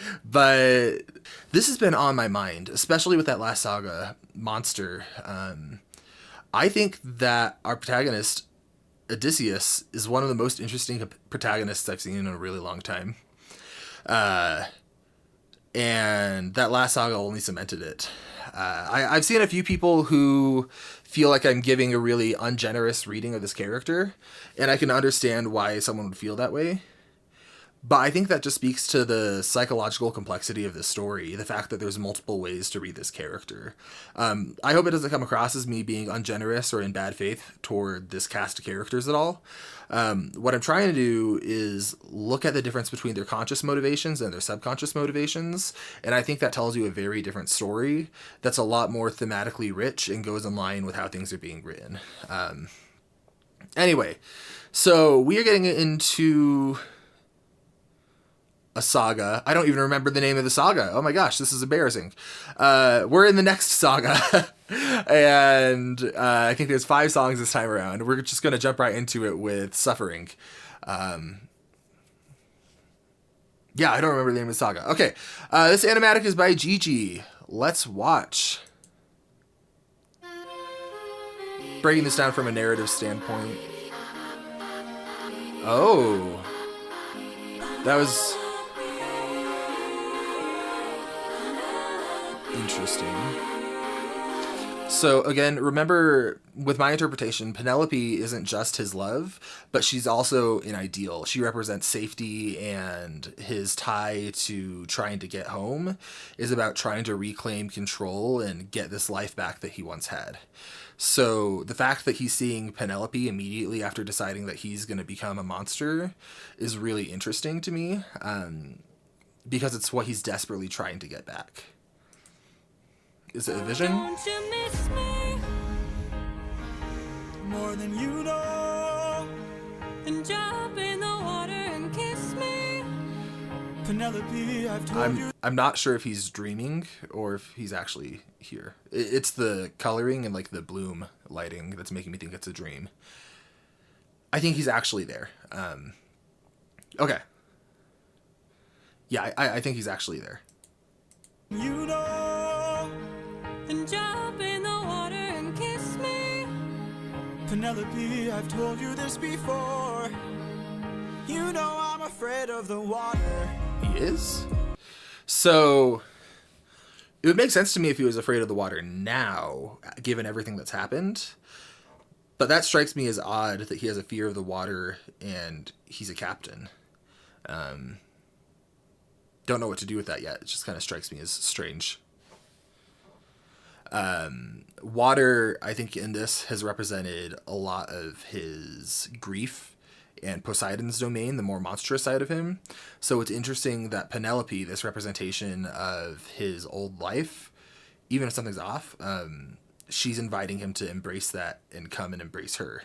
this has been on my mind, especially with that last saga, Monster. I think that our protagonist, Odysseus, is one of the most interesting protagonists I've seen in a really long time. And that last saga only cemented it. I've seen a few people who feel like I'm giving a really ungenerous reading of this character, and I can understand why someone would feel that way. But I think that just speaks to the psychological complexity of this story, the fact that there's multiple ways to read this character. I hope it doesn't come across as me being ungenerous or in bad faith toward this cast of characters at all. What I'm trying to do is look at the difference between their conscious motivations and their subconscious motivations, and I think that tells you a very different story that's a lot more thematically rich and goes in line with how things are being written. Anyway, so we are getting into a saga. I don't even remember the name of the saga. Oh my gosh, this is embarrassing. We're in the next saga. And I think there's 5 songs this time around. We're just going to jump right into it with Suffering. Yeah, I don't remember the name of the saga. Okay, this animatic is by Gigi. Let's watch. Breaking this down from a narrative standpoint. Oh. That was interesting. So again, remember with my interpretation, Penelope isn't just his love, but she's also an ideal. She represents safety, and his tie to trying to get home is about trying to reclaim control and get this life back that he once had. So the fact that he's seeing Penelope immediately after deciding that he's going to become a monster is really interesting to me, because it's what he's desperately trying to get back. Is it a vision? Don't you miss me More than you know. and jump in the water and kiss me? Penelope, I've told you. I'm not sure if he's dreaming or if he's actually here. It's the coloring and like the bloom lighting that's making me think it's a dream. I think he's actually there. Okay. Yeah, I think he's actually there. You know. And jump in the water and kiss me? Penelope, I've told you this before. You know I'm afraid of the water. He is? So it would make sense to me if he was afraid of the water now, given everything that's happened. But that strikes me as odd that he has a fear of the water and he's a captain. Don't know what to do with that yet. It just kind of strikes me as strange. Water, I think in this has represented a lot of his grief and Poseidon's domain, the more monstrous side of him. So it's interesting that Penelope, this representation of his old life, even if something's off, she's inviting him to embrace that and come and embrace her.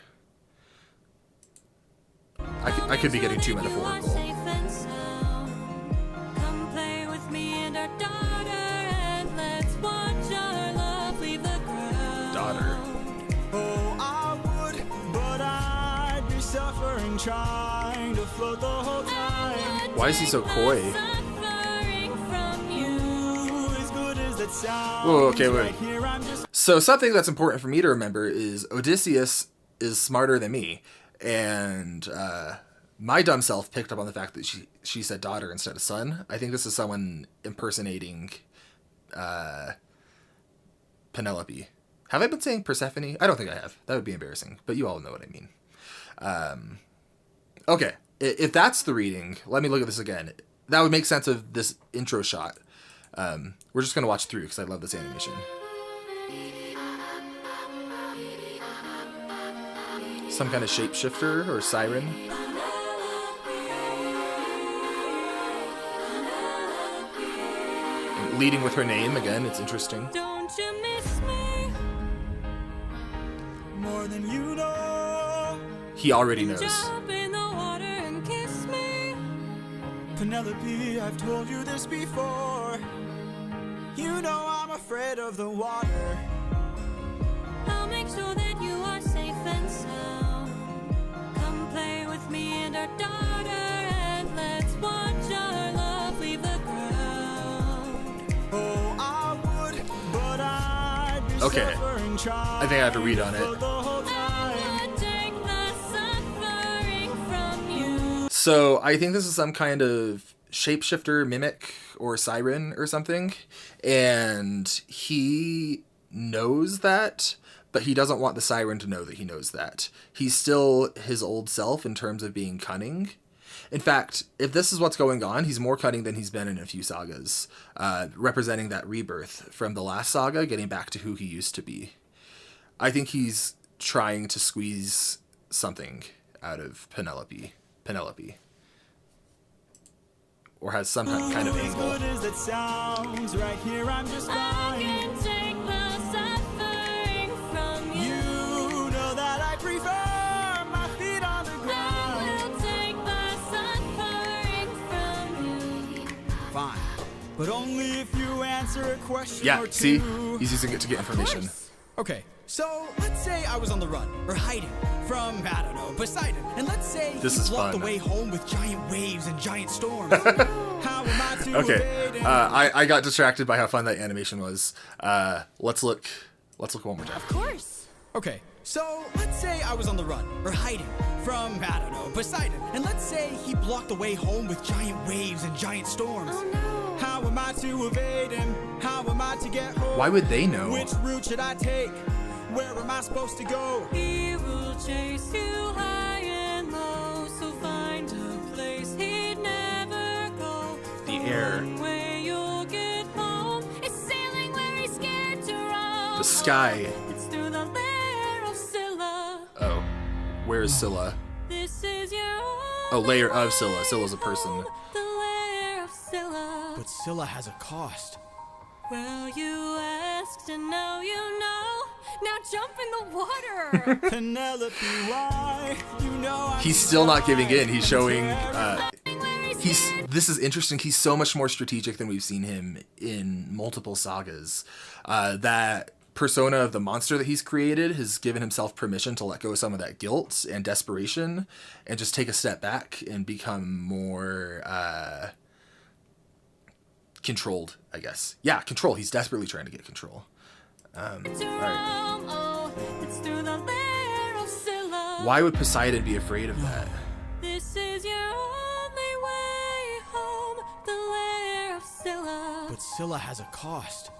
I could be getting too metaphorical. Come play with me and our daughter, and let's watch our love leave the ground. Daughter. Oh, I would, but I'd be suffering trying to float the whole time. Why is he so coy? Suffering from you. You, as good as that sounds. Whoa, okay, wait. Right here, I'm just So something that's important for me to remember is Odysseus is smarter than me. And my dumb self picked up on the fact that she said daughter instead of son. I think this is someone impersonating Penelope. Have I been saying Persephone? I don't think I have. That would be embarrassing, but you all know what I mean. Okay, if that's the reading, let me look at this again. That would make sense of this intro shot. We're just going to watch through because I love this animation. Some kind of shapeshifter or siren. And leading with her name again, it's interesting. Don't you miss me? more than you know. He already knows. Jump in the water and kiss me. Penelope, I've told you this before. You know I'm afraid of the water. I'll make sure that you are safe and sound. Come play with me Okay. I think I have to read on it. So I think this is some kind of shapeshifter, mimic, or siren or something. And he knows that, but he doesn't want the siren to know that he knows that. He's still his old self in terms of being cunning. In fact, if this is what's going on, he's more cunning than he's been in a few sagas, representing that rebirth from the last saga, getting back to who he used to be. I think he's trying to squeeze something out of Penelope. Or has some kind of angle. As good as it sounds, right here I'm just fine. You know that I prefer my feet on the ground. Fine, but only if you answer a question Yeah, or two. see? He's using it to get information. Okay, so let's say I was on the run, or hiding, from, I don't know, Poseidon. And let's say This he is blocked fun. the way home with giant waves and giant storms. How am I to Okay, evade him? I got distracted by how fun that animation was. Let's look one more time. Of course. Okay, so let's say I was on the run, or hiding, from, I don't know, Poseidon. And let's say he blocked the way home with giant waves and giant storms. Oh no. How am I to evade him? How am I to get home? Why would they know? Which route should I take? Where am I supposed to go? He will chase you high and low, so find a place he'd never go. The air. One way you'll get home is sailing where he's scared to roam. The sky. It's through the lair of Scylla. Oh, where is Scylla? This is your Oh, layer of Scylla. Scylla's a person. The lair of Scylla. But Scylla has a cost. Well, you asked and now you know. Now jump in the water. Penelope, why? You know I'm He's still not giving in. He's showing. Where he's This is interesting. He's so much more strategic than we've seen him in multiple sagas. That persona of the monster that he's created has given himself permission to let go of some of that guilt and desperation, and just take a step back and become more controlled, I guess. Yeah, control. He's desperately trying to get control. All right. Oh, it's through the lair of Scylla. Why would Poseidon be afraid of that? This is your only way home, the lair of Scylla. But Scylla has a cost.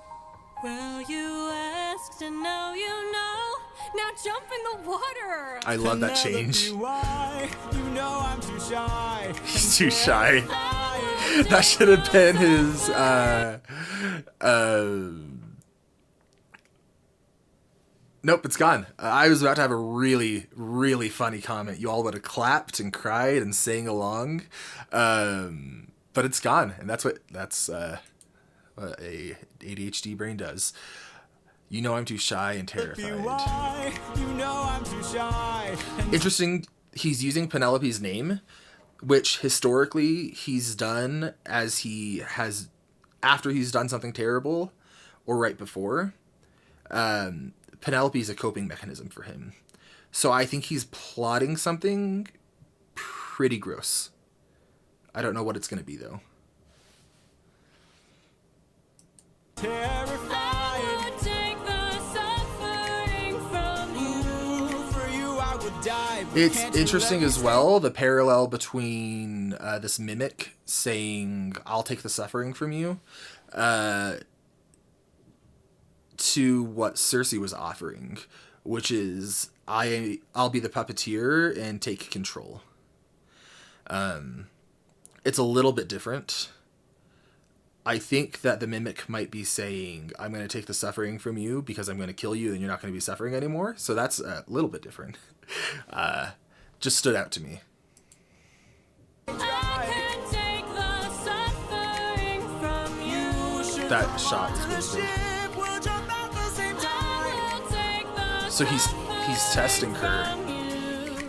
Well, you asked and now you know. Now jump in the water. I love that change. Penelope, why? You know I'm too shy. He's too shy. That should have been his nope, it's gone. I was about to have a really, really funny comment. You all would have clapped and cried and sang along. But it's gone. And that's what a ADHD brain does. You know I'm too shy and terrified. Why? You know I'm too shy. Interesting, he's using Penelope's name, which historically he's done as he has, after he's done something terrible or right before. Penelope is a coping mechanism for him. So I think he's plotting something pretty gross. I don't know what it's going to be, though. Terrified. would take the suffering from you. For you I would die. but It's can't you interesting let as me well, the parallel between this mimic saying, I'll take the suffering from you, to what Circe was offering, which is, I'll be the puppeteer and take control. It's a little bit different. I think that the mimic might be saying, I'm going to take the suffering from you because I'm going to kill you and you're not going to be suffering anymore. So that's a little bit different. Just stood out to me. I can take the suffering from you. That shot was really cool. ship, we'll jump at the same time. I will take the So he's testing her. from you.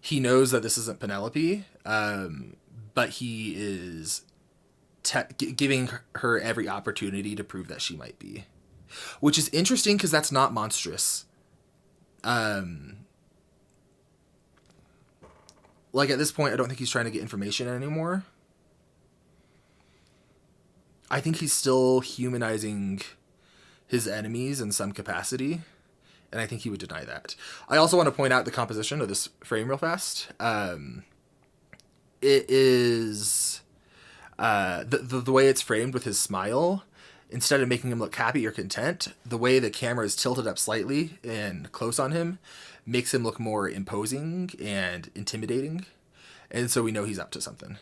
He knows that this isn't Penelope, but he is giving her every opportunity to prove that she might be. Which is interesting because that's not monstrous. Like at this point, I don't think he's trying to get information anymore. I think he's still humanizing his enemies in some capacity, and I think he would deny that. I also want to point out the composition of this frame real fast. It is the way it's framed with his smile. Instead of making him look happy or content, the way the camera is tilted up slightly and close on him makes him look more imposing and intimidating. And so we know he's up to something.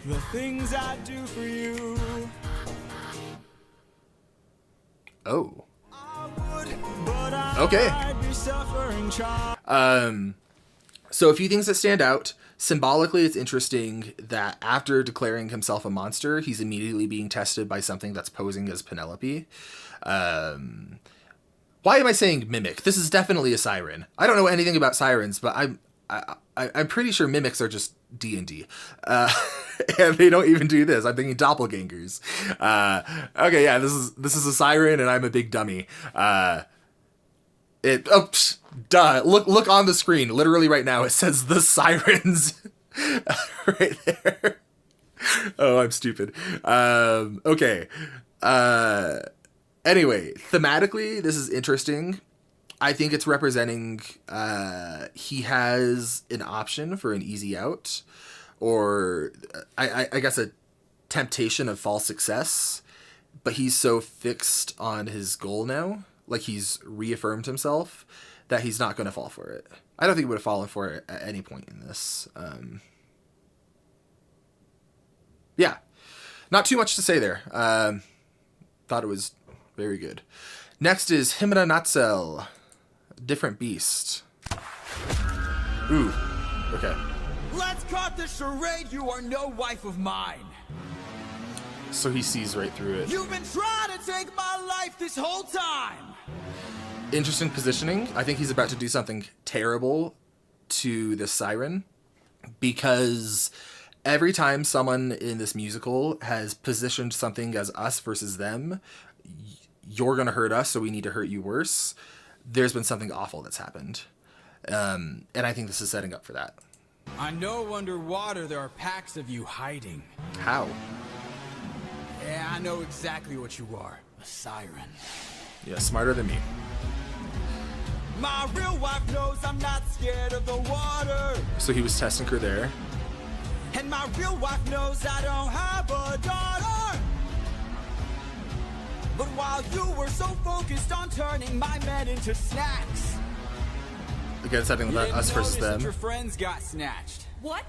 The things I do for you. Oh. I would, but Okay. I'd be suffering child. So a few things that stand out. Symbolically, it's interesting that after declaring himself a monster, he's immediately being tested by something that's posing as Penelope. Why am I saying mimic? This is definitely a siren. I don't know anything about sirens, but I'm pretty sure mimics are just D&D. And they don't even do this. I'm thinking doppelgangers. Okay, yeah, this is a siren, and I'm a big dummy. Duh. Look on the screen. Literally right now, it says the sirens right there. Oh, I'm stupid. Okay. Anyway, thematically, this is interesting. I think it's representing he has an option for an easy out, or I guess a temptation of false success, but he's so fixed on his goal now, like he's reaffirmed himself, that he's not going to fall for it. I don't think he would have fallen for it at any point in this. Yeah, not too much to say there. Thought it was very good. Next is Himna Natzel, Different Beast. Ooh, okay. Let's cut the charade. You are no wife of mine. So he sees right through it. You've been trying to take my life this whole time. Interesting positioning. I think he's about to do something terrible to the siren, because every time someone in this musical has positioned something as us versus them, you're going to hurt us, so we need to hurt you worse, there's been something awful that's happened. And I think this is setting up for that. I know underwater there are packs of you hiding. How? Yeah, I know exactly what you are. A siren. Yeah, smarter than me. My real wife knows I'm not scared of the water. So he was testing her there. And my real wife knows I don't have a daughter. But while you were so focused on turning my men into snacks, Again, setting you that didn't us versus notice that them. your friends got snatched. What?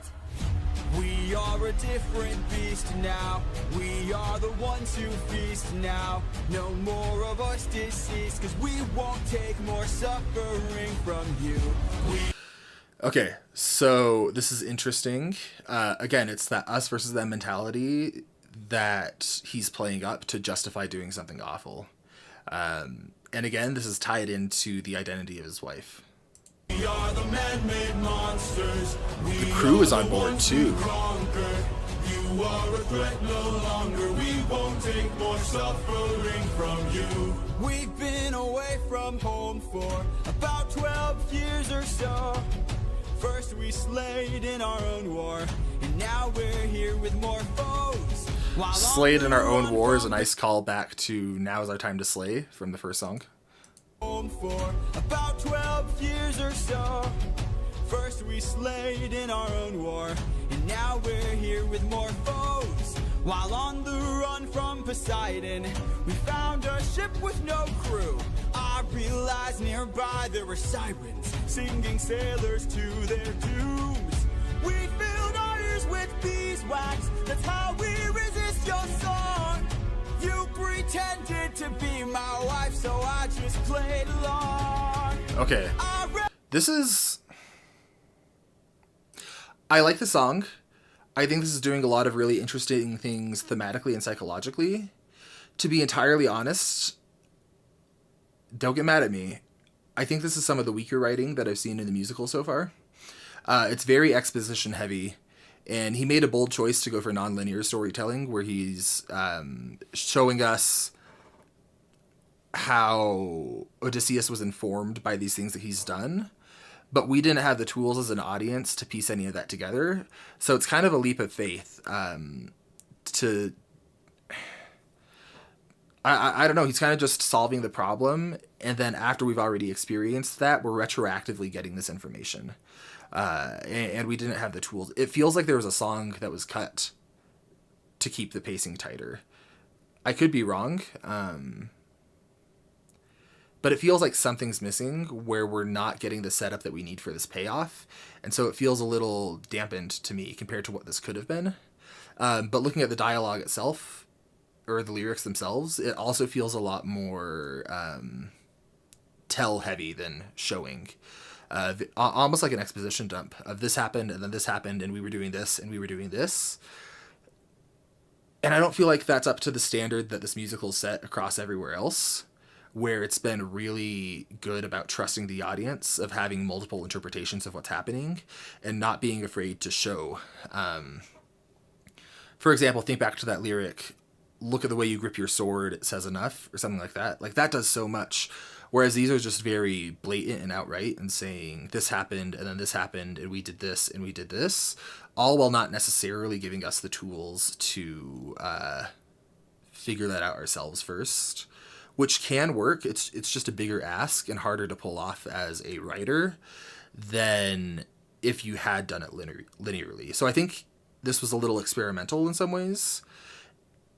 We are a different beast now. We are the ones who feast now. No more of us deceased, cause we won't take more suffering from you. Okay, so this is interesting. Again, it's that us versus them mentality that he's playing up to justify doing something awful. And again, this is tied into the identity of his wife. We are the man-made monsters. The crew is on board too. You are a threat no longer. We won't take more suffering from you. We've been away from home for about 12 years or so. First we slayed in our own war, and now we're here with more foes. While Slayed in our on the own war is a run nice callback to Now Is Our Time to Slay from the first song. home for about 12 years or so. First we slayed in our own war, and now we're here with more foes. While on the run from Poseidon, we found a ship with no crew. I realized nearby there were sirens, singing sailors to their dooms. We filled our ears with beeswax, that's how we resist your song. You pretended to be my wife, so I just played along. Okay. This is... I like the song. I think this is doing a lot of really interesting things thematically and psychologically. To be entirely honest, don't get mad at me, I think this is some of the weaker writing that I've seen in the musical so far. It's very exposition heavy, and he made a bold choice to go for non-linear storytelling, where he's showing us how Odysseus was informed by these things that he's done, but we didn't have the tools as an audience to piece any of that together. So it's kind of a leap of faith to I don't know. He's kind of just solving the problem, and then after we've already experienced that, we're retroactively getting this information, and we didn't have the tools. It feels like there was a song that was cut to keep the pacing tighter. I could be wrong, but it feels like something's missing where we're not getting the setup that we need for this payoff, and so it feels a little dampened to me compared to what this could have been. But looking at the dialogue itself, or the lyrics themselves, it also feels a lot more tell heavy than showing. Almost like an exposition dump of this happened and then this happened and we were doing this and we were doing this. And I don't feel like that's up to the standard that this musical set across everywhere else, where it's been really good about trusting the audience, of having multiple interpretations of what's happening and not being afraid to show. For example, think back to that lyric, "Look at the way you grip your sword, it says enough," or something like that. Like, that does so much. Whereas these are just very blatant and outright and saying this happened and then this happened and we did this and we did this, all while not necessarily giving us the tools to figure that out ourselves first, which can work. It's just a bigger ask and harder to pull off as a writer than if you had done it linearly. So I think this was a little experimental in some ways,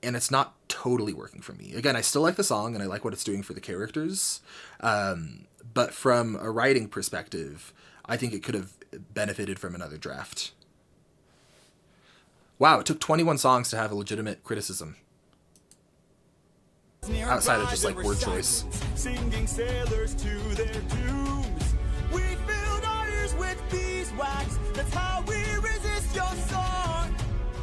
and it's not totally working for me. Again, I still like the song and I like what it's doing for the characters. But from a writing perspective, I think it could have benefited from another draft. Wow, it took 21 songs to have a legitimate criticism. Outside of just like word choice. Singing sailors to their dooms. We filled our ears with beeswax. That's how we resist your song.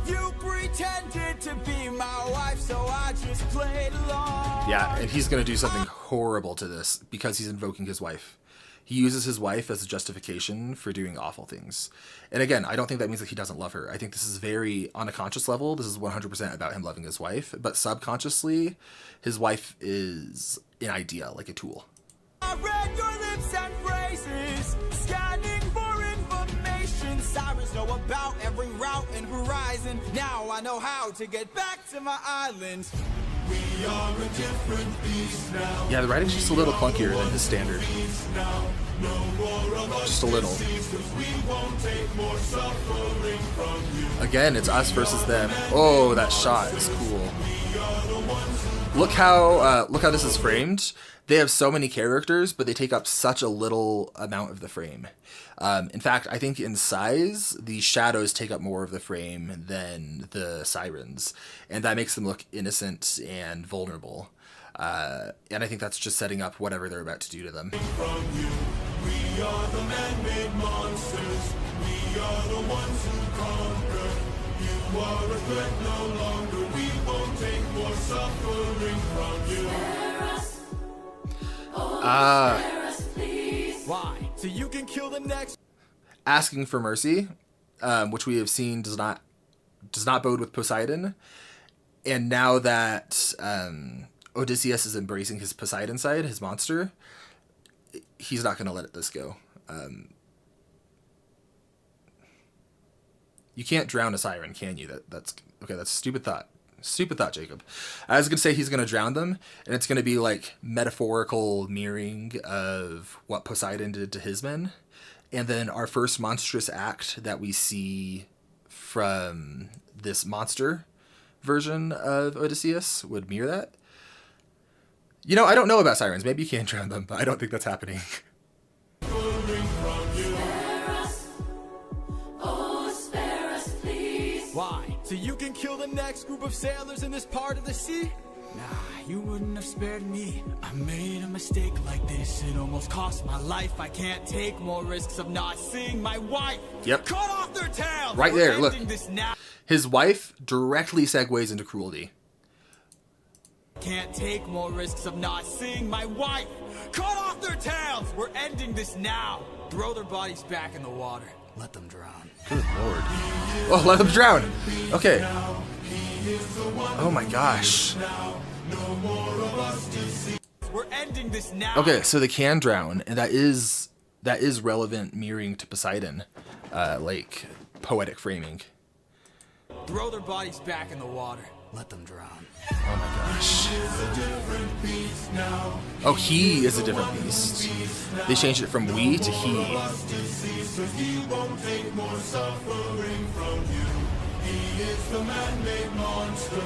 You pretended to be my wife, so I just played along. Yeah, and he's going to do something horrible to this because he's invoking his wife. He uses his wife as a justification for doing awful things. And again, I don't think that means that he doesn't love her. I think this is very, on a conscious level, this is 100% about him loving his wife. But subconsciously, his wife is an idea, like a tool. I read your lips and phrases, scanning for information. Sirens know about every route and horizon. Now I know how to get back to my island. We are a different beast now. Yeah, the writing's just a little clunkier than his standard. Just a little. Again, it's us versus them. Oh, that shot is cool. Look how this is framed. They have so many characters, but they take up such a little amount of the frame. In fact, I think in size, the shadows take up more of the frame than the sirens, and that makes them look innocent and vulnerable. And I think that's just setting up whatever they're about to do to them. From you, we are the man-made monsters. We are the ones who conquer. You are a threat no longer. We won't take more suffering from you. Why? So you can kill the next. Asking for mercy, which we have seen does not bode with Poseidon, and now that Odysseus is embracing his Poseidon side, his monster, he's not going to let this go. You can't drown a siren, can you? That's okay. That's a stupid thought. Stupid thought, Jacob. I was going to say he's going to drown them, and it's going to be like metaphorical mirroring of what Poseidon did to his men. And then our first monstrous act that we see from this monster version of Odysseus would mirror that. You know, I don't know about sirens. Maybe you can drown them, but I don't think that's happening. Why? So you can kill the next group of sailors in this part of the sea? Nah, you wouldn't have spared me. I made a mistake like this. It almost cost my life. I can't take more risks of not seeing my wife. Yep. Cut off their tails. Right We're there, look. ending this now. His wife directly segues into cruelty. Can't take more risks of not seeing my wife. Cut off their tails. We're ending this now. Throw their bodies back in the water. Let them drown. Good lord. Oh, let them drown. Okay. Oh my gosh. We're ending this now. Okay, so they can drown, and that is relevant mirroring to Poseidon, like poetic framing. Throw their bodies back in the water. let them drown. Oh my gosh. Oh, he is a different beast. They changed it from we to he. He won't take more suffering from you. He is the man-made monster.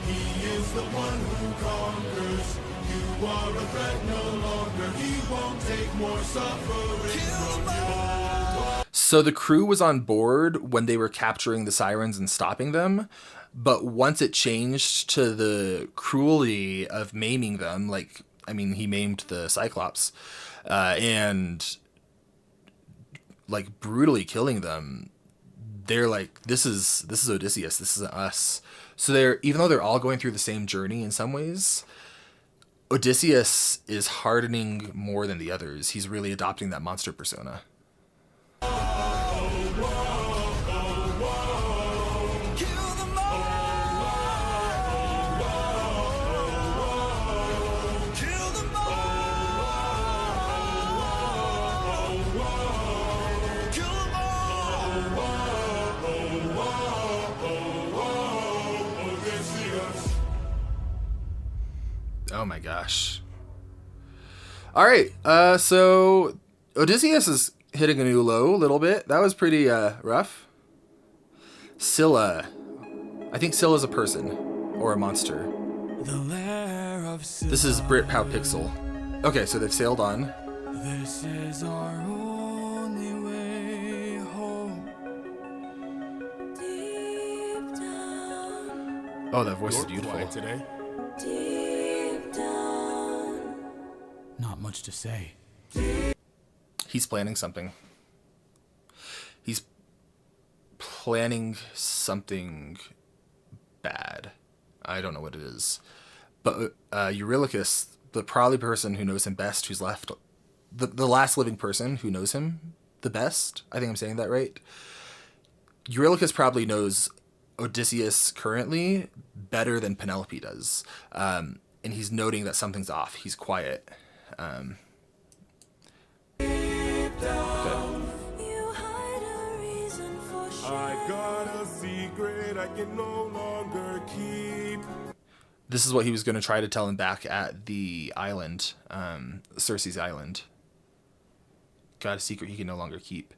He is the one who conquers. You are a threat no longer. He won't take more suffering from you. So the crew was on board when they were capturing the sirens and stopping them, but once it changed to the cruelty of maiming them, like, I mean, he maimed the Cyclops, and like brutally killing them, they're like, this is Odysseus, this isn't us. So they're, even though they're all going through the same journey in some ways, Odysseus is hardening more than the others. He's really adopting that monster persona. Oh my gosh. All right. So Odysseus is hitting a new low a little bit. That was pretty rough. Scylla. I think Scylla's a person or a monster. The lair of Scylla. This is Britpop Pixel. Okay, so they've sailed on. This is our only way home. Deep down, Oh, that voice is beautiful. Quiet today. deep down. Not much to say. He's planning something. He's planning something bad. I don't know what it is. But Eurylochus, the probably person who knows him best, who's left, the last living person who knows him the best, I think I'm saying that right. Eurylochus probably knows Odysseus currently better than Penelope does. And he's noting that something's off. He's quiet. Okay. You hide a reason for I got a secret I can no longer keep. This is what he was going to try to tell him back at the island, Circe's island. Got a secret he can no longer keep.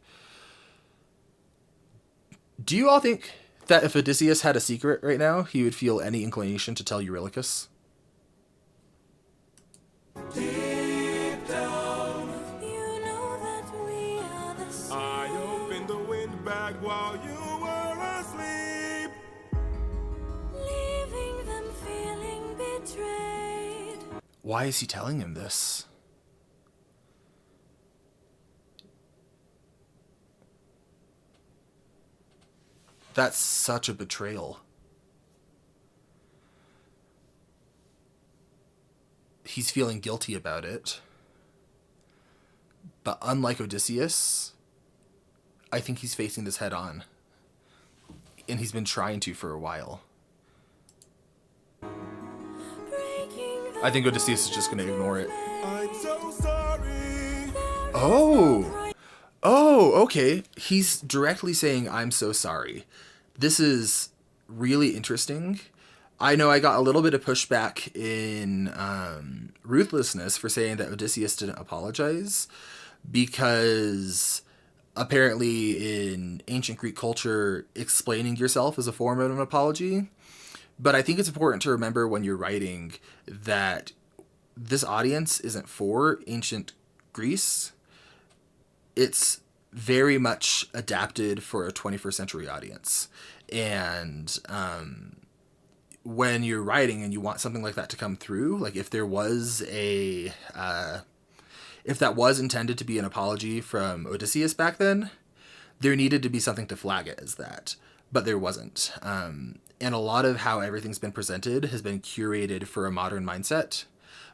Do you all think that if Odysseus had a secret right now, he would feel any inclination to tell Eurylochus? Deep down, you know that we are the same. I opened the wind bag while you were asleep. Leaving them feeling betrayed. Why is he telling him this? That's such a betrayal. He's feeling guilty about it. But unlike Odysseus, I think he's facing this head on. And he's been trying to for a while. Breaking the I think Odysseus is just going to ignore it. I'm so sorry. Oh. Oh, okay. He's directly saying, I'm so sorry. This is really interesting. I know I got a little bit of pushback in Ruthlessness for saying that Odysseus didn't apologize, because apparently in ancient Greek culture, explaining yourself is a form of an apology. But I think it's important to remember when you're writing that this audience isn't for ancient Greece. It's very much adapted for a 21st century audience. And when you're writing and you want something like that to come through, like if there was a, if that was intended to be an apology from Odysseus back then, there needed to be something to flag it as that. But there wasn't. And a lot of how everything's been presented has been curated for a modern mindset,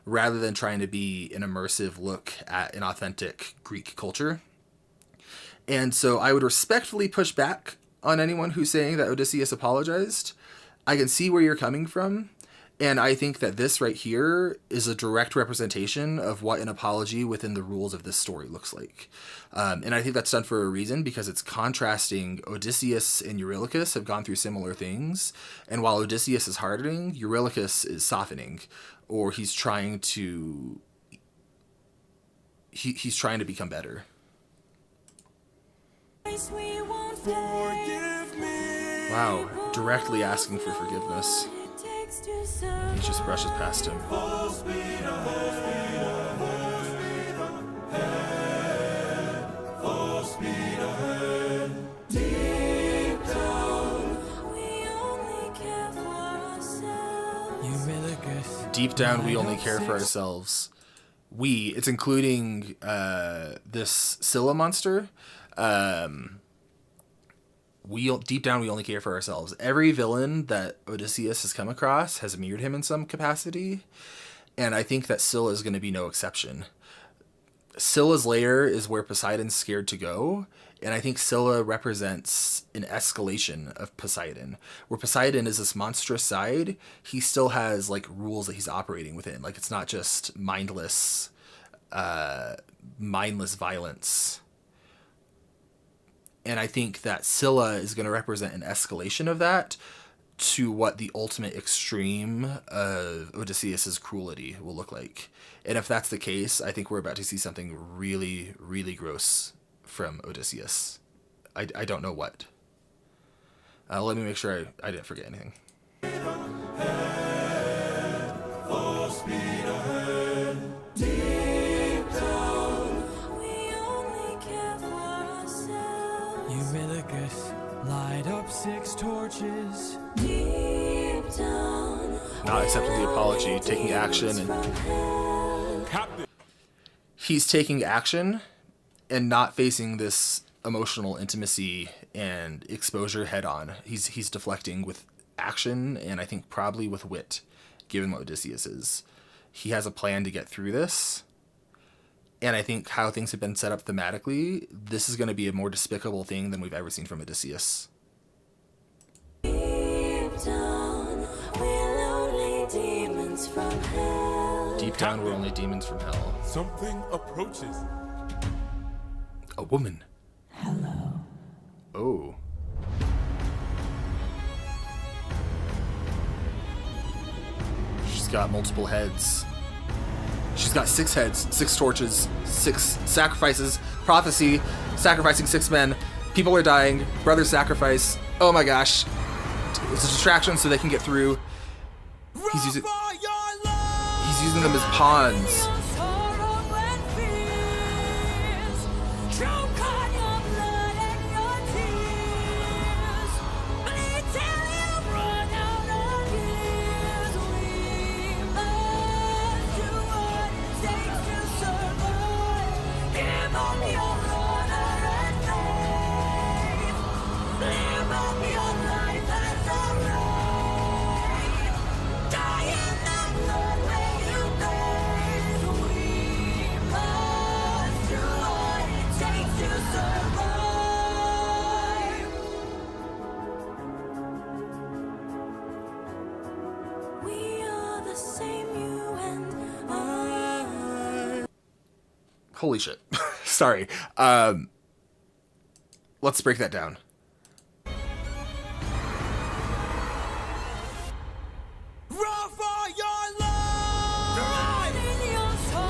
rather than trying to be an immersive look at an authentic Greek culture. And so I would respectfully push back on anyone who's saying that Odysseus apologized. I can see where you're coming from, And I think that this right here is a direct representation of what an apology within the rules of this story looks like. And I think that's done for a reason, because it's contrasting. Odysseus and Eurylochus have gone through similar things. And while Odysseus is hardening, Eurylochus is softening, or he's trying to become better. Wow, directly asking for forgiveness. He just brushes past him. Deep down, we only care for ourselves. It's including this Scylla monster. Deep down, we only care for ourselves. Every villain that Odysseus has come across has mirrored him in some capacity, and I think that Scylla is going to be no exception. Scylla's lair is where Poseidon's scared to go, and I think Scylla represents an escalation of Poseidon. Where Poseidon is this monstrous side, he still has like rules that he's operating within. Like, it's not just mindless violence. And I think that Scylla is going to represent an escalation of that to what the ultimate extreme of Odysseus's cruelty will look like. And if that's the case, I think we're about to see something really, really gross from Odysseus. I don't know what. Let me make sure I didn't forget anything. Eurylochus, light up 6 torches. Deep down. Not accepting the apology, taking action, and he's taking action and not facing this emotional intimacy and exposure head on. He's deflecting with action, and I think probably with wit, given what Odysseus is. He has a plan to get through this. And I think how things have been set up thematically, this is going to be a more despicable thing than we've ever seen from Odysseus. Deep down, we're only demons from hell. Deep down, we're only demons from hell. Something approaches. A woman. Hello. Oh. She's got multiple heads. She's got 6 heads, 6 torches, 6 sacrifices, prophecy, sacrificing 6 men. People are dying. Brother sacrifice. Oh my gosh. It's a distraction so they can get through. He's using them as pawns. Holy shit. Sorry. Let's break that down.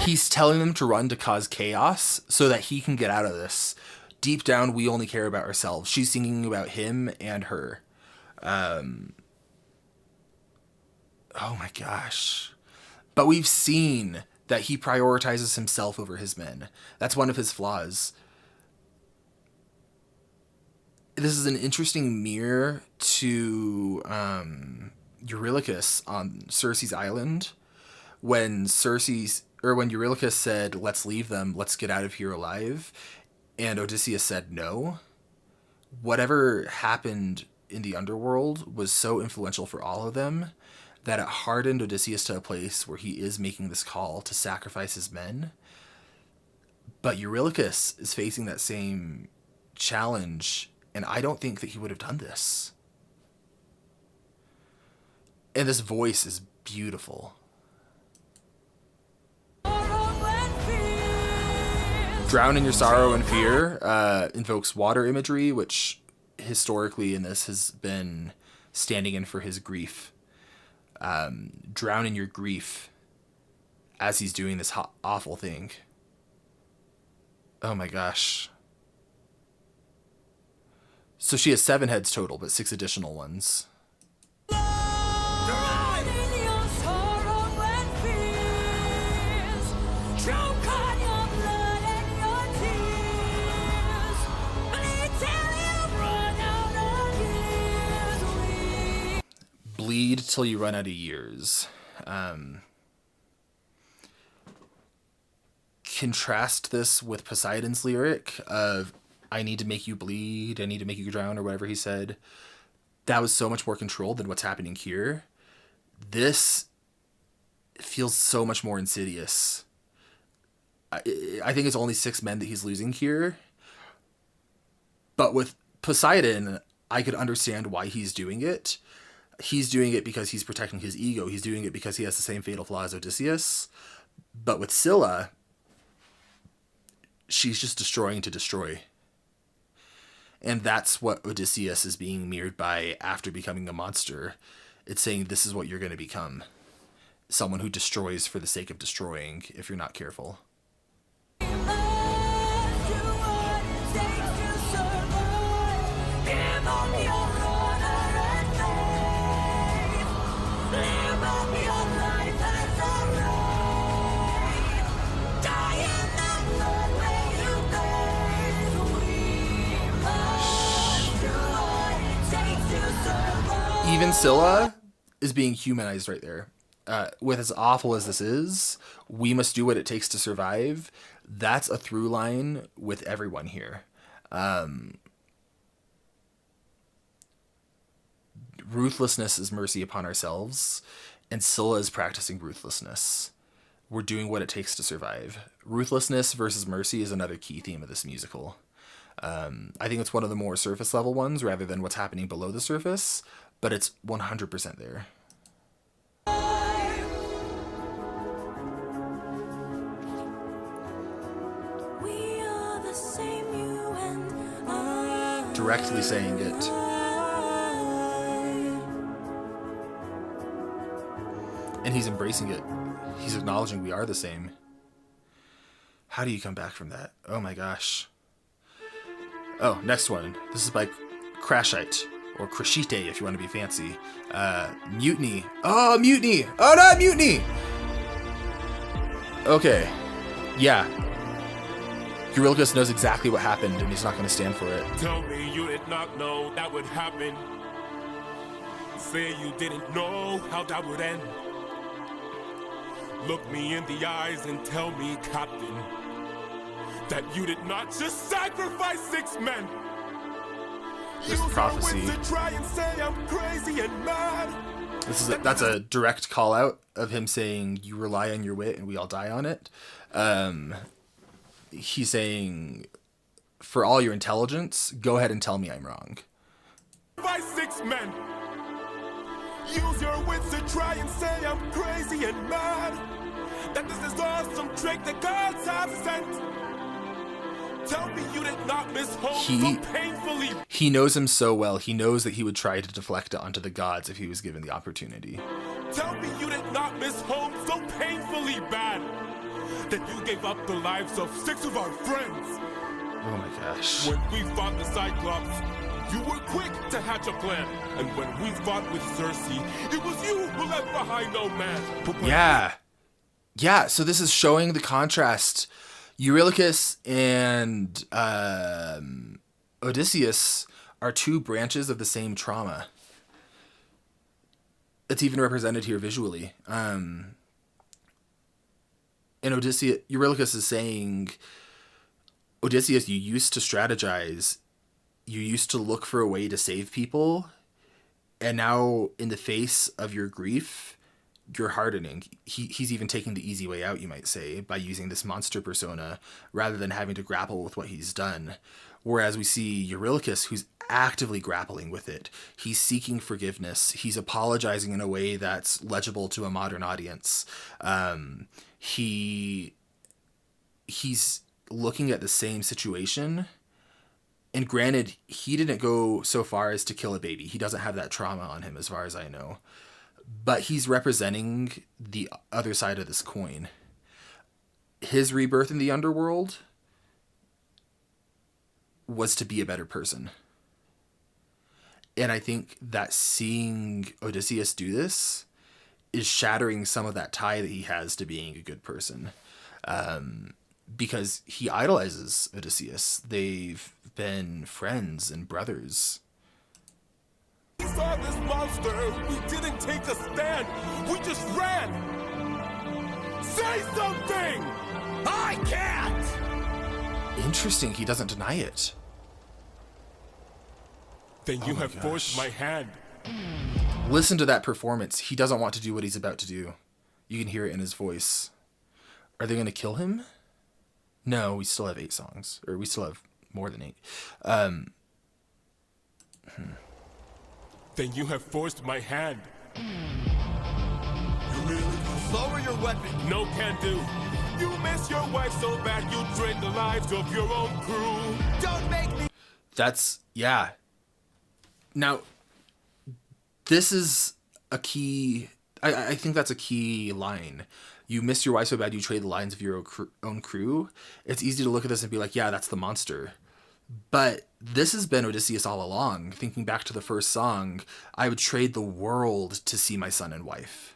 He's telling them to run to cause chaos so that he can get out of this. Deep down, we only care about ourselves. She's singing about him and her. Oh my gosh. But we've seen that he prioritizes himself over his men. That's one of his flaws. This is an interesting mirror to Eurylochus on Circe's island. When Eurylochus said, "Let's leave them, let's get out of here alive," and Odysseus said no. Whatever happened in the underworld was so influential for all of them that it hardened Odysseus to a place where he is making this call to sacrifice his men. But Eurylochus is facing that same challenge, and I don't think that he would have done this. And this voice is beautiful. Sorrow and fears. Drown in your sorrow and fear invokes water imagery, which historically in this has been standing in for his grief. Drown in your grief as he's doing this awful thing. Oh my gosh. So she has 7 heads total, but 6 additional ones. Drown in your sorrow and fears. Choke on your blood and your tears. Bleed till you run out of years. Bleed till you run out of years. Contrast this with Poseidon's lyric of, I need to make you bleed, I need to make you drown, or whatever he said. That was so much more controlled than what's happening here. This feels so much more insidious. I think it's only 6 men that he's losing here. But with Poseidon, I could understand why he's doing it. He's doing it because he's protecting his ego. He's doing it because he has the same fatal flaw as Odysseus. But with Scylla, she's just destroying to destroy. And that's what Odysseus is being mirrored by after becoming a monster. It's saying this is what you're going to become. Someone who destroys for the sake of destroying if you're not careful. Even Scylla is being humanized right there. With as awful as this is, we must do what it takes to survive. That's a through line with everyone here. Ruthlessness is mercy upon ourselves, and Scylla is practicing ruthlessness. We're doing what it takes to survive. Ruthlessness versus mercy is another key theme of this musical. I think it's one of the more surface level ones rather than what's happening below the surface, but it's 100% there. We are the same, you and I. Directly saying it. And he's embracing it. He's acknowledging we are the same. How do you come back from that? Oh my gosh. Oh, next one. This is by Crashite, or Crashite if you want to be fancy. Mutiny. Oh, mutiny! Oh, not mutiny! Okay. Yeah. Eurylochus knows exactly what happened, and he's not going to stand for it. Tell me you did not know that would happen. Say you didn't know how that would end. Look me in the eyes and tell me, Captain, that you did not just sacrifice 6 men. This prophecy. To try and say I'm crazy and mad. That's a direct call out of him saying you rely on your wit and we all die on it. He's saying, for all your intelligence, go ahead and tell me I'm wrong. By 6 men. Use your wits to try and say I'm crazy and mad. That this is all some trick the gods have sent. Tell me you did not miss home so painfully. He knows him so well. He knows that he would try to deflect it onto the gods if he was given the opportunity. Tell me you did not miss home so painfully bad that you gave up the lives of 6 of our friends. Oh my gosh. When we fought the Cyclops, you were quick to hatch a plan. And when we fought with Circe, it was you who left behind no man. Yeah. Yeah, so this is showing the contrast. Eurylochus and Odysseus are 2 branches of the same trauma. It's even represented here visually. And Eurylochus is saying, Odysseus, you used to strategize. You used to look for a way to save people. And now, in the face of your grief, you're hardening. He's even taking the easy way out, you might say, by using this monster persona rather than having to grapple with what he's done. Whereas we see Eurylochus, who's actively grappling with it. He's seeking forgiveness. He's apologizing in a way that's legible to a modern audience. He's looking at the same situation. And granted, he didn't go so far as to kill a baby. He doesn't have that trauma on him, as far as I know. But he's representing the other side of this coin. His rebirth in the underworld was to be a better person. And I think that seeing Odysseus do this is shattering some of that tie that he has to being a good person. Because he idolizes Odysseus. They've been friends and brothers. We saw this monster. We didn't take a stand. We just ran. Say something! I can't! Interesting, he doesn't deny it. Then you have forced my hand. Listen to that performance. He doesn't want to do what he's about to do. You can hear it in his voice. Are they going to kill him? No, we still have 8 songs. Or we still have more than 8. Then you have forced my hand. Lower your weapon. No can do. You miss your wife so bad you drain the lives of your own crew. Don't make me. That's, yeah. Now, this is a key, I think that's a key line. You miss your wife so bad you trade the lives of your own crew. It's easy to look at this and be like, yeah, that's the monster. But this has been Odysseus all along. Thinking back to the first song, I would trade the world to see my son and wife.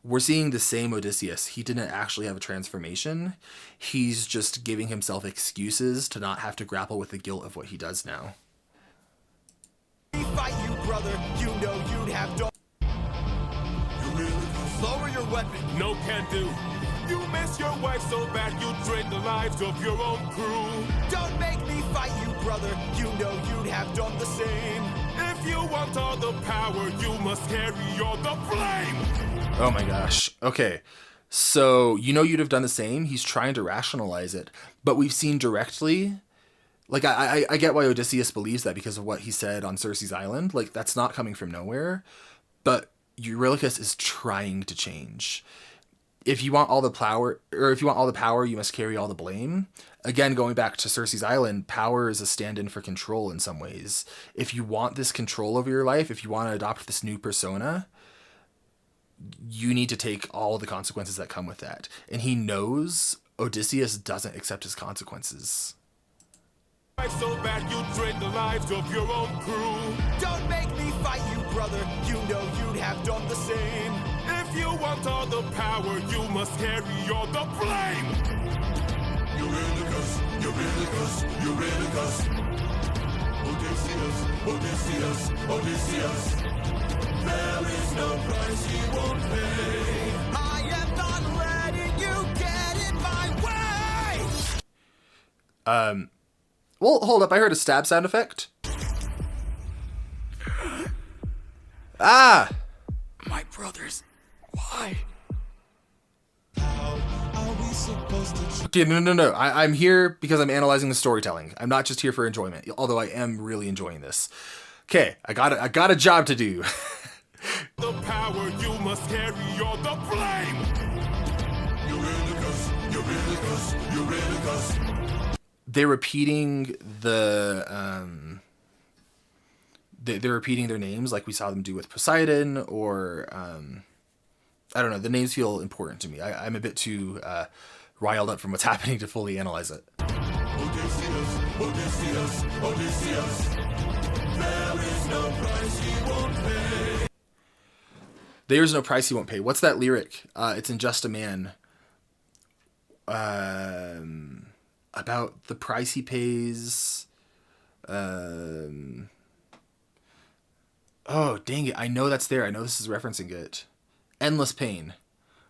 We're seeing the same Odysseus. He didn't actually have a transformation. He's just giving himself excuses to not have to grapple with the guilt of what he does now. Fight you, brother. You know you'd have done. Lower your weapon. No can do. You miss your wife so bad you drain the lives of your own crew. Don't make me fight you, brother. You know you'd have done the same. If you want all the power, you must carry all the blame. Oh my gosh. Okay. So, you know you'd have done the same. He's trying to rationalize it. But we've seen directly, like, I get why Odysseus believes that because of what he said on Circe's island. Like, that's not coming from nowhere. But Eurylochus is trying to change. If you want all the power, you must carry all the blame. Again, going back to Circe's island, power is a stand-in for control in some ways. If you want this control over your life, if you want to adopt this new persona, you need to take all the consequences that come with that. And he knows Odysseus doesn't accept his consequences. So bad you drain the lives of your own crew. Don't make me fight you, brother. You know you'd have done the same. If you want all the power, you must carry all the blame. Eurylochus, Eurylochus, Eurylochus. Odysseus, Odysseus, Odysseus. There is no price he won't pay. I am not letting you get in my way. Well, hold up. I heard a stab sound effect. Ah! My brothers. Why? How are we supposed to Okay, no. I'm here because I'm analyzing the storytelling. I'm not just here for enjoyment, although I am really enjoying this. Okay, I got a job to do. The power, you must carry all the blame. Eurylochus, Eurylochus, Eurylochus. They're repeating they're repeating their names like we saw them do with Poseidon, or I don't know. The names feel important to me. I'm a bit too riled up from what's happening to fully analyze it. Odysseus, Odysseus, Odysseus. There is no price he won't pay. There's no price he won't pay. What's that lyric? It's in Just a Man. About the price he pays. Oh, dang it. I know that's there. I know this is referencing it. Endless pain.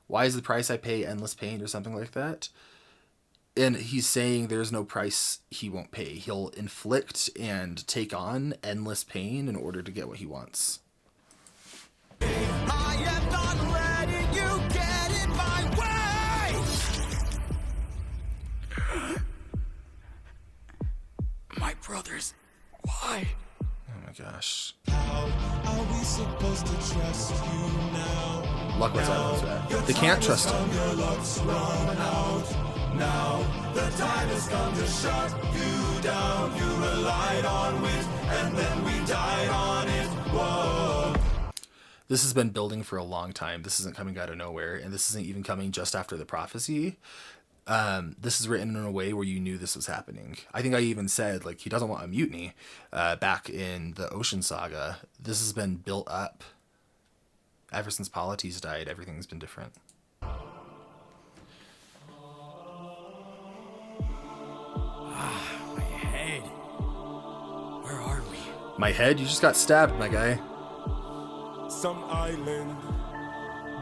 Why is the price I pay endless pain, or something like that? And he's saying there's no price he won't pay. He'll inflict and take on endless pain in order to get what he wants. I am not letting you get in my way. brothers. Why? Oh my gosh. How are we supposed to trust you now? Luck was out of that. They can't trust him. Your luck's run out. Now the time has come to shut you down. You relied on wit, and then we died on it. Whoa. This has been building for a long time. This isn't coming out of nowhere, and this isn't even coming just after the prophecy. This is written in a way where you knew this was happening. I think I even said, like, he doesn't want a mutiny back in the Ocean Saga. This has been built up. Ever since Polythemus died, everything's been different. My head. Where are we? My head? You just got stabbed, my guy. Some island,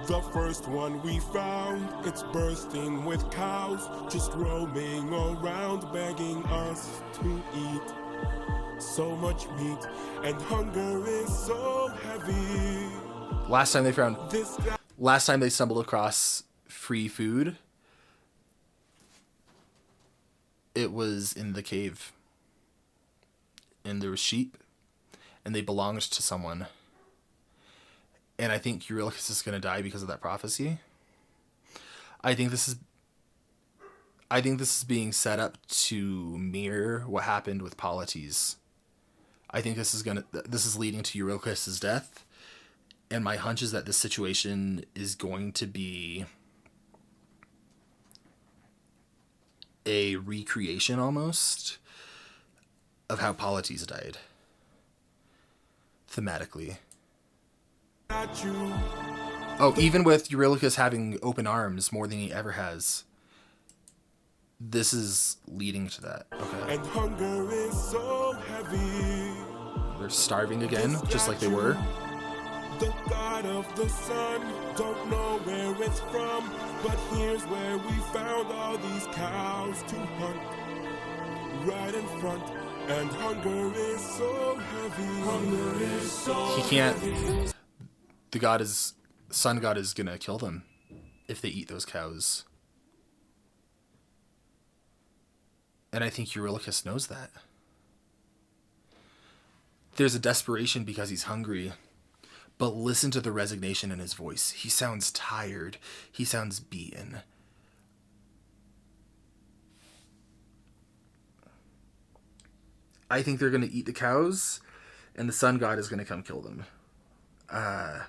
the first one we found. It's bursting with cows, just roaming around, begging us to eat. So much meat, and hunger is so heavy. Last time they This stumbled across free food, it was in the cave. And there were sheep, and they belonged to someone. And I think Eurylochus is going to die because of that prophecy. I think this is being set up to mirror what happened with Polythemus. I think this is leading to Eurylochus' death. And my hunch is that this situation is going to be a recreation almost of how Polythemus died. Thematically. got you. Oh, even with Eurylochus having open arms more than he ever has, this is leading to that. Okay. And hunger is so heavy. They're starving again, just like they were. The god of the sun, don't know where it's from, but here's where we found all these cows to hunt. Right in front, and hunger is so heavy. Hunger is so He can't. The sun god is gonna kill them if they eat those cows. And I think Eurylochus knows that. There's a desperation because he's hungry. But listen to the resignation in his voice. He sounds tired. He sounds beaten. I think they're going to eat the cows, and the sun god is going to come kill them. I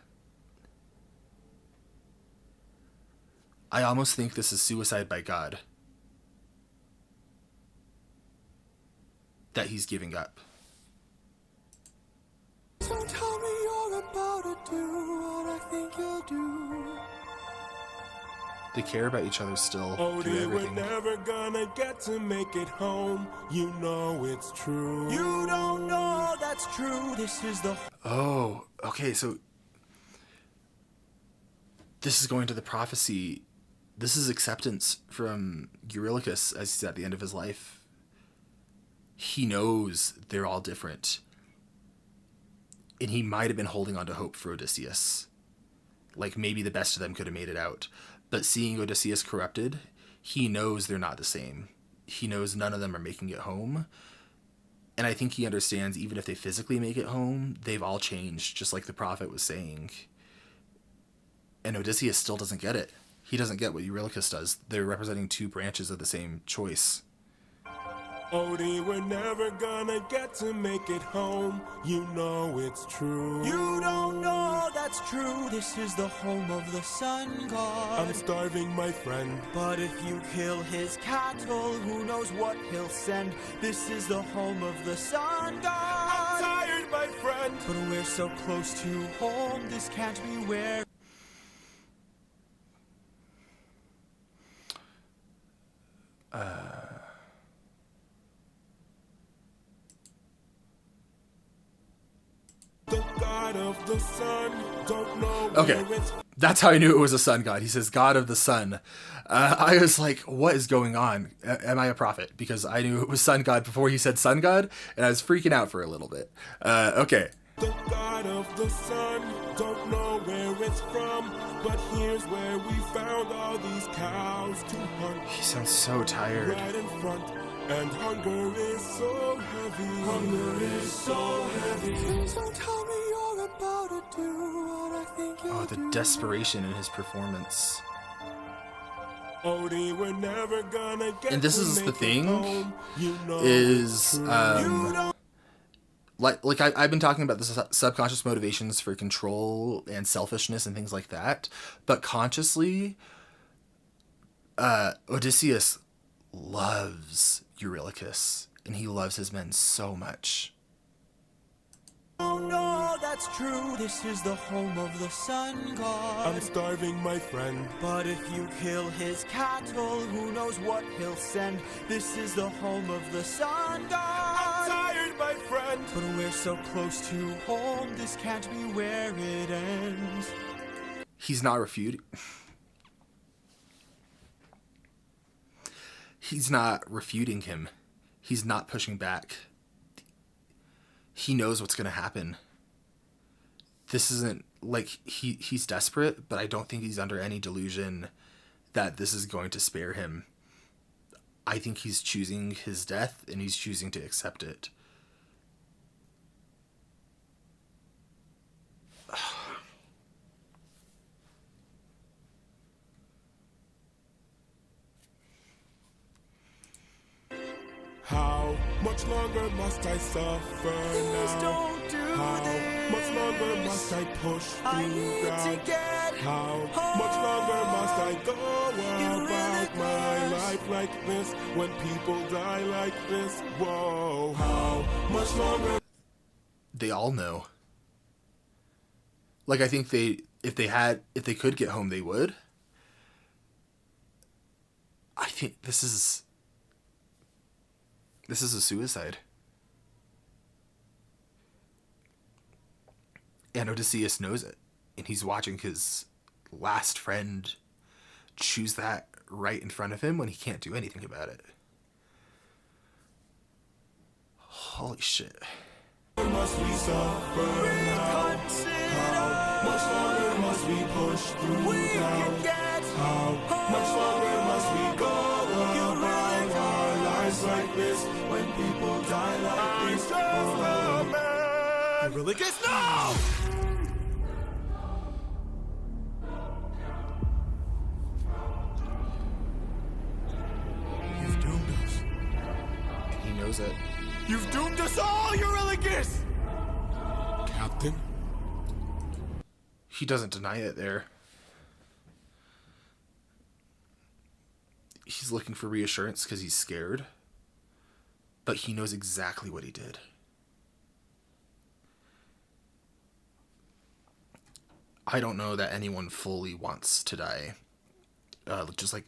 almost think this is suicide by God. That he's giving up. So tell me you're about to do what I think you'll do. They care about each other still through Odie, we're everything. never gonna get to make it home. You know it's true. You don't know that's true. This is the Oh, okay, so this is going to the prophecy. This is acceptance from Eurylochus as he's at the end of his life. He knows they're all different. And he might have been holding on to hope for Odysseus. Like maybe the best of them could have made it out. But seeing Odysseus corrupted, he knows they're not the same. He knows none of them are making it home. And I think he understands even if they physically make it home, they've all changed, just like the prophet was saying. And Odysseus still doesn't get it. He doesn't get what Eurylochus does. They're representing two branches of the same choice. Odie, we're never gonna get to make it home. You know it's true. You don't know that's true. This is the home of the sun god. I'm starving, my friend. But if you kill his cattle, who knows what he'll send. This is the home of the sun I'm god. tired, my friend. But we're so close to home, this can't be where. The god of the sun, don't know Okay, where it's that's how I knew it was a sun god. He says, God of the sun. I was like, what is going on? Am I a prophet? Because I knew it was sun god before he said sun god, and I was freaking out for a little bit. Okay. The god of the sun, don't know where it's from, but here's where we found all these cows to hunt. He sounds so tired. Right in front, And hunger is so heavy. Hunger is so heavy. Please don't tell me you're about to do what I think you'll Oh, the desperation in his performance. Odie, we're never gonna get And this to is the make it thing, home. You know is, you don't like I've been talking about the subconscious motivations for control and selfishness and things like that, but consciously, Odysseus loves Eurylochus, and he loves his men so much. Oh no, that's true. This is the home of the sun god. I'm starving, my friend. But if you kill his cattle, who knows what he'll send? This is the home of the sun I'm god. tired, my friend. But we're so close to home, this can't be where it ends. He's not refuting. He's not refuting him. He's not pushing back. He knows what's going to happen. This isn't like he's desperate, but I don't think he's under any delusion that this is going to spare him. I think he's choosing his death, and he's choosing to accept it. How much longer must I suffer Please now? don't do How this. much longer must I push I through need to doubt? get How home. much longer must I go about my Eurylochus. life like this when people die like this? Whoa, how much longer? They all know. Like, I think if they could get home, they would. I think this is a suicide. And Odysseus knows it. And he's watching his last friend choose that right in front of him when he can't do anything about it. Holy shit. Must we suffer now? How much longer must we push through doubt? How much longer must we go about our lives like this when people die like this? Eurylochus, no! You've doomed us. And he knows it. You've doomed us all, Eurylochus! Captain? He doesn't deny it there. He's looking for reassurance because he's scared. But he knows exactly what he did. I don't know that anyone fully wants to die. Just like...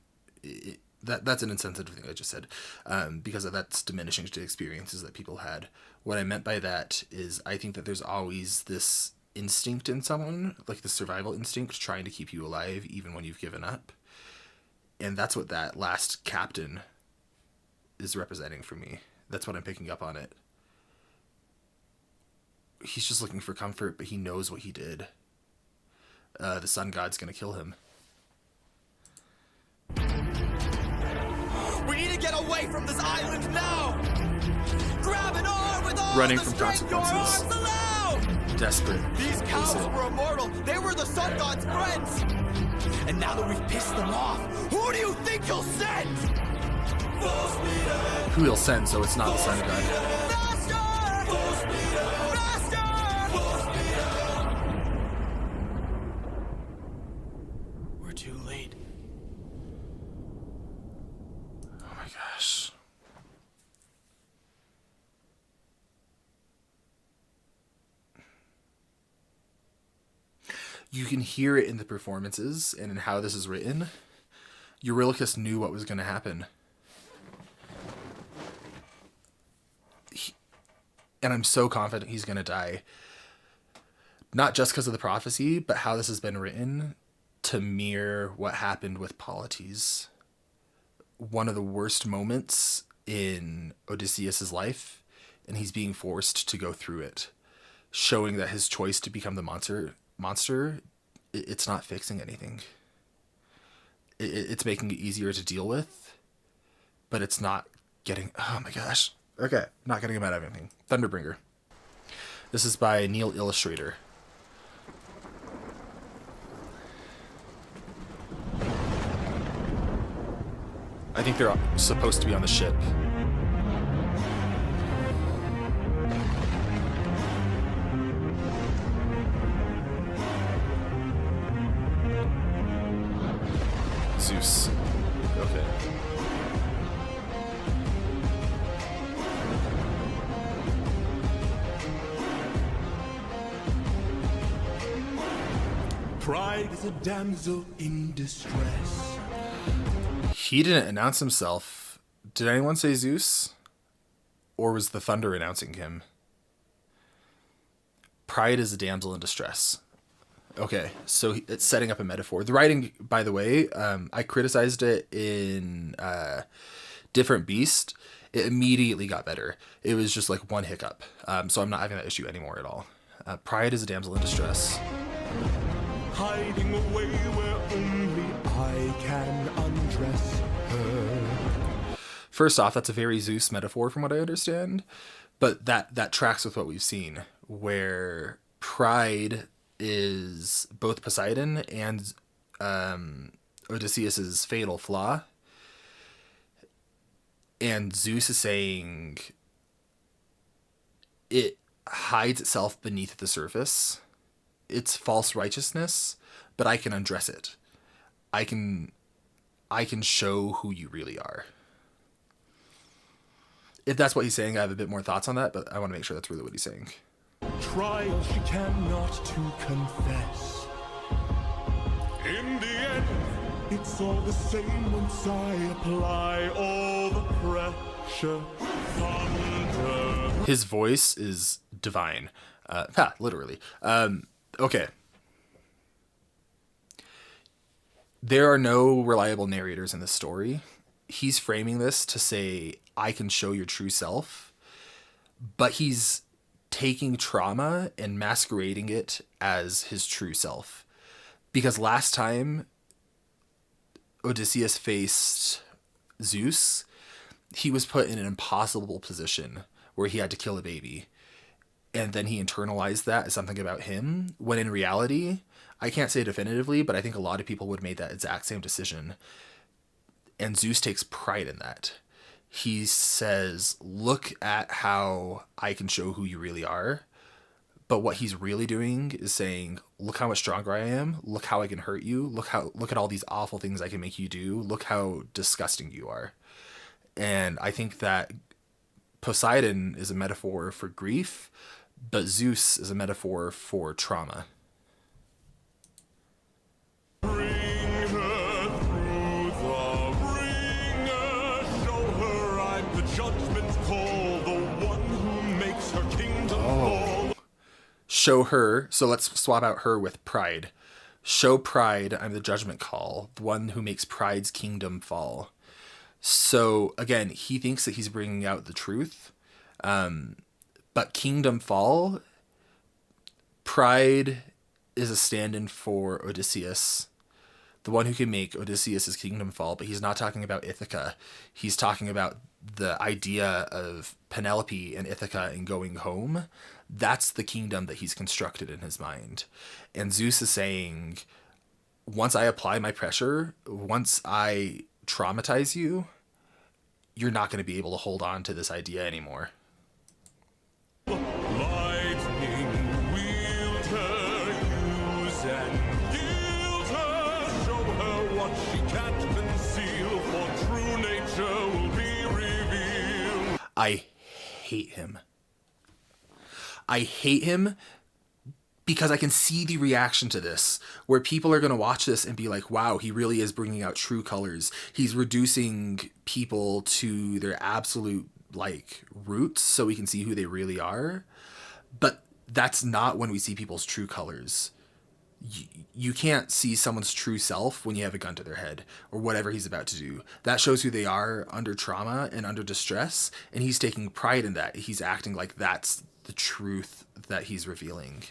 That's an insensitive thing I just said. Because that's diminishing to experiences that people had. What I meant by that is I think that there's always this instinct in someone, like the survival instinct, trying to keep you alive even when you've given up. And that's what that last captain is representing for me. That's what I'm picking up on it. He's just looking for comfort, but he knows what he did. The sun god's gonna kill him. We need to get away from this island now! Grab an arm with all Running the from strength your consequences. arms allow! Desperate. These cows Basic. were immortal. They were the sun god's friends. And now that we've pissed them off, who do you think you'll send? Who he'll send, so it's not the sun god. Faster! Faster! We're too late. Oh my gosh. You can hear it in the performances and in how this is written. Eurylochus knew what was going to happen. And I'm so confident he's going to die. Not just because of the prophecy, but how this has been written to mirror what happened with Polythemus. One of the worst moments in Odysseus' life, and he's being forced to go through it, showing that his choice to become the monster, it's not fixing anything. It's making it easier to deal with, but it's not getting... Oh my gosh. Okay, not getting mad at everything. Thunderbringer. This is by Neil Illustrator. I think they're supposed to be on the ship. Zeus. Okay. Pride is a damsel in distress. He didn't announce himself. Did anyone say Zeus? Or was the thunder announcing him? Pride is a damsel in distress. Okay, so it's setting up a metaphor. The writing, by the way, I criticized it in Different Beast. It immediately got better. It was just like one hiccup. So I'm not having that issue anymore at all. Pride is a damsel in distress. Hiding away where only I can undress her. First off, that's a very Zeus metaphor from what I understand. But that tracks with what we've seen, where pride is both Poseidon and Odysseus's fatal flaw. And Zeus is saying it hides itself beneath the surface. It's false righteousness, but I can undress it. I can show who you really are. If that's what he's saying, I have a bit more thoughts on that, but I want to make sure that's really what he's saying. Trial she cannot to confess. In the end, it's all the same once I apply all the pressure. Thunder. His voice is divine. Literally. Okay. There are no reliable narrators in this story. He's framing this to say, I can show your true self, but he's taking trauma and masquerading it as his true self. Because last time Odysseus faced Zeus, he was put in an impossible position where he had to kill a baby. And then he internalized that as something about him, when in reality, I can't say definitively, but I think a lot of people would have made that exact same decision. And Zeus takes pride in that. He says, look at how I can show who you really are. But what he's really doing is saying, look how much stronger I am. Look how I can hurt you. Look at all these awful things I can make you do. Look how disgusting you are. And I think that Poseidon is a metaphor for grief, but Zeus is a metaphor for trauma. Bring her through the ringer. Show her I'm the judgment's call, the one who makes her kingdom fall. Show her, so let's swap out her with pride. Show pride, I'm the judgment call, the one who makes pride's kingdom fall. So again, he thinks that he's bringing out the truth. But kingdom fall, pride is a stand-in for Odysseus, the one who can make Odysseus' kingdom fall, but he's not talking about Ithaca. He's talking about the idea of Penelope and Ithaca and going home. That's the kingdom that he's constructed in his mind. And Zeus is saying, once I apply my pressure, once I traumatize you, you're not going to be able to hold on to this idea anymore. Lightning wield her, use and gild her. Show her what she can't conceal, for true nature will be revealed. I hate him. I hate him because I can see the reaction to this, where people are going to watch this and be like, wow, he really is bringing out true colors. He's reducing people to their absolute roots so we can see who they really are. But that's not when we see people's true colors. You can't see someone's true self when you have a gun to their head or whatever he's about to do. That shows who they are under trauma and under distress, and he's taking pride in that. He's acting like that's the truth that he's revealing.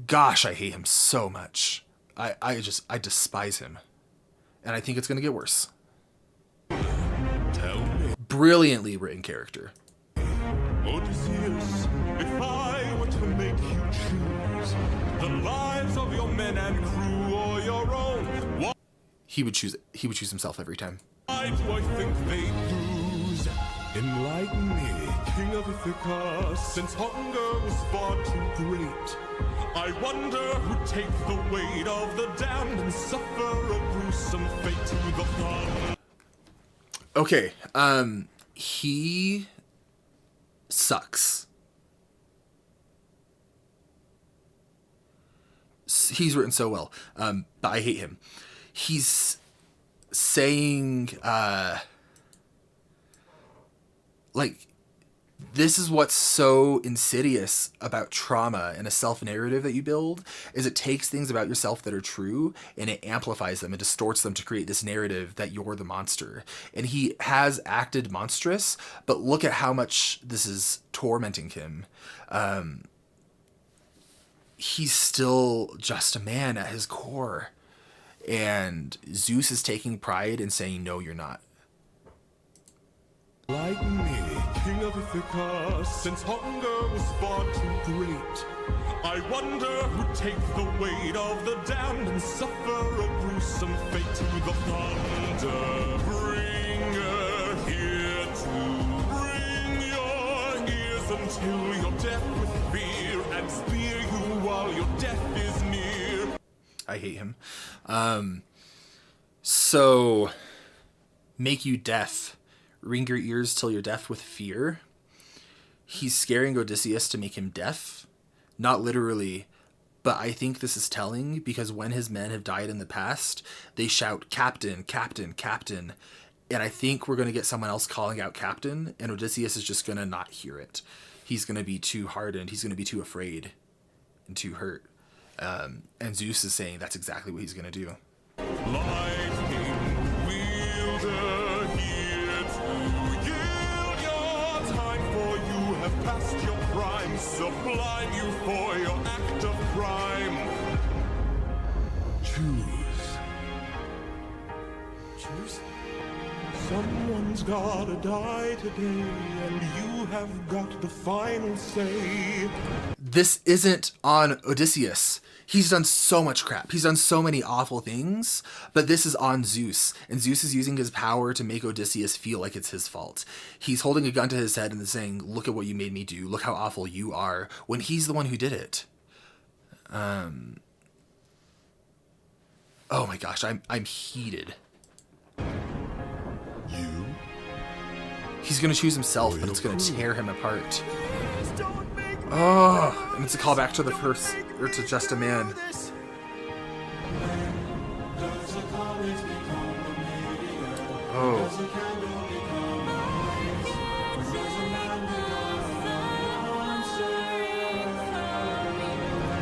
Gosh, I hate him so much. I despise him. And I think it's going to get worse. brilliantly written character. Odysseus, if I were to make you choose the lives of your men and crew or your own, He would choose himself every time. why do I think they lose? Enlighten me, King of Ithaca, since hunger was far too great. I wonder who'd take the weight of the damned and suffer a gruesome fate to the front. Okay, he sucks. He's written so well, but I hate him. He's saying, like, this is what's so insidious about trauma and a self-narrative that you build, is it takes things about yourself that are true and it amplifies them and distorts them to create this narrative that you're the monster. And he has acted monstrous, but look at how much this is tormenting him. He's still just a man at his core. And Zeus is taking pride in saying, no, you're not. Like me, King of Ithaca, since hunger was far too great. I wonder who'd take the weight of the damned and suffer a gruesome fate to the Thunderbringer, here to bring your ears until you're deaf with fear and spear you while your death is near. I hate him. So, make you deaf. Ring your ears till you're deaf with fear. He's scaring Odysseus to make him deaf. Not literally, but I think this is telling because when his men have died in the past, they shout, "Captain, Captain, Captain." And I think we're going to get someone else calling out Captain, and Odysseus is just going to not hear it. He's going to be too hardened. He's going to be too afraid and too hurt. And Zeus is saying that's exactly what he's going to do. Lightning wielder, here to yield your time, for you have passed your prime, sublime you for your act of crime. Choose. Choose? Someone's gotta die today, and you have got the final say. This isn't on Odysseus. He's done so much crap. He's done so many awful things, but this is on Zeus. And Zeus is using his power to make Odysseus feel like it's his fault. He's holding a gun to his head and saying, look at what you made me do. Look how awful you are, when he's the one who did it. Oh my gosh, I'm heated. You? He's going to choose himself, but it's going to tear him apart. Oh, and it's a callback to the first, or to Just a Man. Oh.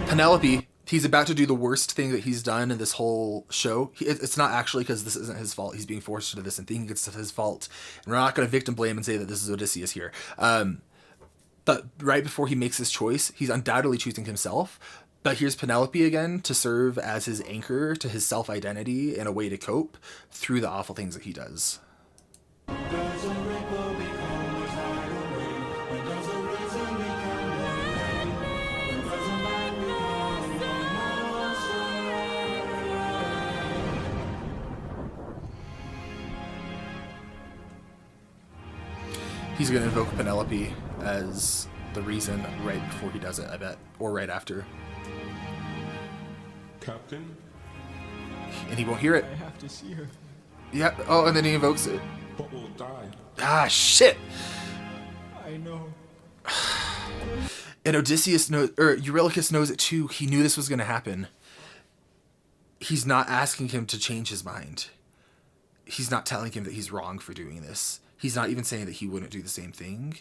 Penelope, he's about to do the worst thing that he's done in this whole show. It's not actually because this isn't his fault. He's being forced into this and thinking it's his fault. And we're not going to victim blame and say that this is Odysseus here. But right before he makes his choice, he's undoubtedly choosing himself. But here's Penelope again to serve as his anchor to his self-identity and a way to cope through the awful things that he does. He's going to invoke Penelope as the reason right before he does it, I bet. Or right after. Captain? And he won't hear it. I have to see her. Yeah. Oh, and then he invokes it. But we'll die. Ah, shit! I know. And Odysseus knows, or Eurylochus knows it too. He knew this was going to happen. He's not asking him to change his mind. He's not telling him that he's wrong for doing this. He's not even saying that he wouldn't do the same thing.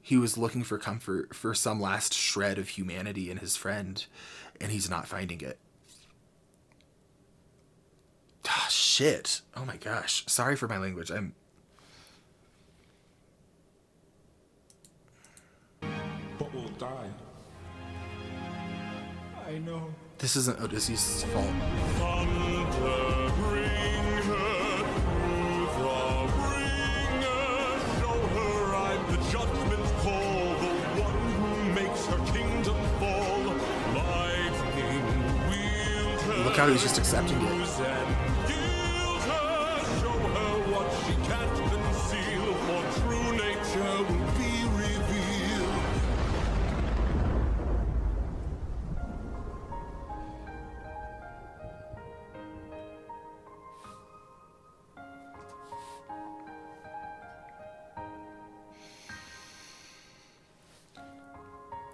He was looking for comfort, for some last shred of humanity in his friend, and he's not finding it. Ah, shit. Oh my gosh. Sorry for my language. But we'll die. I know. This isn't Odysseus' fault. Thunderbringer, through the ringer, show Look how he's just accepting it. And gild her, show her what she can't conceal, for true nature will be revealed.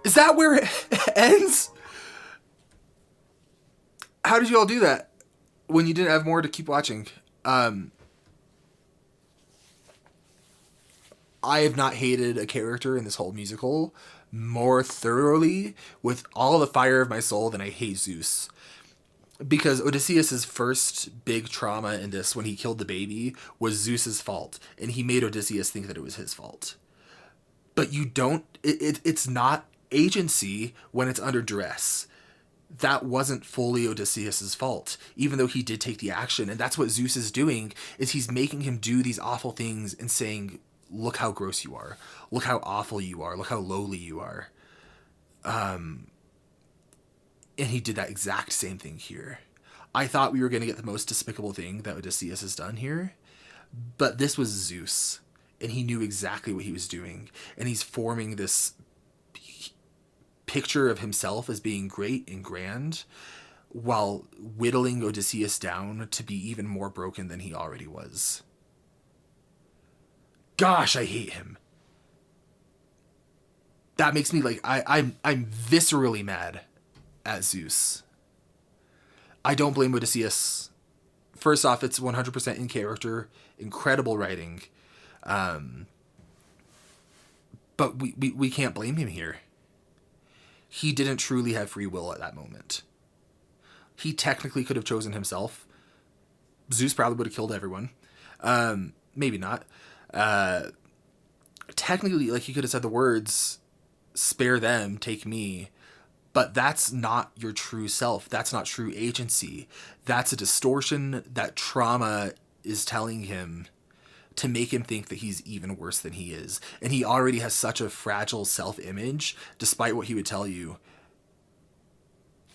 Is that where it ends? How did you all do that when you didn't have more to keep watching? I have not hated a character in this whole musical more thoroughly with all the fire of my soul than I hate Zeus. Because Odysseus' first big trauma in this, when he killed the baby, was Zeus's fault. And he made Odysseus think that it was his fault. But you don't... It's not agency when it's under duress. That wasn't fully Odysseus's fault, even though he did take the action. And that's what Zeus is doing, is he's making him do these awful things and saying, look how gross you are. Look how awful you are. Look how lowly you are. And he did that exact same thing here. I thought we were going to get the most despicable thing that Odysseus has done here, but this was Zeus, and he knew exactly what he was doing. And he's forming this picture of himself as being great and grand while whittling Odysseus down to be even more broken than he already was. Gosh, I hate him. That makes me like, I'm viscerally mad at Zeus. I don't blame Odysseus. First off, it's 100% in character, incredible writing. But we can't blame him here. He didn't truly have free will at that moment. He technically could have chosen himself. Zeus probably would have killed everyone. Maybe not. Technically, like, he could have said the words, spare them, take me. But that's not your true self. That's not true agency. That's a distortion that trauma is telling him to make him think that he's even worse than he is. And he already has such a fragile self-image, despite what he would tell you.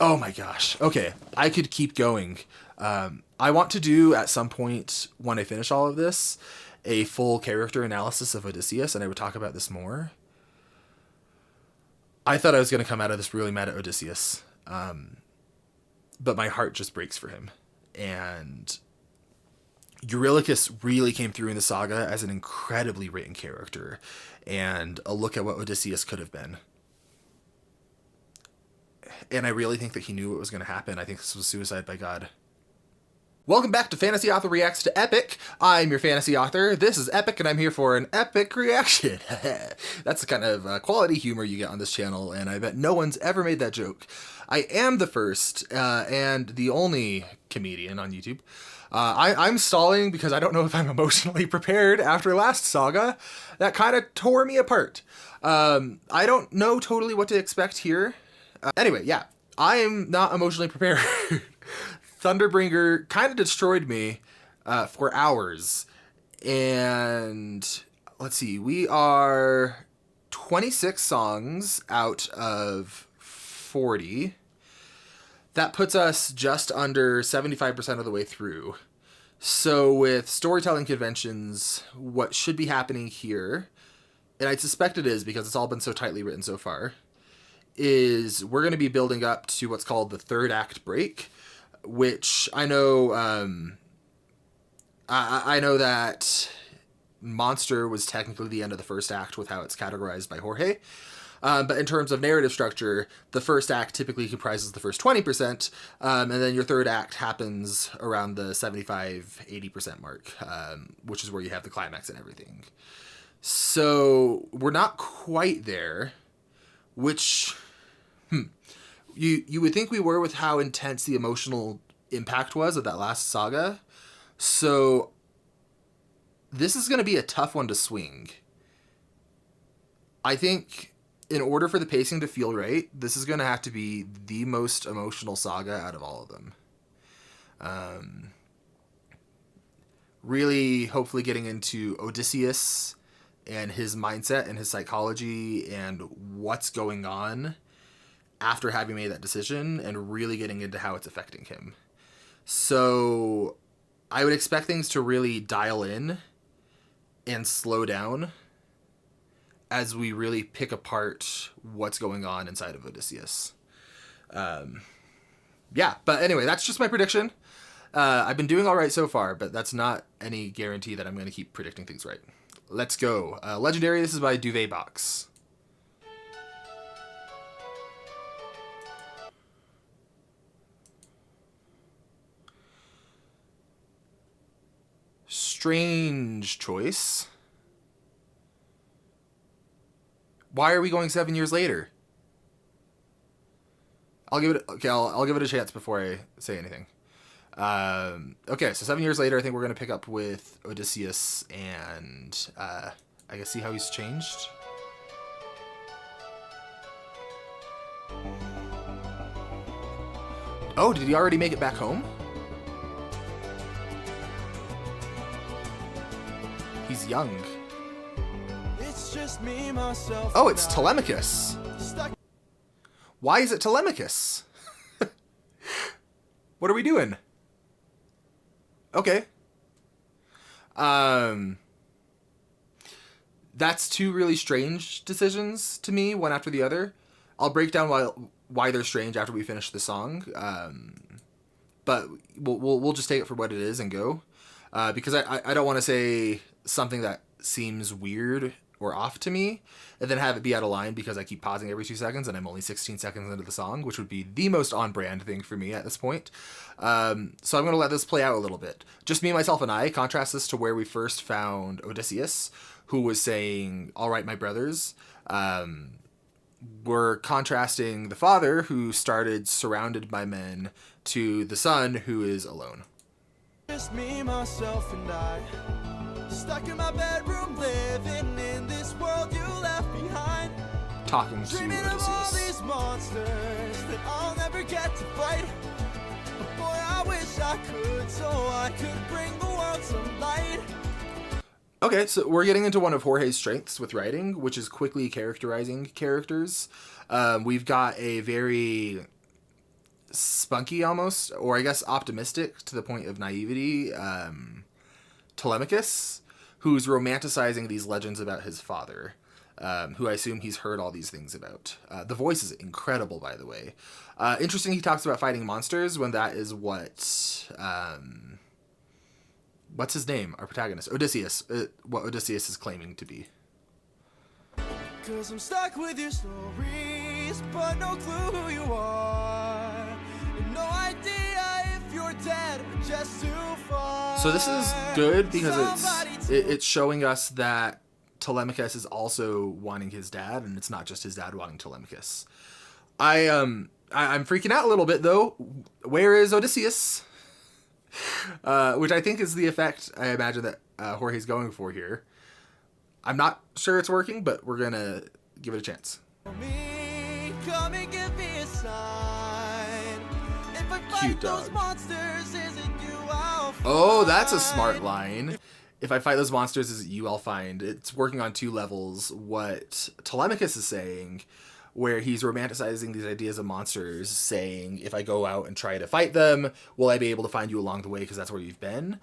Oh my gosh. Okay, I could keep going. I want to do, at some point, when I finish all of this, a full character analysis of Odysseus, and I would talk about this more. I thought I was going to come out of this really mad at Odysseus. But my heart just breaks for him. And Eurylochus really came through in the saga as an incredibly written character, and a look at what Odysseus could have been. And I really think that he knew what was going to happen. I think this was suicide by God. Welcome back to Fantasy Author Reacts to Epic. I'm your fantasy author. This is Epic, and I'm here for an epic reaction. That's the kind of quality humor you get on this channel, and I bet no one's ever made that joke. I am the first and the only comedian on YouTube. I'm stalling because I don't know if I'm emotionally prepared after last saga. That kind of tore me apart. I don't know totally what to expect here. Anyway, yeah, I am not emotionally prepared. Thunderbringer kind of destroyed me for hours. And let's see, we are 26 songs out of 40. That puts us just under 75% of the way through. So with storytelling conventions, what should be happening here, and I suspect it is because it's all been so tightly written so far, is we're going to be building up to what's called the third act break, which I know, I know that Monster was technically the end of the first act with how it's categorized by Jorge. But in terms of narrative structure, the first act typically comprises the first 20%, and then your third act happens around the 75-80% mark, which is where you have the climax and everything. So we're not quite there, which you would think we were with how intense the emotional impact was of that last saga. So this is going to be a tough one to swing. I think in order for the pacing to feel right, this is going to have to be the most emotional saga out of all of them. Really, hopefully getting into Odysseus and his mindset and his psychology and what's going on after having made that decision, and really getting into how it's affecting him. So I would expect things to really dial in and slow down as we really pick apart what's going on inside of Odysseus. Yeah, but anyway, that's just my prediction. I've been doing all right so far, but that's not any guarantee that I'm going to keep predicting things right. Let's go. Legendary, this is by Duvet Box. Strange choice. Why are we going 7 years later? I'll give it a chance before I say anything. Okay, so 7 years later, I think we're going to pick up with Odysseus and I guess see how he's changed. Oh, did he already make it back home? He's young. It's just me, myself. Oh, it's Telemachus. Why is it Telemachus? What are we doing? Okay. That's two really strange decisions to me, one after the other. I'll break down why they're strange after we finish the song. But we'll just take it for what it is and go. Because I don't want to say something that seems weird or off to me and then have it be out of line because I keep pausing every 2 seconds and I'm only 16 seconds into the song, which would be the most on-brand thing for me at this point. So I'm going to let this play out a little bit. Just me, myself, and I. Contrast this to where we first found Odysseus, who was saying, "All right, my brothers." We're contrasting the father, who started surrounded by men, to the son, who is alone. Just me, myself, and I. Stuck in my bedroom, living in this world you left behind. Talking to Dreaming of all Odysseus. these monsters that I'll never get to fight. But boy, I wish I could, so I could bring the world some light. Okay, so we're getting into one of Jorge's strengths with writing, which is quickly characterizing characters. We've got a very spunky almost, or I guess optimistic to the point of naivety, Telemachus, who's romanticizing these legends about his father, who I assume he's heard all these things about. The voice is incredible, by the way. Interesting, he talks about fighting monsters when that is what... what's his name? Our protagonist, Odysseus. What Odysseus is claiming to be. 'Cause I'm stuck with your stories, but no clue who you are. And no idea if you're dead or just too far. So this is good because it's showing us that Telemachus is also wanting his dad, and it's not just his dad wanting Telemachus. I'm freaking out a little bit though. Where is Odysseus? Which I think is the effect I imagine that Jorge's going for here. I'm not sure it's working, but we're gonna give it a chance. Me, come and give me a sign. If I fight Cute those dog. monsters, is it you I'll find? Oh, that's a smart line. If I fight those monsters, is it you I'll find. It's working on two levels. What Telemachus is saying, where he's romanticizing these ideas of monsters, saying, if I go out and try to fight them, will I be able to find you along the way because that's where you've been?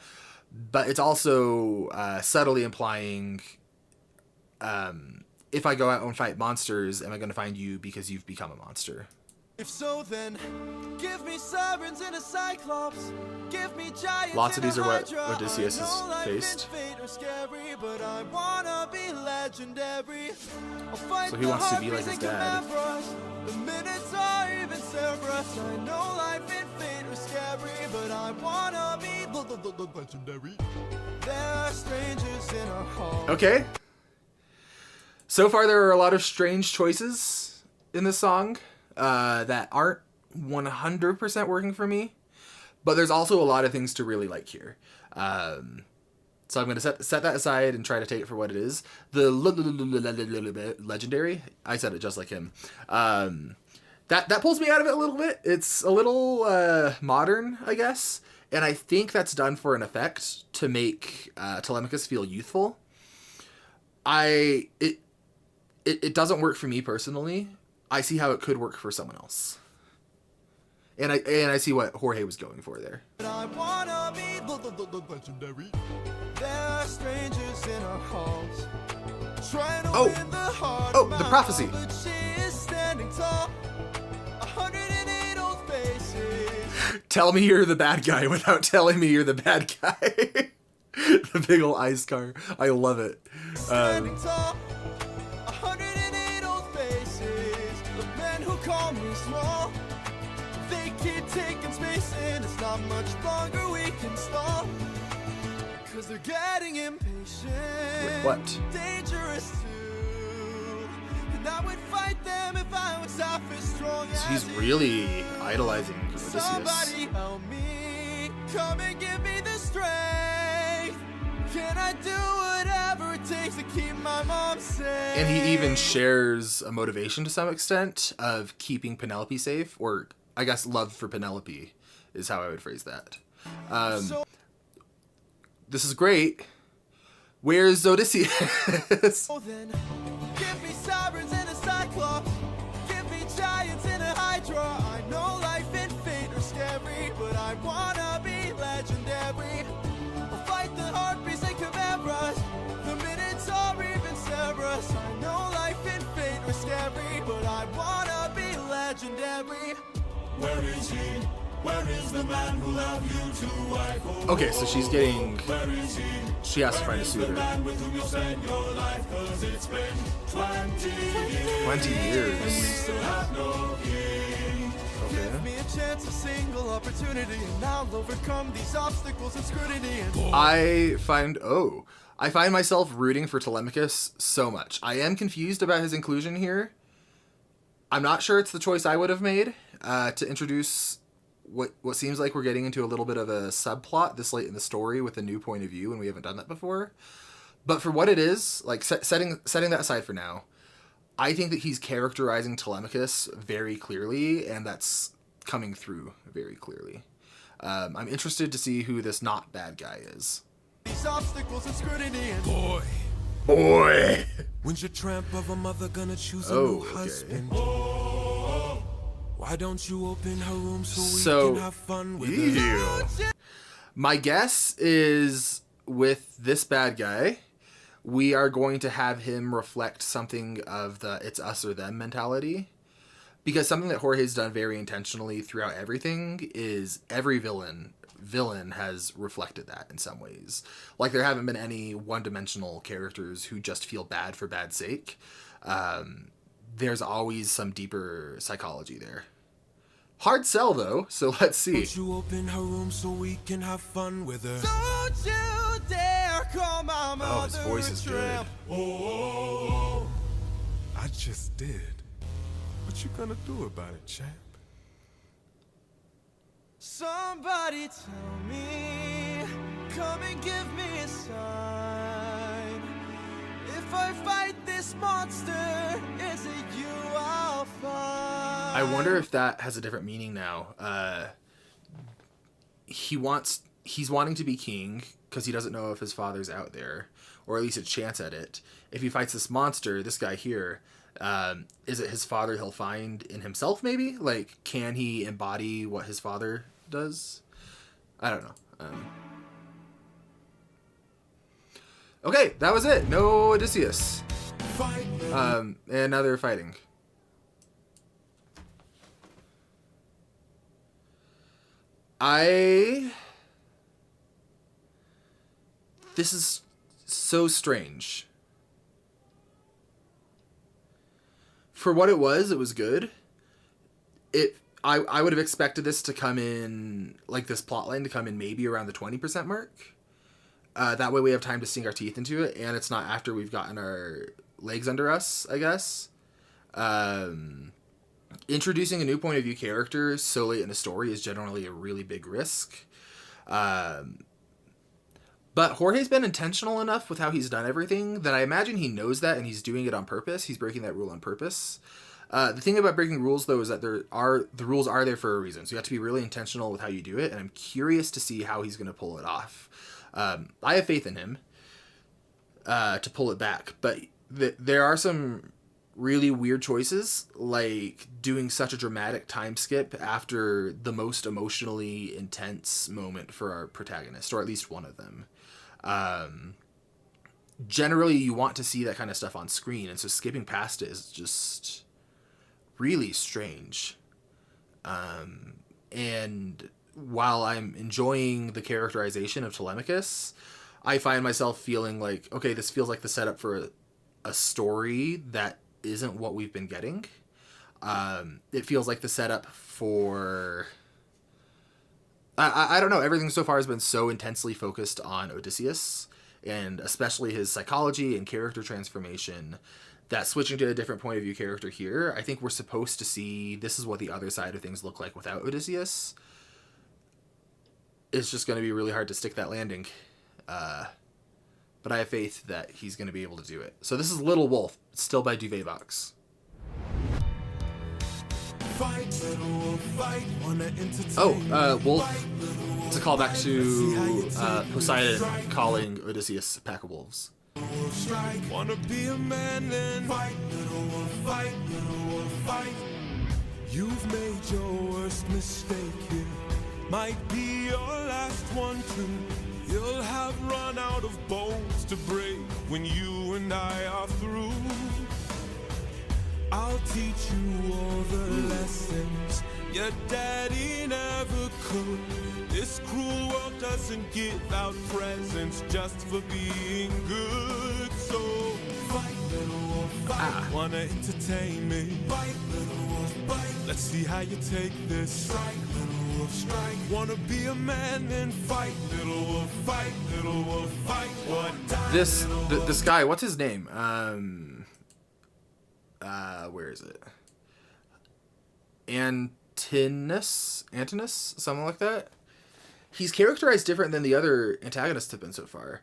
But it's also subtly implying, if I go out and fight monsters, am I going to find you because you've become a monster? If so, then give me sirens and a cyclops. Give me giants. Lots of and these a are what hydra. Odysseus I know has life faced. is fate or scary, but I wanna be legendary. I'll fight So he the wants to be like harpies his and dad. chimeras, the Minotaur, even Cerberus. I know life is fate or scary, but I wanna be legendary. There are strangers in our hall. Okay. So far, there are a lot of strange choices in this song that aren't 100% working for me. But there's also a lot of things to really like here. So I'm going to set that aside and try to take it for what it is. The legendary, I said it just like him. That pulls me out of it a little bit. It's a little modern, I guess. And I think that's done for an effect to make Telemachus feel youthful. It doesn't work for me personally. I see how it could work for someone else. And I see what Jorge was going for there. I wanna be legendary. There are strangers in our halls, trying to win the heart of the my prophecy. love, but she is standing tall. 108 old faces. Tell me you're the bad guy without telling me you're the bad guy. The big old ice car. I love it. Standing tall. 108 old faces. The men who call me small. They keep taking space and it's not much longer we can stall. Cause they're getting impatient. With what? Dangerous too. And I would fight them if I was half as strong So as he's you. really idolizing Odysseus. Somebody help me. Come and give me the strength. Can I do whatever it takes to keep my mom safe? And he even shares a motivation to some extent of keeping Penelope safe, or I guess love for Penelope is how I would phrase that. This is great. Where's Odysseus? So then, give me sirens and a cyclops. Give me giants and a hydra. I know life and fate are scary, but I wanna be legendary. I'll fight the harpies and chimeras, the minotaur, even Cerberus. I know life and fate are scary, but I wanna be legendary. Where is he? Where is the man who loved you to wife? Oh, Okay, so she's getting... where is he? She has to find a suitor. Man with whom you spend your life, 'cause it's been 20 years. 20 years. Still have no king. Give me a chance, a single opportunity, and I'll overcome these obstacles and scrutiny. And I find myself rooting for Telemachus so much. I am confused about his inclusion here. I'm not sure it's the choice I would have made to introduce what seems like we're getting into a little bit of a subplot this late in the story with a new point of view, and we haven't done that before. But for what it is, like setting that aside for now, I think that he's characterizing Telemachus very clearly, and that's coming through very clearly. I'm interested to see who this not bad guy is. these obstacles and scrutiny. And Boy! When's your tramp of a mother gonna choose a Oh, new okay. husband? Why don't you open her room so we So, can have fun with her? ew. My guess is with this bad guy, we are going to have him reflect something of the it's us or them mentality. Because something that Jorge's done very intentionally throughout everything is every villain has reflected that in some ways. Like, there haven't been any one-dimensional characters who just feel bad for bad's sake. There's always some deeper psychology there. Hard sell, though, so let's see. Won't you open her room so we can have fun with her? don't you dare call my mother Oh, his voice is a good. tramp. I just did. What you gonna do about it, champ? Somebody tell me, come and give me a sign. If I fight this monster, is it you I'll find? I wonder if that has a different meaning now. He's wanting to be king because he doesn't know if his father's out there, or at least a chance at it. If he fights this monster, this guy here, is it his father he'll find in himself, maybe? Like, can he embody what his father does? I don't know. Okay, that was it. No Odysseus. And now they're fighting. This is so strange. For what it was good. I would have expected this to come in, like this plotline to come in maybe around the 20% mark. That way we have time to sink our teeth into it, and it's not after we've gotten our legs under us, I guess. Introducing a new point of view character so late in a story is generally a really big risk. But Jorge's been intentional enough with how he's done everything that I imagine he knows that, and he's doing it on purpose. He's breaking that rule on purpose. The thing about breaking rules, though, is that the rules are there for a reason. So you have to be really intentional with how you do it, and I'm curious to see how he's going to pull it off. I have faith in him to pull it back, but there are some really weird choices, like doing such a dramatic time skip after the most emotionally intense moment for our protagonist, or at least one of them. Generally, you want to see that kind of stuff on screen, and so skipping past it is just really strange. And while I'm enjoying the characterization of Telemachus, I find myself feeling like, okay, this feels like the setup for a story that isn't what we've been getting. It feels like the setup for... I don't know, everything so far has been so intensely focused on Odysseus, and especially his psychology and character transformation, that switching to a different point of view character here, I think we're supposed to see this is what the other side of things look like without Odysseus. It's just going to be really hard to stick that landing. But I have faith that he's going to be able to do it. So this is Little Wolf, still by Duvet Box. Wolf. It's a callback to Poseidon calling Odysseus a pack of wolves. Wanna be a man then fight, little wolf, fight, little wolf, fight. You've made your worst mistake here. Might be your last one too. You'll have run out of bones to break when you and I are through. I'll teach you all the lessons your daddy never could. This cruel world doesn't give out presents just for being good. So fight, little wolf, fight. Wanna entertain me? Fight, little wolf, fight. Let's see how you take this. Strike, little wolf, strike. Wanna be a man, then fight, little wolf, fight, little wolf, fight. What? This guy, what's his name? Where is it? Antinous, something like that. He's characterized different than the other antagonists have been so far.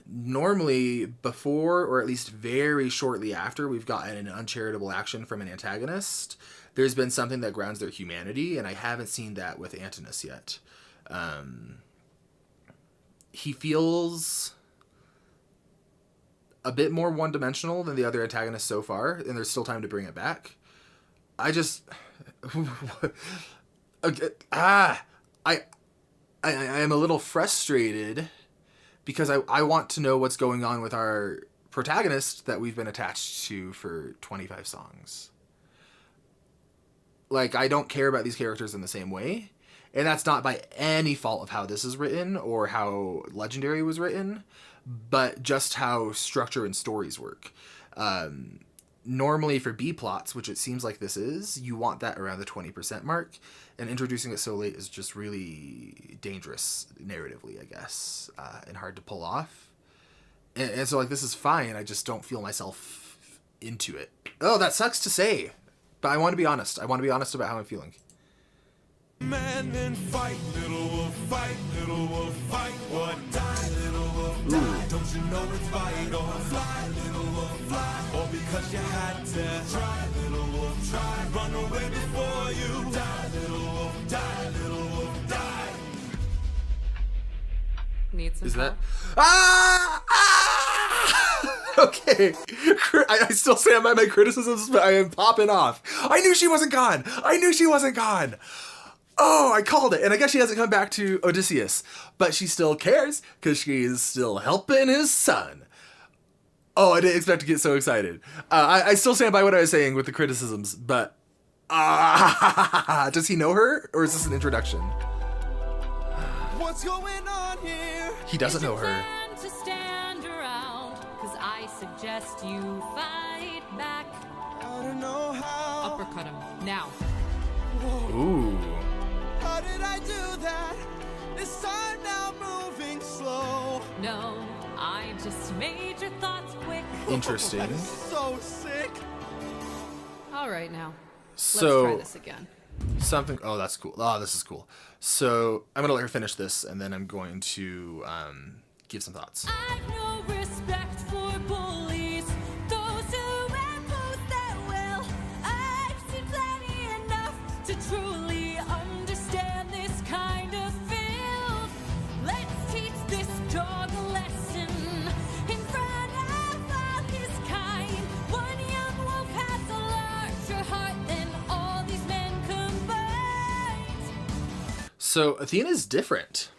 Normally, before, or at least very shortly after, we've gotten an uncharitable action from an antagonist, there's been something that grounds their humanity, and I haven't seen that with Antinous yet. He feels a bit more one-dimensional than the other antagonists so far, and there's still time to bring it back. I am a little frustrated because I want to know what's going on with our protagonist that we've been attached to for 25 songs. Like, I don't care about these characters in the same way, and that's not by any fault of how this is written or how Legendary was written, but just how structure and stories work. Normally for B-plots, which it seems like this is, you want that around the 20% mark, and introducing it so late is just really dangerous narratively, I guess, and hard to pull off. And so, like, this is fine, I just don't feel myself into it. Oh, that sucks to say, but I want to be honest. I want to be honest about how I'm feeling. Man, then fight, little wolf, fight, little wolf, fight. What? Die, little wolf, die. Don't you know it's vital? Fly, little wolf, fly. Or because you had to try, little wolf, try. Run away before you die, little wolf, die, little wolf, die. Need some Is that? help? Okay. I still stand by my criticisms, but I am popping off. I knew she wasn't gone. Oh, I called it. And I guess she hasn't come back to Odysseus. But she still cares because she's still helping his son. Oh, I didn't expect to get so excited. I still stand by what I was saying with the criticisms. But does he know her? Or is this an introduction? What's going on here? He doesn't know her. Plan to stand around, 'cause I suggest you fight back. I don't know how. Uppercut him. Now. Ooh. How did I do that? This time now moving slow. No, I just made your thoughts quick. Interesting. I'm so sick. All right, now. So, Let's try this again. something. Oh, that's cool. Oh, this is cool. So I'm gonna let her finish this, and then I'm going to give some thoughts. I've no respect for bullies, those who impose their will. I've seen plenty enough to truly understand this kind of filth. Let's teach this dog a lesson in front of all his kind. One young So Athena's different,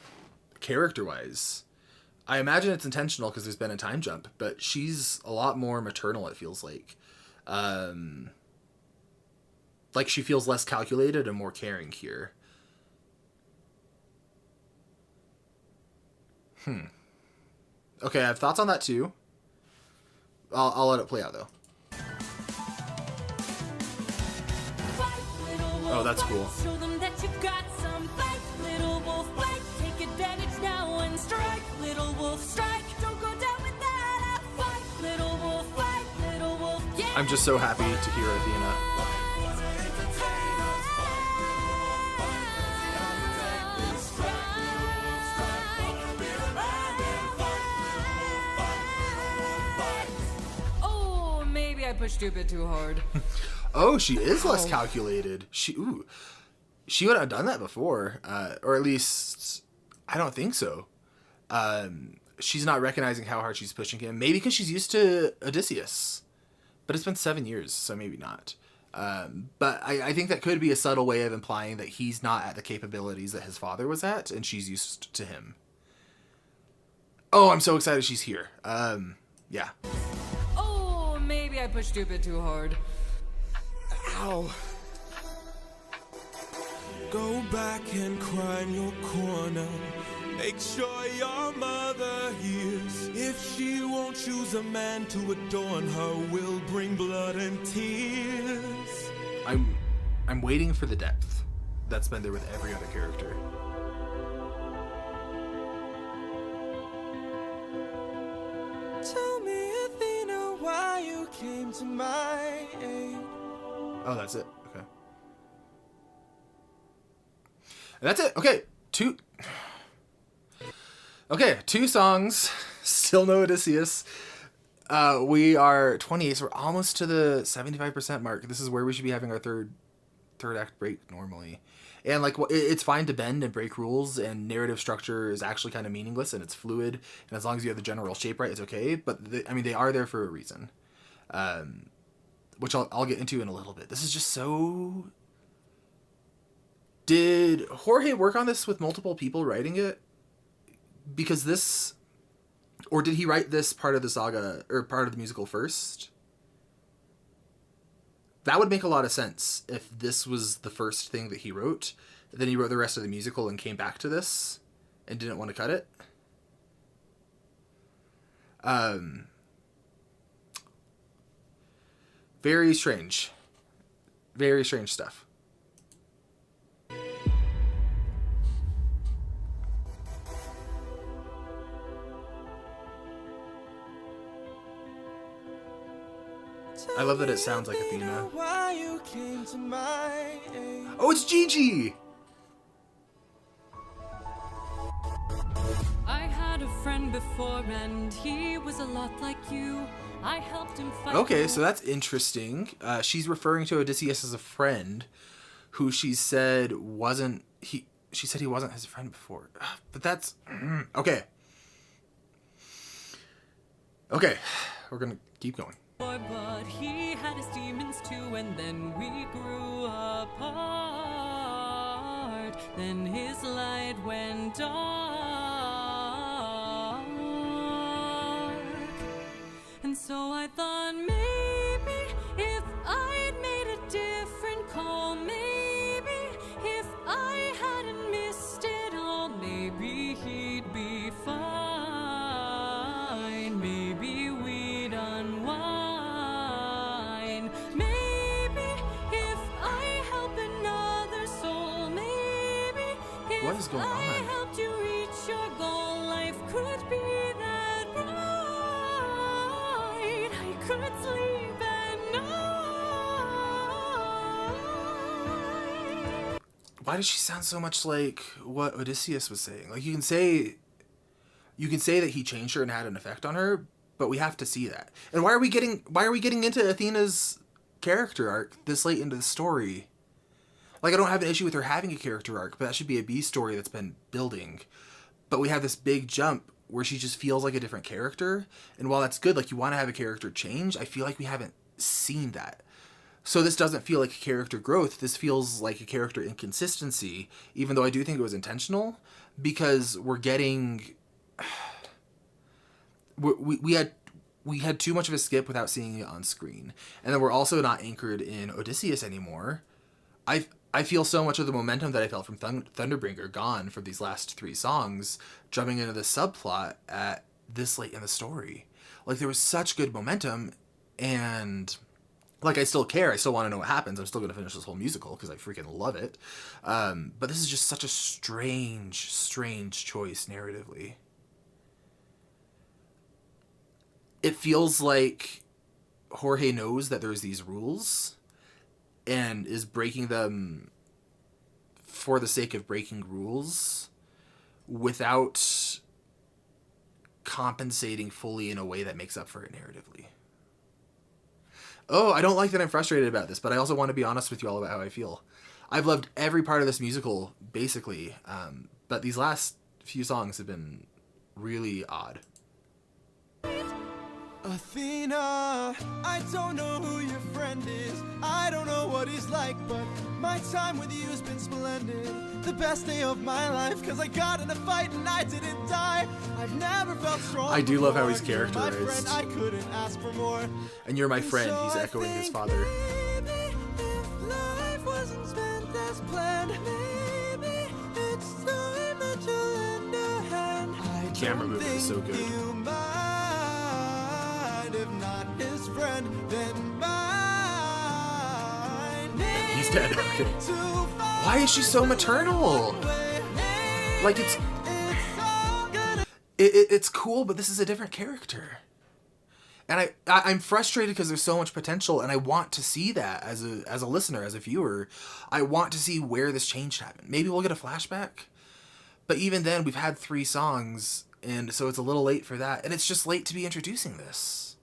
character-wise. I imagine it's intentional because there's been a time jump, but she's a lot more maternal, it feels like. Like she feels less calculated and more caring here. Okay, I have thoughts on that too. I'll let it play out though. Oh, that's cool. Show them that you've got some fight, little wolf, fight. Take advantage now and strike, little wolf, strike. Don't go down without a fight, little wolf, fight, little wolf. Yeah. I'm just so happy to hear Athena. Oh, maybe I pushed you a bit too hard. Oh, she is less calculated. She would have done that before, or at least I don't think so. She's not recognizing how hard she's pushing him. Maybe because she's used to Odysseus, but it's been 7 years, so maybe not. But I think that could be a subtle way of implying that he's not at the capabilities that his father was at, and she's used to him. Oh, I'm so excited she's here. Yeah. Oh, maybe I pushed you a bit too hard. Ow. Go back and cry in your corner. Make sure your mother hears. If she won't choose a man to adorn her, will bring blood and tears. I'm waiting for the depth that's been there with every other character. Tell me, Athena, why you came to my aid. Oh, that's it. Okay. And that's it. Okay. Two songs. Still no Odysseus. We are 28, so we're almost to the 75% mark. This is where we should be having our third act break normally. And like, it's fine to bend and break rules, and narrative structure is actually kind of meaningless and it's fluid. And as long as you have the general shape right, it's okay. But they are there for a reason. Which I'll get into in a little bit. This is just so... Did Jorge work on this with multiple people writing it? Because this... Or did he write this part of the saga, or part of the musical first? That would make a lot of sense if this was the first thing that he wrote. Then he wrote the rest of the musical and came back to this and didn't want to cut it. Very strange. Very strange stuff. I love that it sounds like Athena. Oh, it's Gigi! I had a friend before and he was a lot like you. I helped him fight. Okay, so that's interesting. She's referring to Odysseus as a friend who she said wasn't... She said he wasn't his friend before. But that's... Okay. Okay, we're gonna keep going. But he had his demons too, and then we grew apart. Then his light went dark, and so I thought maybe if I'd made a different call, maybe if I hadn't missed it all, maybe he'd be fine. Maybe we'd unwind. What is going on? I helped you reach your goal, life could be that bright. I could sleep at night. Why does she sound so much like what Odysseus was saying? Like, you can say that he changed her and had an effect on her, but we have to see that. And why are we getting into Athena's character arc this late into the story? Like, I don't have an issue with her having a character arc, but that should be a B story that's been building. But we have this big jump where she just feels like a different character. And while that's good, like, you want to have a character change, I feel like we haven't seen that. So this doesn't feel like a character growth. This feels like a character inconsistency, even though I do think it was intentional, because we're getting... We had too much of a skip without seeing it on screen. And then we're also not anchored in Odysseus anymore. I feel so much of the momentum that I felt from Thunderbringer gone for these last 3 songs, jumping into the subplot at this late in the story. Like, there was such good momentum, and... like, I still care. I still want to know what happens. I'm still going to finish this whole musical because I freaking love it. But this is just such a strange, strange choice narratively. It feels like Jorge knows that there's these rules and is breaking them for the sake of breaking rules without compensating fully in a way that makes up for it narratively. Oh, I don't like that I'm frustrated about this, but I also want to be honest with you all about how I feel. I've loved every part of this musical, basically, but these last few songs have been really odd. Athena, I don't know who your friend is. I don't know what he's like, but my time with you has been splendid. The best day of my life, cause I got in a fight and I didn't die. I've never felt strong. I do love how he's before. You're my characterized. friend, I couldn't ask for more. And you're my friend, So he's I echoing his think father. Maybe if life wasn't spent as planned, maybe it's time that you lend a hand. I Camera don't movement is so think good. you mind. If not his friend, then mine. He's dead. Okay. Why is she so maternal? Like, it's cool, but this is a different character. And I'm frustrated because there's so much potential, and I want to see that as a listener, as a viewer. I want to see where this change happened. Maybe we'll get a flashback. But even then, we've had 3 songs, and so it's a little late for that. And it's just late to be introducing this.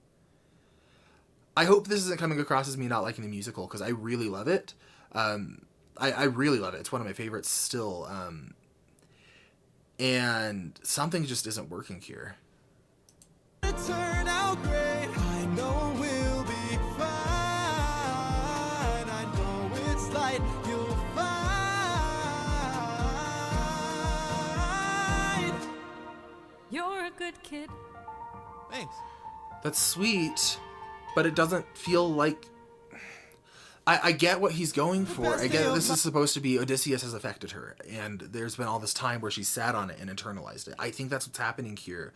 I hope this isn't coming across as me not liking the musical, because I really love it. I really love it. It's one of my favorites still. And something just isn't working here. Turn out great. I know we'll be fine. I know it's light. You'll find. You're a good kid. Thanks. That's sweet, but it doesn't feel like... I get what he's going for. I get that this is supposed to be Odysseus has affected her, and there's been all this time where she sat on it and internalized it. I think that's what's happening here.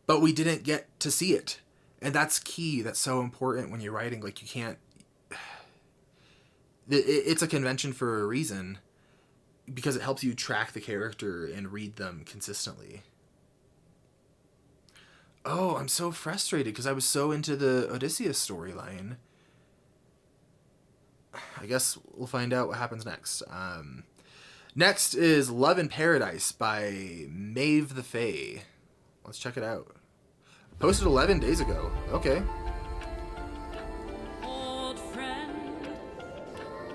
But we didn't get to see it. And that's key. That's so important when you're writing. Like, you can't... It's a convention for a reason, because it helps you track the character and read them consistently. Oh, I'm so frustrated because I was so into the Odysseus storyline. I guess we'll find out what happens next. Next is Love in Paradise by Maeve the Fae. Let's check it out. Posted 11 days ago. Okay. Old friend,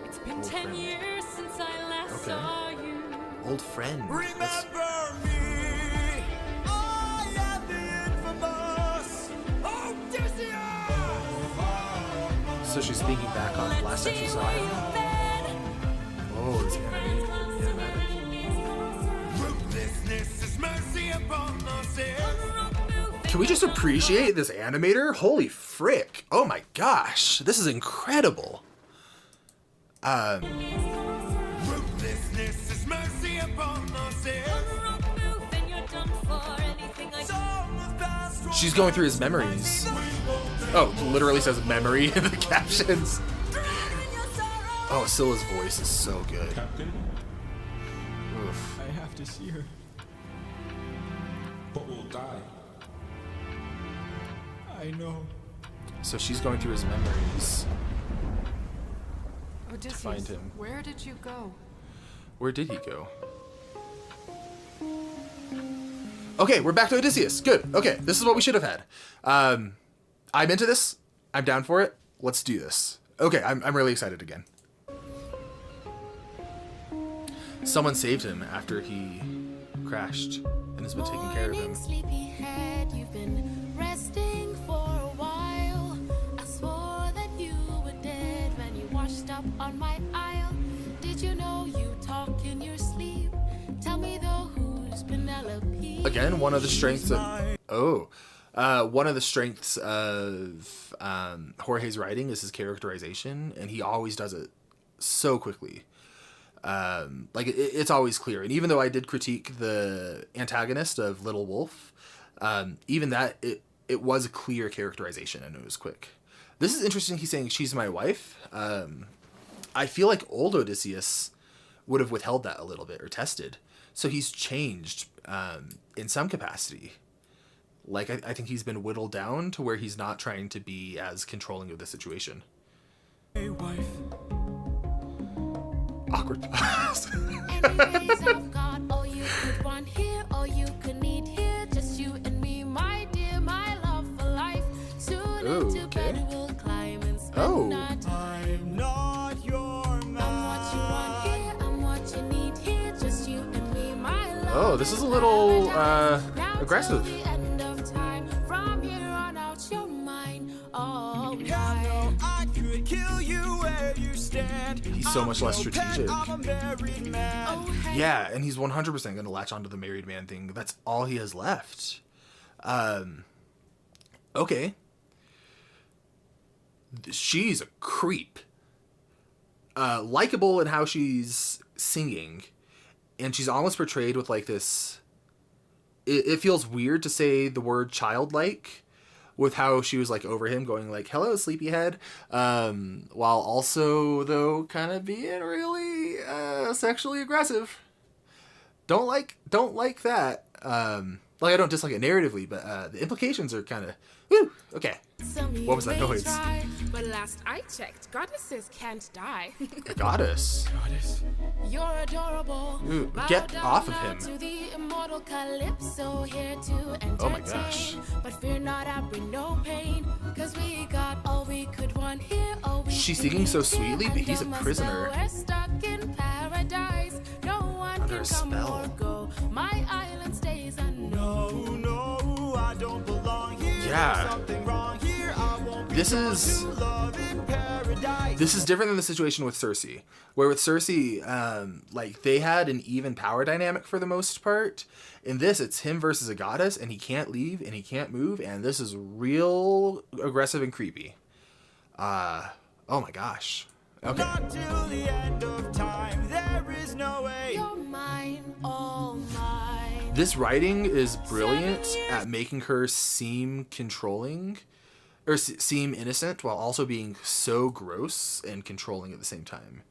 it's been 10 years since I last saw you. Old friend. Remember me. I am the infamous Odysseus. So she's thinking back on the last time she saw him. Oh, it's animated. Ruthlessness is mercy upon us. Can we just appreciate this animator? Holy frick. Oh my gosh. This is incredible. Ruthlessness is mercy upon us. She's going through his memories. Oh, literally says memory in the captions. Oh, Scylla's voice is so good. Captain, Oof. I have to see her. but we'll die. I know. So she's going through his memories. Odysseus, find him. where did you go? Where did he go? Okay, we're back to Odysseus. Good. Okay, this is what we should have had. I'm into this. I'm down for it. Let's do this. Okay, I'm really excited again. Someone saved him after he crashed and has been taking care of him. Sleepyhead, you've been resting for a while. I swore that you were dead when you up on my isle. Did you know you talk in your sleep? Tell me though, who's Penelope? Again, one of the strengths of Jorge's writing is his characterization, and he always does it so quickly. It's always clear. And even though I did critique the antagonist of Little Wolf, even that it was a clear characterization and it was quick. This is interesting. He's saying she's my wife. I feel like old Odysseus would have withheld that a little bit or tested. So he's changed in some capacity. Like, I think he's been whittled down to where he's not trying to be as controlling of the situation. Hey, wife. Awkward pause. Anyways, I've got all you could want here, all you could need here. Just you and me, my dear, my love for life. Soon into bed we'll climb and spend our time. I'm not your man. I'm what you want here, I'm what you need here. Just you and me, my love. Oh, this is a little aggressive. Till the end of time. From here on out, you're mine. Oh, Hell no, I could kill you where you stand. He's so much less strategic. I'm a married man. oh, hey. Yeah, and he's 100% going to latch onto the married man thing. That's all he has left. Okay. She's a creep. Likeable in how she's singing. And she's almost portrayed with like this... It feels weird to say the word childlike with how she was like over him going like, hello, sleepyhead. While also, though, kind of being really sexually aggressive. Don't like that. I don't dislike it narratively, but the implications are kind of... Woo! Okay. What was that noise? But last I checked, goddesses can't die. Goddess. You're adorable. Ooh, Bow get down off of now him. To the immortal Calypso, here to entertain. Oh my gosh. But fear not, I bring no pain. Cause we got all we could want here. All we She's could singing need so here. sweetly, but he's a Under my prisoner. spell, we're stuck in paradise. No one Under can a come spell. or go. My island stays unknown. No, I don't belong here. Yeah. There's something wrong here. I won't be This found is- to love in paradise. This is different than the situation with Cersei, where with Cersei, they had an even power dynamic for the most part. In this, it's him versus a goddess, and he can't leave, and he can't move, and this is real aggressive and creepy. Oh my gosh. Okay. Not till the end of time. There is no way. You're mine, all mine. This writing is brilliant at making her seem controlling, or seem innocent, while also being so gross and controlling at the same time.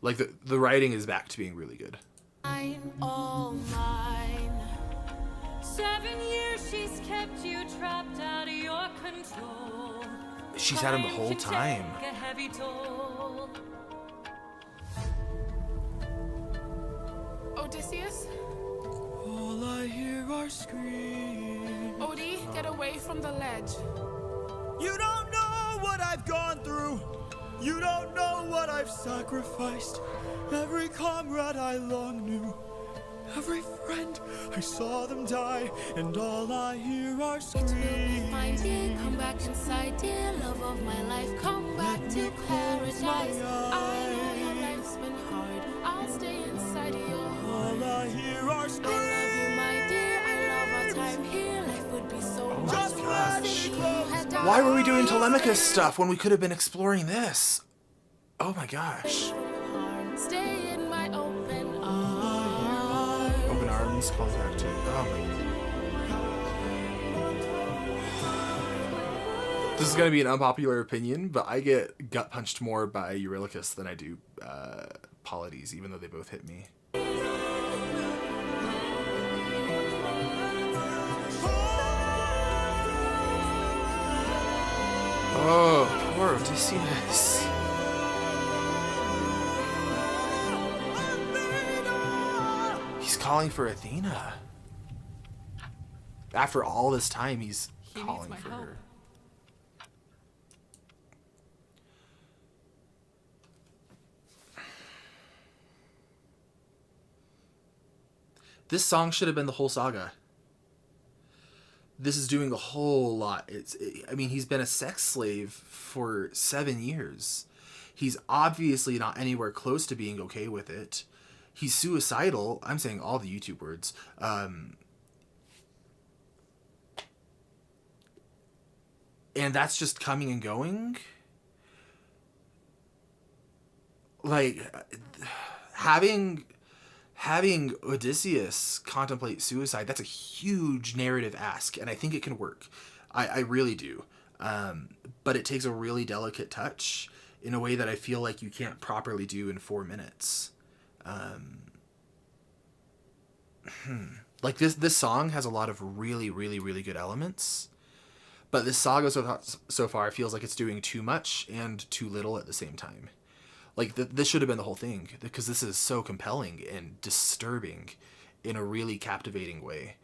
Like, the writing is back to being really good. Mine, all mine. 7 years she's kept you trapped out of your control. She's had him the whole time. Take a heavy toll. Odysseus? All I hear are screams. Odie, get away from the ledge. You don't know what I've gone through. You don't know what I've sacrificed. Every comrade I long knew. Every friend, I saw them die. And all I hear are It will be fine, screams. dear. Come back inside, dear. Love of my life. Come back to paradise. I know your life's been hard. I'll stay inside your heart. All I hear are I screams. love you, my dear. I love our time here. Life would be so much Just worse let if me you close had my Why were we doing died. Telemachus stuff when we could have been exploring this? Oh my gosh. Stay in my open arms. Open arms calls back to... Oh my... This is going to be an unpopular opinion, but I get gut punched more by Eurylochus than I do Polides, even though they both hit me. Oh, poor Odysseus. He's calling for Athena. After all this time, he's calling my for help. her. This song should have been the whole saga. This is doing a whole lot. I mean, he's been a sex slave for 7 years. He's obviously not anywhere close to being okay with it. He's suicidal. I'm saying all the YouTube words. And that's just coming and going. Like, having Odysseus contemplate suicide, that's a huge narrative ask, and I think it can work. I really do. But it takes a really delicate touch in a way that I feel like you can't properly do in 4 minutes. Like, this song has a lot of really, really, really good elements, but this saga so far feels like it's doing too much and too little at the same time. Like, this should have been the whole thing, because this is so compelling and disturbing in a really captivating way.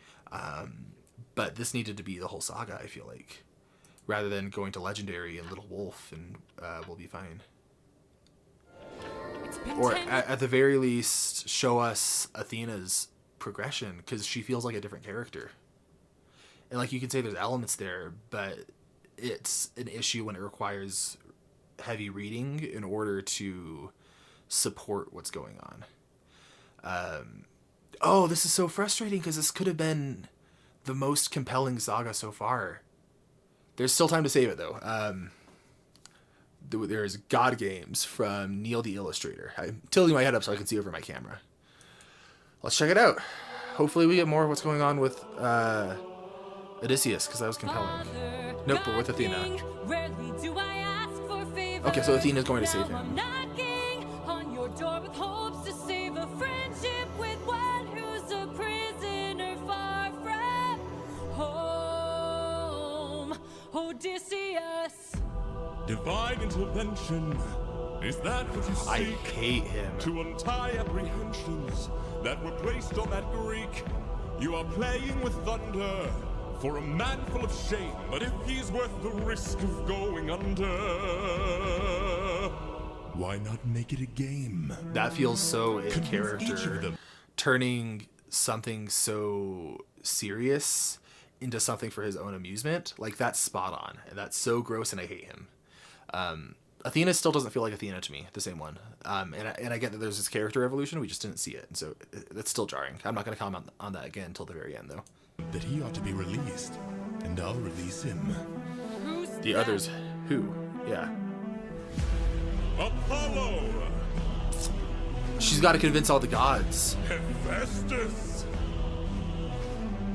But this needed to be the whole saga, I feel like, rather than going to Legendary and Little Wolf and we'll be fine. Or at the very least, show us Athena's progression, because she feels like a different character. And like, you could say there's elements there, but it's an issue when it requires heavy reading in order to support what's going on. Oh, this is so frustrating, because this could have been the most compelling saga so far. There's still time to save it, though. There's God Games from Neil the Illustrator. I'm tilting my head up so I can see over my camera. Let's check it out. Hopefully we get more of what's going on with Odysseus, because that was compelling. Nope, but with Athena. Okay, so Athena's going to save him. On your door with hopes to save a friendship with one who's a prisoner far from home. Odysseus. Divine intervention. Is that what you seek? I hate him. To untie apprehensions that were placed on that Greek. You are playing with thunder. For a man full of shame, but if he's worth the risk of going under, why not make it a game? That feels so in character, turning something so serious into something for his own amusement. Like, that's spot on, and that's so gross, and I hate him. Athena still doesn't feel like Athena to me, the same one. And I get that there's this character evolution, we just didn't see it, and so that's still jarring. I'm not going to comment on that again until the very end, though. That he ought to be released, and I'll release him. The others, who? Yeah. Apollo! She's got to convince all the gods. Hephaestus!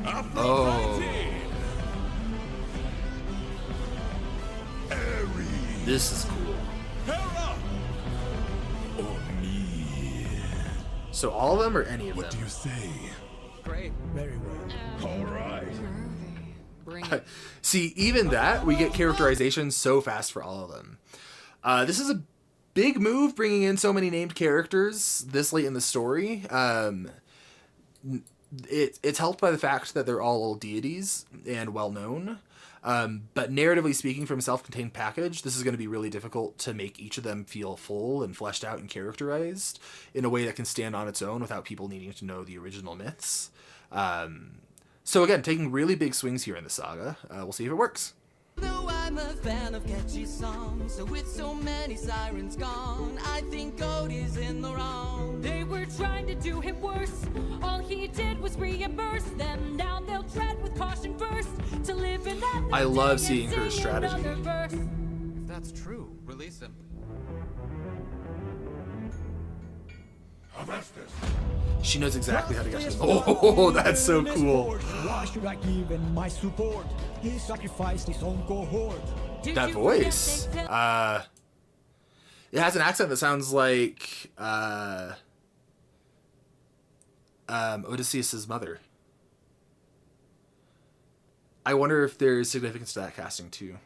Aphrodite! Oh. Ares! This is cool. Hera! Or me? So all of them, or any of What do them? you say? Great. Very well. All right. See, even that, we get characterization so fast for all of them. This is a big move, bringing in so many named characters this late in the story. It's helped by the fact that they're all deities and well-known. But narratively speaking, from a self-contained package, this is going to be really difficult to make each of them feel full and fleshed out and characterized in a way that can stand on its own without people needing to know the original myths. So again, taking really big swings here in the saga. We'll see if it works. Though I'm a fan of catchy songs, so with so many sirens gone, I think Cody's in the wrong. They were trying to do him worse. All he did was reimburse them. Now they'll tread with caution first to live in that. I love seeing her strategy. If that's true, release him. She knows exactly how to get to. Oh, that's so cool. Why should I give him my support? He sacrificed his own cohort. That voice. It has an accent that sounds like Odysseus' mother. I wonder if there's significance to that casting too.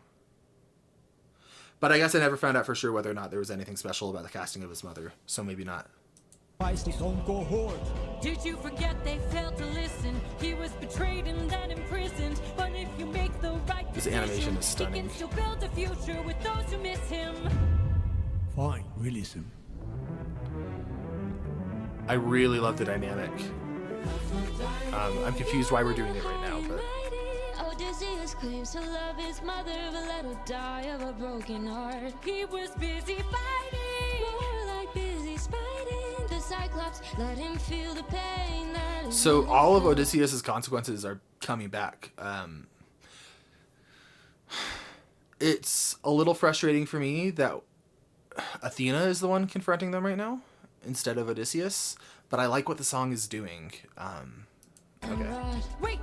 But I guess I never found out for sure whether or not there was anything special about the casting of his mother, so maybe not. His own cohort. Did you forget they failed to listen? He was betrayed and then imprisoned. But if you make the right This decision, animation is he stunning. can still build a future with those who miss him. Fine, release him. I really love the dynamic. I'm confused why we're doing it right now, but Odysseus claims to love his mother, but let her die of a broken heart. He was busy fighting Let him feel the pain that is So all of Odysseus's consequences are coming back. It's a little frustrating for me that Athena is the one confronting them right now instead of Odysseus, but I like what the song is doing. Okay. Wait!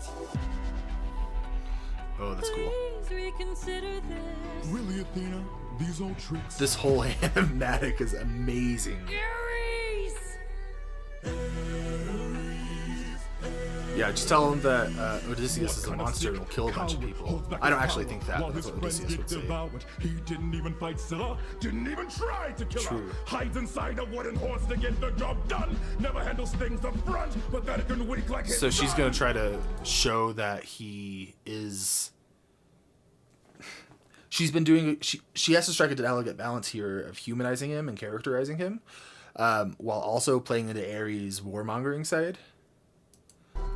Oh, that's cool. Please reconsider this. Really, Athena? These old tricks? This whole animatic is amazing. Ares! Yeah, just tell him that Odysseus is a monster and will kill a bunch of people. I don't actually think that, but that's what Odysseus would say. He didn't even fight Scylla, didn't even try to kill True. her. Hides inside a wooden horse to get the job done. Never handles things up front, pathetic and weak like his So she's son. gonna try to show that he is. She's been doing. She has to strike a delicate balance here of humanizing him and characterizing him, while also playing into Ares' warmongering side.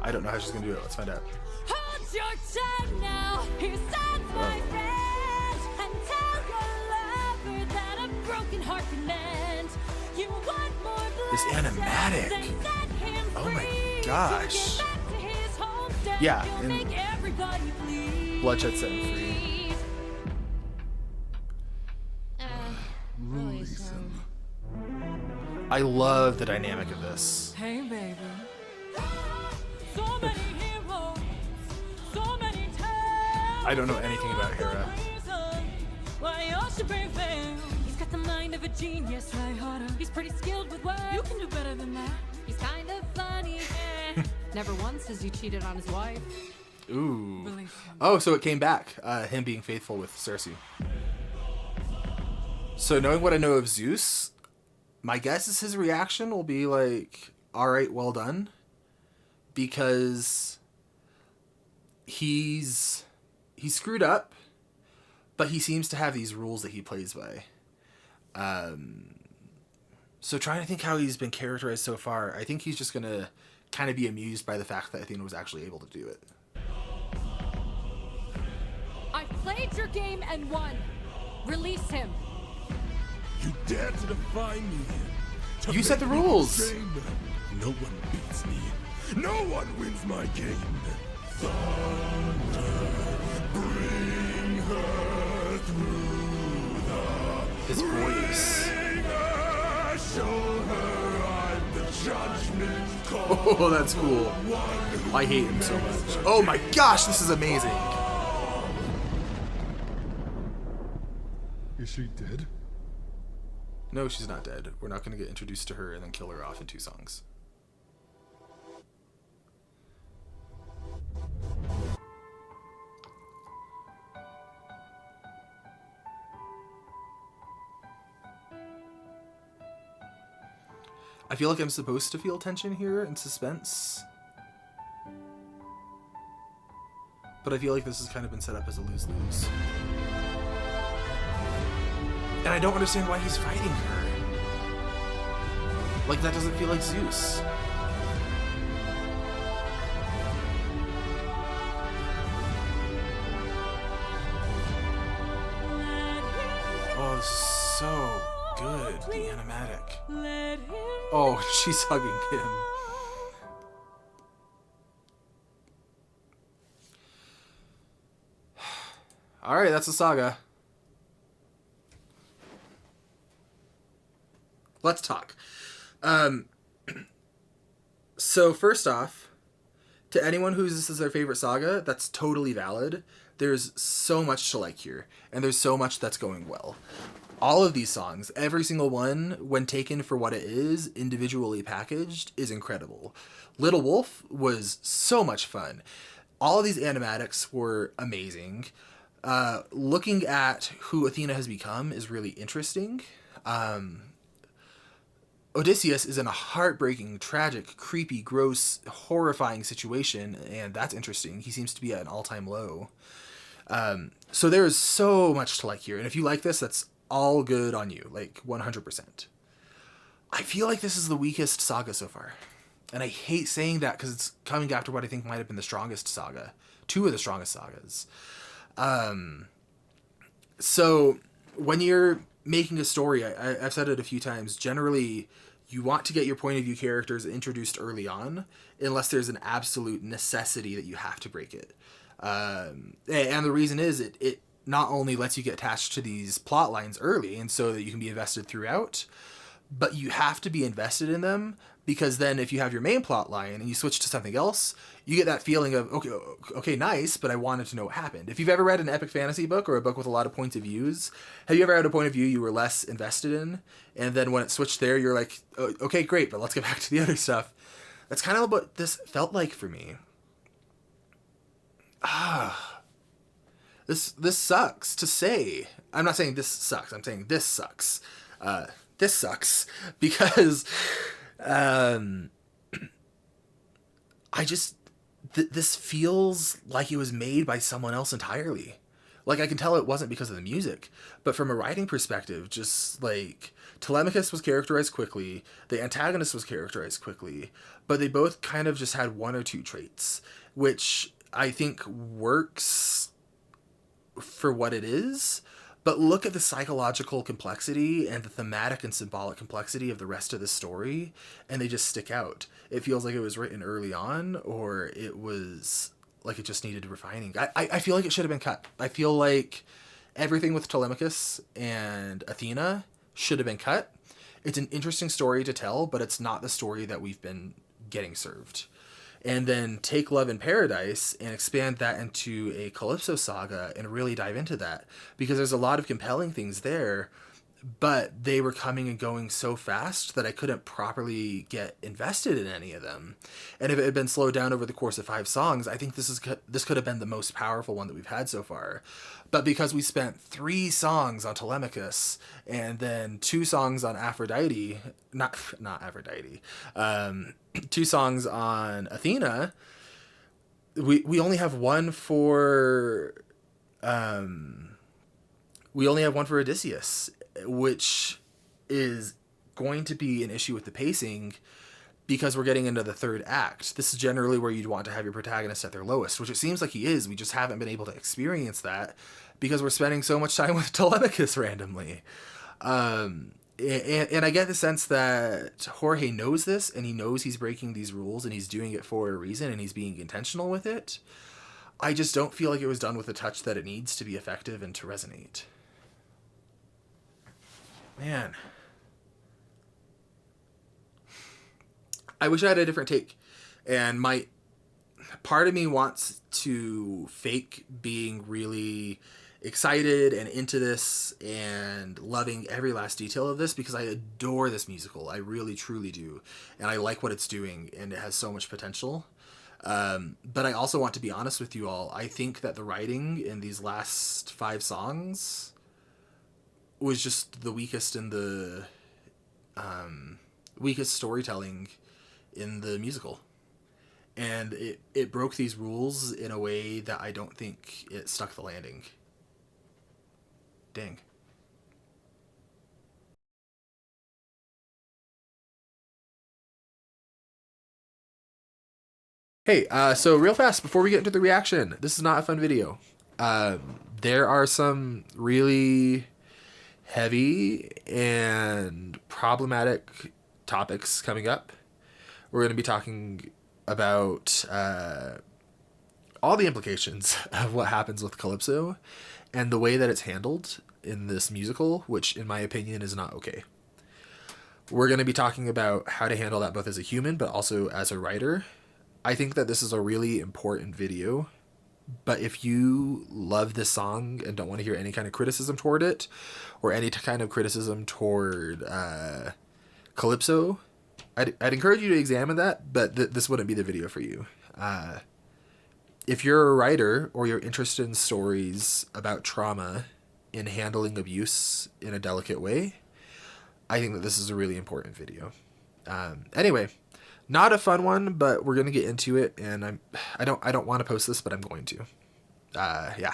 I don't know how she's gonna do it. Let's find out. Hold your tongue now. Here stands my friend. And tell your lover that a broken heart can mend. You want more This animatic. then set him Oh my free. gosh. To get back to his homestead. Yeah, You'll and make everybody bleed. Bloodshed set him free. Release him. I love the dynamic of this. Hey, baby. So many heroes. So many tales. I don't know anything about Hera. Why you should prevail. He's got the mind of a genius. Try harder. He's pretty skilled with words. You can do better than that. He's kind of funny. Never once has he cheated on his wife. Ooh. Release him. Oh, so it came back. Him being faithful with Circe. So knowing what I know of Zeus, my guess is his reaction will be like, all right, well done. Because he's screwed up, but he seems to have these rules that he plays by. So trying to think how he's been characterized so far, I think he's just going to kind of be amused by the fact that Athena was actually able to do it. I played your game and won. Release him. You dare to defy me? To You set the make me rules. ashamed? No one beats me. No one wins my game. Thunder, bring her through the His voice. ringer. Show her I'm the judgment call. Oh, that's cool. I hate him so much. Oh my gosh, this is amazing. Is she dead? No, she's not dead. We're not going to get introduced to her and then kill her off in 2 songs. I feel like I'm supposed to feel tension here and suspense. But I feel like this has kind of been set up as a lose-lose. And I don't understand why he's fighting her. Like, that doesn't feel like Zeus. Oh, this is so good, the animatic. Oh, she's hugging him. Alright, that's the saga. Let's talk. So first off, to anyone who's this is their favorite saga, that's totally valid. There's so much to like here, and there's so much that's going well. All of these songs, every single one, when taken for what it is, individually packaged, is incredible. Little Wolf was so much fun. All of these animatics were amazing. Looking at who Athena has become is really interesting. Odysseus is in a heartbreaking, tragic, creepy, gross, horrifying situation, and that's interesting. He seems to be at an all-time low. So there is so much to like here, and if you like this, that's all good on you, like 100%. I feel like this is the weakest saga so far, and I hate saying that because it's coming after what I think might have been the strongest saga, 2 of the strongest sagas. So when you're making a story, I've said it a few times, generally you want to get your point of view characters introduced early on, unless there's an absolute necessity that you have to break it. And the reason is it not only lets you get attached to these plot lines early, and so that you can be invested throughout, but you have to be invested in them, because then if you have your main plot line and you switch to something else, you get that feeling of, okay, nice, but I wanted to know what happened. If you've ever read an epic fantasy book or a book with a lot of points of views, have you ever had a point of view you were less invested in, and then when it switched there, you're like, oh, okay, great, but let's get back to the other stuff? That's kind of what this felt like for me. This sucks to say. I'm not saying this sucks. I'm saying this sucks. This sucks because this feels like it was made by someone else entirely. Like, I can tell it wasn't because of the music, but from a writing perspective, just like Telemachus was characterized quickly, the antagonist was characterized quickly, but they both kind of just had one or two traits, which I think works for what it is. But look at the psychological complexity and the thematic and symbolic complexity of the rest of the story, and they just stick out. It feels like it was written early on, or it was like it just needed refining. I feel like it should have been cut. I feel like everything with Telemachus and Athena should have been cut. It's an interesting story to tell, but it's not the story that we've been getting served. And then take Love in Paradise and expand that into a Calypso saga and really dive into that, because there's a lot of compelling things there, but they were coming and going so fast that I couldn't properly get invested in any of them. And if it had been slowed down over the course of 5 songs, I think this could have been the most powerful one that we've had so far. But because we spent 3 songs on Telemachus and then 2 songs on Aphrodite, not Aphrodite, 2 songs on Athena, we only have one for Odysseus, which is going to be an issue with the pacing, because we're getting into the 3rd act. This is generally where you'd want to have your protagonist at their lowest, which it seems like he is. We just haven't been able to experience that because we're spending so much time with Telemachus randomly. And I get the sense that Jorge knows this, and he knows he's breaking these rules, and he's doing it for a reason, and he's being intentional with it. I just don't feel like it was done with the touch that it needs to be effective and to resonate. Man. I wish I had a different take. And part of me wants to fake being really excited and into this and loving every last detail of this, because I adore this musical. I really, truly do. And I like what it's doing, and it has so much potential. But I also want to be honest with you all. I think that the writing in these last 5 songs was just the weakest in the weakest storytelling in the musical. And it broke these rules in a way that I don't think it stuck the landing. Dang. Hey, so real fast, before we get into the reaction, this is not a fun video. There are some really heavy and problematic topics coming up. We're going to be talking about all the implications of what happens with Calypso and the way that it's handled in this musical, which in my opinion is not okay. We're going to be talking about how to handle that both as a human but also as a writer. I think that this is a really important video, but if you love this song and don't want to hear any kind of criticism toward it, or any kind of criticism toward Calypso, I'd encourage you to examine that, but this wouldn't be the video for you. If you're a writer or you're interested in stories about trauma in handling abuse in a delicate way, I think that this is a really important video. Anyway, not a fun one, but we're gonna get into it, and I don't want to post this, but I'm going to. Yeah.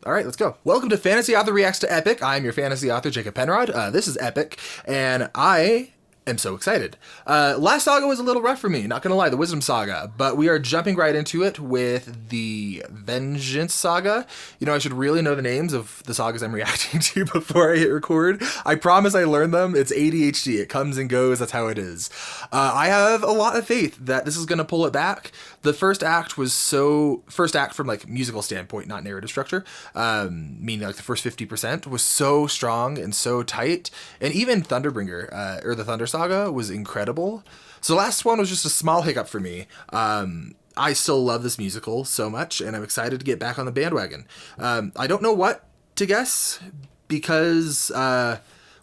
All right, let's go. Welcome to Fantasy Author Reacts to Epic. I'm your fantasy author, Jacob Penrod. This is Epic, and I am so excited. Last saga was a little rough for me, not gonna lie, the Wisdom Saga, but we are jumping right into it with the Vengeance Saga. You know, I should really know the names of the sagas I'm reacting to before I hit record. I promise I learned them. It's ADHD. It comes and goes. That's how it is. I have a lot of faith that this is gonna pull it back. The first act from like musical standpoint, not narrative structure, meaning like the first 50% was so strong and so tight. And even Thunderbringer, or the Thunder Saga, was incredible. So the last one was just a small hiccup for me. I still love this musical so much, and I'm excited to get back on the bandwagon. I don't know what to guess, because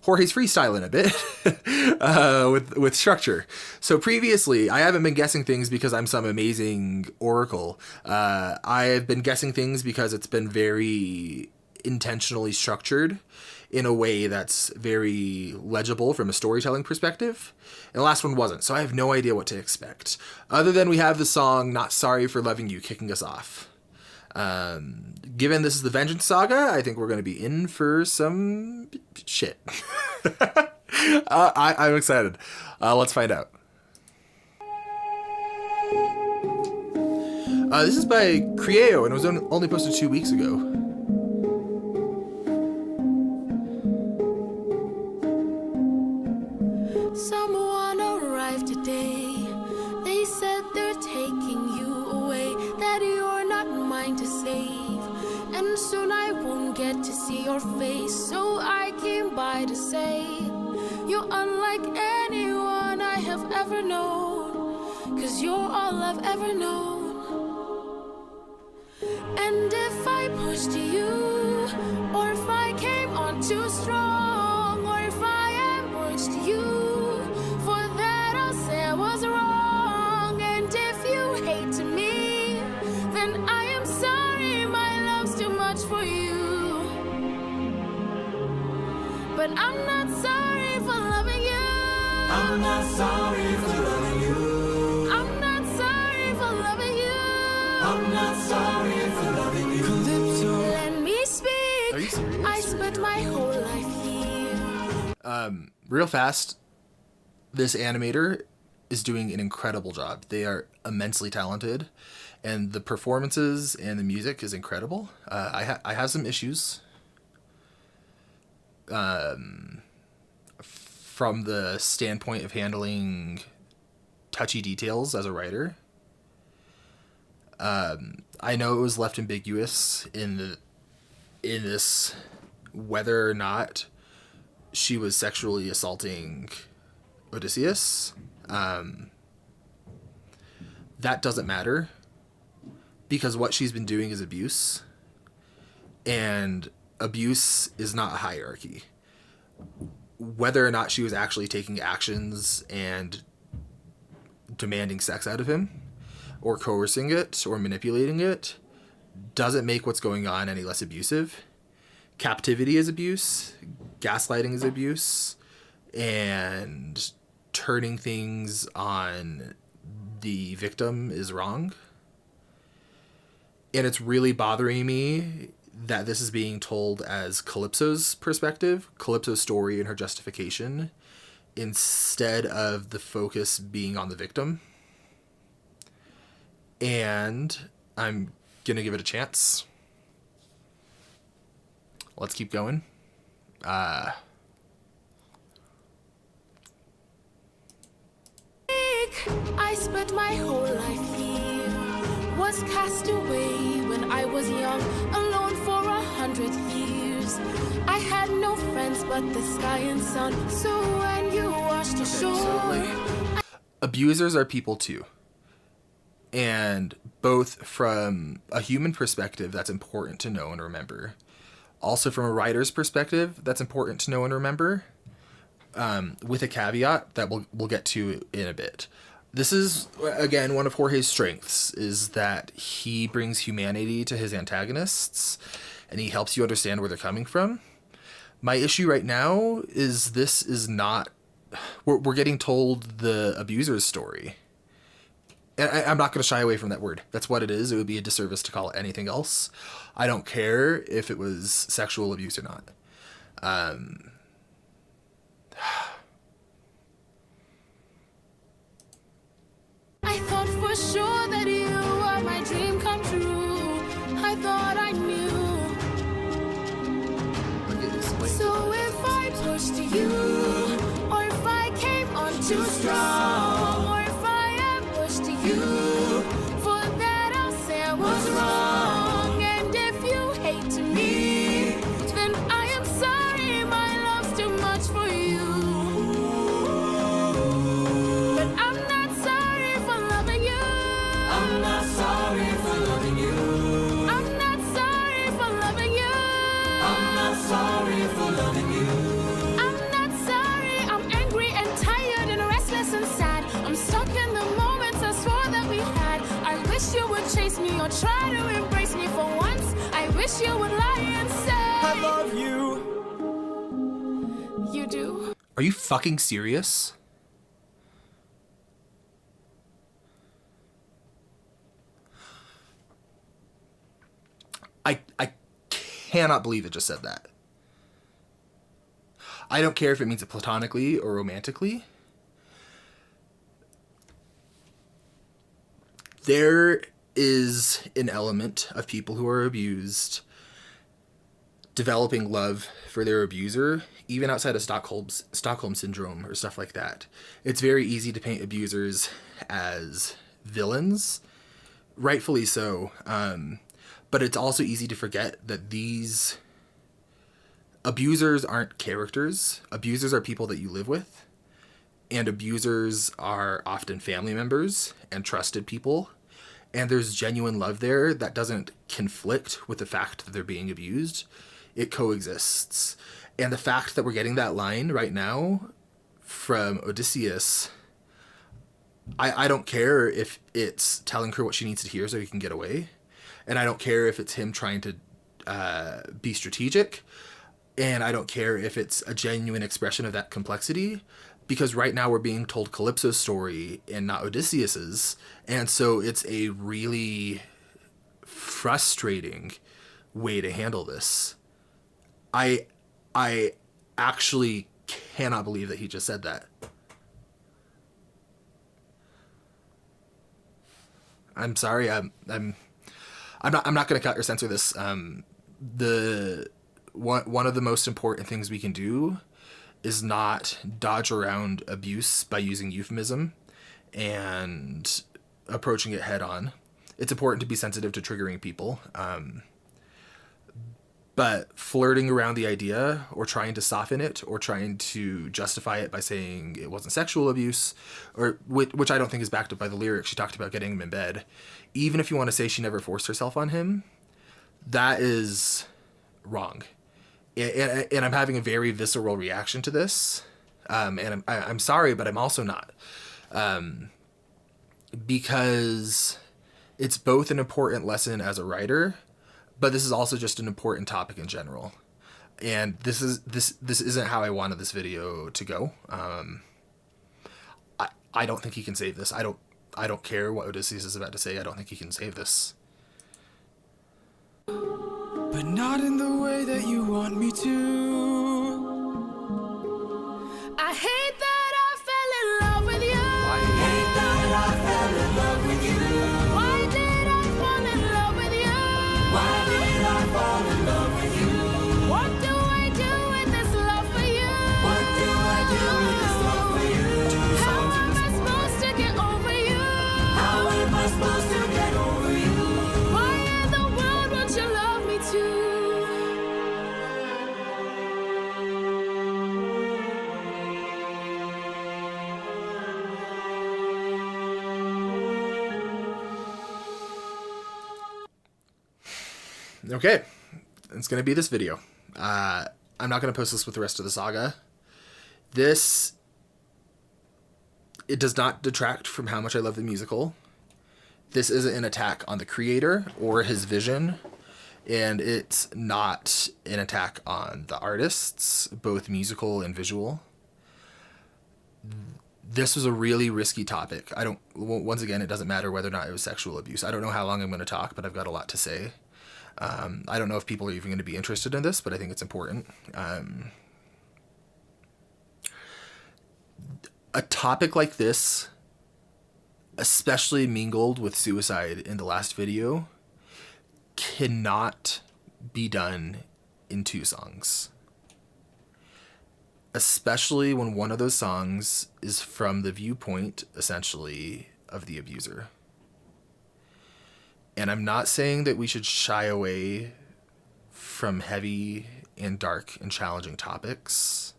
Jorge's freestyling a bit with structure. So previously, I haven't been guessing things because I'm some amazing oracle. I've been guessing things because it's been very intentionally structured in a way that's very legible from a storytelling perspective. And the last one wasn't, so I have no idea what to expect. Other than we have the song Not Sorry for Loving You kicking us off. Given this is the Vengeance Saga, I think we're going to be in for some shit. I'm excited. Let's find out. This is by Crieo, and it was only posted 2 weeks ago. Someone arrived today. They said they're taking you away, that you're not mine to save, and soon I won't get to see your face. So I came by to say you're unlike anyone I have ever known, 'cause you're all I've ever known. And if I pushed you, or if I came on too strong, or if I ambushed you, for that I'll say I was wrong. And if you hate me, then I am sorry, my love's too much for you. But I'm not sorry for loving you. I'm not sorry for loving you. I'm not sorry for loving you. I'm not sorry for loving you. Calypso. Let me speak. Are you serious? I spent my whole life here. Real fast, this animator is doing an incredible job. They are immensely talented, and the performances and the music is incredible. I have some issues from the standpoint of handling touchy details as a writer. I know it was left ambiguous in this whether or not she was sexually assaulting Odysseus. That doesn't matter, because what she's been doing is abuse, and abuse is not a hierarchy. Whether or not she was actually taking actions and demanding sex out of him, or coercing it, or manipulating it, doesn't make what's going on any less abusive. Captivity is abuse, gaslighting is abuse, and turning things on the victim is wrong. And it's really bothering me that this is being told as Calypso's perspective, Calypso's story and her justification, instead of the focus being on the victim. And I'm gonna give it a chance. Let's keep going. I spent my whole life here, was cast away when I was young, alone for 100 years. I had no friends but the sky and sun, so when you washed ashore... Abusers are people too. And both from a human perspective, that's important to know and remember. Also from a writer's perspective, that's important to know and remember. With a caveat that we'll get to in a bit. This is, again, one of Jorge's strengths, is that he brings humanity to his antagonists, and he helps you understand where they're coming from. My issue right now is this is not... We're getting told the abuser's story. And I'm not going to shy away from that word. That's what it is. It would be a disservice to call it anything else. I don't care if it was sexual abuse or not. too strong. Or if I ambushed you, for that I'll say I was wrong. And if you hate me, then I am sorry, my love's too much for you. But I'm not sorry for loving you. I'm not sorry for loving you. I'm not sorry for loving you. I'm not sorry for loving you. I'm not sorry, I'm angry and tired and restless and sad. I'm stuck in the moments I swore that we had. I wish you would chase me or try to embrace me for once. I wish you would lie and say I love you. you do. Are you fucking serious? I cannot believe it just said that. I don't care if it means it platonically or romantically. There is an element of people who are abused developing love for their abuser, even outside of Stockholm syndrome or stuff like that. It's very easy to paint abusers as villains, rightfully so. But it's also easy to forget that these abusers aren't characters. Abusers are people that you live with. And abusers are often family members and trusted people. And there's genuine love there that doesn't conflict with the fact that they're being abused. It coexists. And the fact that we're getting that line right now from Odysseus, I don't care if it's telling her what she needs to hear so he can get away. And I don't care if it's him trying to be strategic. And I don't care if it's a genuine expression of that complexity. Because right now we're being told Calypso's story and not Odysseus's. And so it's a really frustrating way to handle this. I actually cannot believe that he just said that. I'm sorry. I'm not going to cut or censor this. One of the most important things we can do is not dodge around abuse by using euphemism and approaching it head on. It's important to be sensitive to triggering people. But flirting around the idea or trying to soften it or trying to justify it by saying it wasn't sexual abuse, or which I don't think is backed up by the lyrics. She talked about getting him in bed. Even if you want to say she never forced herself on him, that is wrong. And I'm having a very visceral reaction to this. And I'm sorry, but I'm also not. Because it's both an important lesson as a writer, but this is also just an important topic in general. And this isn't how I wanted this video to go. I don't think he can save this. I don't care what Odysseus is about to say. I don't think he can save this. But not in the way that you want me to. I hate that I fell in love with you. I hate that I fell in love with you. Why did I fall in love with you? Why did I fall in love with you? What do I do with this love for you? What do I do with this love for you? How am I supposed to get over you? How am I supposed to get over you? Why in the world won't you love me too? Okay, it's going to be this video. I'm not going to post this with the rest of the saga. It does not detract from how much I love the musical. This isn't an attack on the creator or his vision, and it's not an attack on the artists, both musical and visual. This was a really risky topic. Once again, it doesn't matter whether or not it was sexual abuse. I don't know how long I'm going to talk, but I've got a lot to say. I don't know if people are even going to be interested in this, but I think it's important. A topic like this, especially mingled with suicide in the last video, cannot be done in 2 songs. especially when one of those songs is from the viewpoint, essentially, of the abuser. And I'm not saying that we should shy away from heavy and dark and challenging topics.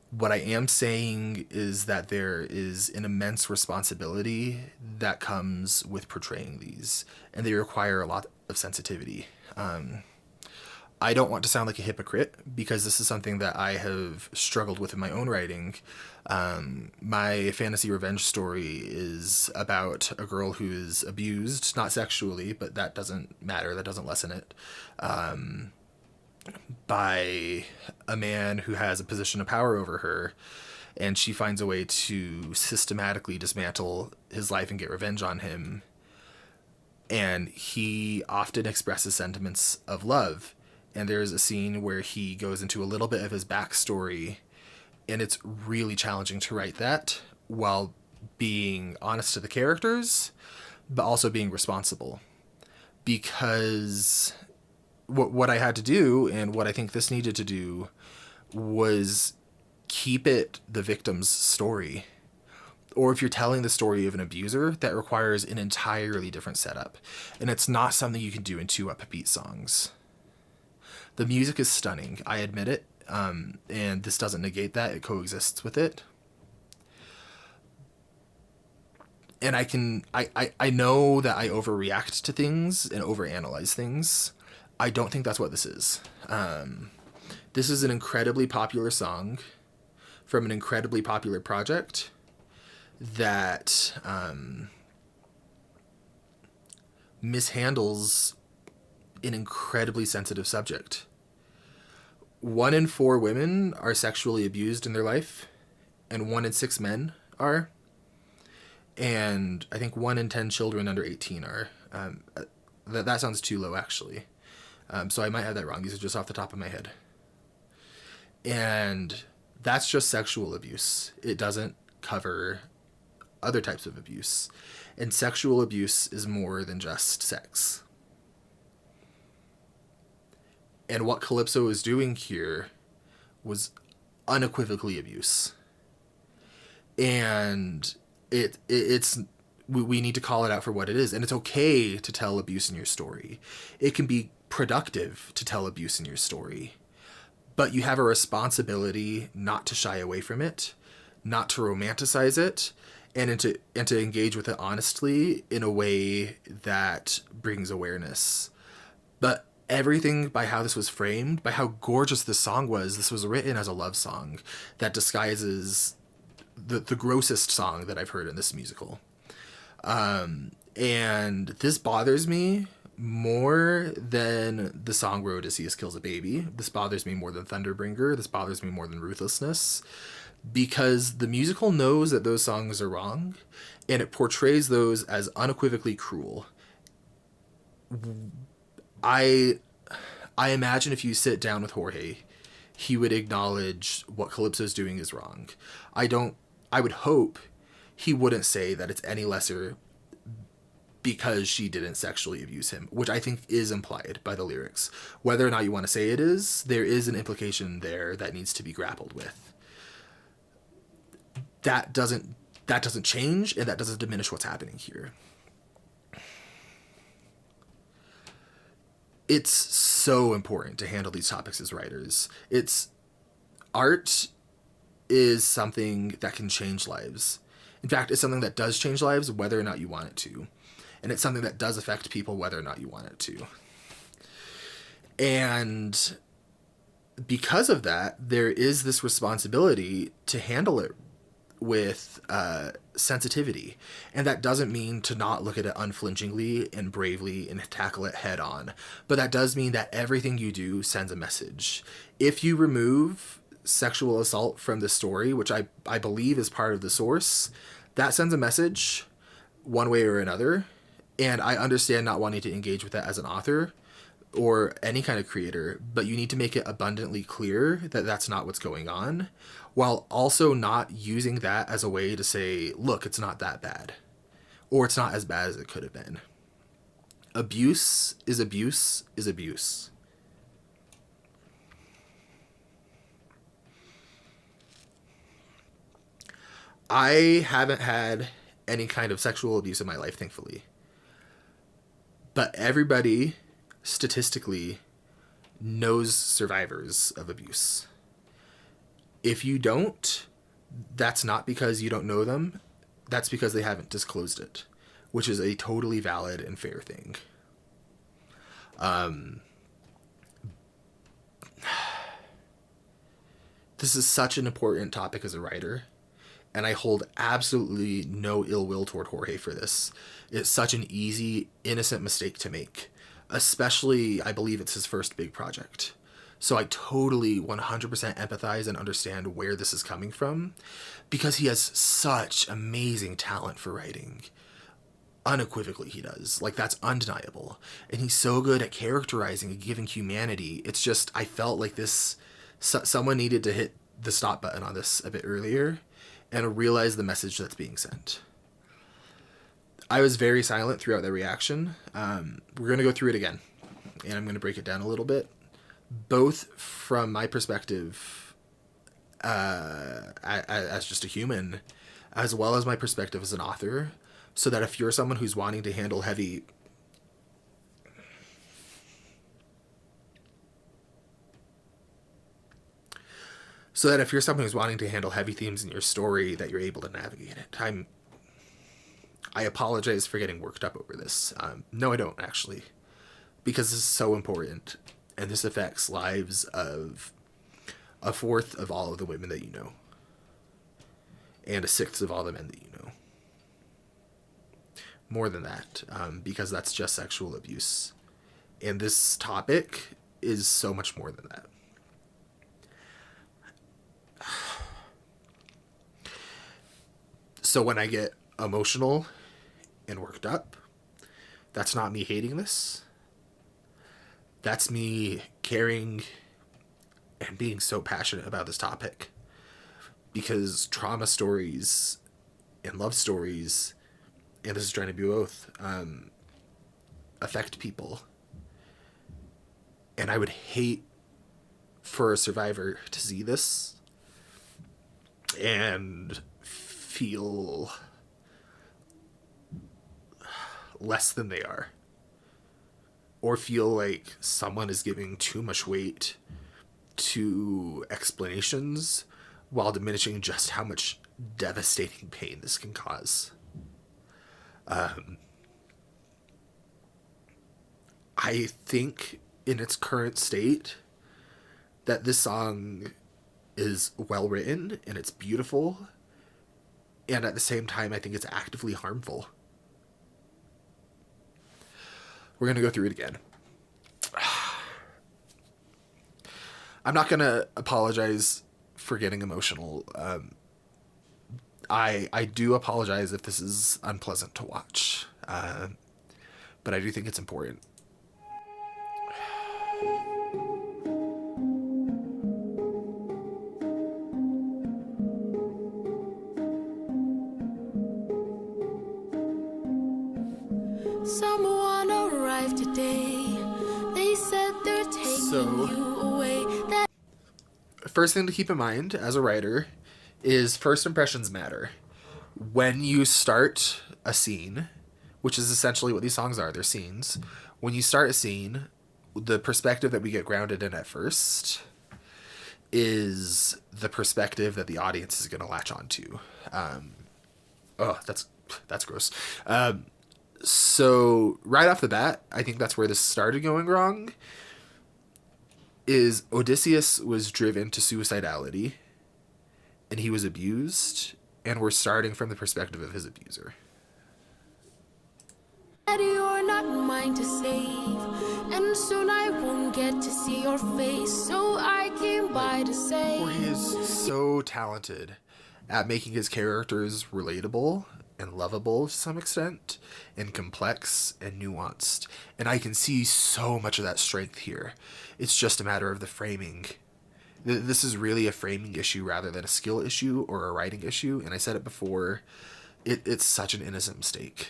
What I am saying is that there is an immense responsibility that comes with portraying these, and they require a lot of sensitivity. I don't want to sound like a hypocrite, because this is something that I have struggled with in my own writing. My fantasy revenge story is about a girl who is abused, not sexually, but that doesn't matter, that doesn't lessen it, by a man who has a position of power over her, and she finds a way to systematically dismantle his life and get revenge on him. And he often expresses sentiments of love. And there's a scene where he goes into a little bit of his backstory, and it's really challenging to write that while being honest to the characters, but also being responsible. Because what I had to do, and what I think this needed to do, was keep it the victim's story. Or if you're telling the story of an abuser, that requires an entirely different setup. And it's not something you can do in 2 upbeat songs. The music is stunning, I admit it, and this doesn't negate that, it coexists with it. And I know that I overreact to things and overanalyze things. I don't think that's what this is. This is an incredibly popular song from an incredibly popular project that mishandles an incredibly sensitive subject. 1 in 4 women are sexually abused in their life, and 1 in 6 men are. And I think 1 in 10 children under 18 are. That sounds too low, actually. So I might have that wrong. These are just off the top of my head. And that's just sexual abuse. It doesn't cover other types of abuse. And sexual abuse is more than just sex. And what Calypso is doing here was unequivocally abuse. And we need to call it out for what it is. And it's okay to tell abuse in your story. It can be productive to tell abuse in your story. But you have a responsibility not to shy away from it, not to romanticize it, and to engage with it honestly in a way that brings awareness. But everything by how this was framed, by how gorgeous this song was, this was written as a love song that disguises the grossest song that I've heard in this musical. And this bothers me more than the song where Odysseus kills a baby. This bothers me more than Thunderbringer. This bothers me more than Ruthlessness. Because the musical knows that those songs are wrong, and it portrays those as unequivocally cruel. I imagine if you sit down with Jorge, he would acknowledge what Calypso's doing is wrong. I would hope he wouldn't say that it's any lesser because she didn't sexually abuse him, which I think is implied by the lyrics. Whether or not you want to say it is, there is an implication there that needs to be grappled with. That doesn't change, and that doesn't diminish what's happening here. It's so important to handle these topics as writers. Art is something that can change lives. In fact, it's something that does change lives whether or not you want it to. And it's something that does affect people whether or not you want it to. And because of that, there is this responsibility to handle it with sensitivity. And that doesn't mean to not look at it unflinchingly and bravely and tackle it head on. But that does mean that everything you do sends a message. If you remove sexual assault from the story, which I believe is part of the source, that sends a message one way or another. And I understand not wanting to engage with that as an author or any kind of creator, but you need to make it abundantly clear that that's not what's going on, while also not using that as a way to say, look, it's not that bad, or it's not as bad as it could have been. Abuse is abuse is abuse. I haven't had any kind of sexual abuse in my life, thankfully. But everybody, statistically, knows survivors of abuse. If you don't, that's not because you don't know them. That's because they haven't disclosed it, which is a totally valid and fair thing. This is such an important topic as a writer, and I hold absolutely no ill will toward Jorge for this. It's such an easy, innocent mistake to make, especially, I believe it's his first big project. So I totally 100% empathize and understand where this is coming from, because he has such amazing talent for writing. Unequivocally he does. Like, that's undeniable. And he's so good at characterizing and giving humanity. It's just, I felt like this, someone needed to hit the stop button on this a bit earlier and realize the message that's being sent. I was very silent throughout the reaction. We're going to go through it again, and I'm going to break it down a little bit, both from my perspective as just a human, as well as my perspective as an author, so that if you're someone who's wanting to handle heavy... So that if you're someone who's wanting to handle heavy themes in your story, that you're able to navigate it. I apologize for getting worked up over this. No, I don't, actually. Because this is so important. And this affects lives of a fourth of all of the women that you know. And a sixth of all the men that you know. More than that, because that's just sexual abuse. And this topic is so much more than that. So when I get emotional and worked up, that's not me hating this. That's me caring and being so passionate about this topic. Because trauma stories and love stories, and this is trying to be both, affect people. And I would hate for a survivor to see this and feel less than they are, or feel like someone is giving too much weight to explanations while diminishing just how much devastating pain this can cause. I think in its current state that this song is well written and it's beautiful, and at the same time I think it's actively harmful. We're going to go through it again. I'm not going to apologize for getting emotional. I do apologize if this is unpleasant to watch. But I do think it's important. Someone arrived today. They said they're taking you away. First thing to keep in mind as a writer is first impressions matter. When you start a scene, which is essentially what these songs are, they're scenes. When you start a scene, the perspective that we get grounded in at first is the perspective that the audience is going to latch onto. That's gross. So right off the bat, I think that's where this started going wrong, is Odysseus was driven to suicidality and he was abused, and we're starting from the perspective of his abuser. You're not mine to save, and soon I won't get to see your face, so I came by to say... Jorge is so talented at making his characters relatable and lovable to some extent, and complex and nuanced. And I can see so much of that strength here. It's just a matter of the framing. This is really a framing issue rather than a skill issue or a writing issue. And I said it before, it's such an innocent mistake.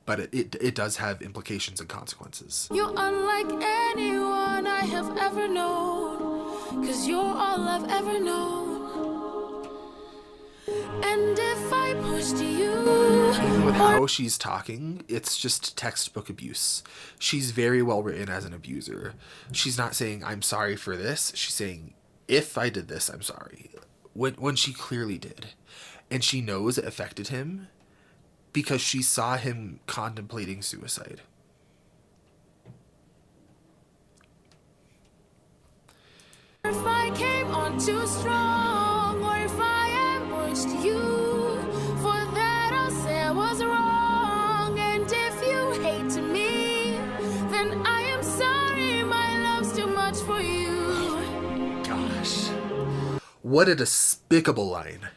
But it does have implications and consequences. You're unlike anyone I have ever known, 'cause you're all I've ever known. And if I pushed you, Even with how she's talking, it's just textbook abuse. She's very well written as an abuser. She's not saying, I'm sorry for this. She's saying, if I did this, I'm sorry. When she clearly did. And she knows it affected him because she saw him contemplating suicide. if I came on too strong, or if I ambushed you, for that I'll say I was wrong. And if you hate me, then I am sorry, my love's too much for you. Gosh. What a despicable line.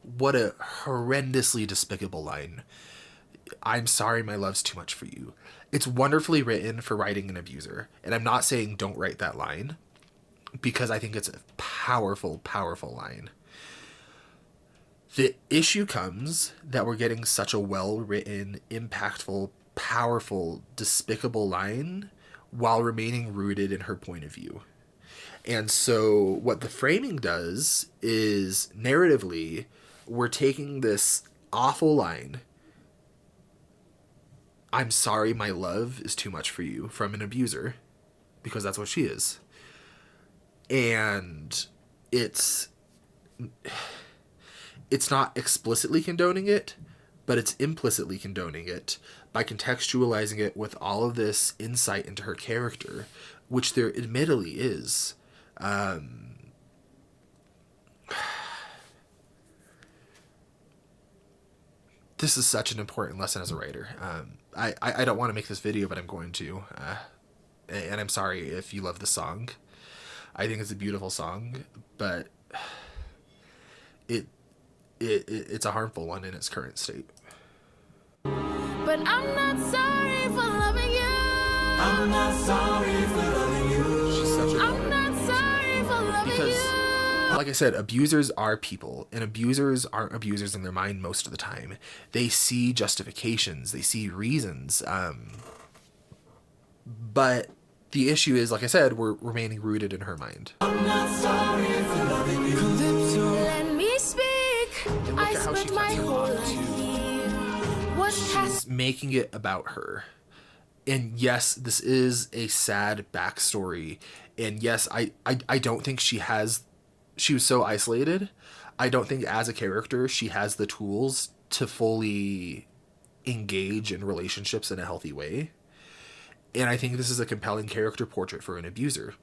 What a horrendously despicable line. I'm sorry, my love's too much for you. It's wonderfully written for writing an abuser. And I'm not saying don't write that line, because I think it's a powerful, powerful line. The issue comes that we're getting such a well-written, impactful, powerful, despicable line while remaining rooted in her point of view. And so what the framing does is, narratively, we're taking this awful line, I'm sorry, my love is too much for you, from an abuser, because that's what she is. And it's not explicitly condoning it, but it's implicitly condoning it by contextualizing it with all of this insight into her character, which there admittedly is. This is such an important lesson as a writer. I don't want to make this video, but I'm going to. And I'm sorry if you love the song. I think it's a beautiful song, but it's a harmful one in its current state. But I'm not sorry for loving you. I'm not sorry for loving you. She's such a I'm not sorry for loving because, you. like I said, abusers are people, and abusers aren't abusers in their mind most of the time. They see justifications, they see reasons. But the issue is, like I said, we're remaining rooted in her mind. I'm not sorry for loving you. Calypso. Let me speak. And look I at how she spent my cuts her whole on, life too. here. What has She's making it about her. And yes, this is a sad backstory. And yes, I don't think she was so isolated. I don't think as a character she has the tools to fully engage in relationships in a healthy way. And I think this is a compelling character portrait for an abuser.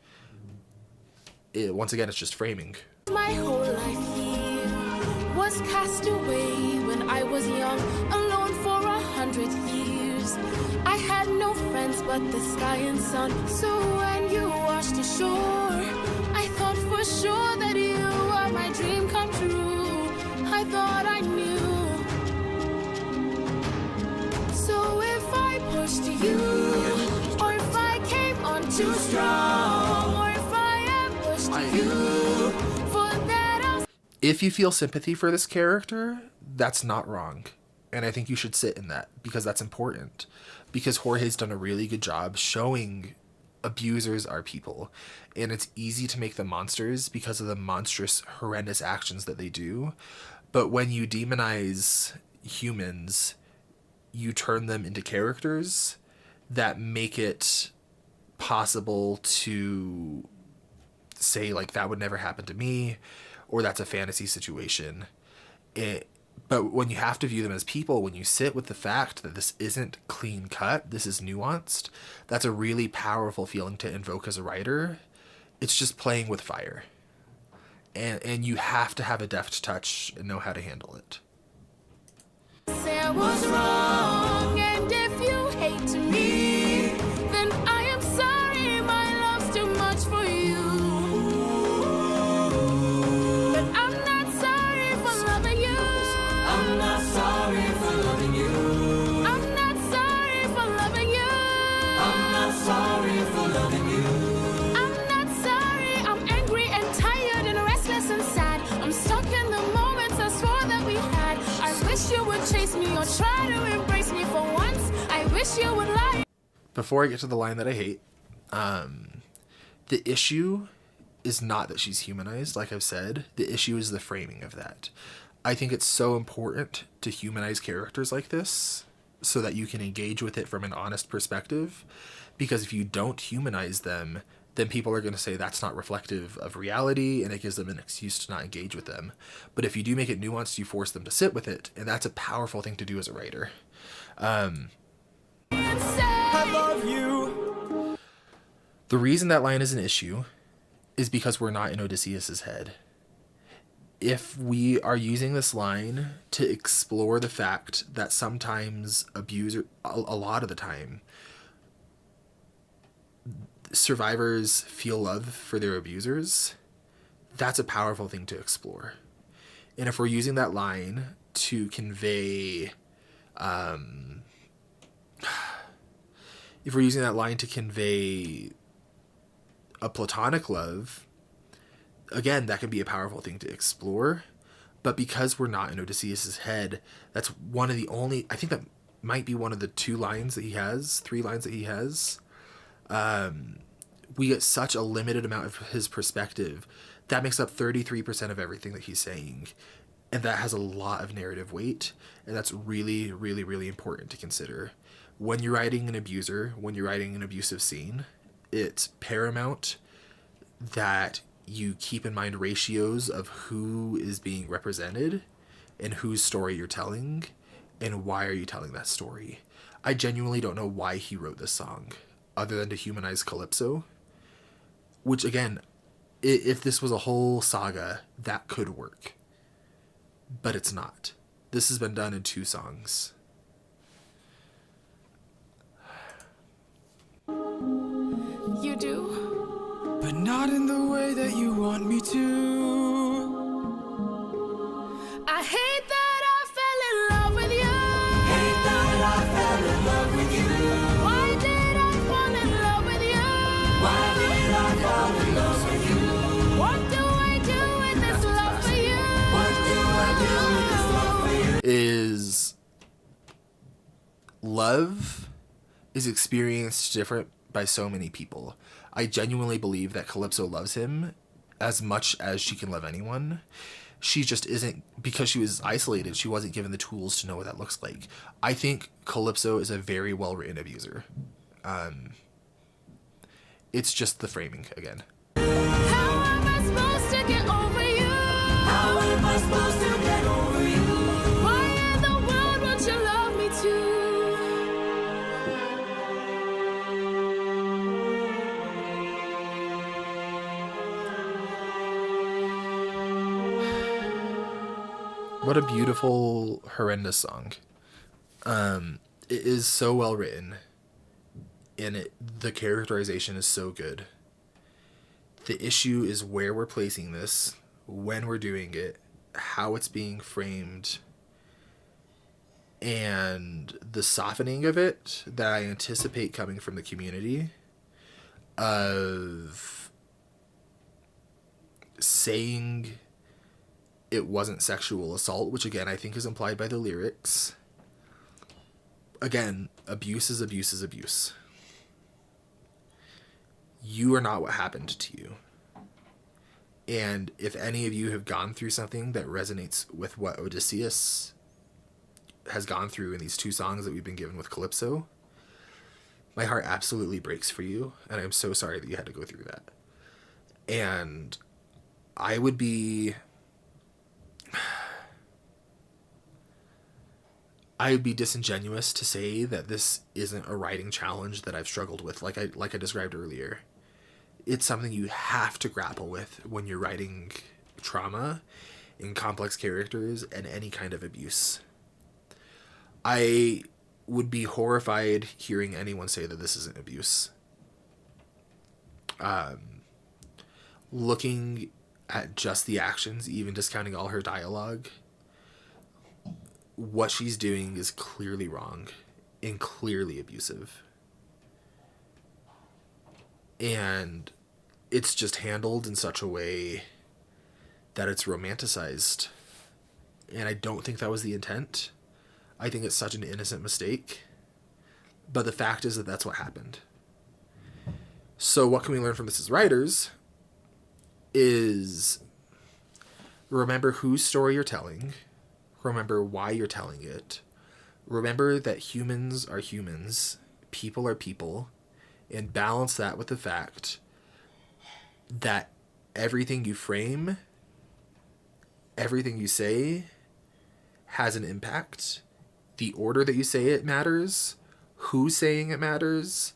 Once again, it's just framing. my whole life here was cast away when I was young, alone for 100 years. I had no friends but the sky and sun. So when you washed ashore, I thought for sure that you are my dream come true. I thought I knew. So if I pushed you, or if I came on too strong, or if I ambushed you, for that I'll... If you feel sympathy for this character, that's not wrong. And I think you should sit in that, because that's important. Because Jorge's done a really good job showing abusers are people. And it's easy to make them monsters because of the monstrous, horrendous actions that they do. But when you demonize humans, you turn them into characters that make it possible to say, like, that would never happen to me, or that's a fantasy situation. But when you have to view them as people, when you sit with the fact that this isn't clean cut, this is nuanced, that's a really powerful feeling to invoke as a writer. It's just playing with fire. And you have to have a deft touch and know how to handle it. Say I was wrong, and if you hate me, then I am sorry, my love's too much for you. But I'm not sorry for loving you. I'm not sorry for loving you. I'm not sorry for loving you. I'm not sorry for loving you. I'm not sorry, I'm angry and tired and restless and sad. I'm stuck in the moments I swore that we had. I wish you would chase me or try to embrace me for once. I wish you would lie. Before I get to the line that I hate, the issue is not that she's humanized, like I've said. The issue is the framing of that. I think it's so important to humanize characters like this so that you can engage with it from an honest perspective. Because if you don't humanize them, then people are going to say that's not reflective of reality, and it gives them an excuse to not engage with them. But if you do make it nuanced, you force them to sit with it, and that's a powerful thing to do as a writer. I love you. The reason that line is an issue is because we're not in Odysseus's head. If we are using this line to explore the fact that sometimes a lot of the time, survivors feel love for their abusers, that's a powerful thing to explore. And if we're using that line to convey, a platonic love, again, that can be a powerful thing to explore. But because we're not in Odysseus's head, that's one of the only, I think that might be one of the 3 lines that he has. We get such a limited amount of his perspective. That makes up 33% of everything that he's saying. And that has a lot of narrative weight. And that's really, really, really important to consider. When you're writing an abuser, when you're writing an abusive scene, it's paramount that you keep in mind ratios of who is being represented and whose story you're telling and why are you telling that story. I genuinely don't know why he wrote this song other than to humanize Calypso, which again, if this was a whole saga, that could work, but it's not. This has been done in 2 songs. You do? But not in the way that you want me to. I hate that I fell in love with you. Hate that I fell in love with you. Why did I fall in love with you? Why did I fall in love with you? What do I do with this love for you? What do I do with this love for you? Is love is experienced different by so many people. I genuinely believe that Calypso loves him as much as she can love anyone. She just isn't, because she was isolated, she wasn't given the tools to know what that looks like. I think Calypso is a very well-written abuser. It's just the framing again. How am I supposed to get over you? How am I supposed to get over you? Why in the world won't you love me too? What a beautiful, horrendous song. It is so well written, and the characterization is so good. The issue is where we're placing this, when we're doing it, how it's being framed, and the softening of it that I anticipate coming from the community of saying it wasn't sexual assault, which again I think is implied by the lyrics. Again, abuse is abuse is abuse. You are not what happened to you. And if any of you have gone through something that resonates with what Odysseus has gone through in these 2 songs that we've been given with Calypso, my heart absolutely breaks for you, and I'm so sorry that you had to go through that. And I would be disingenuous to say that this isn't a writing challenge that I've struggled with, like I described earlier. It's something you have to grapple with when you're writing trauma in complex characters and any kind of abuse. I would be horrified hearing anyone say that this isn't abuse. Looking at just the actions, even discounting all her dialogue, what she's doing is clearly wrong and clearly abusive. And it's just handled in such a way that it's romanticized. And I don't think that was the intent. I think it's such an innocent mistake. But the fact is that that's what happened. So what can we learn from this as writers is remember whose story you're telling, Remember why you're telling it. Remember that humans are humans, people are people, and balance that with the fact that everything you frame, everything you say has an impact. The order that you say it matters, who's saying it matters,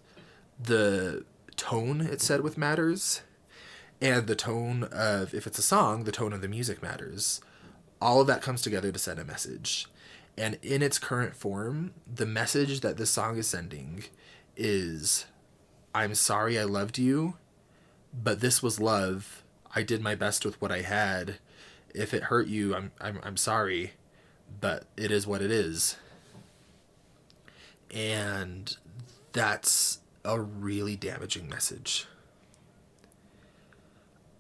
the tone it's said with matters, and the tone of, if it's a song, the tone of the music matters. All of that comes together to send a message. And in its current form, the message that this song is sending is, I'm sorry I loved you, but this was love. I did my best with what I had. If it hurt you, I'm sorry, but it is what it is. And that's a really damaging message.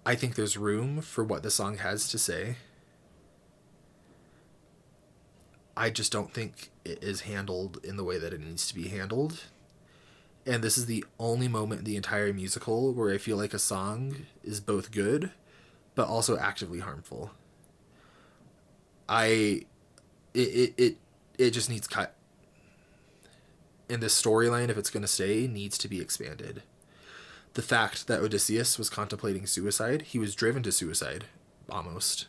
I think there's room for what the song has to say. I just don't think it is handled in the way that it needs to be handled. And this is the only moment in the entire musical where I feel like a song is both good, but also actively harmful. It just needs cut. And this storyline, if it's going to stay, needs to be expanded. The fact that Odysseus was contemplating suicide, he was driven to suicide, almost,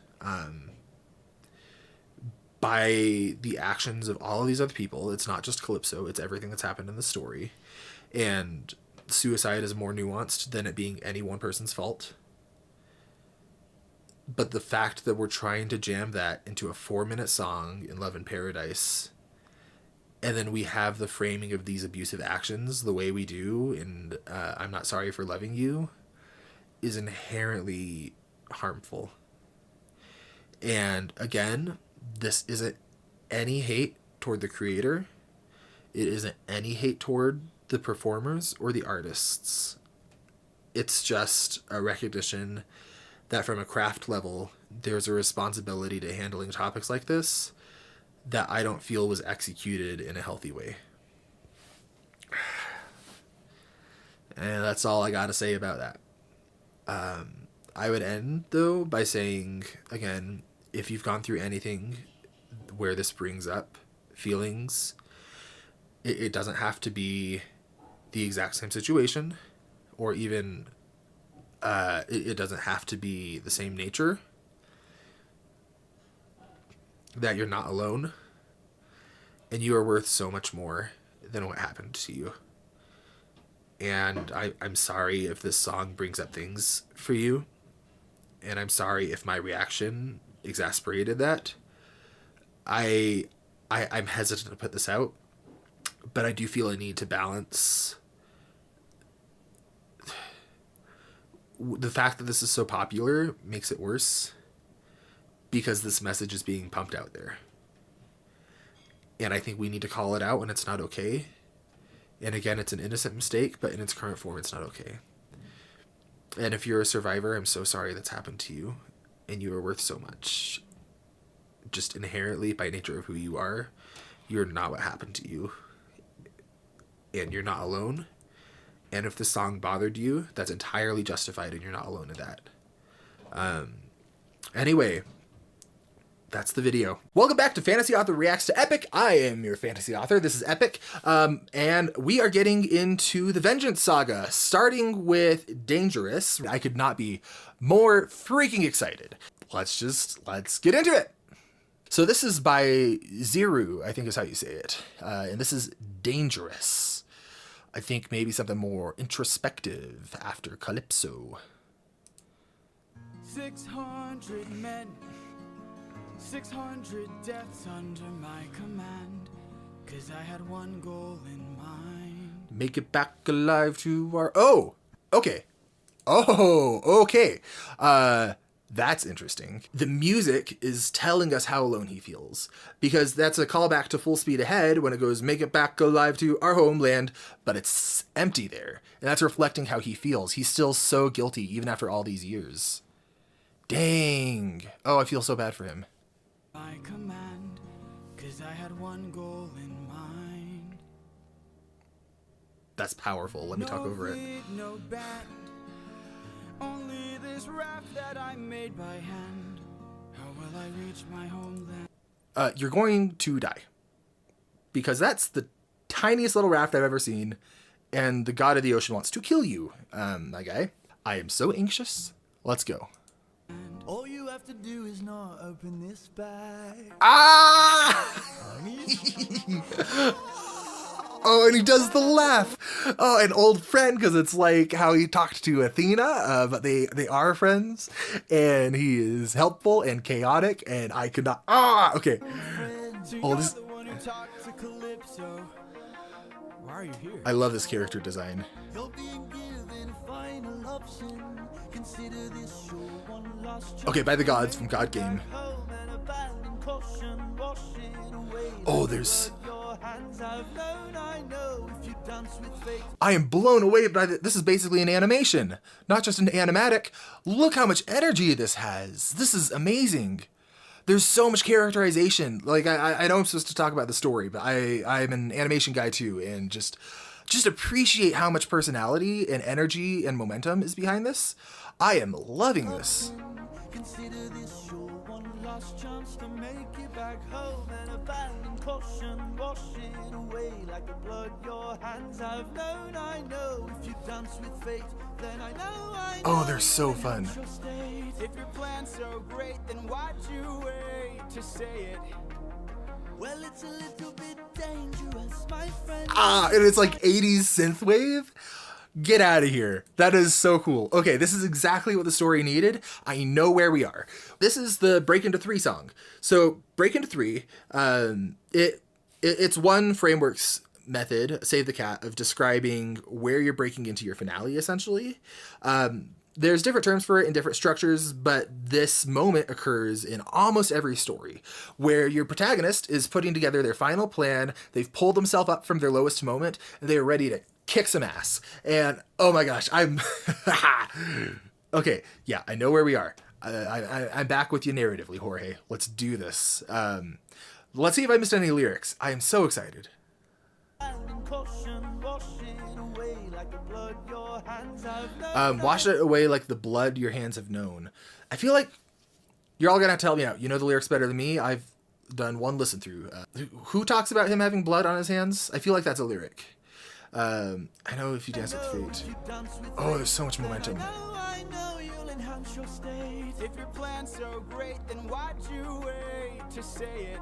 by the actions of all of these other people. It's not just Calypso, it's everything that's happened in the story. And suicide is more nuanced than it being any one person's fault. But the fact that we're trying to jam that into a 4-minute song in Love in Paradise, and then we have the framing of these abusive actions the way we do in I'm Not Sorry for Loving You, is inherently harmful. And again, this isn't any hate toward the creator. It isn't any hate toward the performers or the artists. It's just a recognition that from a craft level, there's a responsibility to handling topics like this that I don't feel was executed in a healthy way. And that's all I got to say about that. I would end, though, by saying, again, if you've gone through anything where this brings up feelings, it doesn't have to be the exact same situation, or even it doesn't have to be the same nature, that you're not alone, and you are worth so much more than what happened to you. And I'm sorry if this song brings up things for you, and I'm sorry if my reaction exasperated that. I'm hesitant to put this out, but I do feel a need to balance the fact that this is so popular makes it worse, because this message is being pumped out there. And I think we need to call it out when it's not okay. And again, it's an innocent mistake, but in its current form, it's not okay. And if you're a survivor, I'm so sorry that's happened to you. And you are worth so much. Just inherently, by nature of who you are, you're not what happened to you. And you're not alone. And if the song bothered you, that's entirely justified, and you're not alone in that. Anyway, that's the video. Welcome back to Fantasy Author Reacts to Epic. I am your fantasy author. This is Epic. And we are getting into the Vengeance Saga, starting with Dangerous. I could not be more freaking excited. Let's get into it. So this is by Ziru, I think is how you say it. And this is Dangerous. I think maybe something more introspective after Calypso. 600 men, 600 deaths under my command, 'cause I had one goal in mind. Make it back alive to our... Oh, okay. Oh, okay. That's interesting. The music is telling us how alone he feels, because that's a callback to Full Speed Ahead when it goes, make it back alive to our homeland, but it's empty there. And that's reflecting how he feels. He's still so guilty, even after all these years. Dang. Oh, I feel so bad for him. My command, 'cause I had one goal in mind. That's powerful. Let me talk over it. No band, only this raft that I made by hand. How will I reach my homeland? you're going to die. Because that's the tiniest little raft I've ever seen, and the god of the ocean wants to kill you, my guy. I am so anxious. Let's go. All you have to do is not open this bag. Ah! Oh, and he does the laugh. Oh, an old friend, because it's like how he talked to Athena, but they are friends, and he is helpful and chaotic, and I could not. Ah, okay. Oh, this. The one who talked to Calypso. Why are you here? I love this character design. You're being given a final option. Consider this your one last chance. Okay, by the gods from God Game. Home and abandon caution, wash it away. Oh, there's. Your hands have known, I know, if you dance with fate. I am blown away by this. Is basically an animation, not just an animatic. Look how much energy this has. This is amazing. There's so much characterization. Like, I know I'm supposed to talk about the story, but I'm an animation guy too, and just appreciate how much personality and energy and momentum is behind this. I am loving this. Consider this your one last chance to make it back home and abandon caution, wash it away like the blood your hands have known. I know if you dance with fate, then I know. Oh, they're so fun. If your plan's so great, then why'd you wait to say it? Well, it's a little bit dangerous, my friend. Ah, and it's like 80s synthwave. Get out of here. That is so cool. Okay, this is exactly what the story needed. I know where we are. This is the Break Into 3 song. So Break Into 3, it's one framework's method, Save the Cat, of describing where you're breaking into your finale, essentially. There's different terms for it in different structures, but this moment occurs in almost every story, where your protagonist is putting together their final plan, they've pulled themselves up from their lowest moment, and they're ready to kick some ass. And oh my gosh, I'm okay. Yeah, I know where we are. I'm back with you narratively, Jorge. Let's do this. Let's see if I missed any lyrics. I am so excited. Wash it away like the blood your hands have known. I feel like you're all gonna have to help me out. You know the lyrics better than me. I've done one listen through. Who talks about him having blood on his hands? I feel like that's a lyric. I know if you dance with fate. Oh, there's so much momentum. I know you'll enhance your state. If your plan's so great, then why'd you wait to say it?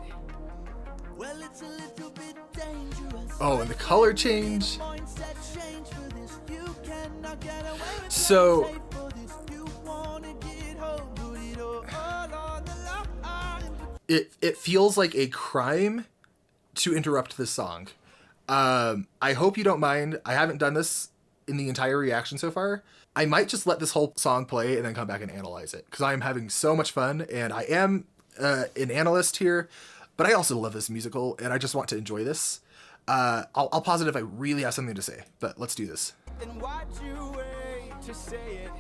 Well, it's a little bit dangerous. Oh, and the color change. So it feels like a crime to interrupt this song. I hope you don't mind. I haven't done this in the entire reaction so far. I might just let this whole song play and then come back and analyze it, because I'm having so much fun, and I am an analyst here, but I also love this musical, and I just want to enjoy this. I'll pause it if I really have something to say, but let's do this. Then why'd you wait to say it?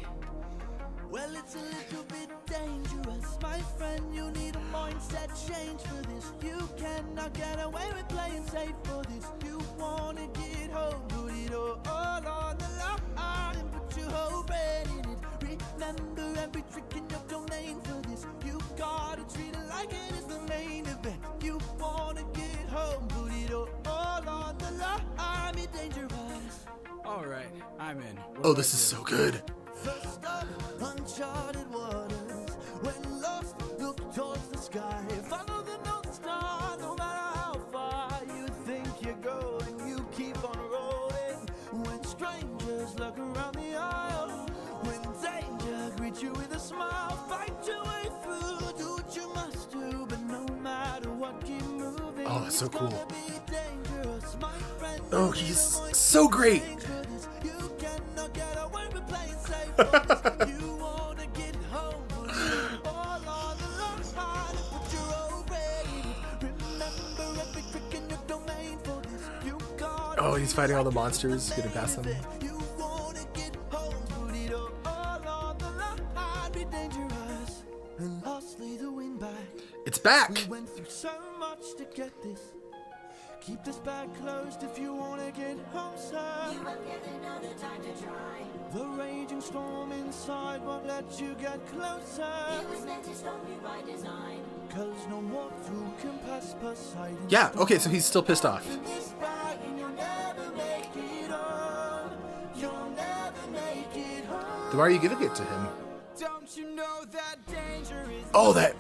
Well, it's a little bit dangerous, my friend. You need a mindset change for this. You cannot get away with playing safe for this. You wanna get home, put it all on the line and put your whole brain in it. Remember every trick in your domain for this. You gotta treat it like it is the main event. You wanna get home, put it all on the line. Be dangerous. All right, I'm in. Oh, this is so good. First up, uncharted waters. When lost, look towards the sky. Follow the North Star, no matter how far you think you're going. You keep on rolling. When strangers look around the aisle, when danger greets you with a smile, fight your way through. Do what you must do, but no matter what, keep moving. Oh, that's so cool. Dangerous, my friend. Oh, he's so great. You cannot get away with playing safe. You wanna get home, put it all on the line and put your whole brain. Remember every trick in your domain for this. You gotta Oh, he's fighting all the monsters, getting past them. You wanna get home, put it all on the line. Be dangerous. And lastly, the win back. It's back. We went through so much to get this. Keep this bag closed if you wanna get home, sir. You won't get another time to try. The raging storm inside won't let you get closer. It was meant to stop you by design. 'cause no mortal can pass Poseidon's Yeah, okay, so he's still pissed off. this fight and you'll never make it home. You'll never make it home. Then why are you giving it to him? Don't you know that danger is Oh, that...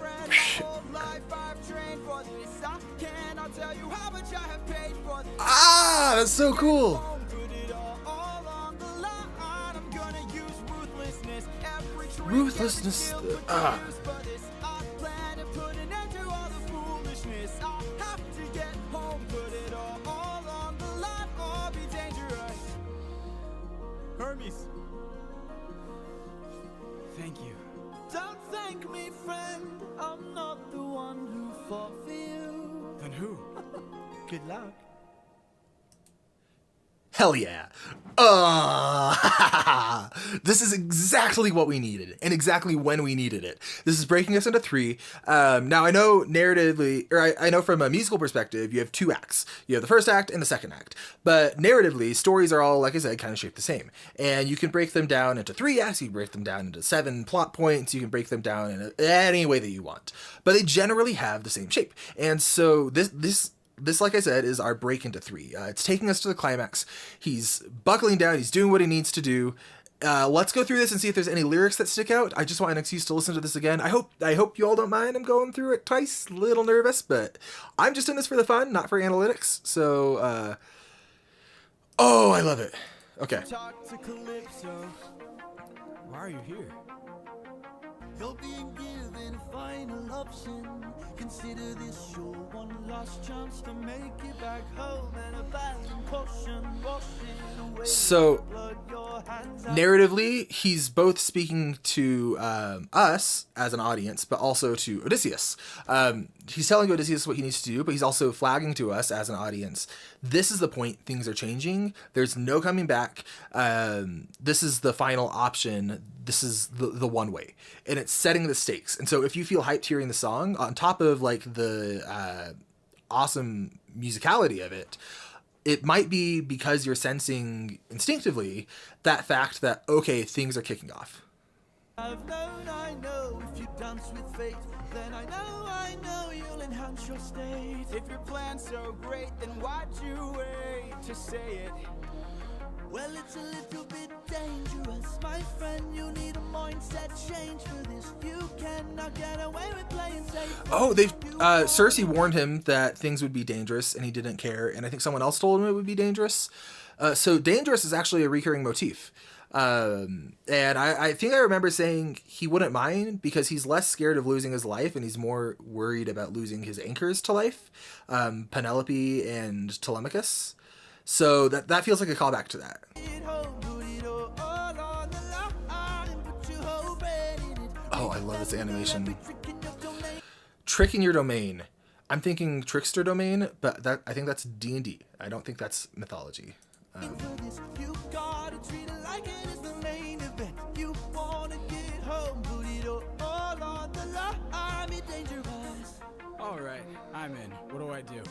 life I've trained for this? I cannot tell you how much I have paid for this. Ah, that's so cool. Put it all on the line. I'm gonna use ruthlessness. Every trick, Ruthlessness. every skill, Ah. use for this. I plan to put an end to all the foolishness. I have to get home. Put it all on the line or be dangerous. Hermes. Thank you. Don't thank me, friend. I'm not the one who fought for you. Then who? Good luck. Hell yeah. This is exactly what we needed and exactly when we needed it. This is breaking us into 3. Now I know narratively, or I know from a musical perspective, you have 2 acts. You have the first act and the second act. But narratively, stories are all, like I said, kind of shaped the same. And you can break them down into 3 acts, you can break them down into 7 plot points, you can break them down in any way that you want. But they generally have the same shape. And so this, like I said, is our break into 3. It's taking us to the climax. He's buckling down. He's doing what he needs to do. Let's go through this and see if there's any lyrics that stick out. I just want an excuse to listen to this again. I hope you all don't mind. I'm going through it twice. A little nervous, but I'm just in this for the fun, not for analytics. So, oh, I love it. Okay. Talk to Calypso. Why are you here? You're being given a final option. Consider this your one last chance to make it back home and a violent potion washing away So, the blood your hands have. narratively, he's both speaking to us as an audience, but also to Odysseus. He's telling Odysseus what he needs to do, but he's also flagging to us as an audience. This is the point. Things are changing. There's no coming back. This is the final option. This is the one way. And it's setting the stakes. And so if you feel hyped hearing the song, on top of like the awesome musicality of it, it might be because you're sensing instinctively that fact that, okay, things are kicking off. I've known, I know, if you dance with fate, then I know you'll enhance your state. If your plan's so great, then why'd you wait to say it? Well, it's a little bit dangerous, my friend. You need a mindset change for this. You cannot get away with playing safe. Oh, they've Cersei warned him that things would be dangerous, and he didn't care. And I think someone else told him it would be dangerous. So dangerous is actually a recurring motif. And I think I remember saying he wouldn't mind because he's less scared of losing his life and he's more worried about losing his anchors to life, Penelope and Telemachus. So that feels like a callback to that. Oh, I love this animation. Trick in your domain. I'm thinking trickster domain, but I think that's D&D. I don't think that's mythology. You gotta treat it like it is the main event. You wanna get home, put it all on the line. Be dangerous. All right, I'm in. What do I do?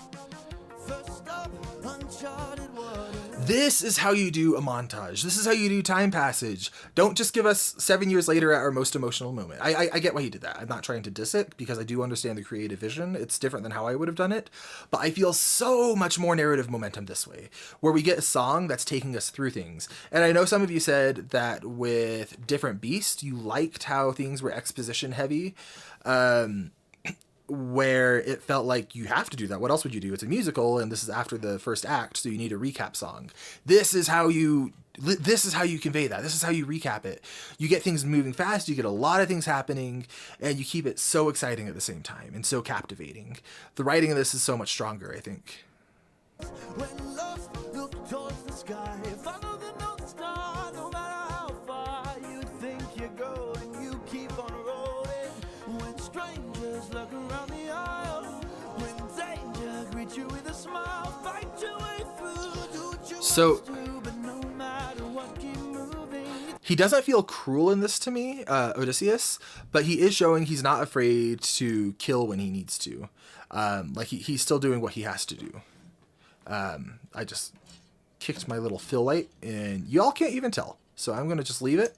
First up, uncharted water. This is how you do a montage. This is how you do time passage. Don't just give us 7 years later at our most emotional moment. I get why he did that. I'm not trying to diss it because I do understand the creative vision. It's different than how I would have done it. But I feel so much more narrative momentum this way, where we get a song that's taking us through things. And I know some of you said that with Different Beast, you liked how things were exposition heavy. Where it felt like you have to do that. What else would you do? It's a musical, and this is after the first act, so you need a recap song. This is how you convey that. This is how you recap it. You get things moving fast, you get a lot of things happening, and you keep it so exciting at the same time, and so captivating. The writing of this is so much stronger, I think. When lost, look towards the sky. Follow the North Star, no matter how far you think you're going, you keep on rolling. When strangers look around the aisle, when danger greets you with a smile, fight your way through, do what you must do, but no matter what, keep moving. He doesn't feel cruel in this to me, Odysseus, but he is showing he's not afraid to kill when he needs to. He's still doing what he has to do. I just kicked my little fill light, and y'all can't even tell, so I'm going to just leave it.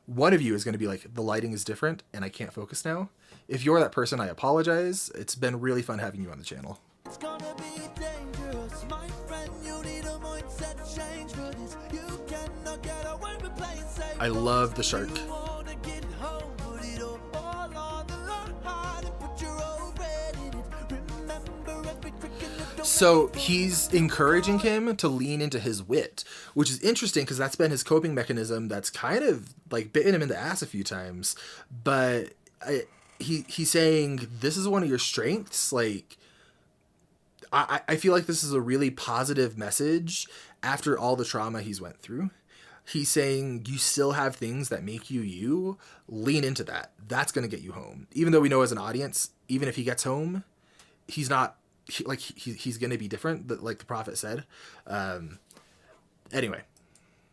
One of you is going to be like, the lighting is different, and I can't focus now. If you're that person, I apologize. It's been really fun having you on the channel. It's gonna be dangerous, my friend. You need a mindset change for this. You cannot get away with playing safe. I love the shark. You wanna get home, put it all on the line and put your own red in it. Remember every trick in the door. So he's encouraging him to lean into his wit, which is interesting because that's been his coping mechanism. That's kind of like bitten him in the ass a few times. But he's saying this is one of your strengths. Like, I feel like this is a really positive message after all the trauma he's went through. He's saying you still have things that make you you. Lean into that. That's going to get you home. Even though we know as an audience, even if he gets home, he's not he's going to be different. But like the prophet said. Anyway.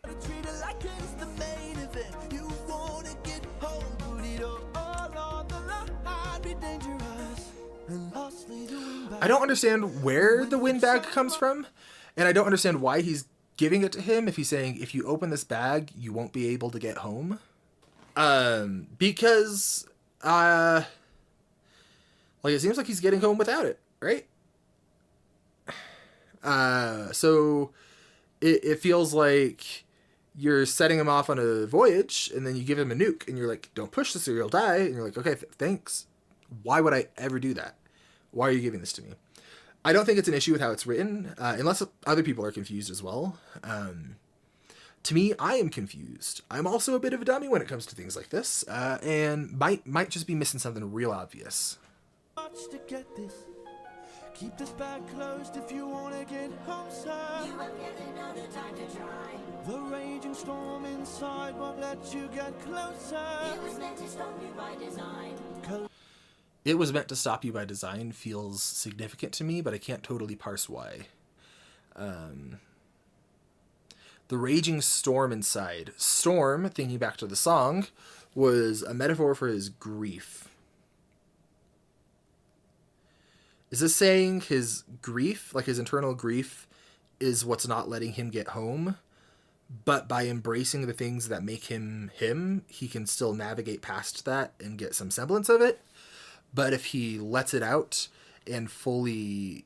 Treat it like it's the main event. You wanna get home, put it all on the line. Be dangerous and lastly doing bad. I don't understand where the windbag comes from, and I don't understand why he's giving it to him if he's saying, if you open this bag, you won't be able to get home. Because, like, it seems like he's getting home without it, right? So it feels like you're setting him off on a voyage, and then you give him a nuke, and you're like, don't push this or you'll die. And you're like, okay, thanks. Why would I ever do that? Why are you giving this to me? I don't think it's an issue with how it's written, unless other people are confused as well. To me, I am confused. I'm also a bit of a dummy when it comes to things like this, and might just be missing something real obvious. Much to get this. Keep this bag closed if you wanna get home, sir. You won't get another time to try. The raging storm inside won't let you get closer. It was meant to stop you by design. It was meant to stop you by design feels significant to me, but I can't totally parse why. The raging storm inside. Storm, thinking back to the song, was a metaphor for his grief. Is this saying his grief, like his internal grief, is what's not letting him get home? But by embracing the things that make him him, he can still navigate past that and get some semblance of it. But if he lets it out and fully,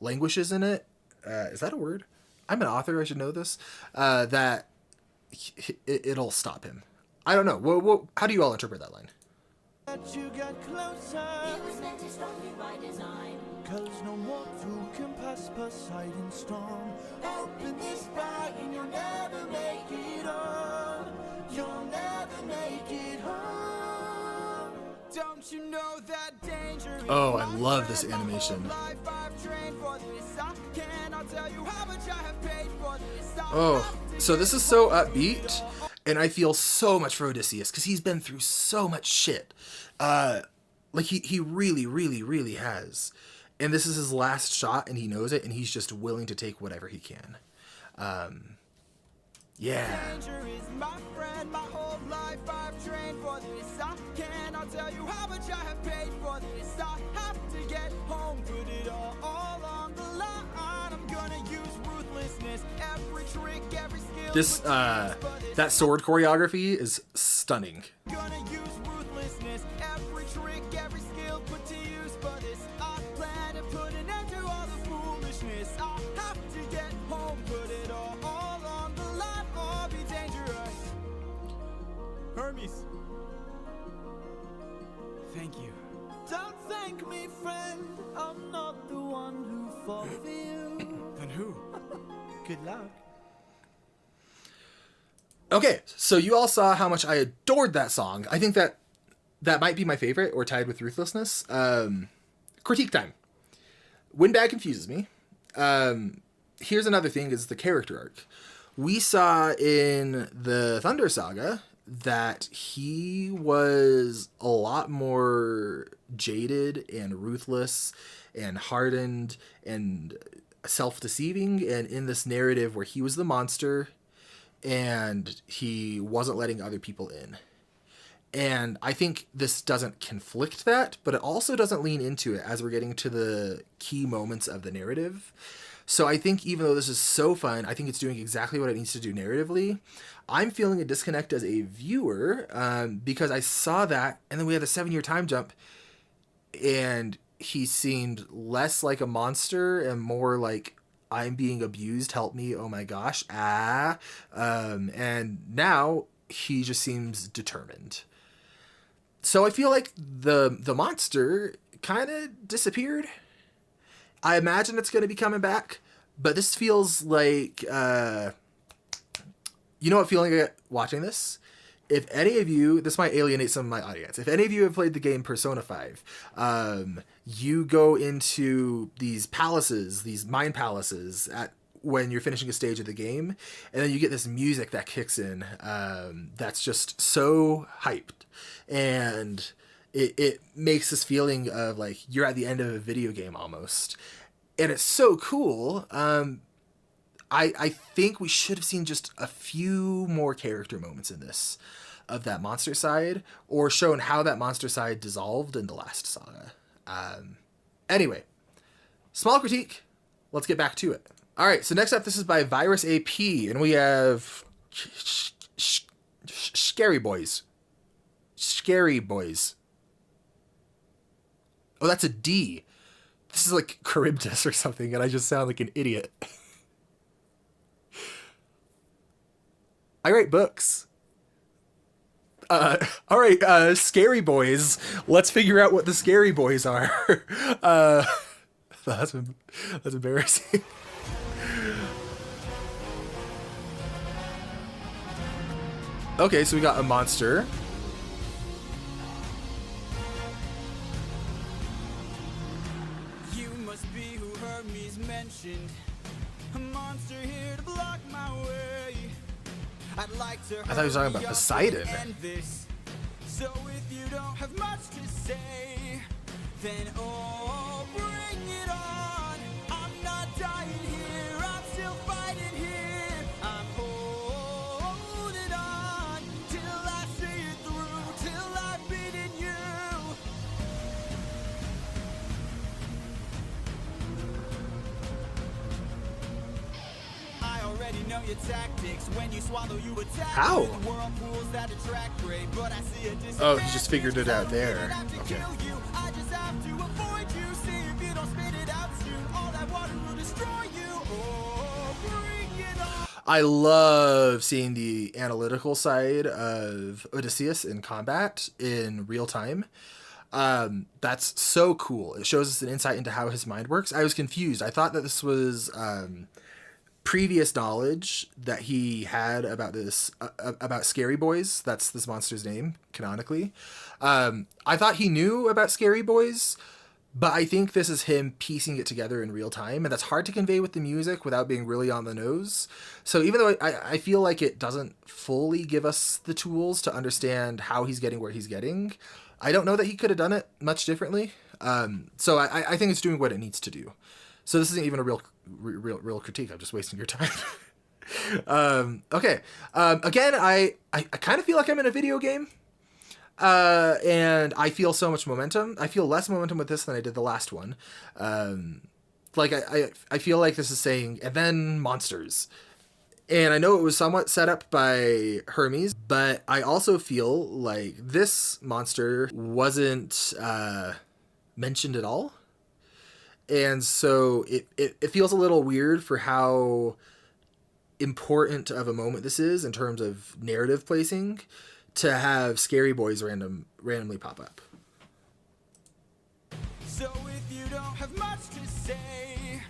languishes in it, is that a word? I'm an author, I should know this. That it'll stop him. I don't know. How do you all interpret that line? Let you get closer. It was meant to stop you by design. 'Cause no mortal can pass Poseidon's storm. Open this bag and you'll never make it home. You'll never make it home. Don't you know that danger is Oh, I love this animation. Oh, so this is so upbeat, and I feel so much for Odysseus because he's been through so much shit. Like he really, really, really has. And this is his last shot, and he knows it, and he's just willing to take whatever he can. Yeah. Danger is my friend, my whole life I've trained for this. I cannot tell you how much I have paid for this. I have to get home, put it all on the line. I'm gonna use ruthlessness, every trick, every skill. This, that sword choreography is stunning. Gonna use ruthlessness, every trick, every skill put to use for this. I plan to put an end to all the foolishness. I have to get home, put it all on the line, or be dangerous. Hermes, thank you. Don't thank me, friend. I'm not the one who fought for you. Then who? Good luck. Okay, so you all saw how much I adored that song. I think that might be my favorite, or tied with Ruthlessness. Critique time. Windbag confuses me. Here's another thing, is the character arc. We saw in the Thunder Saga that he was a lot more jaded and ruthless and hardened and self-deceiving, and in this narrative where he was the monster and he wasn't letting other people in. And I think this doesn't conflict that, but it also doesn't lean into it as we're getting to the key moments of the narrative. So I think even though this is so fun, I think it's doing exactly what it needs to do narratively. I'm feeling a disconnect as a viewer because I saw that, and then we had a 7-year time jump, and he seemed less like a monster and more like, I'm being abused, help me, oh my gosh, and now he just seems determined. So I feel like the monster kind of disappeared. I imagine it's going to be coming back, but this feels like, you know what feeling I get watching this? If any of you, this might alienate some of my audience, if any of you have played the game Persona 5, you go into these palaces, these mind palaces, when you're finishing a stage of the game, and then you get this music that kicks in that's just so hyped. And it makes this feeling of like you're at the end of a video game almost. And it's so cool. I think we should have seen just a few more character moments in this of that monster side, or shown how that monster side dissolved in the last saga. Anyway, small critique. Let's get back to it. All right, so next up, this is by Virus AP, and we have Scary Boys. Scary Boys. Oh, that's a D. This is like Charybdis or something, and I just sound like an idiot. I write books. All right, Scary Boys. Let's figure out what the Scary Boys are. That's embarrassing. Okay, so we got a monster. You must be who Hermes mentioned. A monster here to block my way. I'd like to. I thought he was talking about Poseidon. So if you don't have much to say, then oh, bring it on. I'm not dying here, I'm still fighting here. I'm holding on till I see it through, till I've beaten you. I already know your tactics. When you swallow, you attack. How? With whirlpools that attract prey, but I see a Oh, he just figured it out there. Okay. I just have to avoid you. See if you don't spit it out soon. All that water will destroy you. Oh, bring it on. I love seeing the analytical side of Odysseus in combat in real time. That's so cool. It shows us an insight into how his mind works. I was confused. I thought that this was previous knowledge that he had about this, about Scary Boys. That's this monster's name, canonically. I thought he knew about Scary Boys, but I think this is him piecing it together in real time, and that's hard to convey with the music without being really on the nose. So even though I feel like it doesn't fully give us the tools to understand how he's getting where he's getting, I don't know that he could have done it much differently. So I think it's doing what it needs to do. So this isn't even a real critique. I'm just wasting your time. Okay. Again, I kind of feel like I'm in a video game. And I feel so much momentum. I feel less momentum with this than I did the last one. Like I feel like this is saying, and then monsters. And I know it was somewhat set up by Hermes, but I also feel like this monster wasn't mentioned at all. And so it feels a little weird for how important of a moment this is in terms of narrative placing to have Scary Boys randomly pop up. So if you don't have much to say,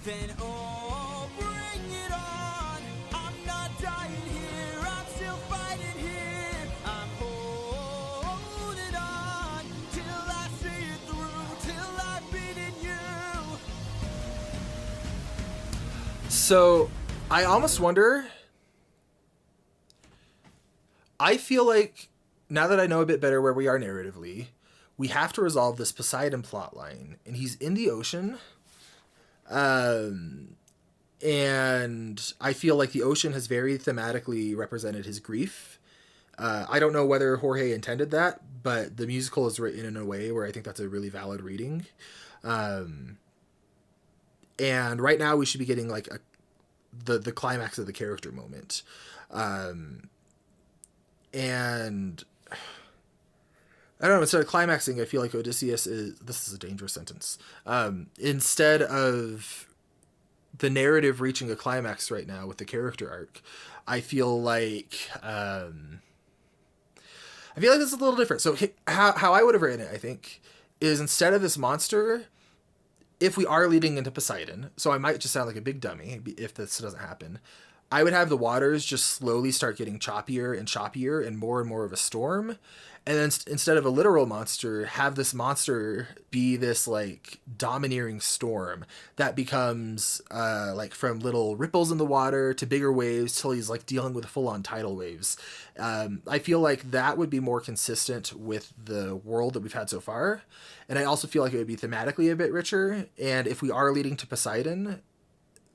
then oh, bring it on. I'm not dying here, I'm still fighting here. I'm holding on till I see it through, till I've beaten you. So I almost wonder, I feel like now that I know a bit better where we are narratively, we have to resolve this Poseidon plotline, and he's in the ocean. And I feel like the ocean has very thematically represented his grief. I don't know whether Jorge intended that, but the musical is written in a way where I think that's a really valid reading. And right now we should be getting like the climax of the character moment. And I don't know, instead of climaxing, I feel like Odysseus is... This is a dangerous sentence. Instead of the narrative reaching a climax right now with the character arc, I feel like... this is a little different. So how I would have written it, I think, is instead of this monster, if we are leading into Poseidon, so I might just sound like a big dummy if this doesn't happen, I would have the waters just slowly start getting choppier and more of a storm. And then instead of a literal monster, have this monster be this like domineering storm that becomes like from little ripples in the water to bigger waves till he's like dealing with full-on tidal waves. I feel like that would be more consistent with the world that we've had so far. And I also feel like it would be thematically a bit richer. And if we are leading to Poseidon,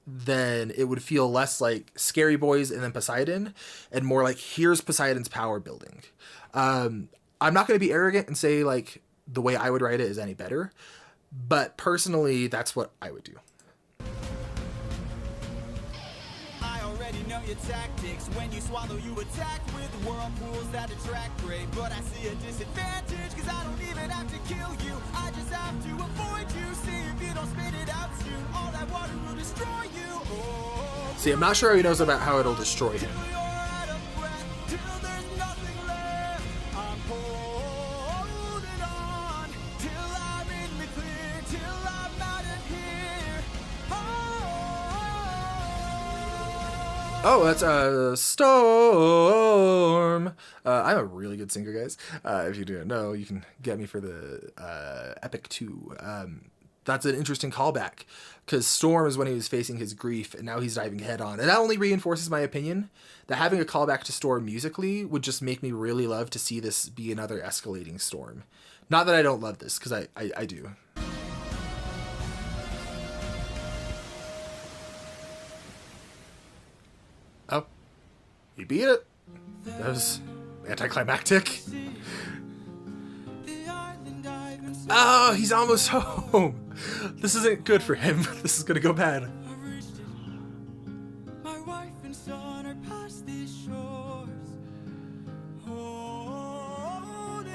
then it would feel less like Scary Boys and then Poseidon, and more like here's Poseidon's power building. I'm not going to be arrogant and say like the way I would write it is any better, but personally, that's what I would do. I already know your tactics. When you swallow, you attack with whirlpools that attract prey. But I see a disadvantage, cause I don't even have to kill you. I just have to avoid you. See if you don't spit it out soon. All that water will destroy you. Oh, see, I'm not sure he knows about how it'll destroy him. till you're out of breath, till there's nothing left. I'm holding on till I'm in the clear, till I'm out of here. Oh, that's a storm. I'm a really good singer, guys. If you didn't know, you can get me for the Epic 2. That's an interesting callback, because Storm is when he was facing his grief, and now he's diving head on. And that only reinforces my opinion that having a callback to Storm musically would just make me really love to see this be another escalating storm. Not that I don't love this, because I do. Oh, he beat it. That was anticlimactic. Oh, he's almost home. This isn't good for him. This is gonna go bad. My wife and son are past these shores.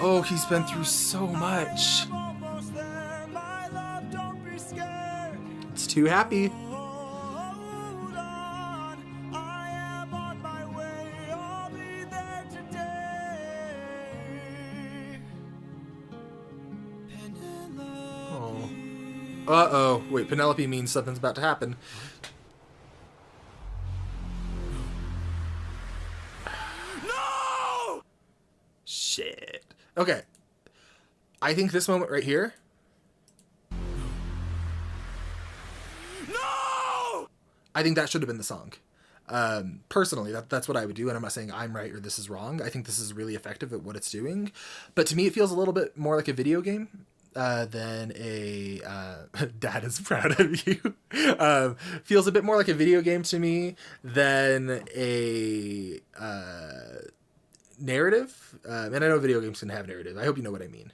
Oh, he's been through so much. I'm almost there. My love, don't be scared. It's too happy. Hold on, I am on my way. I'll be there today. Oh. Uh-oh. Wait, Penelope means something's about to happen. No! Shit. Okay. I think this moment right here. No! I think that should have been the song. Personally, that's what I would do, and I'm not saying I'm right or this is wrong. I think this is really effective at what it's doing. But to me, it feels a little bit more like a video game than a... Dad is proud of you. Feels a bit more like a video game to me than a narrative. And I know video games can have narrative. I hope you know what I mean.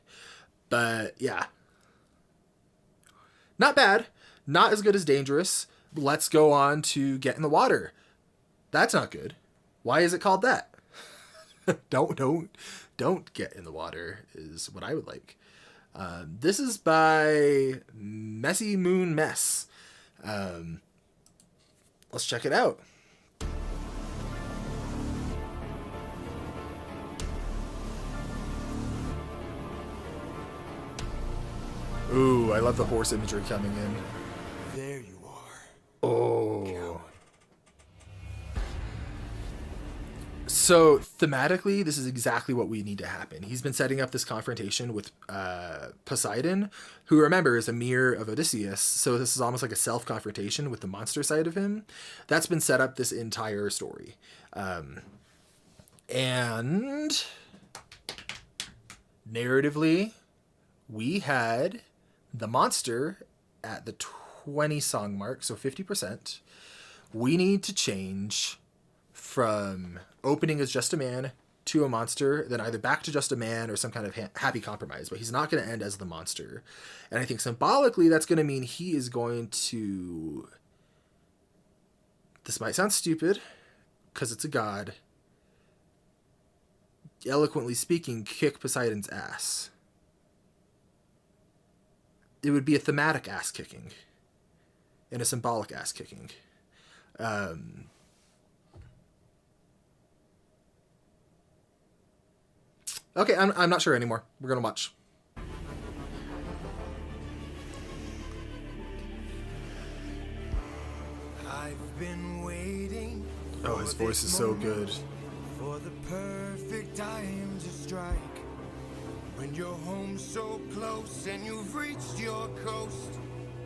But, yeah. Not bad. Not as good as Dangerous. Let's go on to Get in the Water. That's not good. Why is it called that? Don't get in the water is what I would like. This is by Messy Moon Mess. Let's check it out. Ooh, I love the horse imagery coming in. There you are. Oh. So thematically, this is exactly what we need to happen. He's been setting up this confrontation with Poseidon, who, remember, is a mirror of Odysseus. So this is almost like a self-confrontation with the monster side of him. That's been set up this entire story. And narratively, we had the monster at the 20 song mark, so 50%. We need to change from opening as just a man to a monster, then either back to just a man or some kind of happy compromise. But he's not going to end as the monster. And I think symbolically that's going to mean he is going to... This might sound stupid, because it's a god. Eloquently speaking, kick Poseidon's ass. It would be a thematic ass kicking. And a symbolic ass kicking. Okay, I'm not sure anymore. We're going to watch. I've been waiting. Oh, his voice is so good. For the perfect time to strike. When you're home so close and you've reached your coast.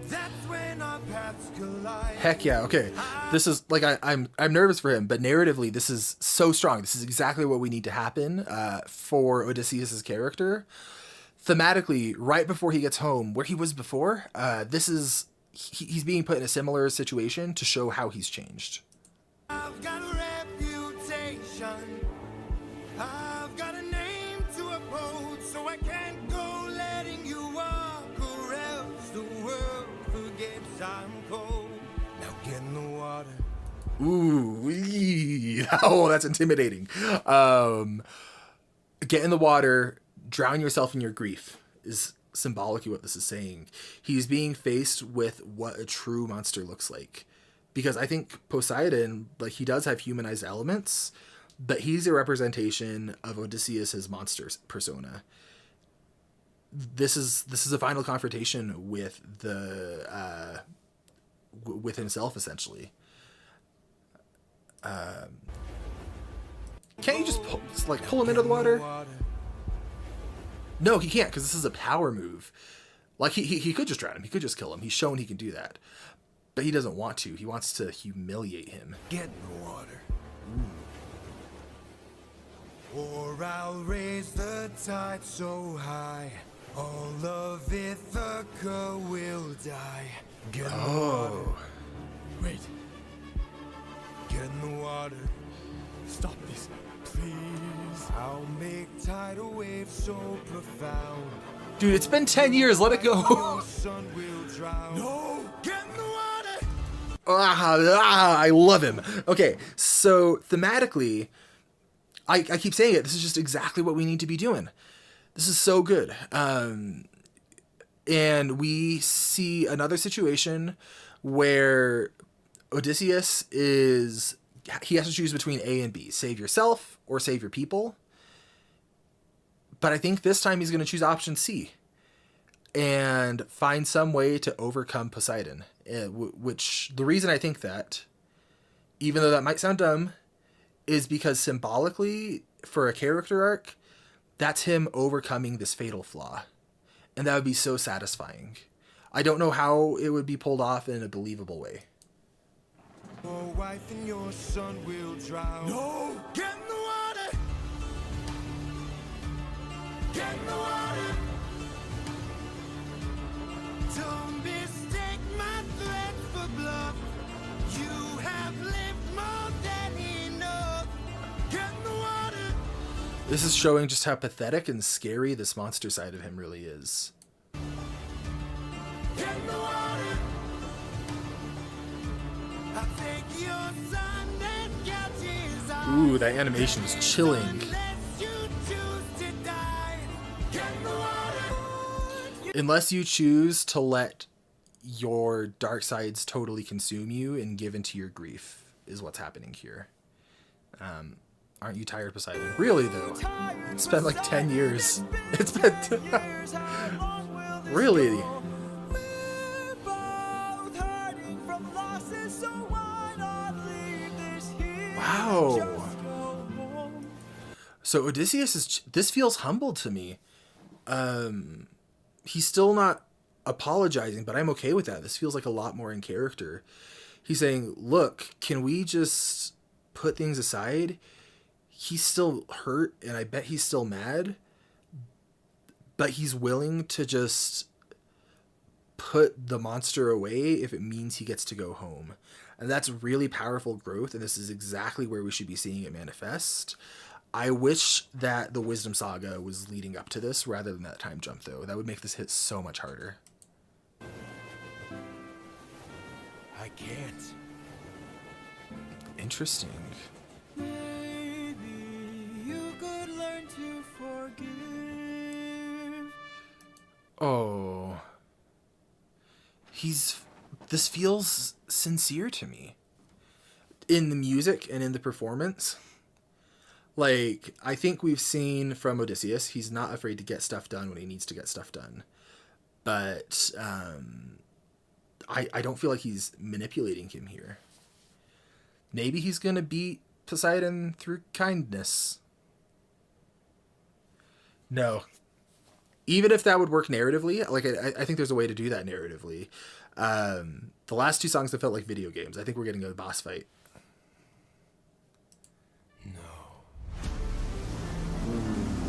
That's when our paths collide. Heck yeah, okay. This is, like, I'm nervous for him, but narratively, this is so strong. This is exactly what we need to happen for Odysseus' character. Thematically, right before he gets home, where he was before, this is... He's being put in a similar situation to show how he's changed. I've got a reputation. I've got a name to uphold, so I can't go letting you walk, or else the world forgets I'm cold. Now get in the water. Ooh, oh, that's intimidating. Get in the water, drown yourself in your grief is symbolically what this is saying. He's being faced with what a true monster looks like. Because I think Poseidon, like, he does have humanized elements, but he's a representation of Odysseus' monster persona. This is a final confrontation with the with himself, essentially. Can't you just pull him into the water? No, he can't, because this is a power move. Like, he could just drown him. He could just kill him. He's shown he can do that. But he doesn't want to. He wants to humiliate him. Get in the water. Or I'll raise the tide so high, all of Ithaca will die. Get in the water. Wait. Get in the water. Stop this, please. I'll make tidal waves so profound. Dude, it's been 10 years. Let it go. Your sun will drown. No, get in the water. I love him. Okay, so thematically, I keep saying it. This is just exactly what we need to be doing. This is so good. And we see another situation where Odysseus he has to choose between A and B. Save yourself or save your people. But I think this time he's going to choose option C and find some way to overcome Poseidon. Which, the reason I think that, even though that might sound dumb, is because symbolically, for a character arc, that's him overcoming this fatal flaw. And that would be so satisfying. I don't know how it would be pulled off in a believable way. Your wife and your son will drown. No! Get in the water! Get in the water! Don't mistake my threats for bluff. You have lived more than enough. Get in the water! This is showing just how pathetic and scary this monster side of him really is. Get in the water! I'll take your son and catch his eye. Ooh, that animation is chilling. Unless you choose to die. Get in the water! Unless you choose to let your dark sides totally consume you and give into your grief, is what's happening here. Aren't you tired, Poseidon? Really, though? It's been like 10 years. It's been... Really? Wow. So Odysseus is... This feels humble to me. He's still not apologizing, but I'm okay with that. This feels like a lot more in character. He's saying, look, can we just put things aside? He's still hurt, and I bet he's still mad, but he's willing to just put the monster away if it means he gets to go home. And that's really powerful growth, and this is exactly where we should be seeing it manifest. I wish that the Wisdom Saga was leading up to this rather than that time jump, though. That would make this hit so much harder. I can't. Interesting. Maybe you could learn to forgive. Oh. This feels sincere to me. In the music and in the performance. Like, I think we've seen from Odysseus, he's not afraid to get stuff done when he needs to get stuff done. But I don't feel like he's manipulating him here. Maybe he's going to beat Poseidon through kindness. No. Even if that would work narratively, like I think there's a way to do that narratively. The last two songs have felt like video games. I think we're getting a boss fight.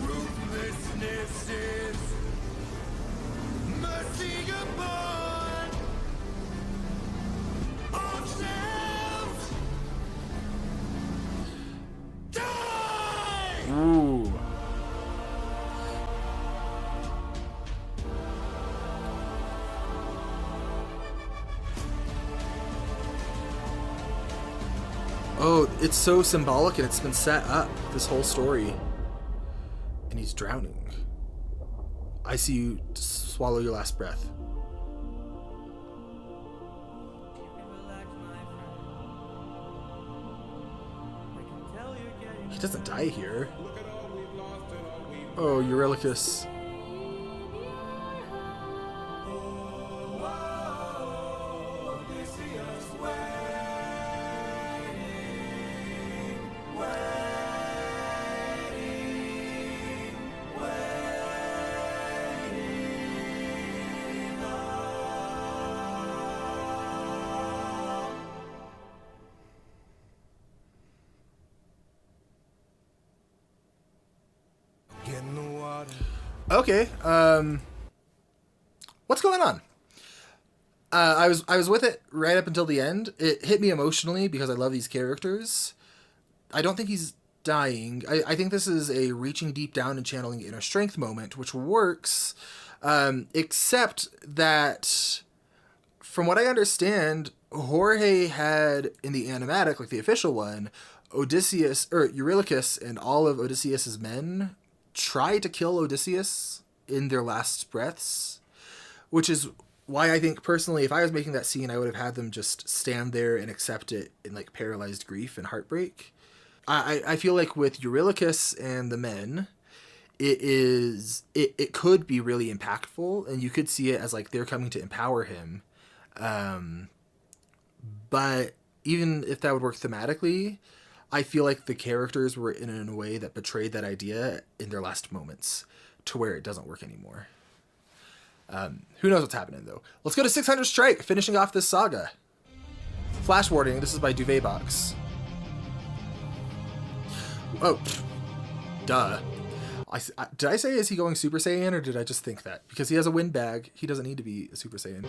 Ruthlessness is mercy upon ourselves. Die! Ooh. Oh, it's so symbolic and it's been set up, this whole story. And he's drowning. I see you swallow your last breath. He doesn't die here. Oh, Eurylochus. In the water. Okay, what's going on? I was with it right up until the end. It hit me emotionally because I love these characters. I don't think he's dying. I think this is a reaching deep down and channeling inner strength moment, which works, except that, from what I understand, Jorge had, in the animatic, like the official one, Odysseus, or Eurylochus and all of Odysseus's men try to kill Odysseus in their last breaths, which is why I think personally, if I was making that scene, I would have had them just stand there and accept it in like paralyzed grief and heartbreak. I feel like with Eurylochus and the men, it could be really impactful, and you could see it as like they're coming to empower him. But even if that would work thematically, I feel like the characters were in a way that betrayed that idea in their last moments to where it doesn't work anymore. Who knows what's happening, though. Let's go to 600 Strike, finishing off this saga. Flash warning, this is by Duvet Box. Oh, duh. Did I say, is he going Super Saiyan, or did I just think that? Because he has a wind bag, he doesn't need to be a Super Saiyan.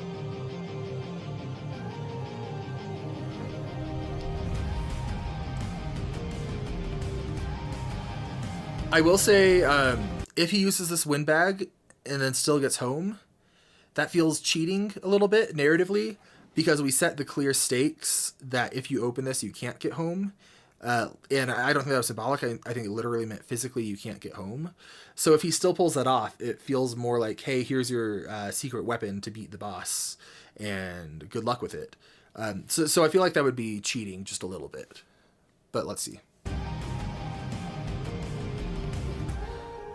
I will say, if he uses this windbag and then still gets home, that feels cheating a little bit narratively, because we set the clear stakes that if you open this, you can't get home. And I don't think that was symbolic. I think it literally meant physically you can't get home. So if he still pulls that off, it feels more like, hey, here's your secret weapon to beat the boss, and good luck with it. So I feel like that would be cheating just a little bit. But let's see.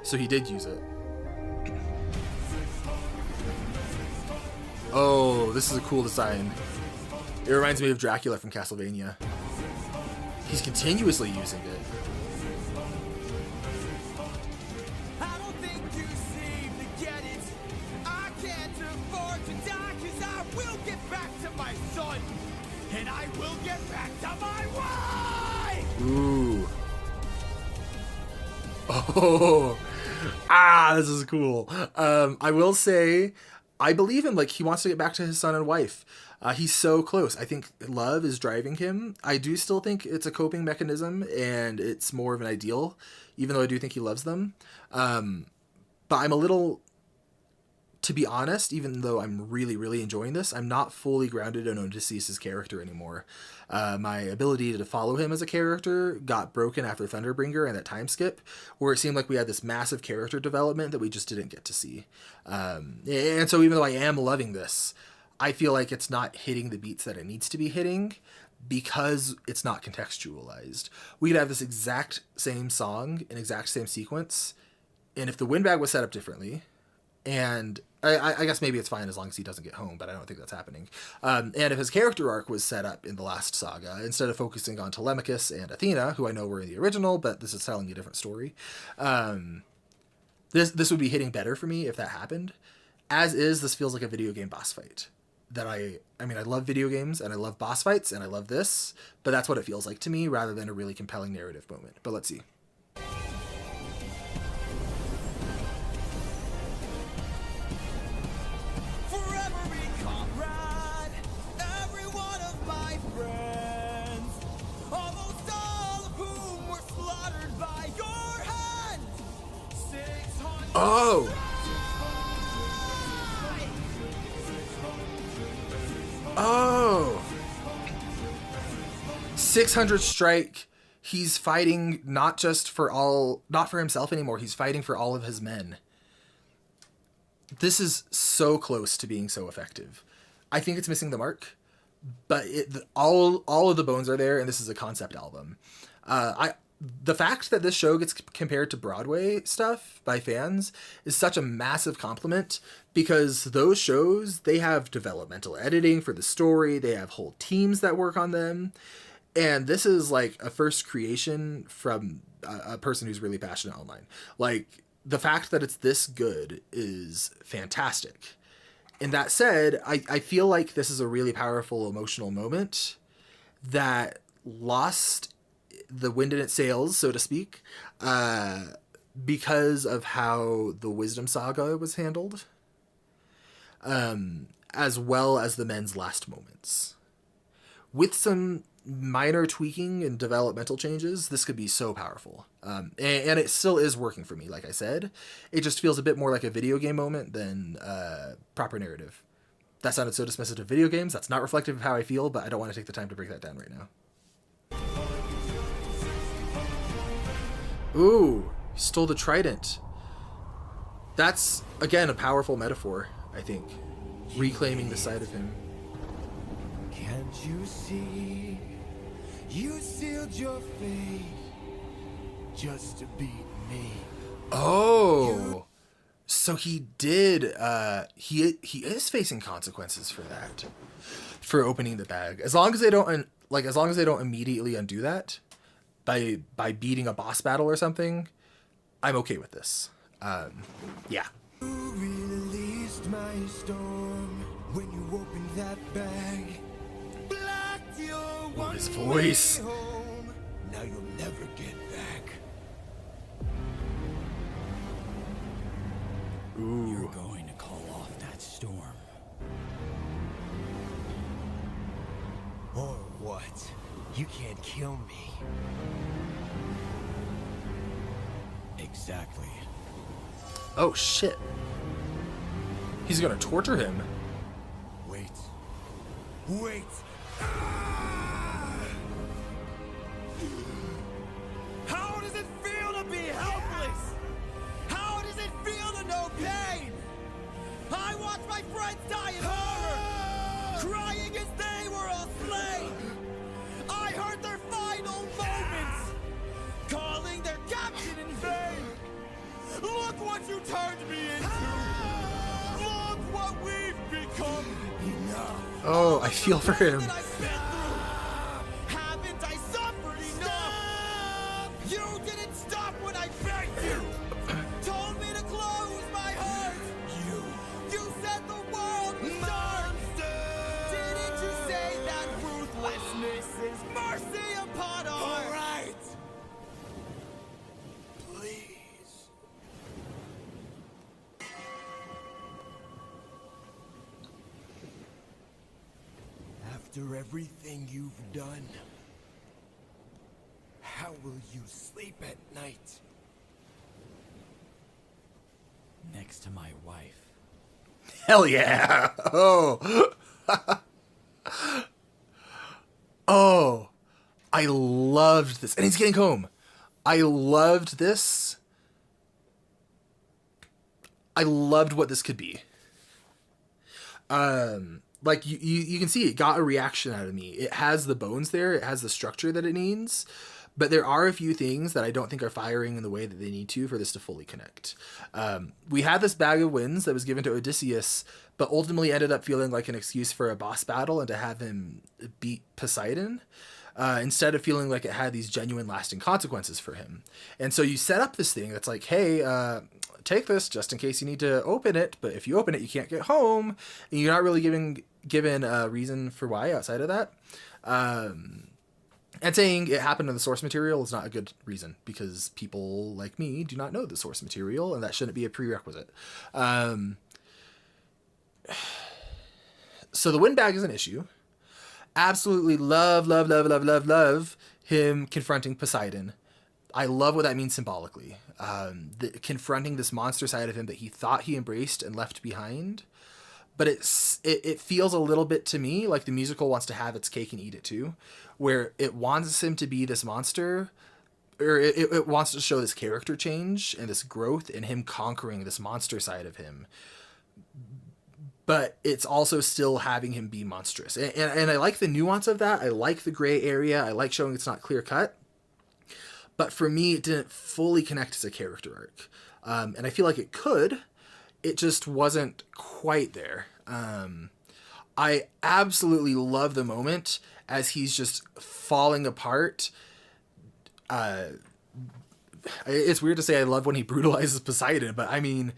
So he did use it. Oh, this is a cool design. It reminds me of Dracula from Castlevania. He's continuously using it. I don't think you seem to get it. I can't afford to die, 'cause I will get back to my son. And I will get back to my wife! Ooh. Oh. This is cool. I will say, I believe him. Like, he wants to get back to his son and wife. He's so close. I think love is driving him. I do still think it's a coping mechanism and it's more of an ideal, even though I do think he loves them. But I'm a little, to be honest, even though I'm really, really enjoying this, I'm not fully grounded in Odysseus' character anymore. My ability to follow him as a character got broken after Thunderbringer and that time skip, where it seemed like we had this massive character development that we just didn't get to see. And so even though I am loving this, I feel like it's not hitting the beats that it needs to be hitting because it's not contextualized. We could have this exact same song, an exact same sequence, and if the windbag was set up differently, and I guess maybe it's fine as long as he doesn't get home, but I don't think that's happening. And if his character arc was set up in the last saga, instead of focusing on Telemachus and Athena, who I know were in the original, but this is telling a different story, this would be hitting better for me if that happened. As is, this feels like a video game boss fight. That I mean, I love video games, and I love boss fights, and I love this, but that's what it feels like to me, rather than a really compelling narrative moment. But let's see. Oh! Oh! 600 strike. He's fighting not just for not for himself anymore. He's fighting for all of his men. This is so close to being so effective. I think it's missing the mark, but all of the bones are there, and this is a concept album. The fact that this show gets compared to Broadway stuff by fans is such a massive compliment, because those shows, they have developmental editing for the story. They have whole teams that work on them. And this is like a first creation from a person who's really passionate online. Like, the fact that it's this good is fantastic. And that said, I feel like this is a really powerful emotional moment that lost the wind in its sails, so to speak, because of how the Wisdom Saga was handled, as well as the men's last moments. With some minor tweaking and developmental changes, this could be so powerful. And it still is working for me, like I said. It just feels a bit more like a video game moment than proper narrative. That sounded so dismissive of video games. That's not reflective of how I feel, but I don't want to take the time to break that down right now. Ooh, he stole the trident. That's, again, a powerful metaphor, I think. Reclaiming the side of him. Can't you see? You sealed your fate just to beat me. Oh, so he did. He is facing consequences for that, for opening the bag. As long as they don't immediately undo that by beating a boss battle or something, I'm okay with this. Yeah. You released my storm when you opened that bag. Blocked your one His voice. way home. Now you'll never get back. Ooh. You're going to call off that storm. Or what? You can't kill me. Exactly. Oh shit. He's gonna torture him. Wait. Wait. Ah! How does it feel to be helpless? How does it feel to know pain? I watched my friends die in horror, crying as they were all slain. I heard their final moments, calling their captain in vain. Look what you turned me into. Look what we've become. Enough. Oh, I feel for him. Haven't I suffered enough? You didn't stop when I begged you. Told me to close my heart. You said the world was dark. Didn't you say that ruthlessness is mercy upon our... All right. Please. After everything you've done, how will you sleep at night? Next to my wife. Hell yeah. Oh. Oh. I loved this. And he's getting home. I loved this. I loved what this could be. Like you can see it got a reaction out of me. It has the bones there. It has the structure that it needs. But there are a few things that I don't think are firing in the way that they need to for this to fully connect. We had this bag of winds that was given to Odysseus, but ultimately ended up feeling like an excuse for a boss battle and to have him beat Poseidon, instead of feeling like it had these genuine lasting consequences for him. And so you set up this thing that's like, hey, take this just in case you need to open it, but if you open it, you can't get home, and you're not really given a reason for why outside of that. And saying it happened in the source material is not a good reason, because people like me do not know the source material, and that shouldn't be a prerequisite. So the windbag is an issue. Absolutely love him confronting Poseidon. I love what that means symbolically. Confronting this monster side of him that he thought he embraced and left behind. But it feels a little bit to me like the musical wants to have its cake and eat it too, where it wants him to be this monster, or it wants to show this character change and this growth in him conquering this monster side of him. But it's also still having him be monstrous. And I like the nuance of that. I like the gray area. I like showing it's not clear cut. But for me, it didn't fully connect as a character arc. And I feel like it could. It just wasn't quite there. I absolutely love the moment as he's just falling apart. It's weird to say I love when he brutalizes Poseidon, but I mean,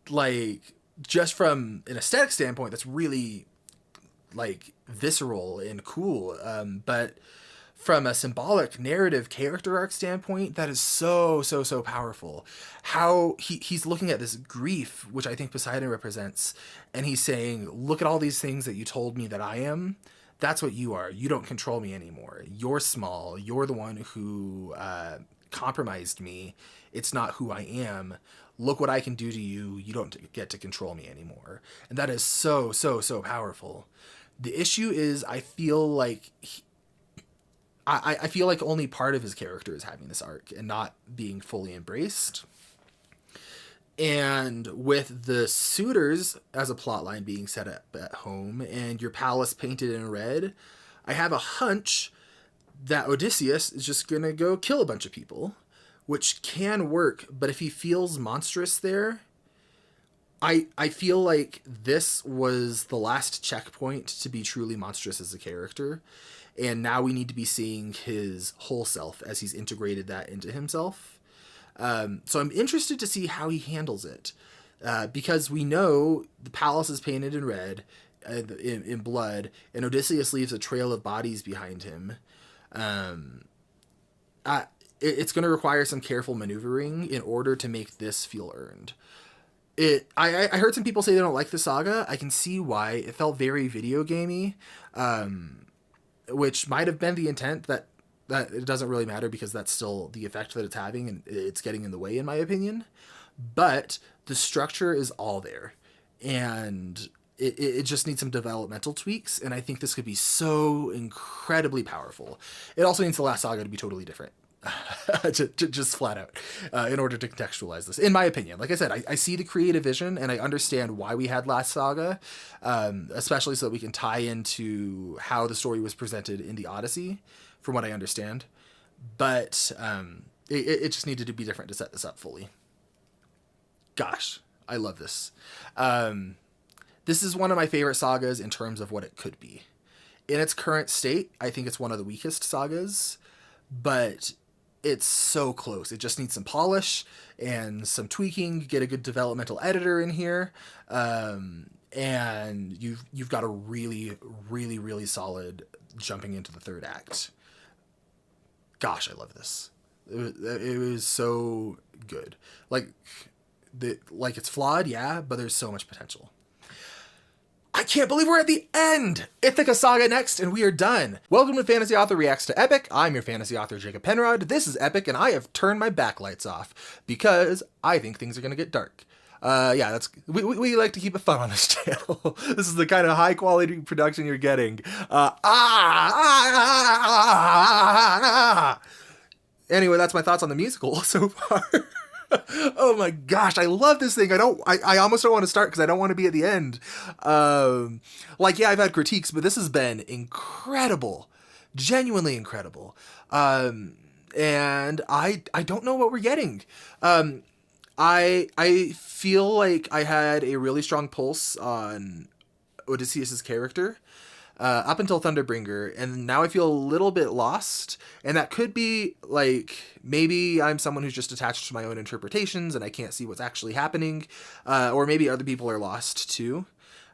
like, just from an aesthetic standpoint, that's really, like, visceral and cool. But from a symbolic narrative character arc standpoint, that is so powerful. How he's looking at this grief, which I think Poseidon represents, and he's saying, look at all these things that you told me that I am. That's what you are. You don't control me anymore. You're small. You're the one who compromised me. It's not who I am. Look what I can do to you. You don't get to control me anymore. And that is so powerful. The issue is I feel like I feel like only part of his character is having this arc and not being fully embraced. And with the suitors as a plotline being set up at home and your palace painted in red, I have a hunch that Odysseus is just going to go kill a bunch of people, which can work. But if he feels monstrous there, I feel like this was the last checkpoint to be truly monstrous as a character. And now we need to be seeing his whole self as he's integrated that into himself. So I'm interested to see how he handles it. Because we know the palace is painted in red, in blood, and Odysseus leaves a trail of bodies behind him. It's going to require some careful maneuvering in order to make this feel earned. I heard some people say they don't like the saga. I can see why. It felt very video gamey. Which might have been the intent, that it doesn't really matter because that's still the effect that it's having and it's getting in the way, in my opinion. But the structure is all there, and it just needs some developmental tweaks, and I think this could be so incredibly powerful. It also needs the last saga to be totally different. just flat out, in order to contextualize this, in my opinion. Like I said, I see the creative vision and I understand why we had Last Saga, especially so that we can tie into how the story was presented in the Odyssey, from what I understand. But it just needed to be different to set this up fully. Gosh, I love this. This is one of my favorite sagas in terms of what it could be. In its current state, I think it's one of the weakest sagas, but it's so close. It just needs some polish and some tweaking. Get a good developmental editor in here, and you've got a really solid jumping into the third act. Gosh, I love this. It was so good. Like it's flawed, yeah, but there's so much potential. I can't believe we're at the end! Ithaca Saga next, and we are done. Welcome to Fantasy Author Reacts to Epic. I'm your fantasy author, Jacob Penrod. This is Epic, and I have turned my backlights off because I think things are going to get dark. Yeah, we like to keep it fun on this channel. This is the kind of high quality production you're getting. Anyway, that's my thoughts on the musical so far. Oh my gosh, I love this thing. I almost don't want to start because I don't want to be at the end. Yeah, I've had critiques, but this has been incredible. Genuinely incredible. And I don't know what we're getting. I feel like I had a really strong pulse on Odysseus's character up until Thunderbringer, and now I feel a little bit lost, and that could be like maybe I'm someone who's just attached to my own interpretations and I can't see what's actually happening, or maybe other people are lost too.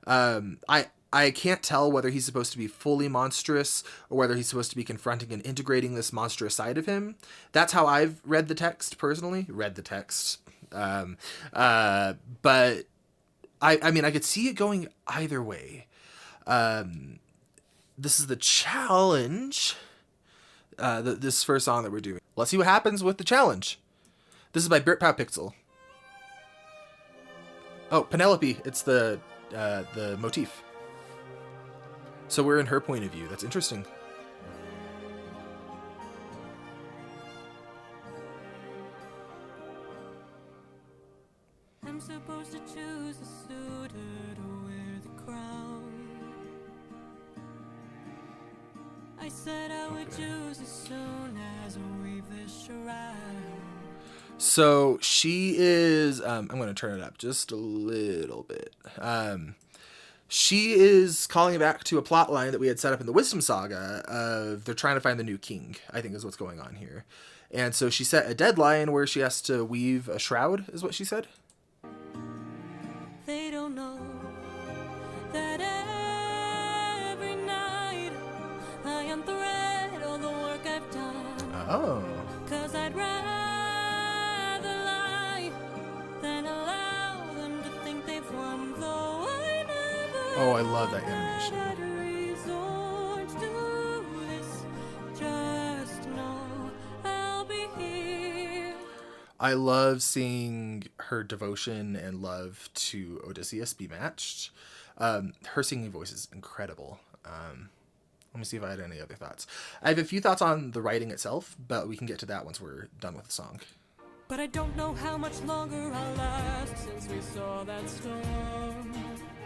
I can't tell whether he's supposed to be fully monstrous or whether he's supposed to be confronting and integrating this monstrous side of him. That's how I've read the text personally. But I mean, I could see it going either way. This is the challenge. This first song that we're doing. Let's see what happens with the challenge. This is by Britpop Pixel. Oh, Penelope. It's the motif. So we're in her point of view. That's interesting. I'm supposed to choose a suitor to wear the crown. I said I would choose as soon as I weave this shroud. So she is, I'm going to turn it up just a little bit. She is calling back to a plot line that we had set up in the Wisdom Saga of they're trying to find the new king, I think is what's going on here. And so she set a deadline where she has to weave a shroud, is what she said. They don't know that every night I unthread all the work I've done. Oh. 'Cause I'd rather lie than allow them to think they've won, though I never. Oh, I love that animation. Resort to this. Just know I'll be here. I love seeing her devotion and love to Odysseus be matched. Her singing voice is incredible. Let me see if I had any other thoughts. I have a few thoughts on the writing itself, but we can get to that once we're done with the song. But I don't know how much longer I'll last since we saw that storm.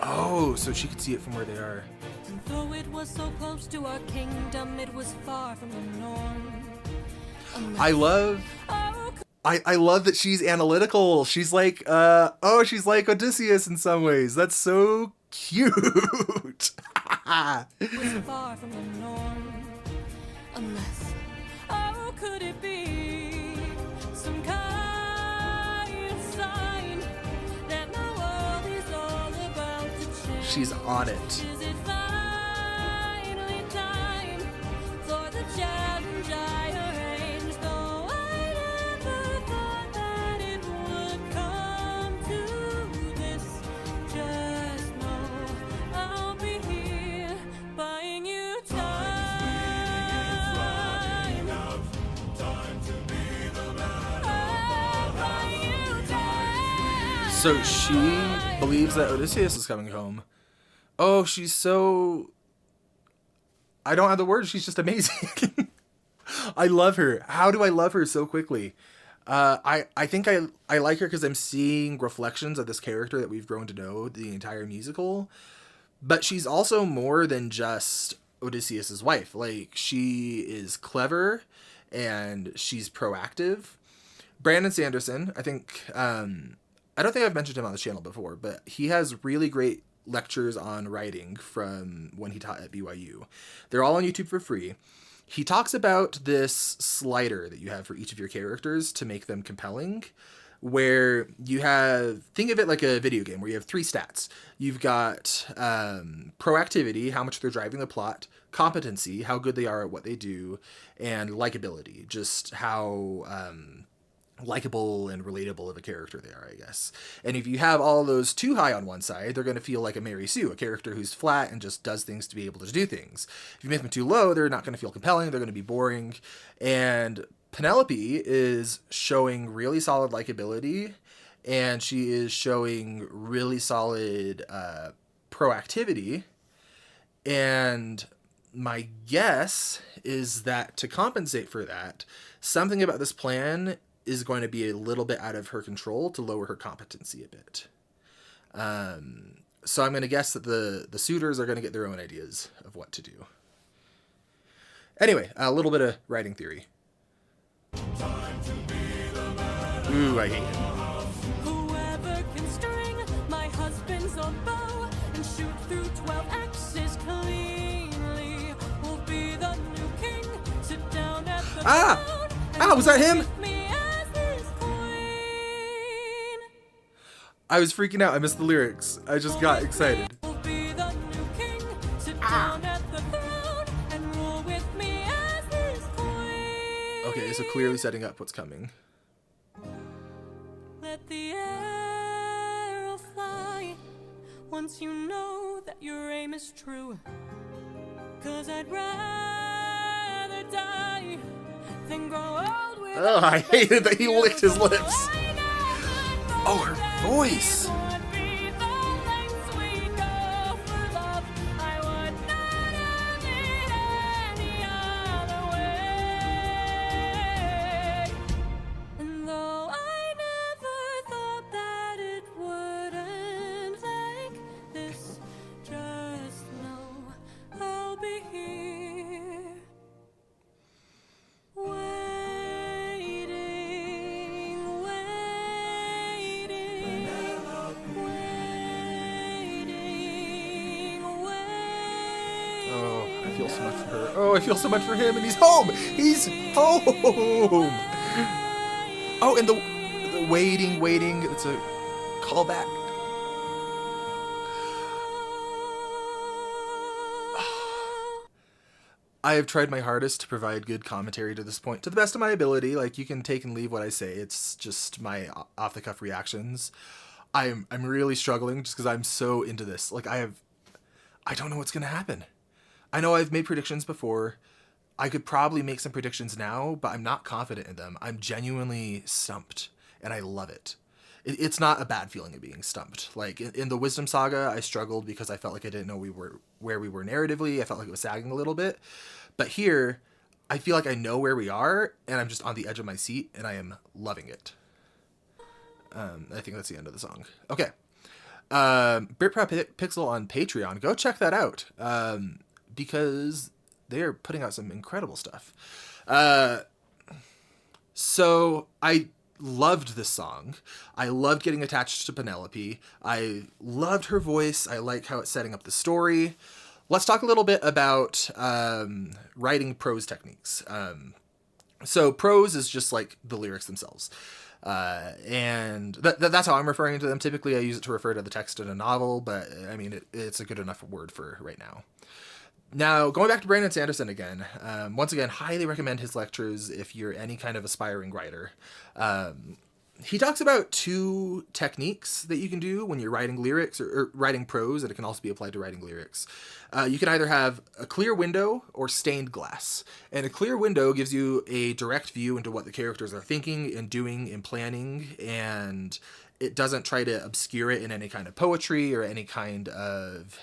Oh, so she could see it from where they are. And though it was so close to our kingdom, it was far from the norm. I love that she's analytical. She's like, she's like Odysseus in some ways. That's so cute. It was far from the norm. Unless, could it be some kind of sign that my world is all about to change? She's on it. Is it finally time for the challenge I arranged? Though I never thought that it would come to this. Just know I'll be here buying you time. Buying you time. So she believes that Odysseus is coming home. Oh, she's so... I don't have the words. She's just amazing. I love her. How do I love her so quickly? I think I like her because I'm seeing reflections of this character that we've grown to know the entire musical. But she's also more than just Odysseus's wife. Like, she is clever and she's proactive. Brandon Sanderson, I think... I don't think I've mentioned him on the channel before, but he has really great lectures on writing from when he taught at BYU. They're all on YouTube for free. He talks about this slider that you have for each of your characters to make them compelling, where you have, think of it like a video game where you have 3 stats. You've got proactivity, how much they're driving the plot, competency, how good they are at what they do, and likability, just how likable and relatable of a character they are, I guess. And if you have all those too high on one side, they're going to feel like a Mary Sue, a character who's flat and just does things to be able to do things. If you make them too low, they're not going to feel compelling, they're going to be boring. And Penelope is showing really solid likability, and she is showing really solid proactivity. And my guess is that to compensate for that, something about this plan is going to be a little bit out of her control to lower her competency a bit. So I'm going to guess that the suitors are going to get their own ideas of what to do. Anyway, a little bit of writing theory. Ooh, I hate it. Whoever can string my husband's own bow and shoot through 12 axes cleanly will be the new king. Sit down at the throne was that him? with me as his queen. I was freaking out. I missed the lyrics. I just got excited. Will be the new king. Sit down at the throne and rule with me as his queen. Okay, so clearly setting up what's coming. Let the arrow fly once you know that your aim is true. 'Cause I'd rather die than grow old with. Oh, I hated that he licked his lips. Oh, her voice. I feel so much for him, and he's home. He's home. Oh, and the waiting. It's a callback. I have tried my hardest to provide good commentary to this point, to the best of my ability. Like, you can take and leave what I say. It's just my off-the-cuff reactions. I'm really struggling just because I'm so into this. Like, I don't know what's gonna happen. I know I've made predictions before. I could probably make some predictions now, but I'm not confident in them. I'm genuinely stumped, and I love it. It's not a bad feeling of being stumped. Like, in the Wisdom Saga, I struggled because I felt like I didn't know where we were narratively. I felt like it was sagging a little bit. But here, I feel like I know where we are, and I'm just on the edge of my seat, and I am loving it. I think that's the end of the song. Okay. Britpop Pixel on Patreon. Go check that out. Because they're putting out some incredible stuff. So I loved this song. I loved getting attached to Penelope. I loved her voice. I like how it's setting up the story. Let's talk a little bit about writing prose techniques. So prose is just like the lyrics themselves. And that's how I'm referring to them. Typically, I use it to refer to the text in a novel, but I mean, it's a good enough word for right now. Now, going back to Brandon Sanderson again, once again, highly recommend his lectures if you're any kind of aspiring writer. He talks about two techniques that you can do when you're writing lyrics or writing prose, and it can also be applied to writing lyrics. You can either have a clear window or stained glass. And a clear window gives you a direct view into what the characters are thinking and doing and planning, and it doesn't try to obscure it in any kind of poetry or any kind of...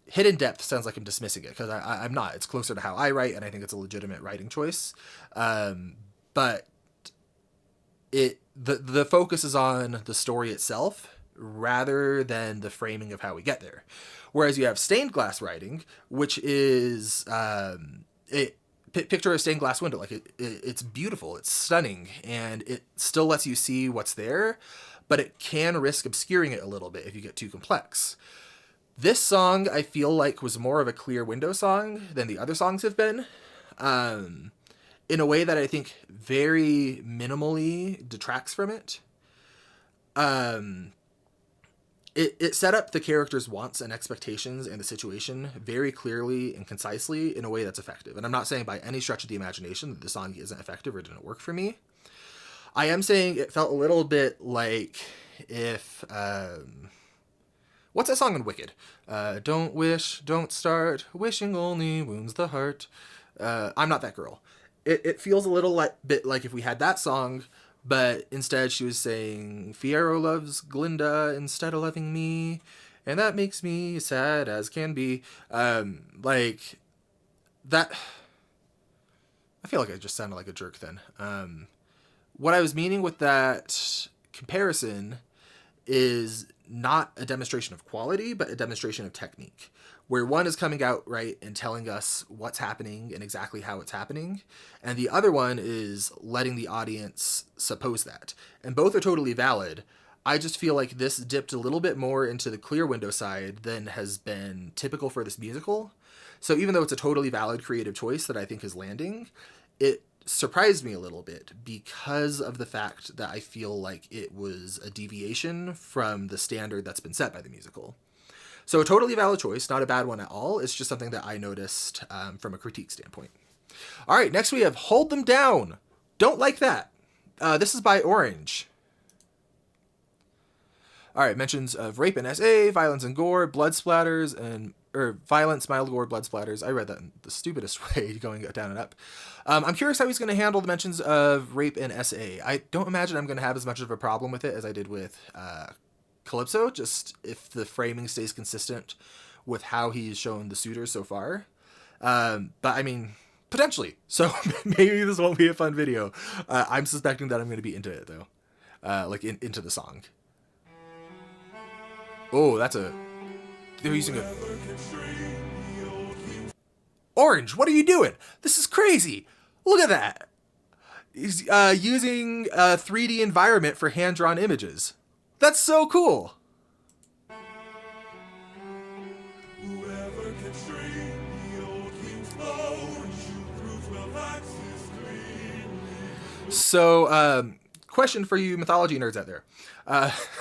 hidden depth sounds like I'm dismissing it, because I'm not. It's closer to how I write, and I think it's a legitimate writing choice. But the focus is on the story itself rather than the framing of how we get there. Whereas you have stained glass writing, which is picture a stained glass window. Like it's beautiful, it's stunning, and it still lets you see what's there, but it can risk obscuring it a little bit if you get too complex. This song, I feel like, was more of a clear window song than the other songs have been, in a way that I think very minimally detracts from it. it set up the character's wants and expectations and the situation very clearly and concisely in a way that's effective. And I'm not saying by any stretch of the imagination that the song isn't effective or didn't work for me. I am saying it felt a little bit like if, what's that song in Wicked? Don't wish, don't start, wishing only wounds the heart. I'm not that girl. It feels a little bit like if we had that song, but instead she was saying, Fiyero loves Glinda instead of loving me, and that makes me sad as can be. Like, that... I feel like I just sounded like a jerk then. What I was meaning with that comparison is not a demonstration of quality, but a demonstration of technique, where one is coming out right and telling us what's happening and exactly how it's happening, and the other one is letting the audience suppose that. And both are totally valid. I just feel like this dipped a little bit more into the clear window side than has been typical for this musical. So even though it's a totally valid creative choice that I think is landing, it surprised me a little bit because of the fact that I feel like it was a deviation from the standard that's been set by the musical. So a totally valid choice, not a bad one at all. It's just something that I noticed from a critique standpoint. All right, next we have Hold Them Down. Don't like that. This is by Orange. All right, mentions of rape and SA, violence and gore, blood splatters, or violence, mild gore, blood splatters. I read that in the stupidest way, going down and up. I'm curious how he's going to handle the mentions of rape and SA. I don't imagine I'm going to have as much of a problem with it as I did with Calypso, just if the framing stays consistent with how he's shown the suitors so far. But I mean, potentially. So maybe this won't be a fun video. I'm suspecting that I'm going to be into it, though. Like, into the song. Oh, that's a... They're using a... Orange, what are you doing? This is crazy. Look at that. He's using a 3D environment for hand-drawn images. That's so cool. So, question for you mythology nerds out there.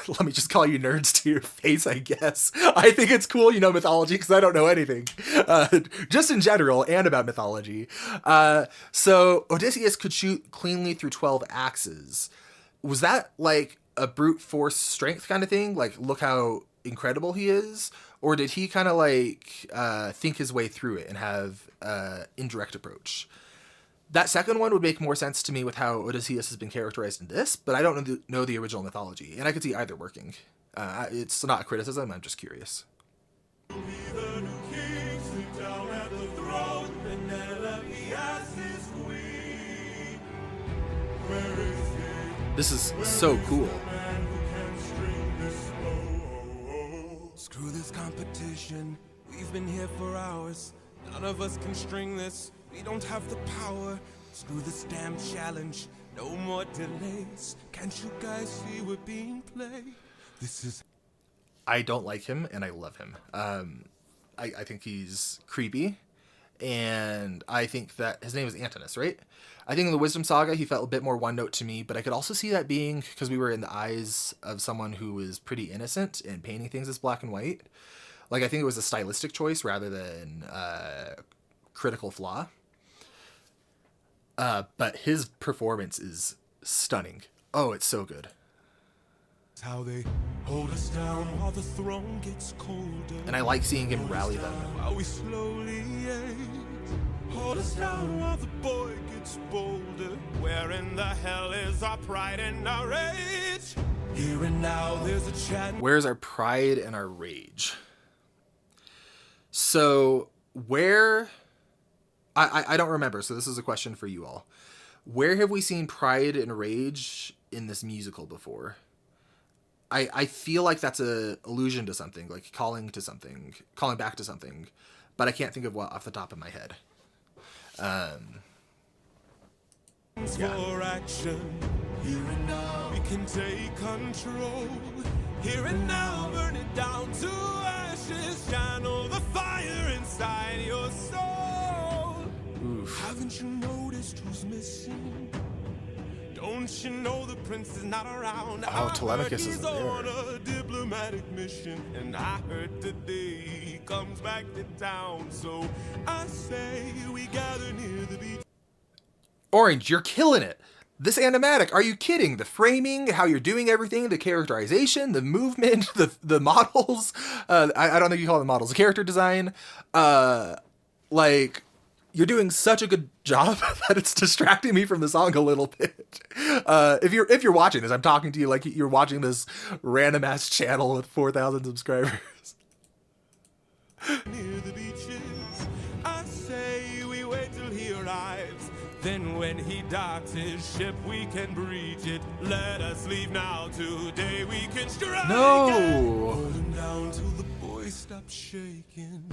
Let me just call you nerds to your face, I guess. I think it's cool you know mythology because I don't know anything. Just in general and about mythology. So Odysseus could shoot cleanly through 12 axes. Was that like a brute force strength kind of thing? Like, look how incredible he is? Or did he kind of like think his way through it and have indirect approach? That second one would make more sense to me with how Odysseus has been characterized in this, but I don't know the original mythology, and I could see either working. It's not a criticism, I'm just curious. This is so cool. Screw this competition, we've been here for hours. None of us can string this. We don't have the power. Screw this damn challenge. No more delays. Can't you guys see we're being played? This is... I don't like him, and I love him. I think he's creepy, and I think that... His name is Antinous, right? I think in the Wisdom Saga, he felt a bit more one-note to me, but I could also see that being because we were in the eyes of someone who was pretty innocent and painting things as black and white. Like, I think it was a stylistic choice rather than critical flaw. But his performance is stunning. Oh, it's so good. How they hold us down while the throne gets colder. And I like seeing him rally them. While we slowly age. Hold us down while the boy gets bolder. Where in the hell is our pride and our rage? Here and now there's a chance. Where's our pride and our rage? So, where... I don't remember, so this is a question for you all. Where have we seen pride and rage in this musical before? I feel like that's an allusion to something, like calling back to something, but I can't think of what off the top of my head. For action. Here and now we can take control. Here and now burn it down to ashes. Channel the fire inside your soul. Oof. Haven't you noticed who's missing? Don't you know the prince is not around? Oh, Telemachus is there. On a diplomatic diplomatic mission, and I heard today he comes back to town. So I say we gather near the beach. Orange, you're killing it. This animatic, are you kidding? The framing, how you're doing everything, the characterization, the movement, the models. I don't think you call them models. The character design. Like, you're doing such a good job that it's distracting me from the song a little bit. If you're watching this, I'm talking to you like you're watching this random ass channel with 4,000 subscribers. Near the beaches, I say we wait till he arrives. Then when he docks his ship, we can breach it. Let us leave now, today we can strike. No. Hold him down till the boy stops shaking.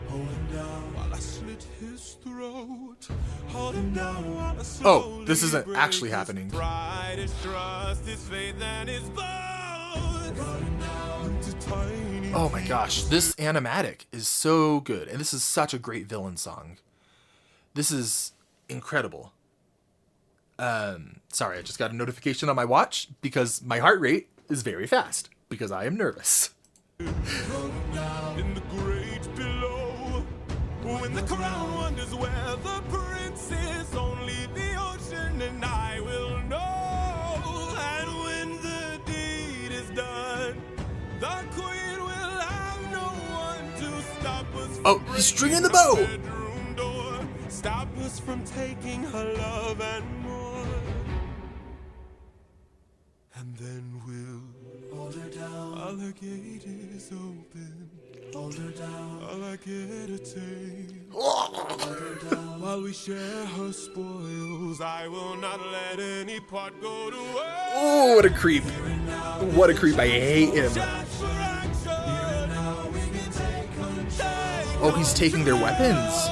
Hold him down while I slit his throat. Hold him down while I slowly this isn't break actually his happening. pride, his trust, his faith, and his bones. Run him down to tiny Oh my gosh, this animatic is so good. And this is such a great villain song. This is incredible. Sorry, I just got a notification on my watch because my heart rate is very fast because I am nervous. in the great below. When the crown wonders where the prince is, only the ocean and I will know. And when the deed is done, the queen will have no one to stop us. Oh, he's stringing the bow. Bedroom door, stop us from taking her love and more. And then we'll hold her down while her gate is open. Hold her down while I get a taste. Hold her down while we share her spoils. I will not let any part go to waste. Oh, what a creep. What a creep. I hate him. Oh, he's taking their weapons.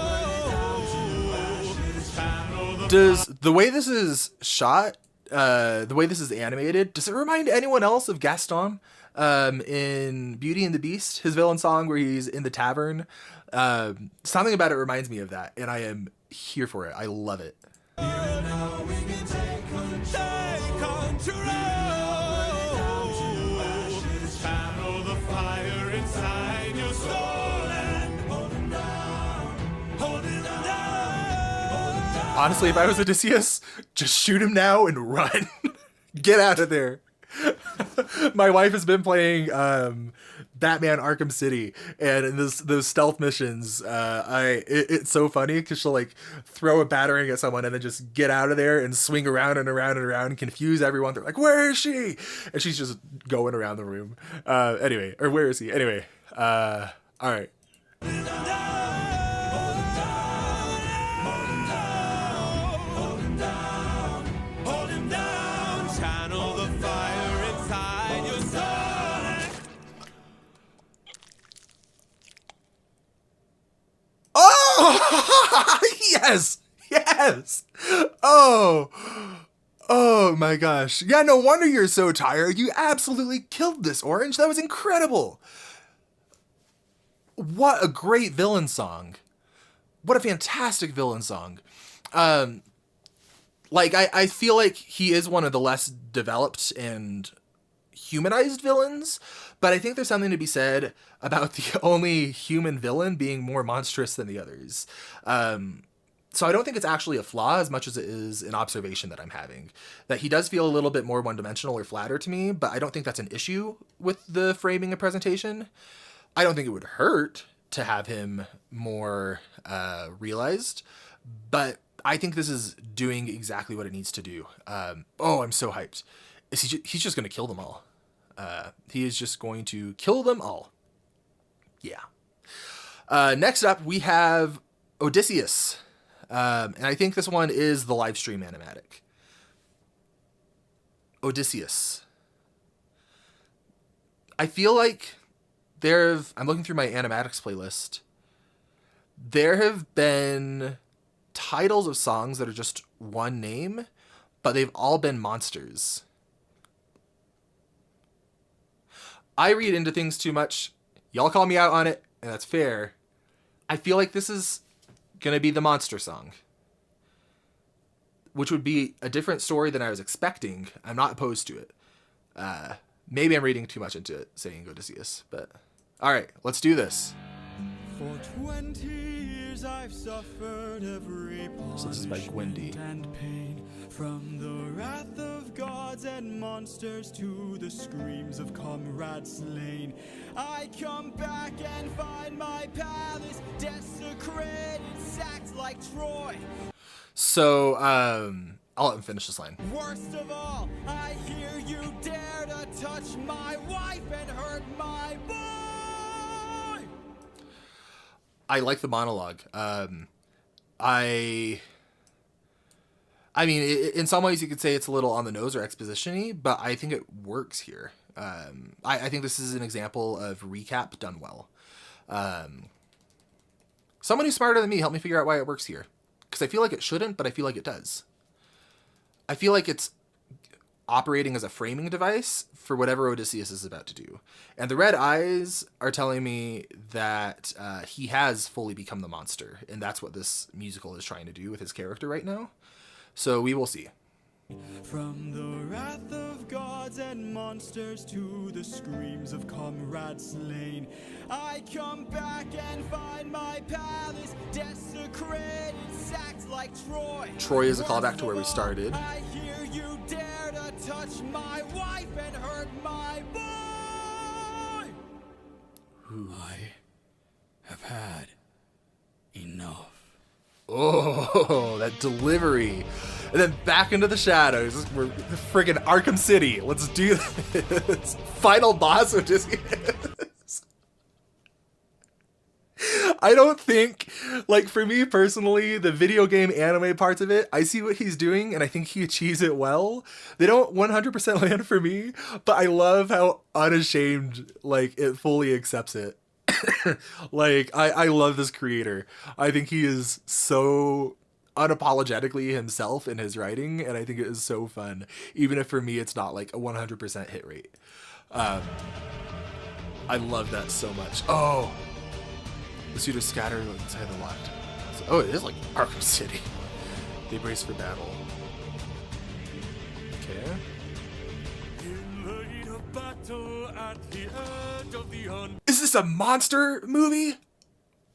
Does the way this is shot, the way this is animated, does it remind anyone else of Gaston in Beauty and the Beast, his villain song where he's in the tavern? Something about it reminds me of that, and I am here for it. I love it. Honestly, if I was Odysseus, just shoot him now and run. Get out of there. My wife has been playing Batman Arkham City, and in those stealth missions, it's so funny because she'll like throw a battering at someone and then just get out of there and swing around and around and around and confuse everyone. They're like, "Where is she?" And she's just going around the room. Anyway, or where is he? Anyway, all right. Oh, yes, yes. Oh my gosh. Yeah, no wonder you're so tired. You absolutely killed this, Orange. That was incredible. What a great villain song. What a fantastic villain song. Like, I feel like he is one of the less developed and humanized villains, but I think there's something to be said about the only human villain being more monstrous than the others. So I don't think it's actually a flaw as much as it is an observation that I'm having. That he does feel a little bit more one-dimensional or flatter to me, but I don't think that's an issue with the framing and presentation. I don't think it would hurt to have him more realized, but I think this is doing exactly what it needs to do. Oh, I'm so hyped. He's just going to kill them all. He is just going to kill them all. Yeah. Next up, we have Odysseus. And I think this one is the live stream animatic. Odysseus. I feel like I'm looking through my animatics playlist. There have been titles of songs that are just one name, but they've all been monsters. I read into things too much. Y'all call me out on it, and that's fair. I feel like this is going to be the monster song, which would be a different story than I was expecting. I'm not opposed to it. Maybe I'm reading too much into it, saying Odysseus, but all right, let's do this. For 20 years I've suffered every So this is by Gwendy. punishment and pain, from the wrath of gods and monsters to the screams of comrades slain. I come back and find my palace desecrated, sacked like Troy. So I'll let him finish this line. Worst of all, I hear you dare to touch my wife and hurt my boy. I like the monologue. I mean, in some ways you could say it's a little on the nose or exposition-y, but I think it works here. I think this is an example of recap done well. Someone who's smarter than me, help me figure out why it works here. Because I feel like it shouldn't, but I feel like it does. I feel like it's operating as a framing device for whatever Odysseus is about to do. And the red eyes are telling me that he has fully become the monster. And that's what this musical is trying to do with his character right now. So we will see. From the wrath of gods and monsters to the screams of comrades slain, I come back and find my palace desecrated, sacked like Troy. Troy is a callback to where we started. I hear you dare to touch my wife and hurt my boy. I have had enough. Oh, that delivery. And then back into the shadows. We're friggin' Arkham City. Let's do this. Final boss Odysseus. I don't think, like, for me personally, the video game anime parts of it, I see what he's doing and I think he achieves it well. They don't 100% land for me, but I love how unashamed, like, it fully accepts it. Like, I love this creator. I think he is so unapologetically himself in his writing, and I think it is so fun, even if for me it's not like a 100% hit rate. I love that so much. Oh, the suitors scatter inside the lot. So, oh, it is like Arkham City. They brace for battle. Okay. Is this a monster movie?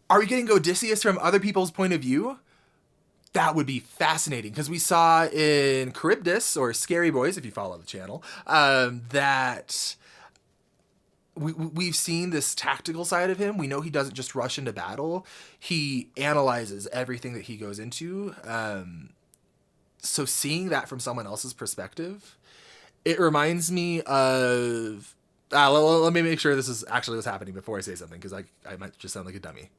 Are we getting Odysseus from other people's point of view? That would be fascinating, because we saw in Charybdis, or Scary Boys, if you follow the channel, that we've seen this tactical side of him. We know he doesn't just rush into battle. He analyzes everything that he goes into. So seeing that from someone else's perspective, it reminds me of... let me make sure this is actually what's happening before I say something, because I might just sound like a dummy.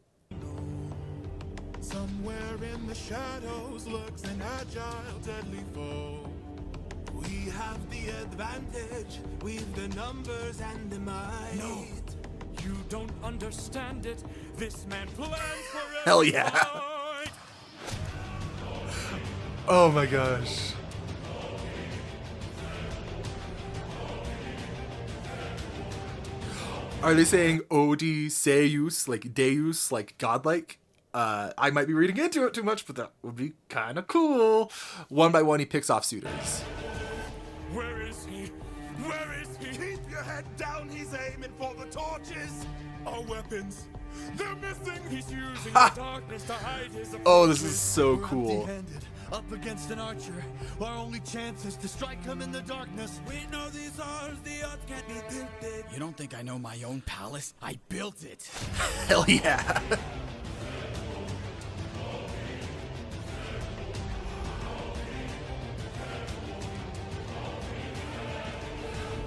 Somewhere in the shadows lurks an agile, deadly foe. We have the advantage, we've the numbers and the might. No, you don't understand it. This man plans for Hell yeah. Oh my gosh. Are they saying Odysseus, like Deus, like godlike? I might be reading into it too much, but that would be kind of cool. One by one, he picks off suitors. Where is he? Where is he? Keep your head down, he's aiming for the torches. Our weapons. They're missing. He's using the darkness to hide his approaches. Oh, this is so cool. Empty-handed, up against an archer. Our only chance is to strike him in the darkness. We know these odds, the odds can't be tilted. You don't think I know my own palace? I built it. Hell yeah.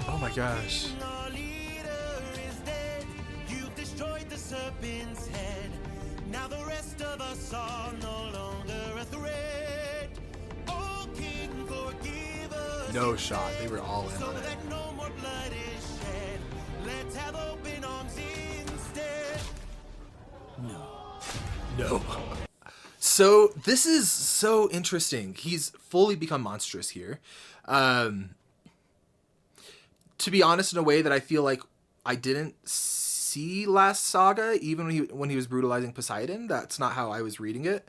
Oh my gosh. Our leader is dead. You've destroyed the serpent's head. Now the rest of us are no longer a threat. Oh, King, forgive us. No shot. They were all in So on it. that no more blood is shed. Let's have open arms instead. No. So this is so interesting. He's fully become monstrous here. To be honest, in a way that I feel like I didn't see last saga, even when he was brutalizing Poseidon. That's not how I was reading it.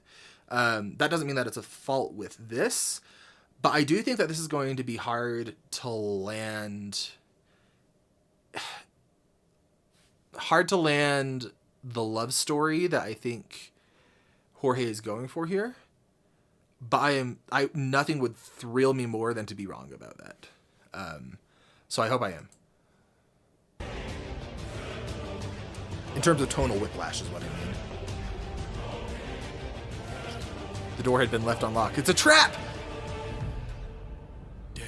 That doesn't mean that it's a fault with this, but I do think that this is going to be hard to land hard to land the love story that I think Jorge is going for here. But nothing would thrill me more than to be wrong about that. So I hope I am. In terms of tonal whiplash is what I mean. The door had been left unlocked. It's a trap! Damn,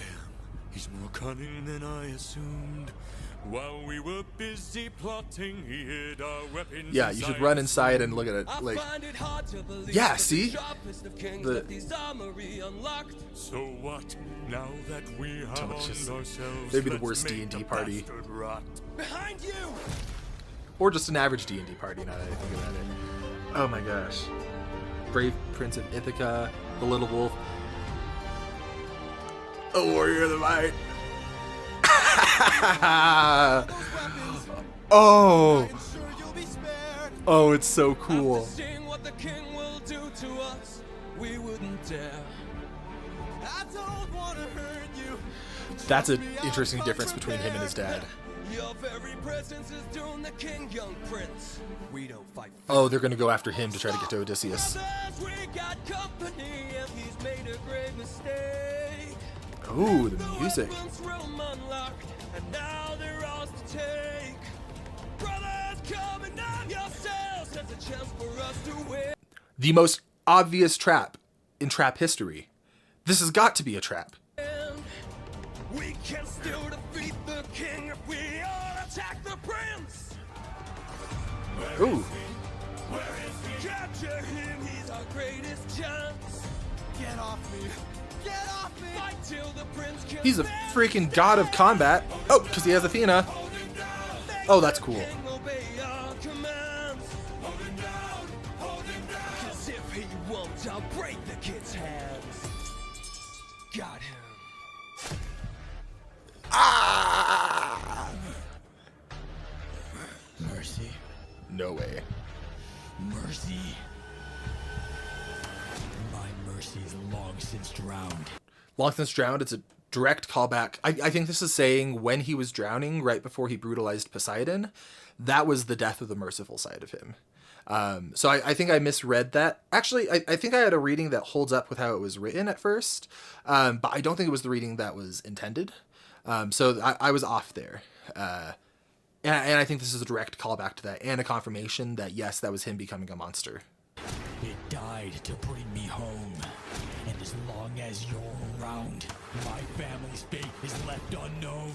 he's more cunning than I assumed. While we were busy plotting, he hid our weapons. Yeah, you should run inside and look at it. Like, yeah, see? So what? Now that we have just ourselves, maybe the worst D&D party. Behind you! Or just an average D&D party, now that I think about it. Oh my gosh. Brave Prince of Ithaca, the Little Wolf. A Warrior of the Light. Oh. Oh, it's so cool. Seeing what the king will do to us, we wouldn't dare. I don't want to hurt you. That's an interesting difference between him and his dad. Your very presence is doomed the king, young prince. We don't fight. Oh, they're going to go after him to try to get to Odysseus. We got company and he's made a great mistake. Ooh, the music. And now they're ours to take. Brothers, come and arm yourselves. There's a chance for us to win. The most obvious trap in trap history. This has got to be a trap. We can still defeat the king if we all attack the prince. Ooh. Capture him, he's our greatest chance. Get off me. Get off me. Fight till the prince kills. He's a freaking god of combat. Oh, because he has Athena. Oh, that's cool. Cause if he won't, I'll break the kid's hands. Got him. Ah! Mercy. No way. Mercy. My mercy is long since drowned. Long since drowned, it's a direct callback. I think this is saying when he was drowning, right before he brutalized Poseidon, that was the death of the merciful side of him. So I think I misread that. Actually, I think I had a reading that holds up with how it was written at first, but I don't think it was the reading that was intended. So I was off there. And I think this is a direct callback to that and a confirmation that, yes, that was him becoming a monster. It died to bring me home. And as long as you're around, my family's fate is left unknown.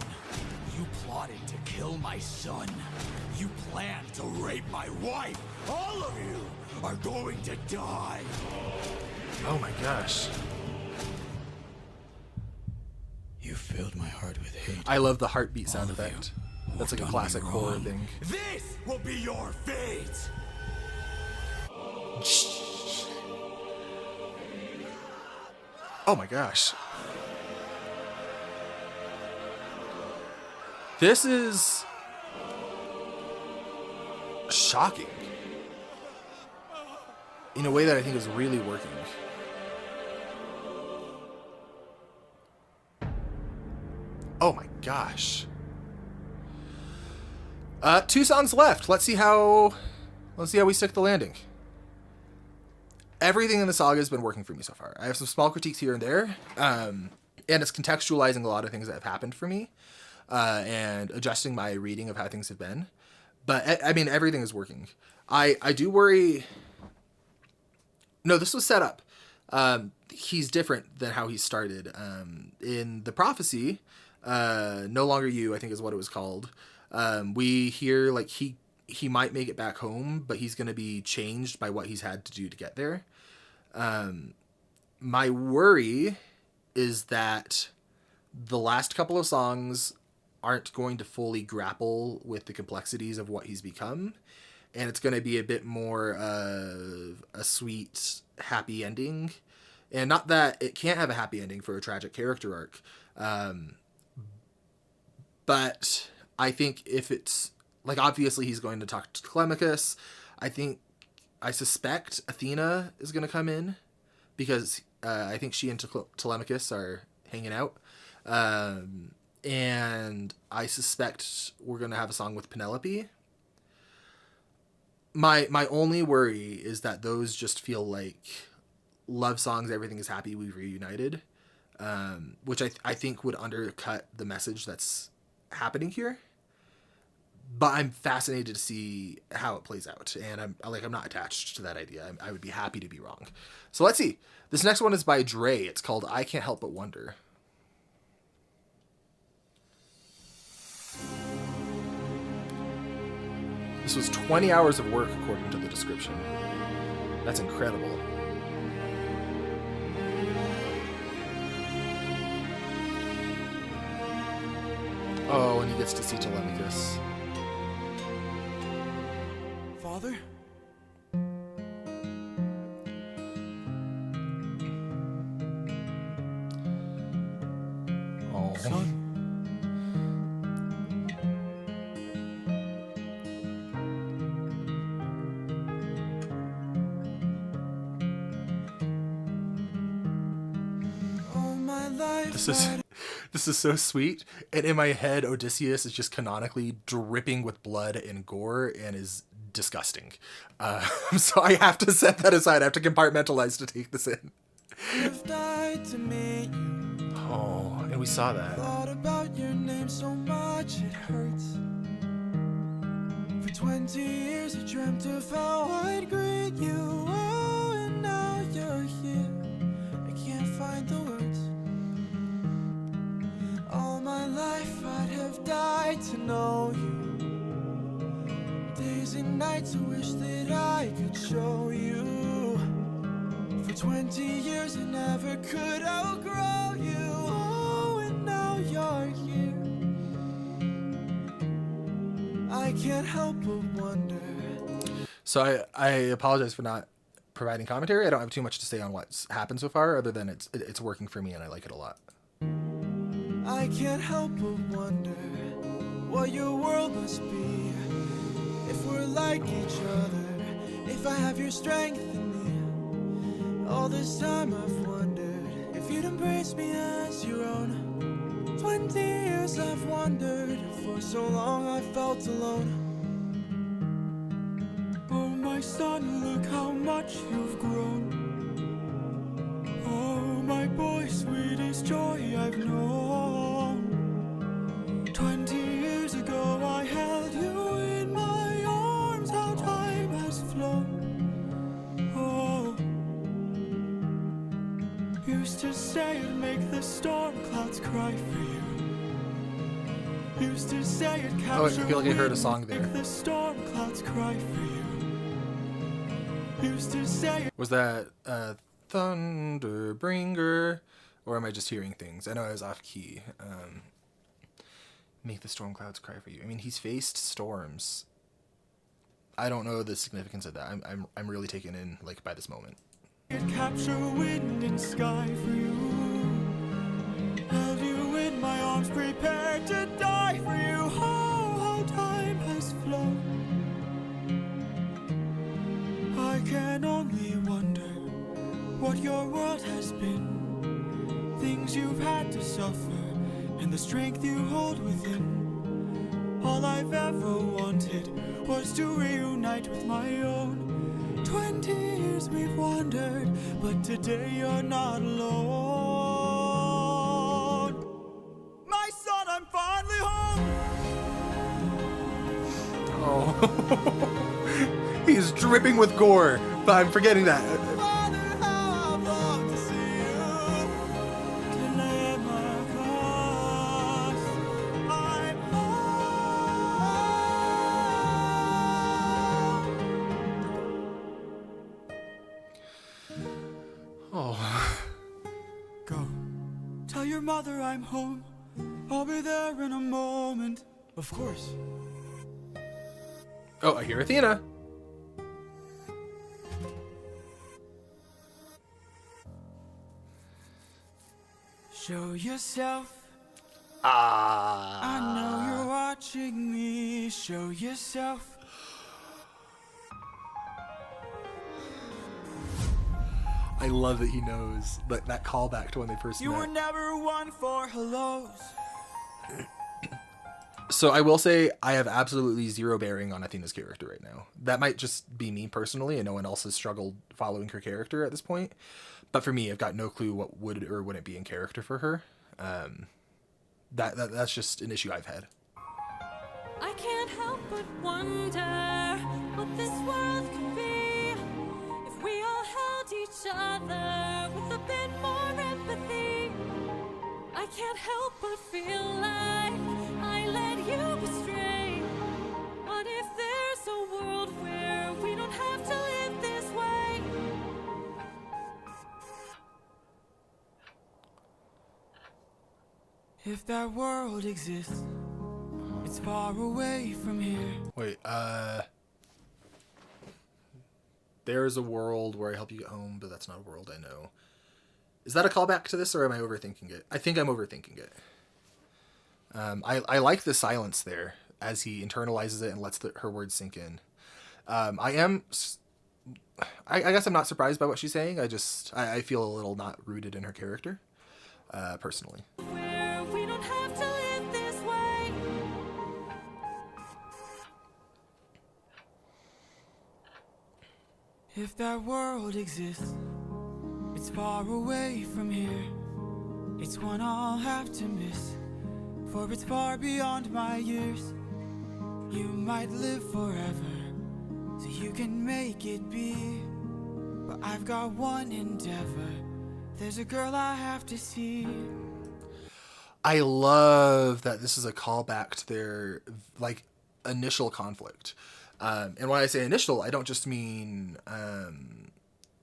You plotted to kill my son. You planned to rape my wife. All of you are going to die. Oh my gosh. You filled my heart with hate. I love the heartbeat sound effect. That's like a classic horror thing. This will be your fate. Oh my gosh. This is shocking. In a way that I think is really working. Oh my gosh. 2 songs left. Let's see how we stick the landing. Everything in the saga has been working for me so far. I have some small critiques here and there, and it's contextualizing a lot of things that have happened for me, and adjusting my reading of how things have been. But I mean, everything is working. I do worry. No, this was set up. He's different than how he started. In the prophecy, No Longer You, I think is what it was called. We hear like he might make it back home, but he's going to be changed by what he's had to do to get there. My worry is that the last couple of songs aren't going to fully grapple with the complexities of what he's become. And it's going to be a bit more of a sweet, happy ending. And not that it can't have a happy ending for a tragic character arc. But I think if it's, like, obviously he's going to talk to Telemachus. I suspect Athena is going to come in. Because I think she and Telemachus are hanging out. And I suspect we're going to have a song with Penelope. My only worry is that those just feel like love songs, everything is happy, we've reunited, which I think would undercut the message that's happening here. But I'm fascinated to see how it plays out, and I'm not attached to that idea. I would be happy to be wrong. So let's see. This next one is by Dre. It's called I Can't Help But Wonder. This was 20 hours of work according to the description. That's incredible. Oh, and he gets to see Telemachus. Father? Oh. Son? All my life This is so sweet. And in my head, Odysseus is just canonically dripping with blood and gore and is disgusting. So I have to set that aside. I have to compartmentalize to take this in. I've died to meet you. Oh, and we saw that. Thought about your name so much it hurts. For 20 years I dreamt of how I'd greet you. Oh, and now you're here. I can't find the words. All my life I'd have died to know you. Days and nights I wish that I could show you. For 20 years I never could outgrow you. Oh, and now you're here. I can't help but wonder. So I apologize for not providing commentary. I don't have too much to say on what's happened so far, other than it's working for me and I like it a lot. I can't help but wonder what your world must be. If we're like each other, if I have your strength in me. All this time I've wondered if you'd embrace me as your own. 20 years I've wondered, for so long I felt alone. Oh my son, look how much you've grown. Oh my boy, sweetest joy I've known. 20 years ago I held you in my arms, how time has flown. Oh, used to say it'd make the storm clouds cry for you. Used to say it capture Oh, I feel like I heard a song there. make the storm clouds cry for you. Used to say it. Was that Thunderbringer? Or am I just hearing things? I know I was off key. Make the storm clouds cry for you. I mean, he's faced storms. I don't know the significance of that. I'm really taken in by this moment. It capture wind and sky for you. Held you in my arms, prepared to die for you. Oh, how time has flown. I can only wonder what your world has been. Things you've had to suffer, and the strength you hold within. All I've ever wanted was to reunite with my own. 20 years we've wandered, but today you're not alone. My son, I'm finally home. Oh. He's dripping with gore, but I'm forgetting that. Father, how I've longed to see you. Telemachus, I'm home. Oh. Go, tell your mother I'm home. I'll be there in a moment. Of course. Oh, I hear Athena. Show yourself. Ah. I know you're watching me. Show yourself. I love that he knows that callback to when they first You met. were never one for hellos. So I will say I have absolutely zero bearing on Athena's character right now. That might just be me personally, and no one else has struggled following her character at this point. But for me, I've got no clue what would or wouldn't be in character for her. That's just an issue I've had. I can't help but wonder what this world could be if we all held each other with a bit more empathy. I can't help but feel like I led you astray. What if there's a world where we don't have to live this way? If that world exists, it's far away from here. Wait, there's a world where I help you get home, but that's not a world I know. Is that a callback to this, or am I overthinking it? I think I'm overthinking it. I like the silence there as he internalizes it and lets her words sink in. I guess I'm not surprised by what she's saying. I feel a little not rooted in her character, personally. Where we don't have to live this way. If that world exists, it's far away from here. It's one I'll have to miss, for it's far beyond my years. You might live forever, so you can make it be. But I've got one endeavor. There's a girl I have to see. I love that this is a callback to their like initial conflict. And when I say initial, I don't just mean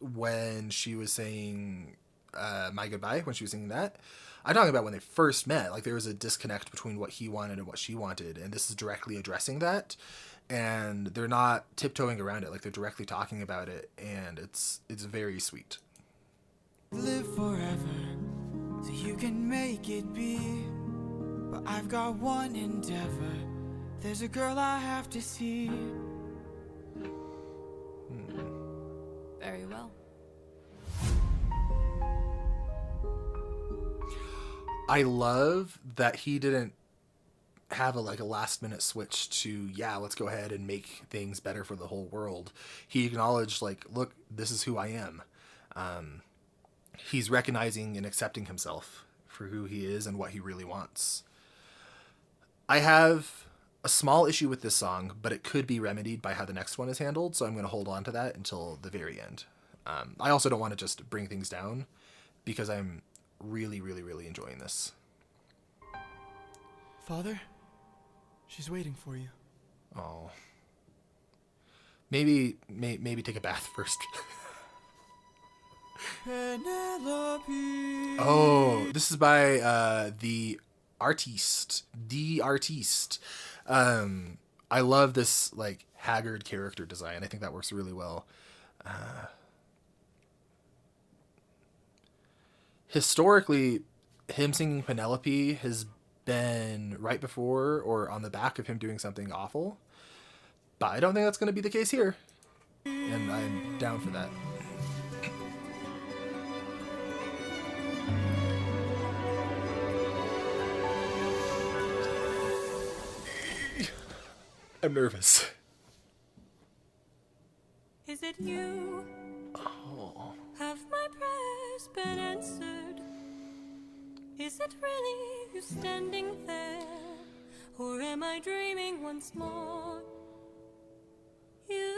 when she was saying My Goodbye, when she was singing that. I'm talking about when they first met. Like, there was a disconnect between what he wanted and what she wanted, and this is directly addressing that. And they're not tiptoeing around it. Like, they're directly talking about it, and it's very sweet. Live forever, so you can make it be. But I've got one endeavor. There's a girl I have to see. Very well. I love that he didn't have a last minute switch to, yeah, let's go ahead and make things better for the whole world. He acknowledged, like, look, this is who I am. He's recognizing and accepting himself for who he is and what he really wants. I have a small issue with this song, but it could be remedied by how the next one is handled, so I'm going to hold on to that until the very end. I also don't want to just bring things down, because I'm really, really, really enjoying this. Father, she's waiting for you. Oh. Maybe take a bath first. Penelope. Oh, this is by the artiste. I love this like haggard character design. I think that works really well. Historically, him singing Penelope has been right before or on the back of him doing something awful, but I don't think that's going to be the case here, and I'm down for that. I'm nervous. Is it you? Oh. Have my prayers been answered? Is it really you standing there? Or am I dreaming once more? You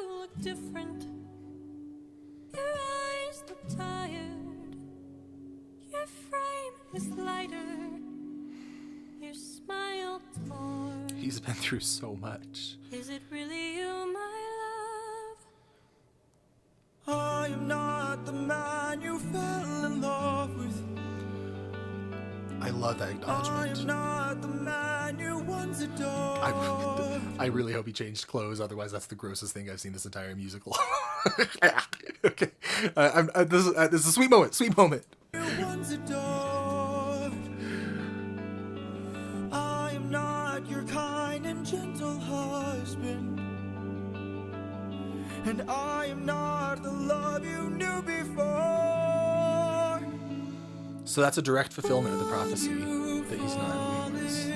look different. Your eyes look tired. Your frame is lighter. Your smile torn. He's been through so much. Is it really you, my I am not the man you fell in love with. I love that acknowledgement. I am not the man you once adored. I really hope he changed clothes, otherwise that's the grossest thing I've seen this entire musical. Okay. This is a sweet moment. Sweet moment. You once adored. I am not your kind and gentle husband. And I am not the love you knew before. So that's a direct fulfillment of the prophecy that he's not who he was.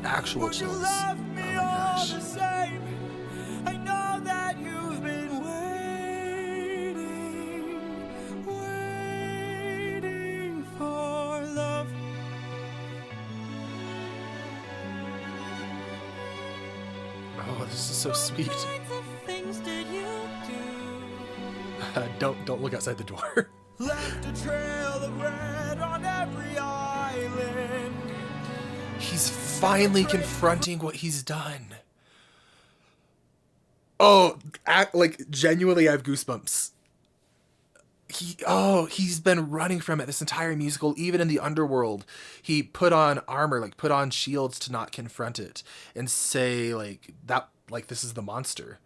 actual Would you chills. love Oh me my all gosh. the same? I know that you've been waiting for love. Oh, this is so sweet. What kinds of things did you do? Don't look outside the door. Left a trail of red on every island. He's finally confronting what he's done. Oh, like genuinely I have goosebumps. He's been running from it this entire musical. Even in the underworld, he put on armor, like put on shields to not confront it and say like that, like this is the monster.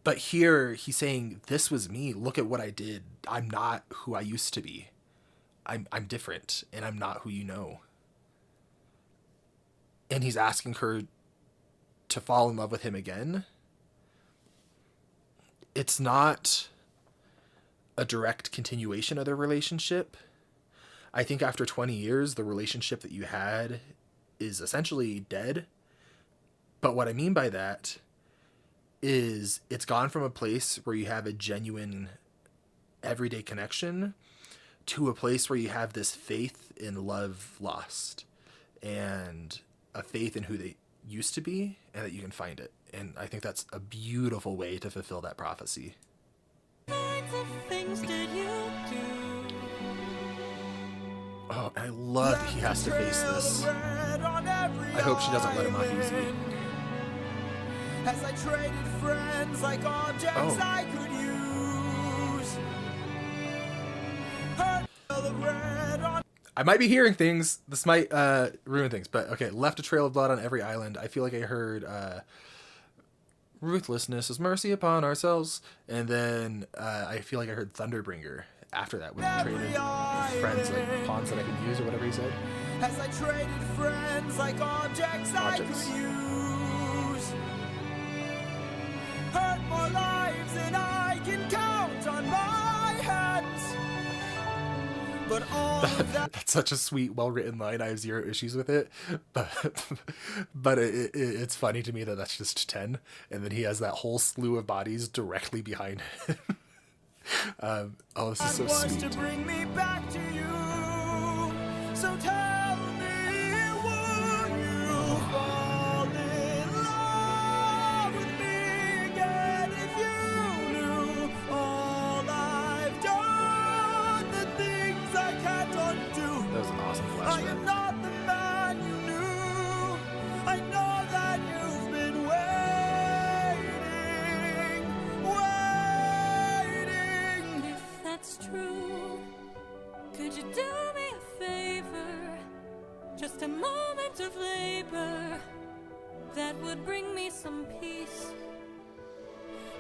But here he's saying, this was me. Look at what I did. I'm not who I used to be. I'm different, and I'm not who you know. And he's asking her to fall in love with him again. It's not a direct continuation of their relationship. I think after 20 years, the relationship that you had is essentially dead. But what I mean by that is it's gone from a place where you have a genuine everyday connection to a place where you have this faith in love lost and a faith in who they used to be and that you can find it. And I think that's a beautiful way to fulfill that prophecy. Oh, I love that he has to face this. I hope she doesn't let him off easy. As I traded friends like objects I could use. I might be hearing things. This might ruin things, but okay. Left a trail of blood on every island. I feel like I heard Ruthlessness is mercy upon ourselves. And then I feel like I heard Thunderbringer after that when he traded friends like pawns that I could use or whatever he said. As I traded friends like objects I could use. Hurt more lives than I can count on my hands. But all That's such a sweet, well-written line. I have zero issues with it, but it's funny to me that that's just 10, and then he has that whole slew of bodies directly behind him. Oh, this is so sweet. To bring me back to you. So tell me, would you fall in love with me again if you knew all I've done, the things I can't undo? That was an awesome I am flashback. not the man you knew. I know that you've been waiting. If that's true, could you do me a favor? Just a moment of labor that would bring me some peace.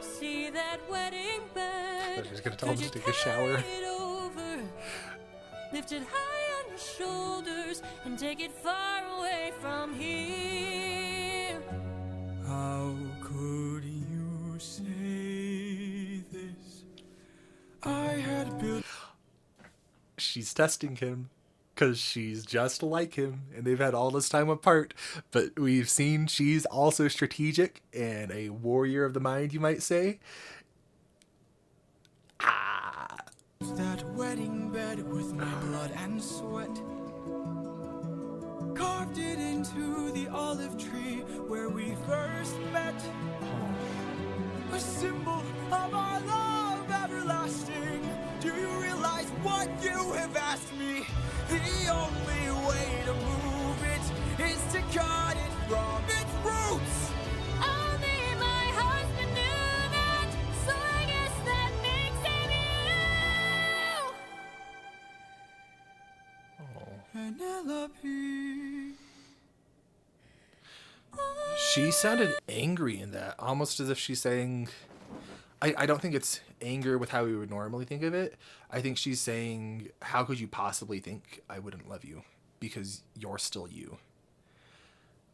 See that wedding bed? She's gonna tell him Could to you take a shower. carry it over? Lift it high on your shoulders and take it far away from here. How could you say this? I had built. She's testing him because she's just like him and they've had all this time apart, but we've seen she's also strategic and a warrior of the mind, you might say. That wedding bed with my blood and sweat. Carved it into the olive tree where we first met. A symbol of our love everlasting. Do you realize what you have asked me? The only way to move it is to cut it from its roots. Only my husband knew that, so I guess that makes him Penelope. She sounded angry in that, almost as if she's saying, I don't think it's anger with how we would normally think of it. I think she's saying, how could you possibly think I wouldn't love you? Because you're still you.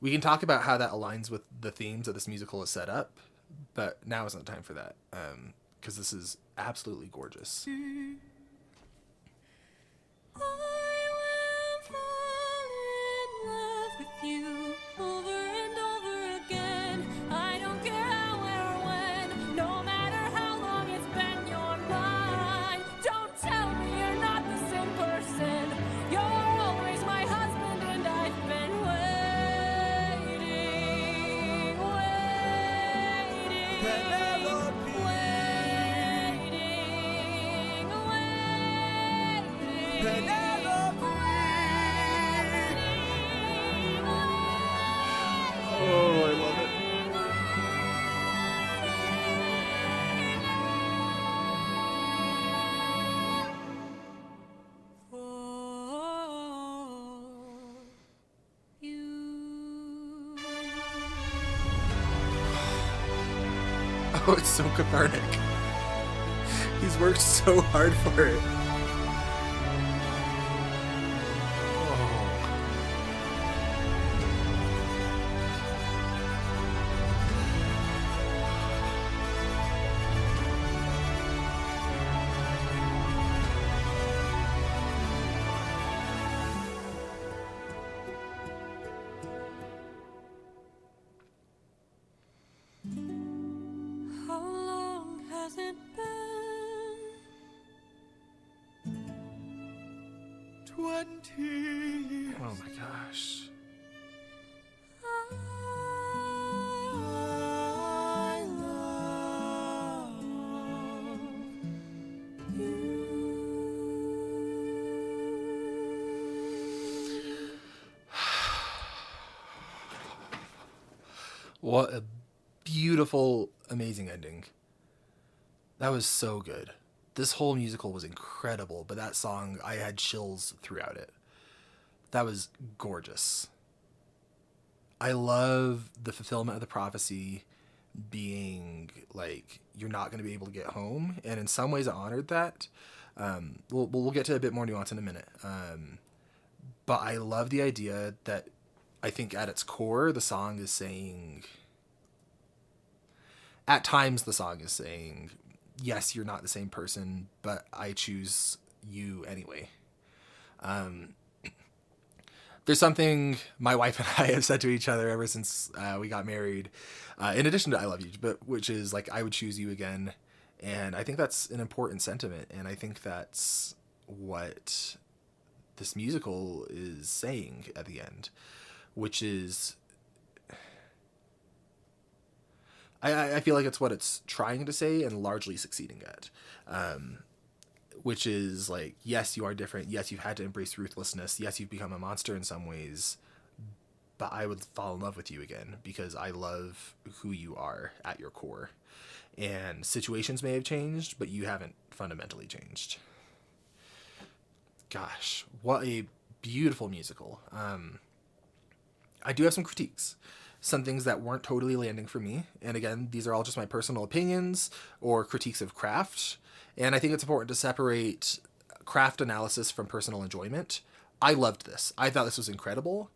We can talk about how that aligns with the themes that this musical is set up, but now isn't the time for that, because this is absolutely gorgeous. I will fall in love with you. Oh, it's so cathartic. He's worked so hard for it. How long has it been? 20 years. Oh my gosh. I love What a beautiful, amazing ending. That was so good. This whole musical was incredible, but that song, I had chills throughout it. That was gorgeous. I love the fulfillment of the prophecy being like, you're not going to be able to get home. And in some ways, I honored that. We'll get to a bit more nuance in a minute. But I love the idea that I think at its core, the song is saying, at times the song is saying, yes, you're not the same person, but I choose you anyway. There's something my wife and I have said to each other ever since we got married, in addition to I love you, but which is like, I would choose you again. And I think that's an important sentiment. And I think that's what this musical is saying at the end, which is, I feel like it's what it's trying to say and largely succeeding at, which is like, yes, you are different. Yes, you've had to embrace ruthlessness. Yes, you've become a monster in some ways, but I would fall in love with you again because I love who you are at your core. And situations may have changed, but you haven't fundamentally changed. Gosh, what a beautiful musical. I do have some critiques. Some things that weren't totally landing for me. And again, these are all just my personal opinions or critiques of craft. And I think it's important to separate craft analysis from personal enjoyment. I loved this. I thought this was incredible.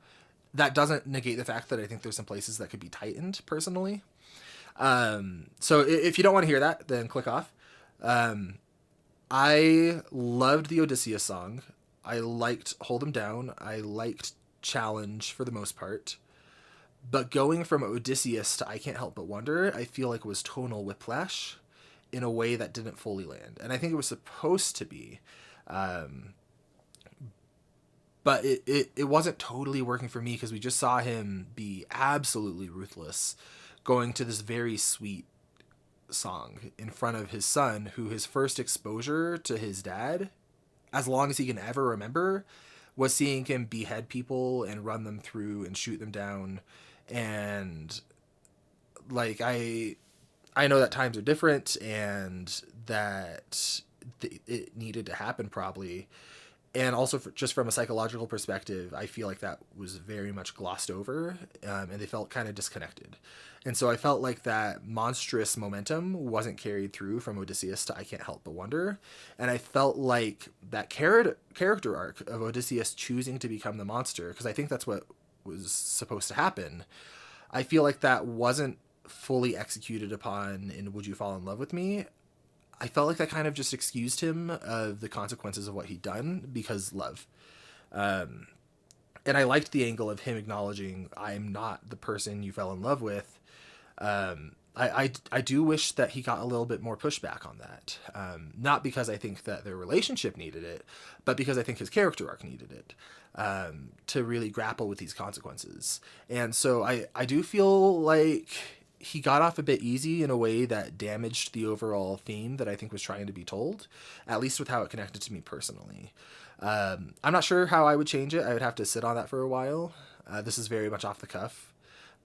That doesn't negate the fact that I think there's some places that could be tightened personally. So if you don't want to hear that, then click off. I loved the Odysseus song. I liked Hold 'Em Down. I liked Challenge for the most part. But going from Odysseus to I Can't Help But Wonder, I feel like it was tonal whiplash in a way that didn't fully land. And I think it was supposed to be. But it wasn't totally working for me because we just saw him be absolutely ruthless going to this very sweet song in front of his son, who his first exposure to his dad, as long as he can ever remember, was seeing him behead people and run them through and shoot them down. And like, I know that times are different and that it needed to happen probably. And also just from a psychological perspective, I feel like that was very much glossed over, and they felt kind of disconnected. And so I felt like that monstrous momentum wasn't carried through from Odysseus to I Can't Help But Wonder. And I felt like that character arc of Odysseus choosing to become the monster, because I think that's what was supposed to happen, I feel like that wasn't fully executed upon in Would You Fall in Love with Me? I felt like that kind of just excused him of the consequences of what he'd done because love. And I liked the angle of him acknowledging, I'm not the person you fell in love with. I do wish that he got a little bit more pushback on that. Not because I think that their relationship needed it, but because I think his character arc needed it, to really grapple with these consequences. And so I do feel like he got off a bit easy in a way that damaged the overall theme that I think was trying to be told, at least with how it connected to me personally. I'm not sure how I would change it. I would have to sit on that for a while. This is very much off the cuff,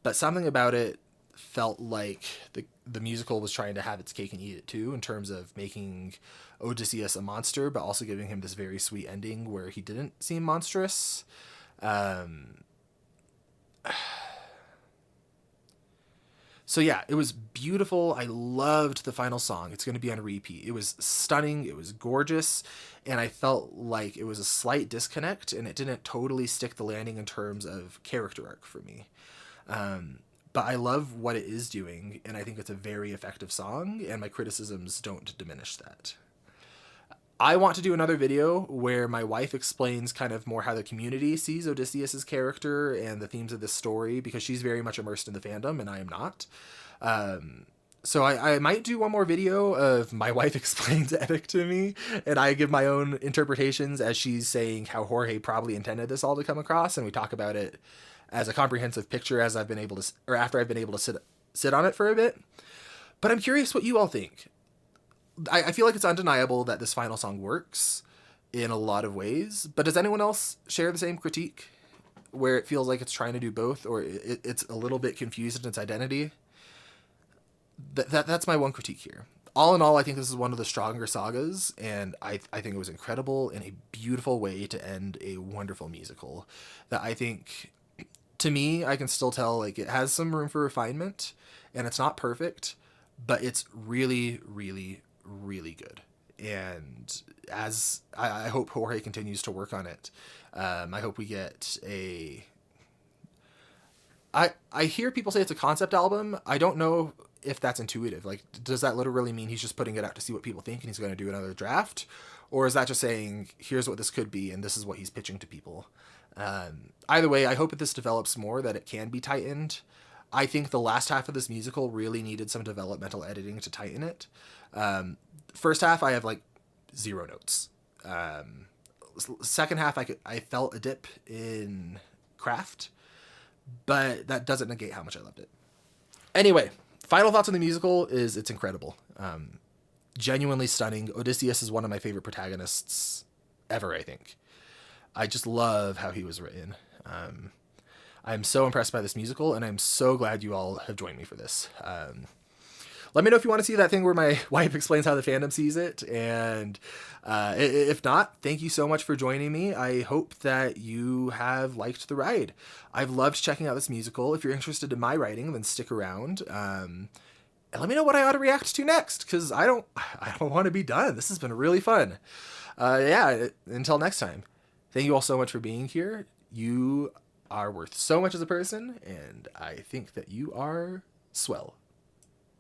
but something about it felt like the musical was trying to have its cake and eat it too, in terms of making Odysseus a monster, but also giving him this very sweet ending where he didn't seem monstrous. So yeah, it was beautiful. I loved the final song. It's going to be on repeat. It was stunning. It was gorgeous. And I felt like it was a slight disconnect, and it didn't totally stick the landing in terms of character arc for me. But I love what it is doing, and I think it's a very effective song, and my criticisms don't diminish that. I want to do another video where my wife explains kind of more how the community sees Odysseus's character and the themes of this story, because she's very much immersed in the fandom and I am not. So I might do one more video of my wife explains Epic to me and I give my own interpretations as she's saying how Jorge probably intended this all to come across, and we talk about it as a comprehensive picture as I've been able to, or after I've been able to sit on it for a bit. But I'm curious what you all think. I feel like it's undeniable that this final song works in a lot of ways, but does anyone else share the same critique where it feels like it's trying to do both, or it's a little bit confused in its identity? That's my one critique here. All in all, I think this is one of the stronger sagas, and I think it was incredible and a beautiful way to end a wonderful musical that I think, to me, I can still tell like it has some room for refinement, and it's not perfect, but it's really, really, really good. And as I hope Jorge continues to work on it, I hope we get a... I hear people say it's a concept album. I don't know if that's intuitive. Like, does that literally mean he's just putting it out to see what people think and he's going to do another draft? Or is that just saying, here's what this could be and this is what he's pitching to people? Either way, I hope that this develops more, that it can be tightened. I think the last half of this musical really needed some developmental editing to tighten it. First half, I have like 0 notes. Second half, I felt a dip in craft, but that doesn't negate how much I loved it. Anyway, final thoughts on the musical is it's incredible. Genuinely stunning. Odysseus is one of my favorite protagonists ever, I think. I just love how he was written. I'm so impressed by this musical, and I'm so glad you all have joined me for this. Let me know if you want to see that thing where my wife explains how the fandom sees it, and if not, thank you so much for joining me. I hope that you have liked the ride. I've loved checking out this musical. If you're interested in my writing, then stick around. And let me know what I ought to react to next, because I don't want to be done. This has been really fun. Yeah, until next time. Thank you all so much for being here. You are worth so much as a person, and I think that you are swell.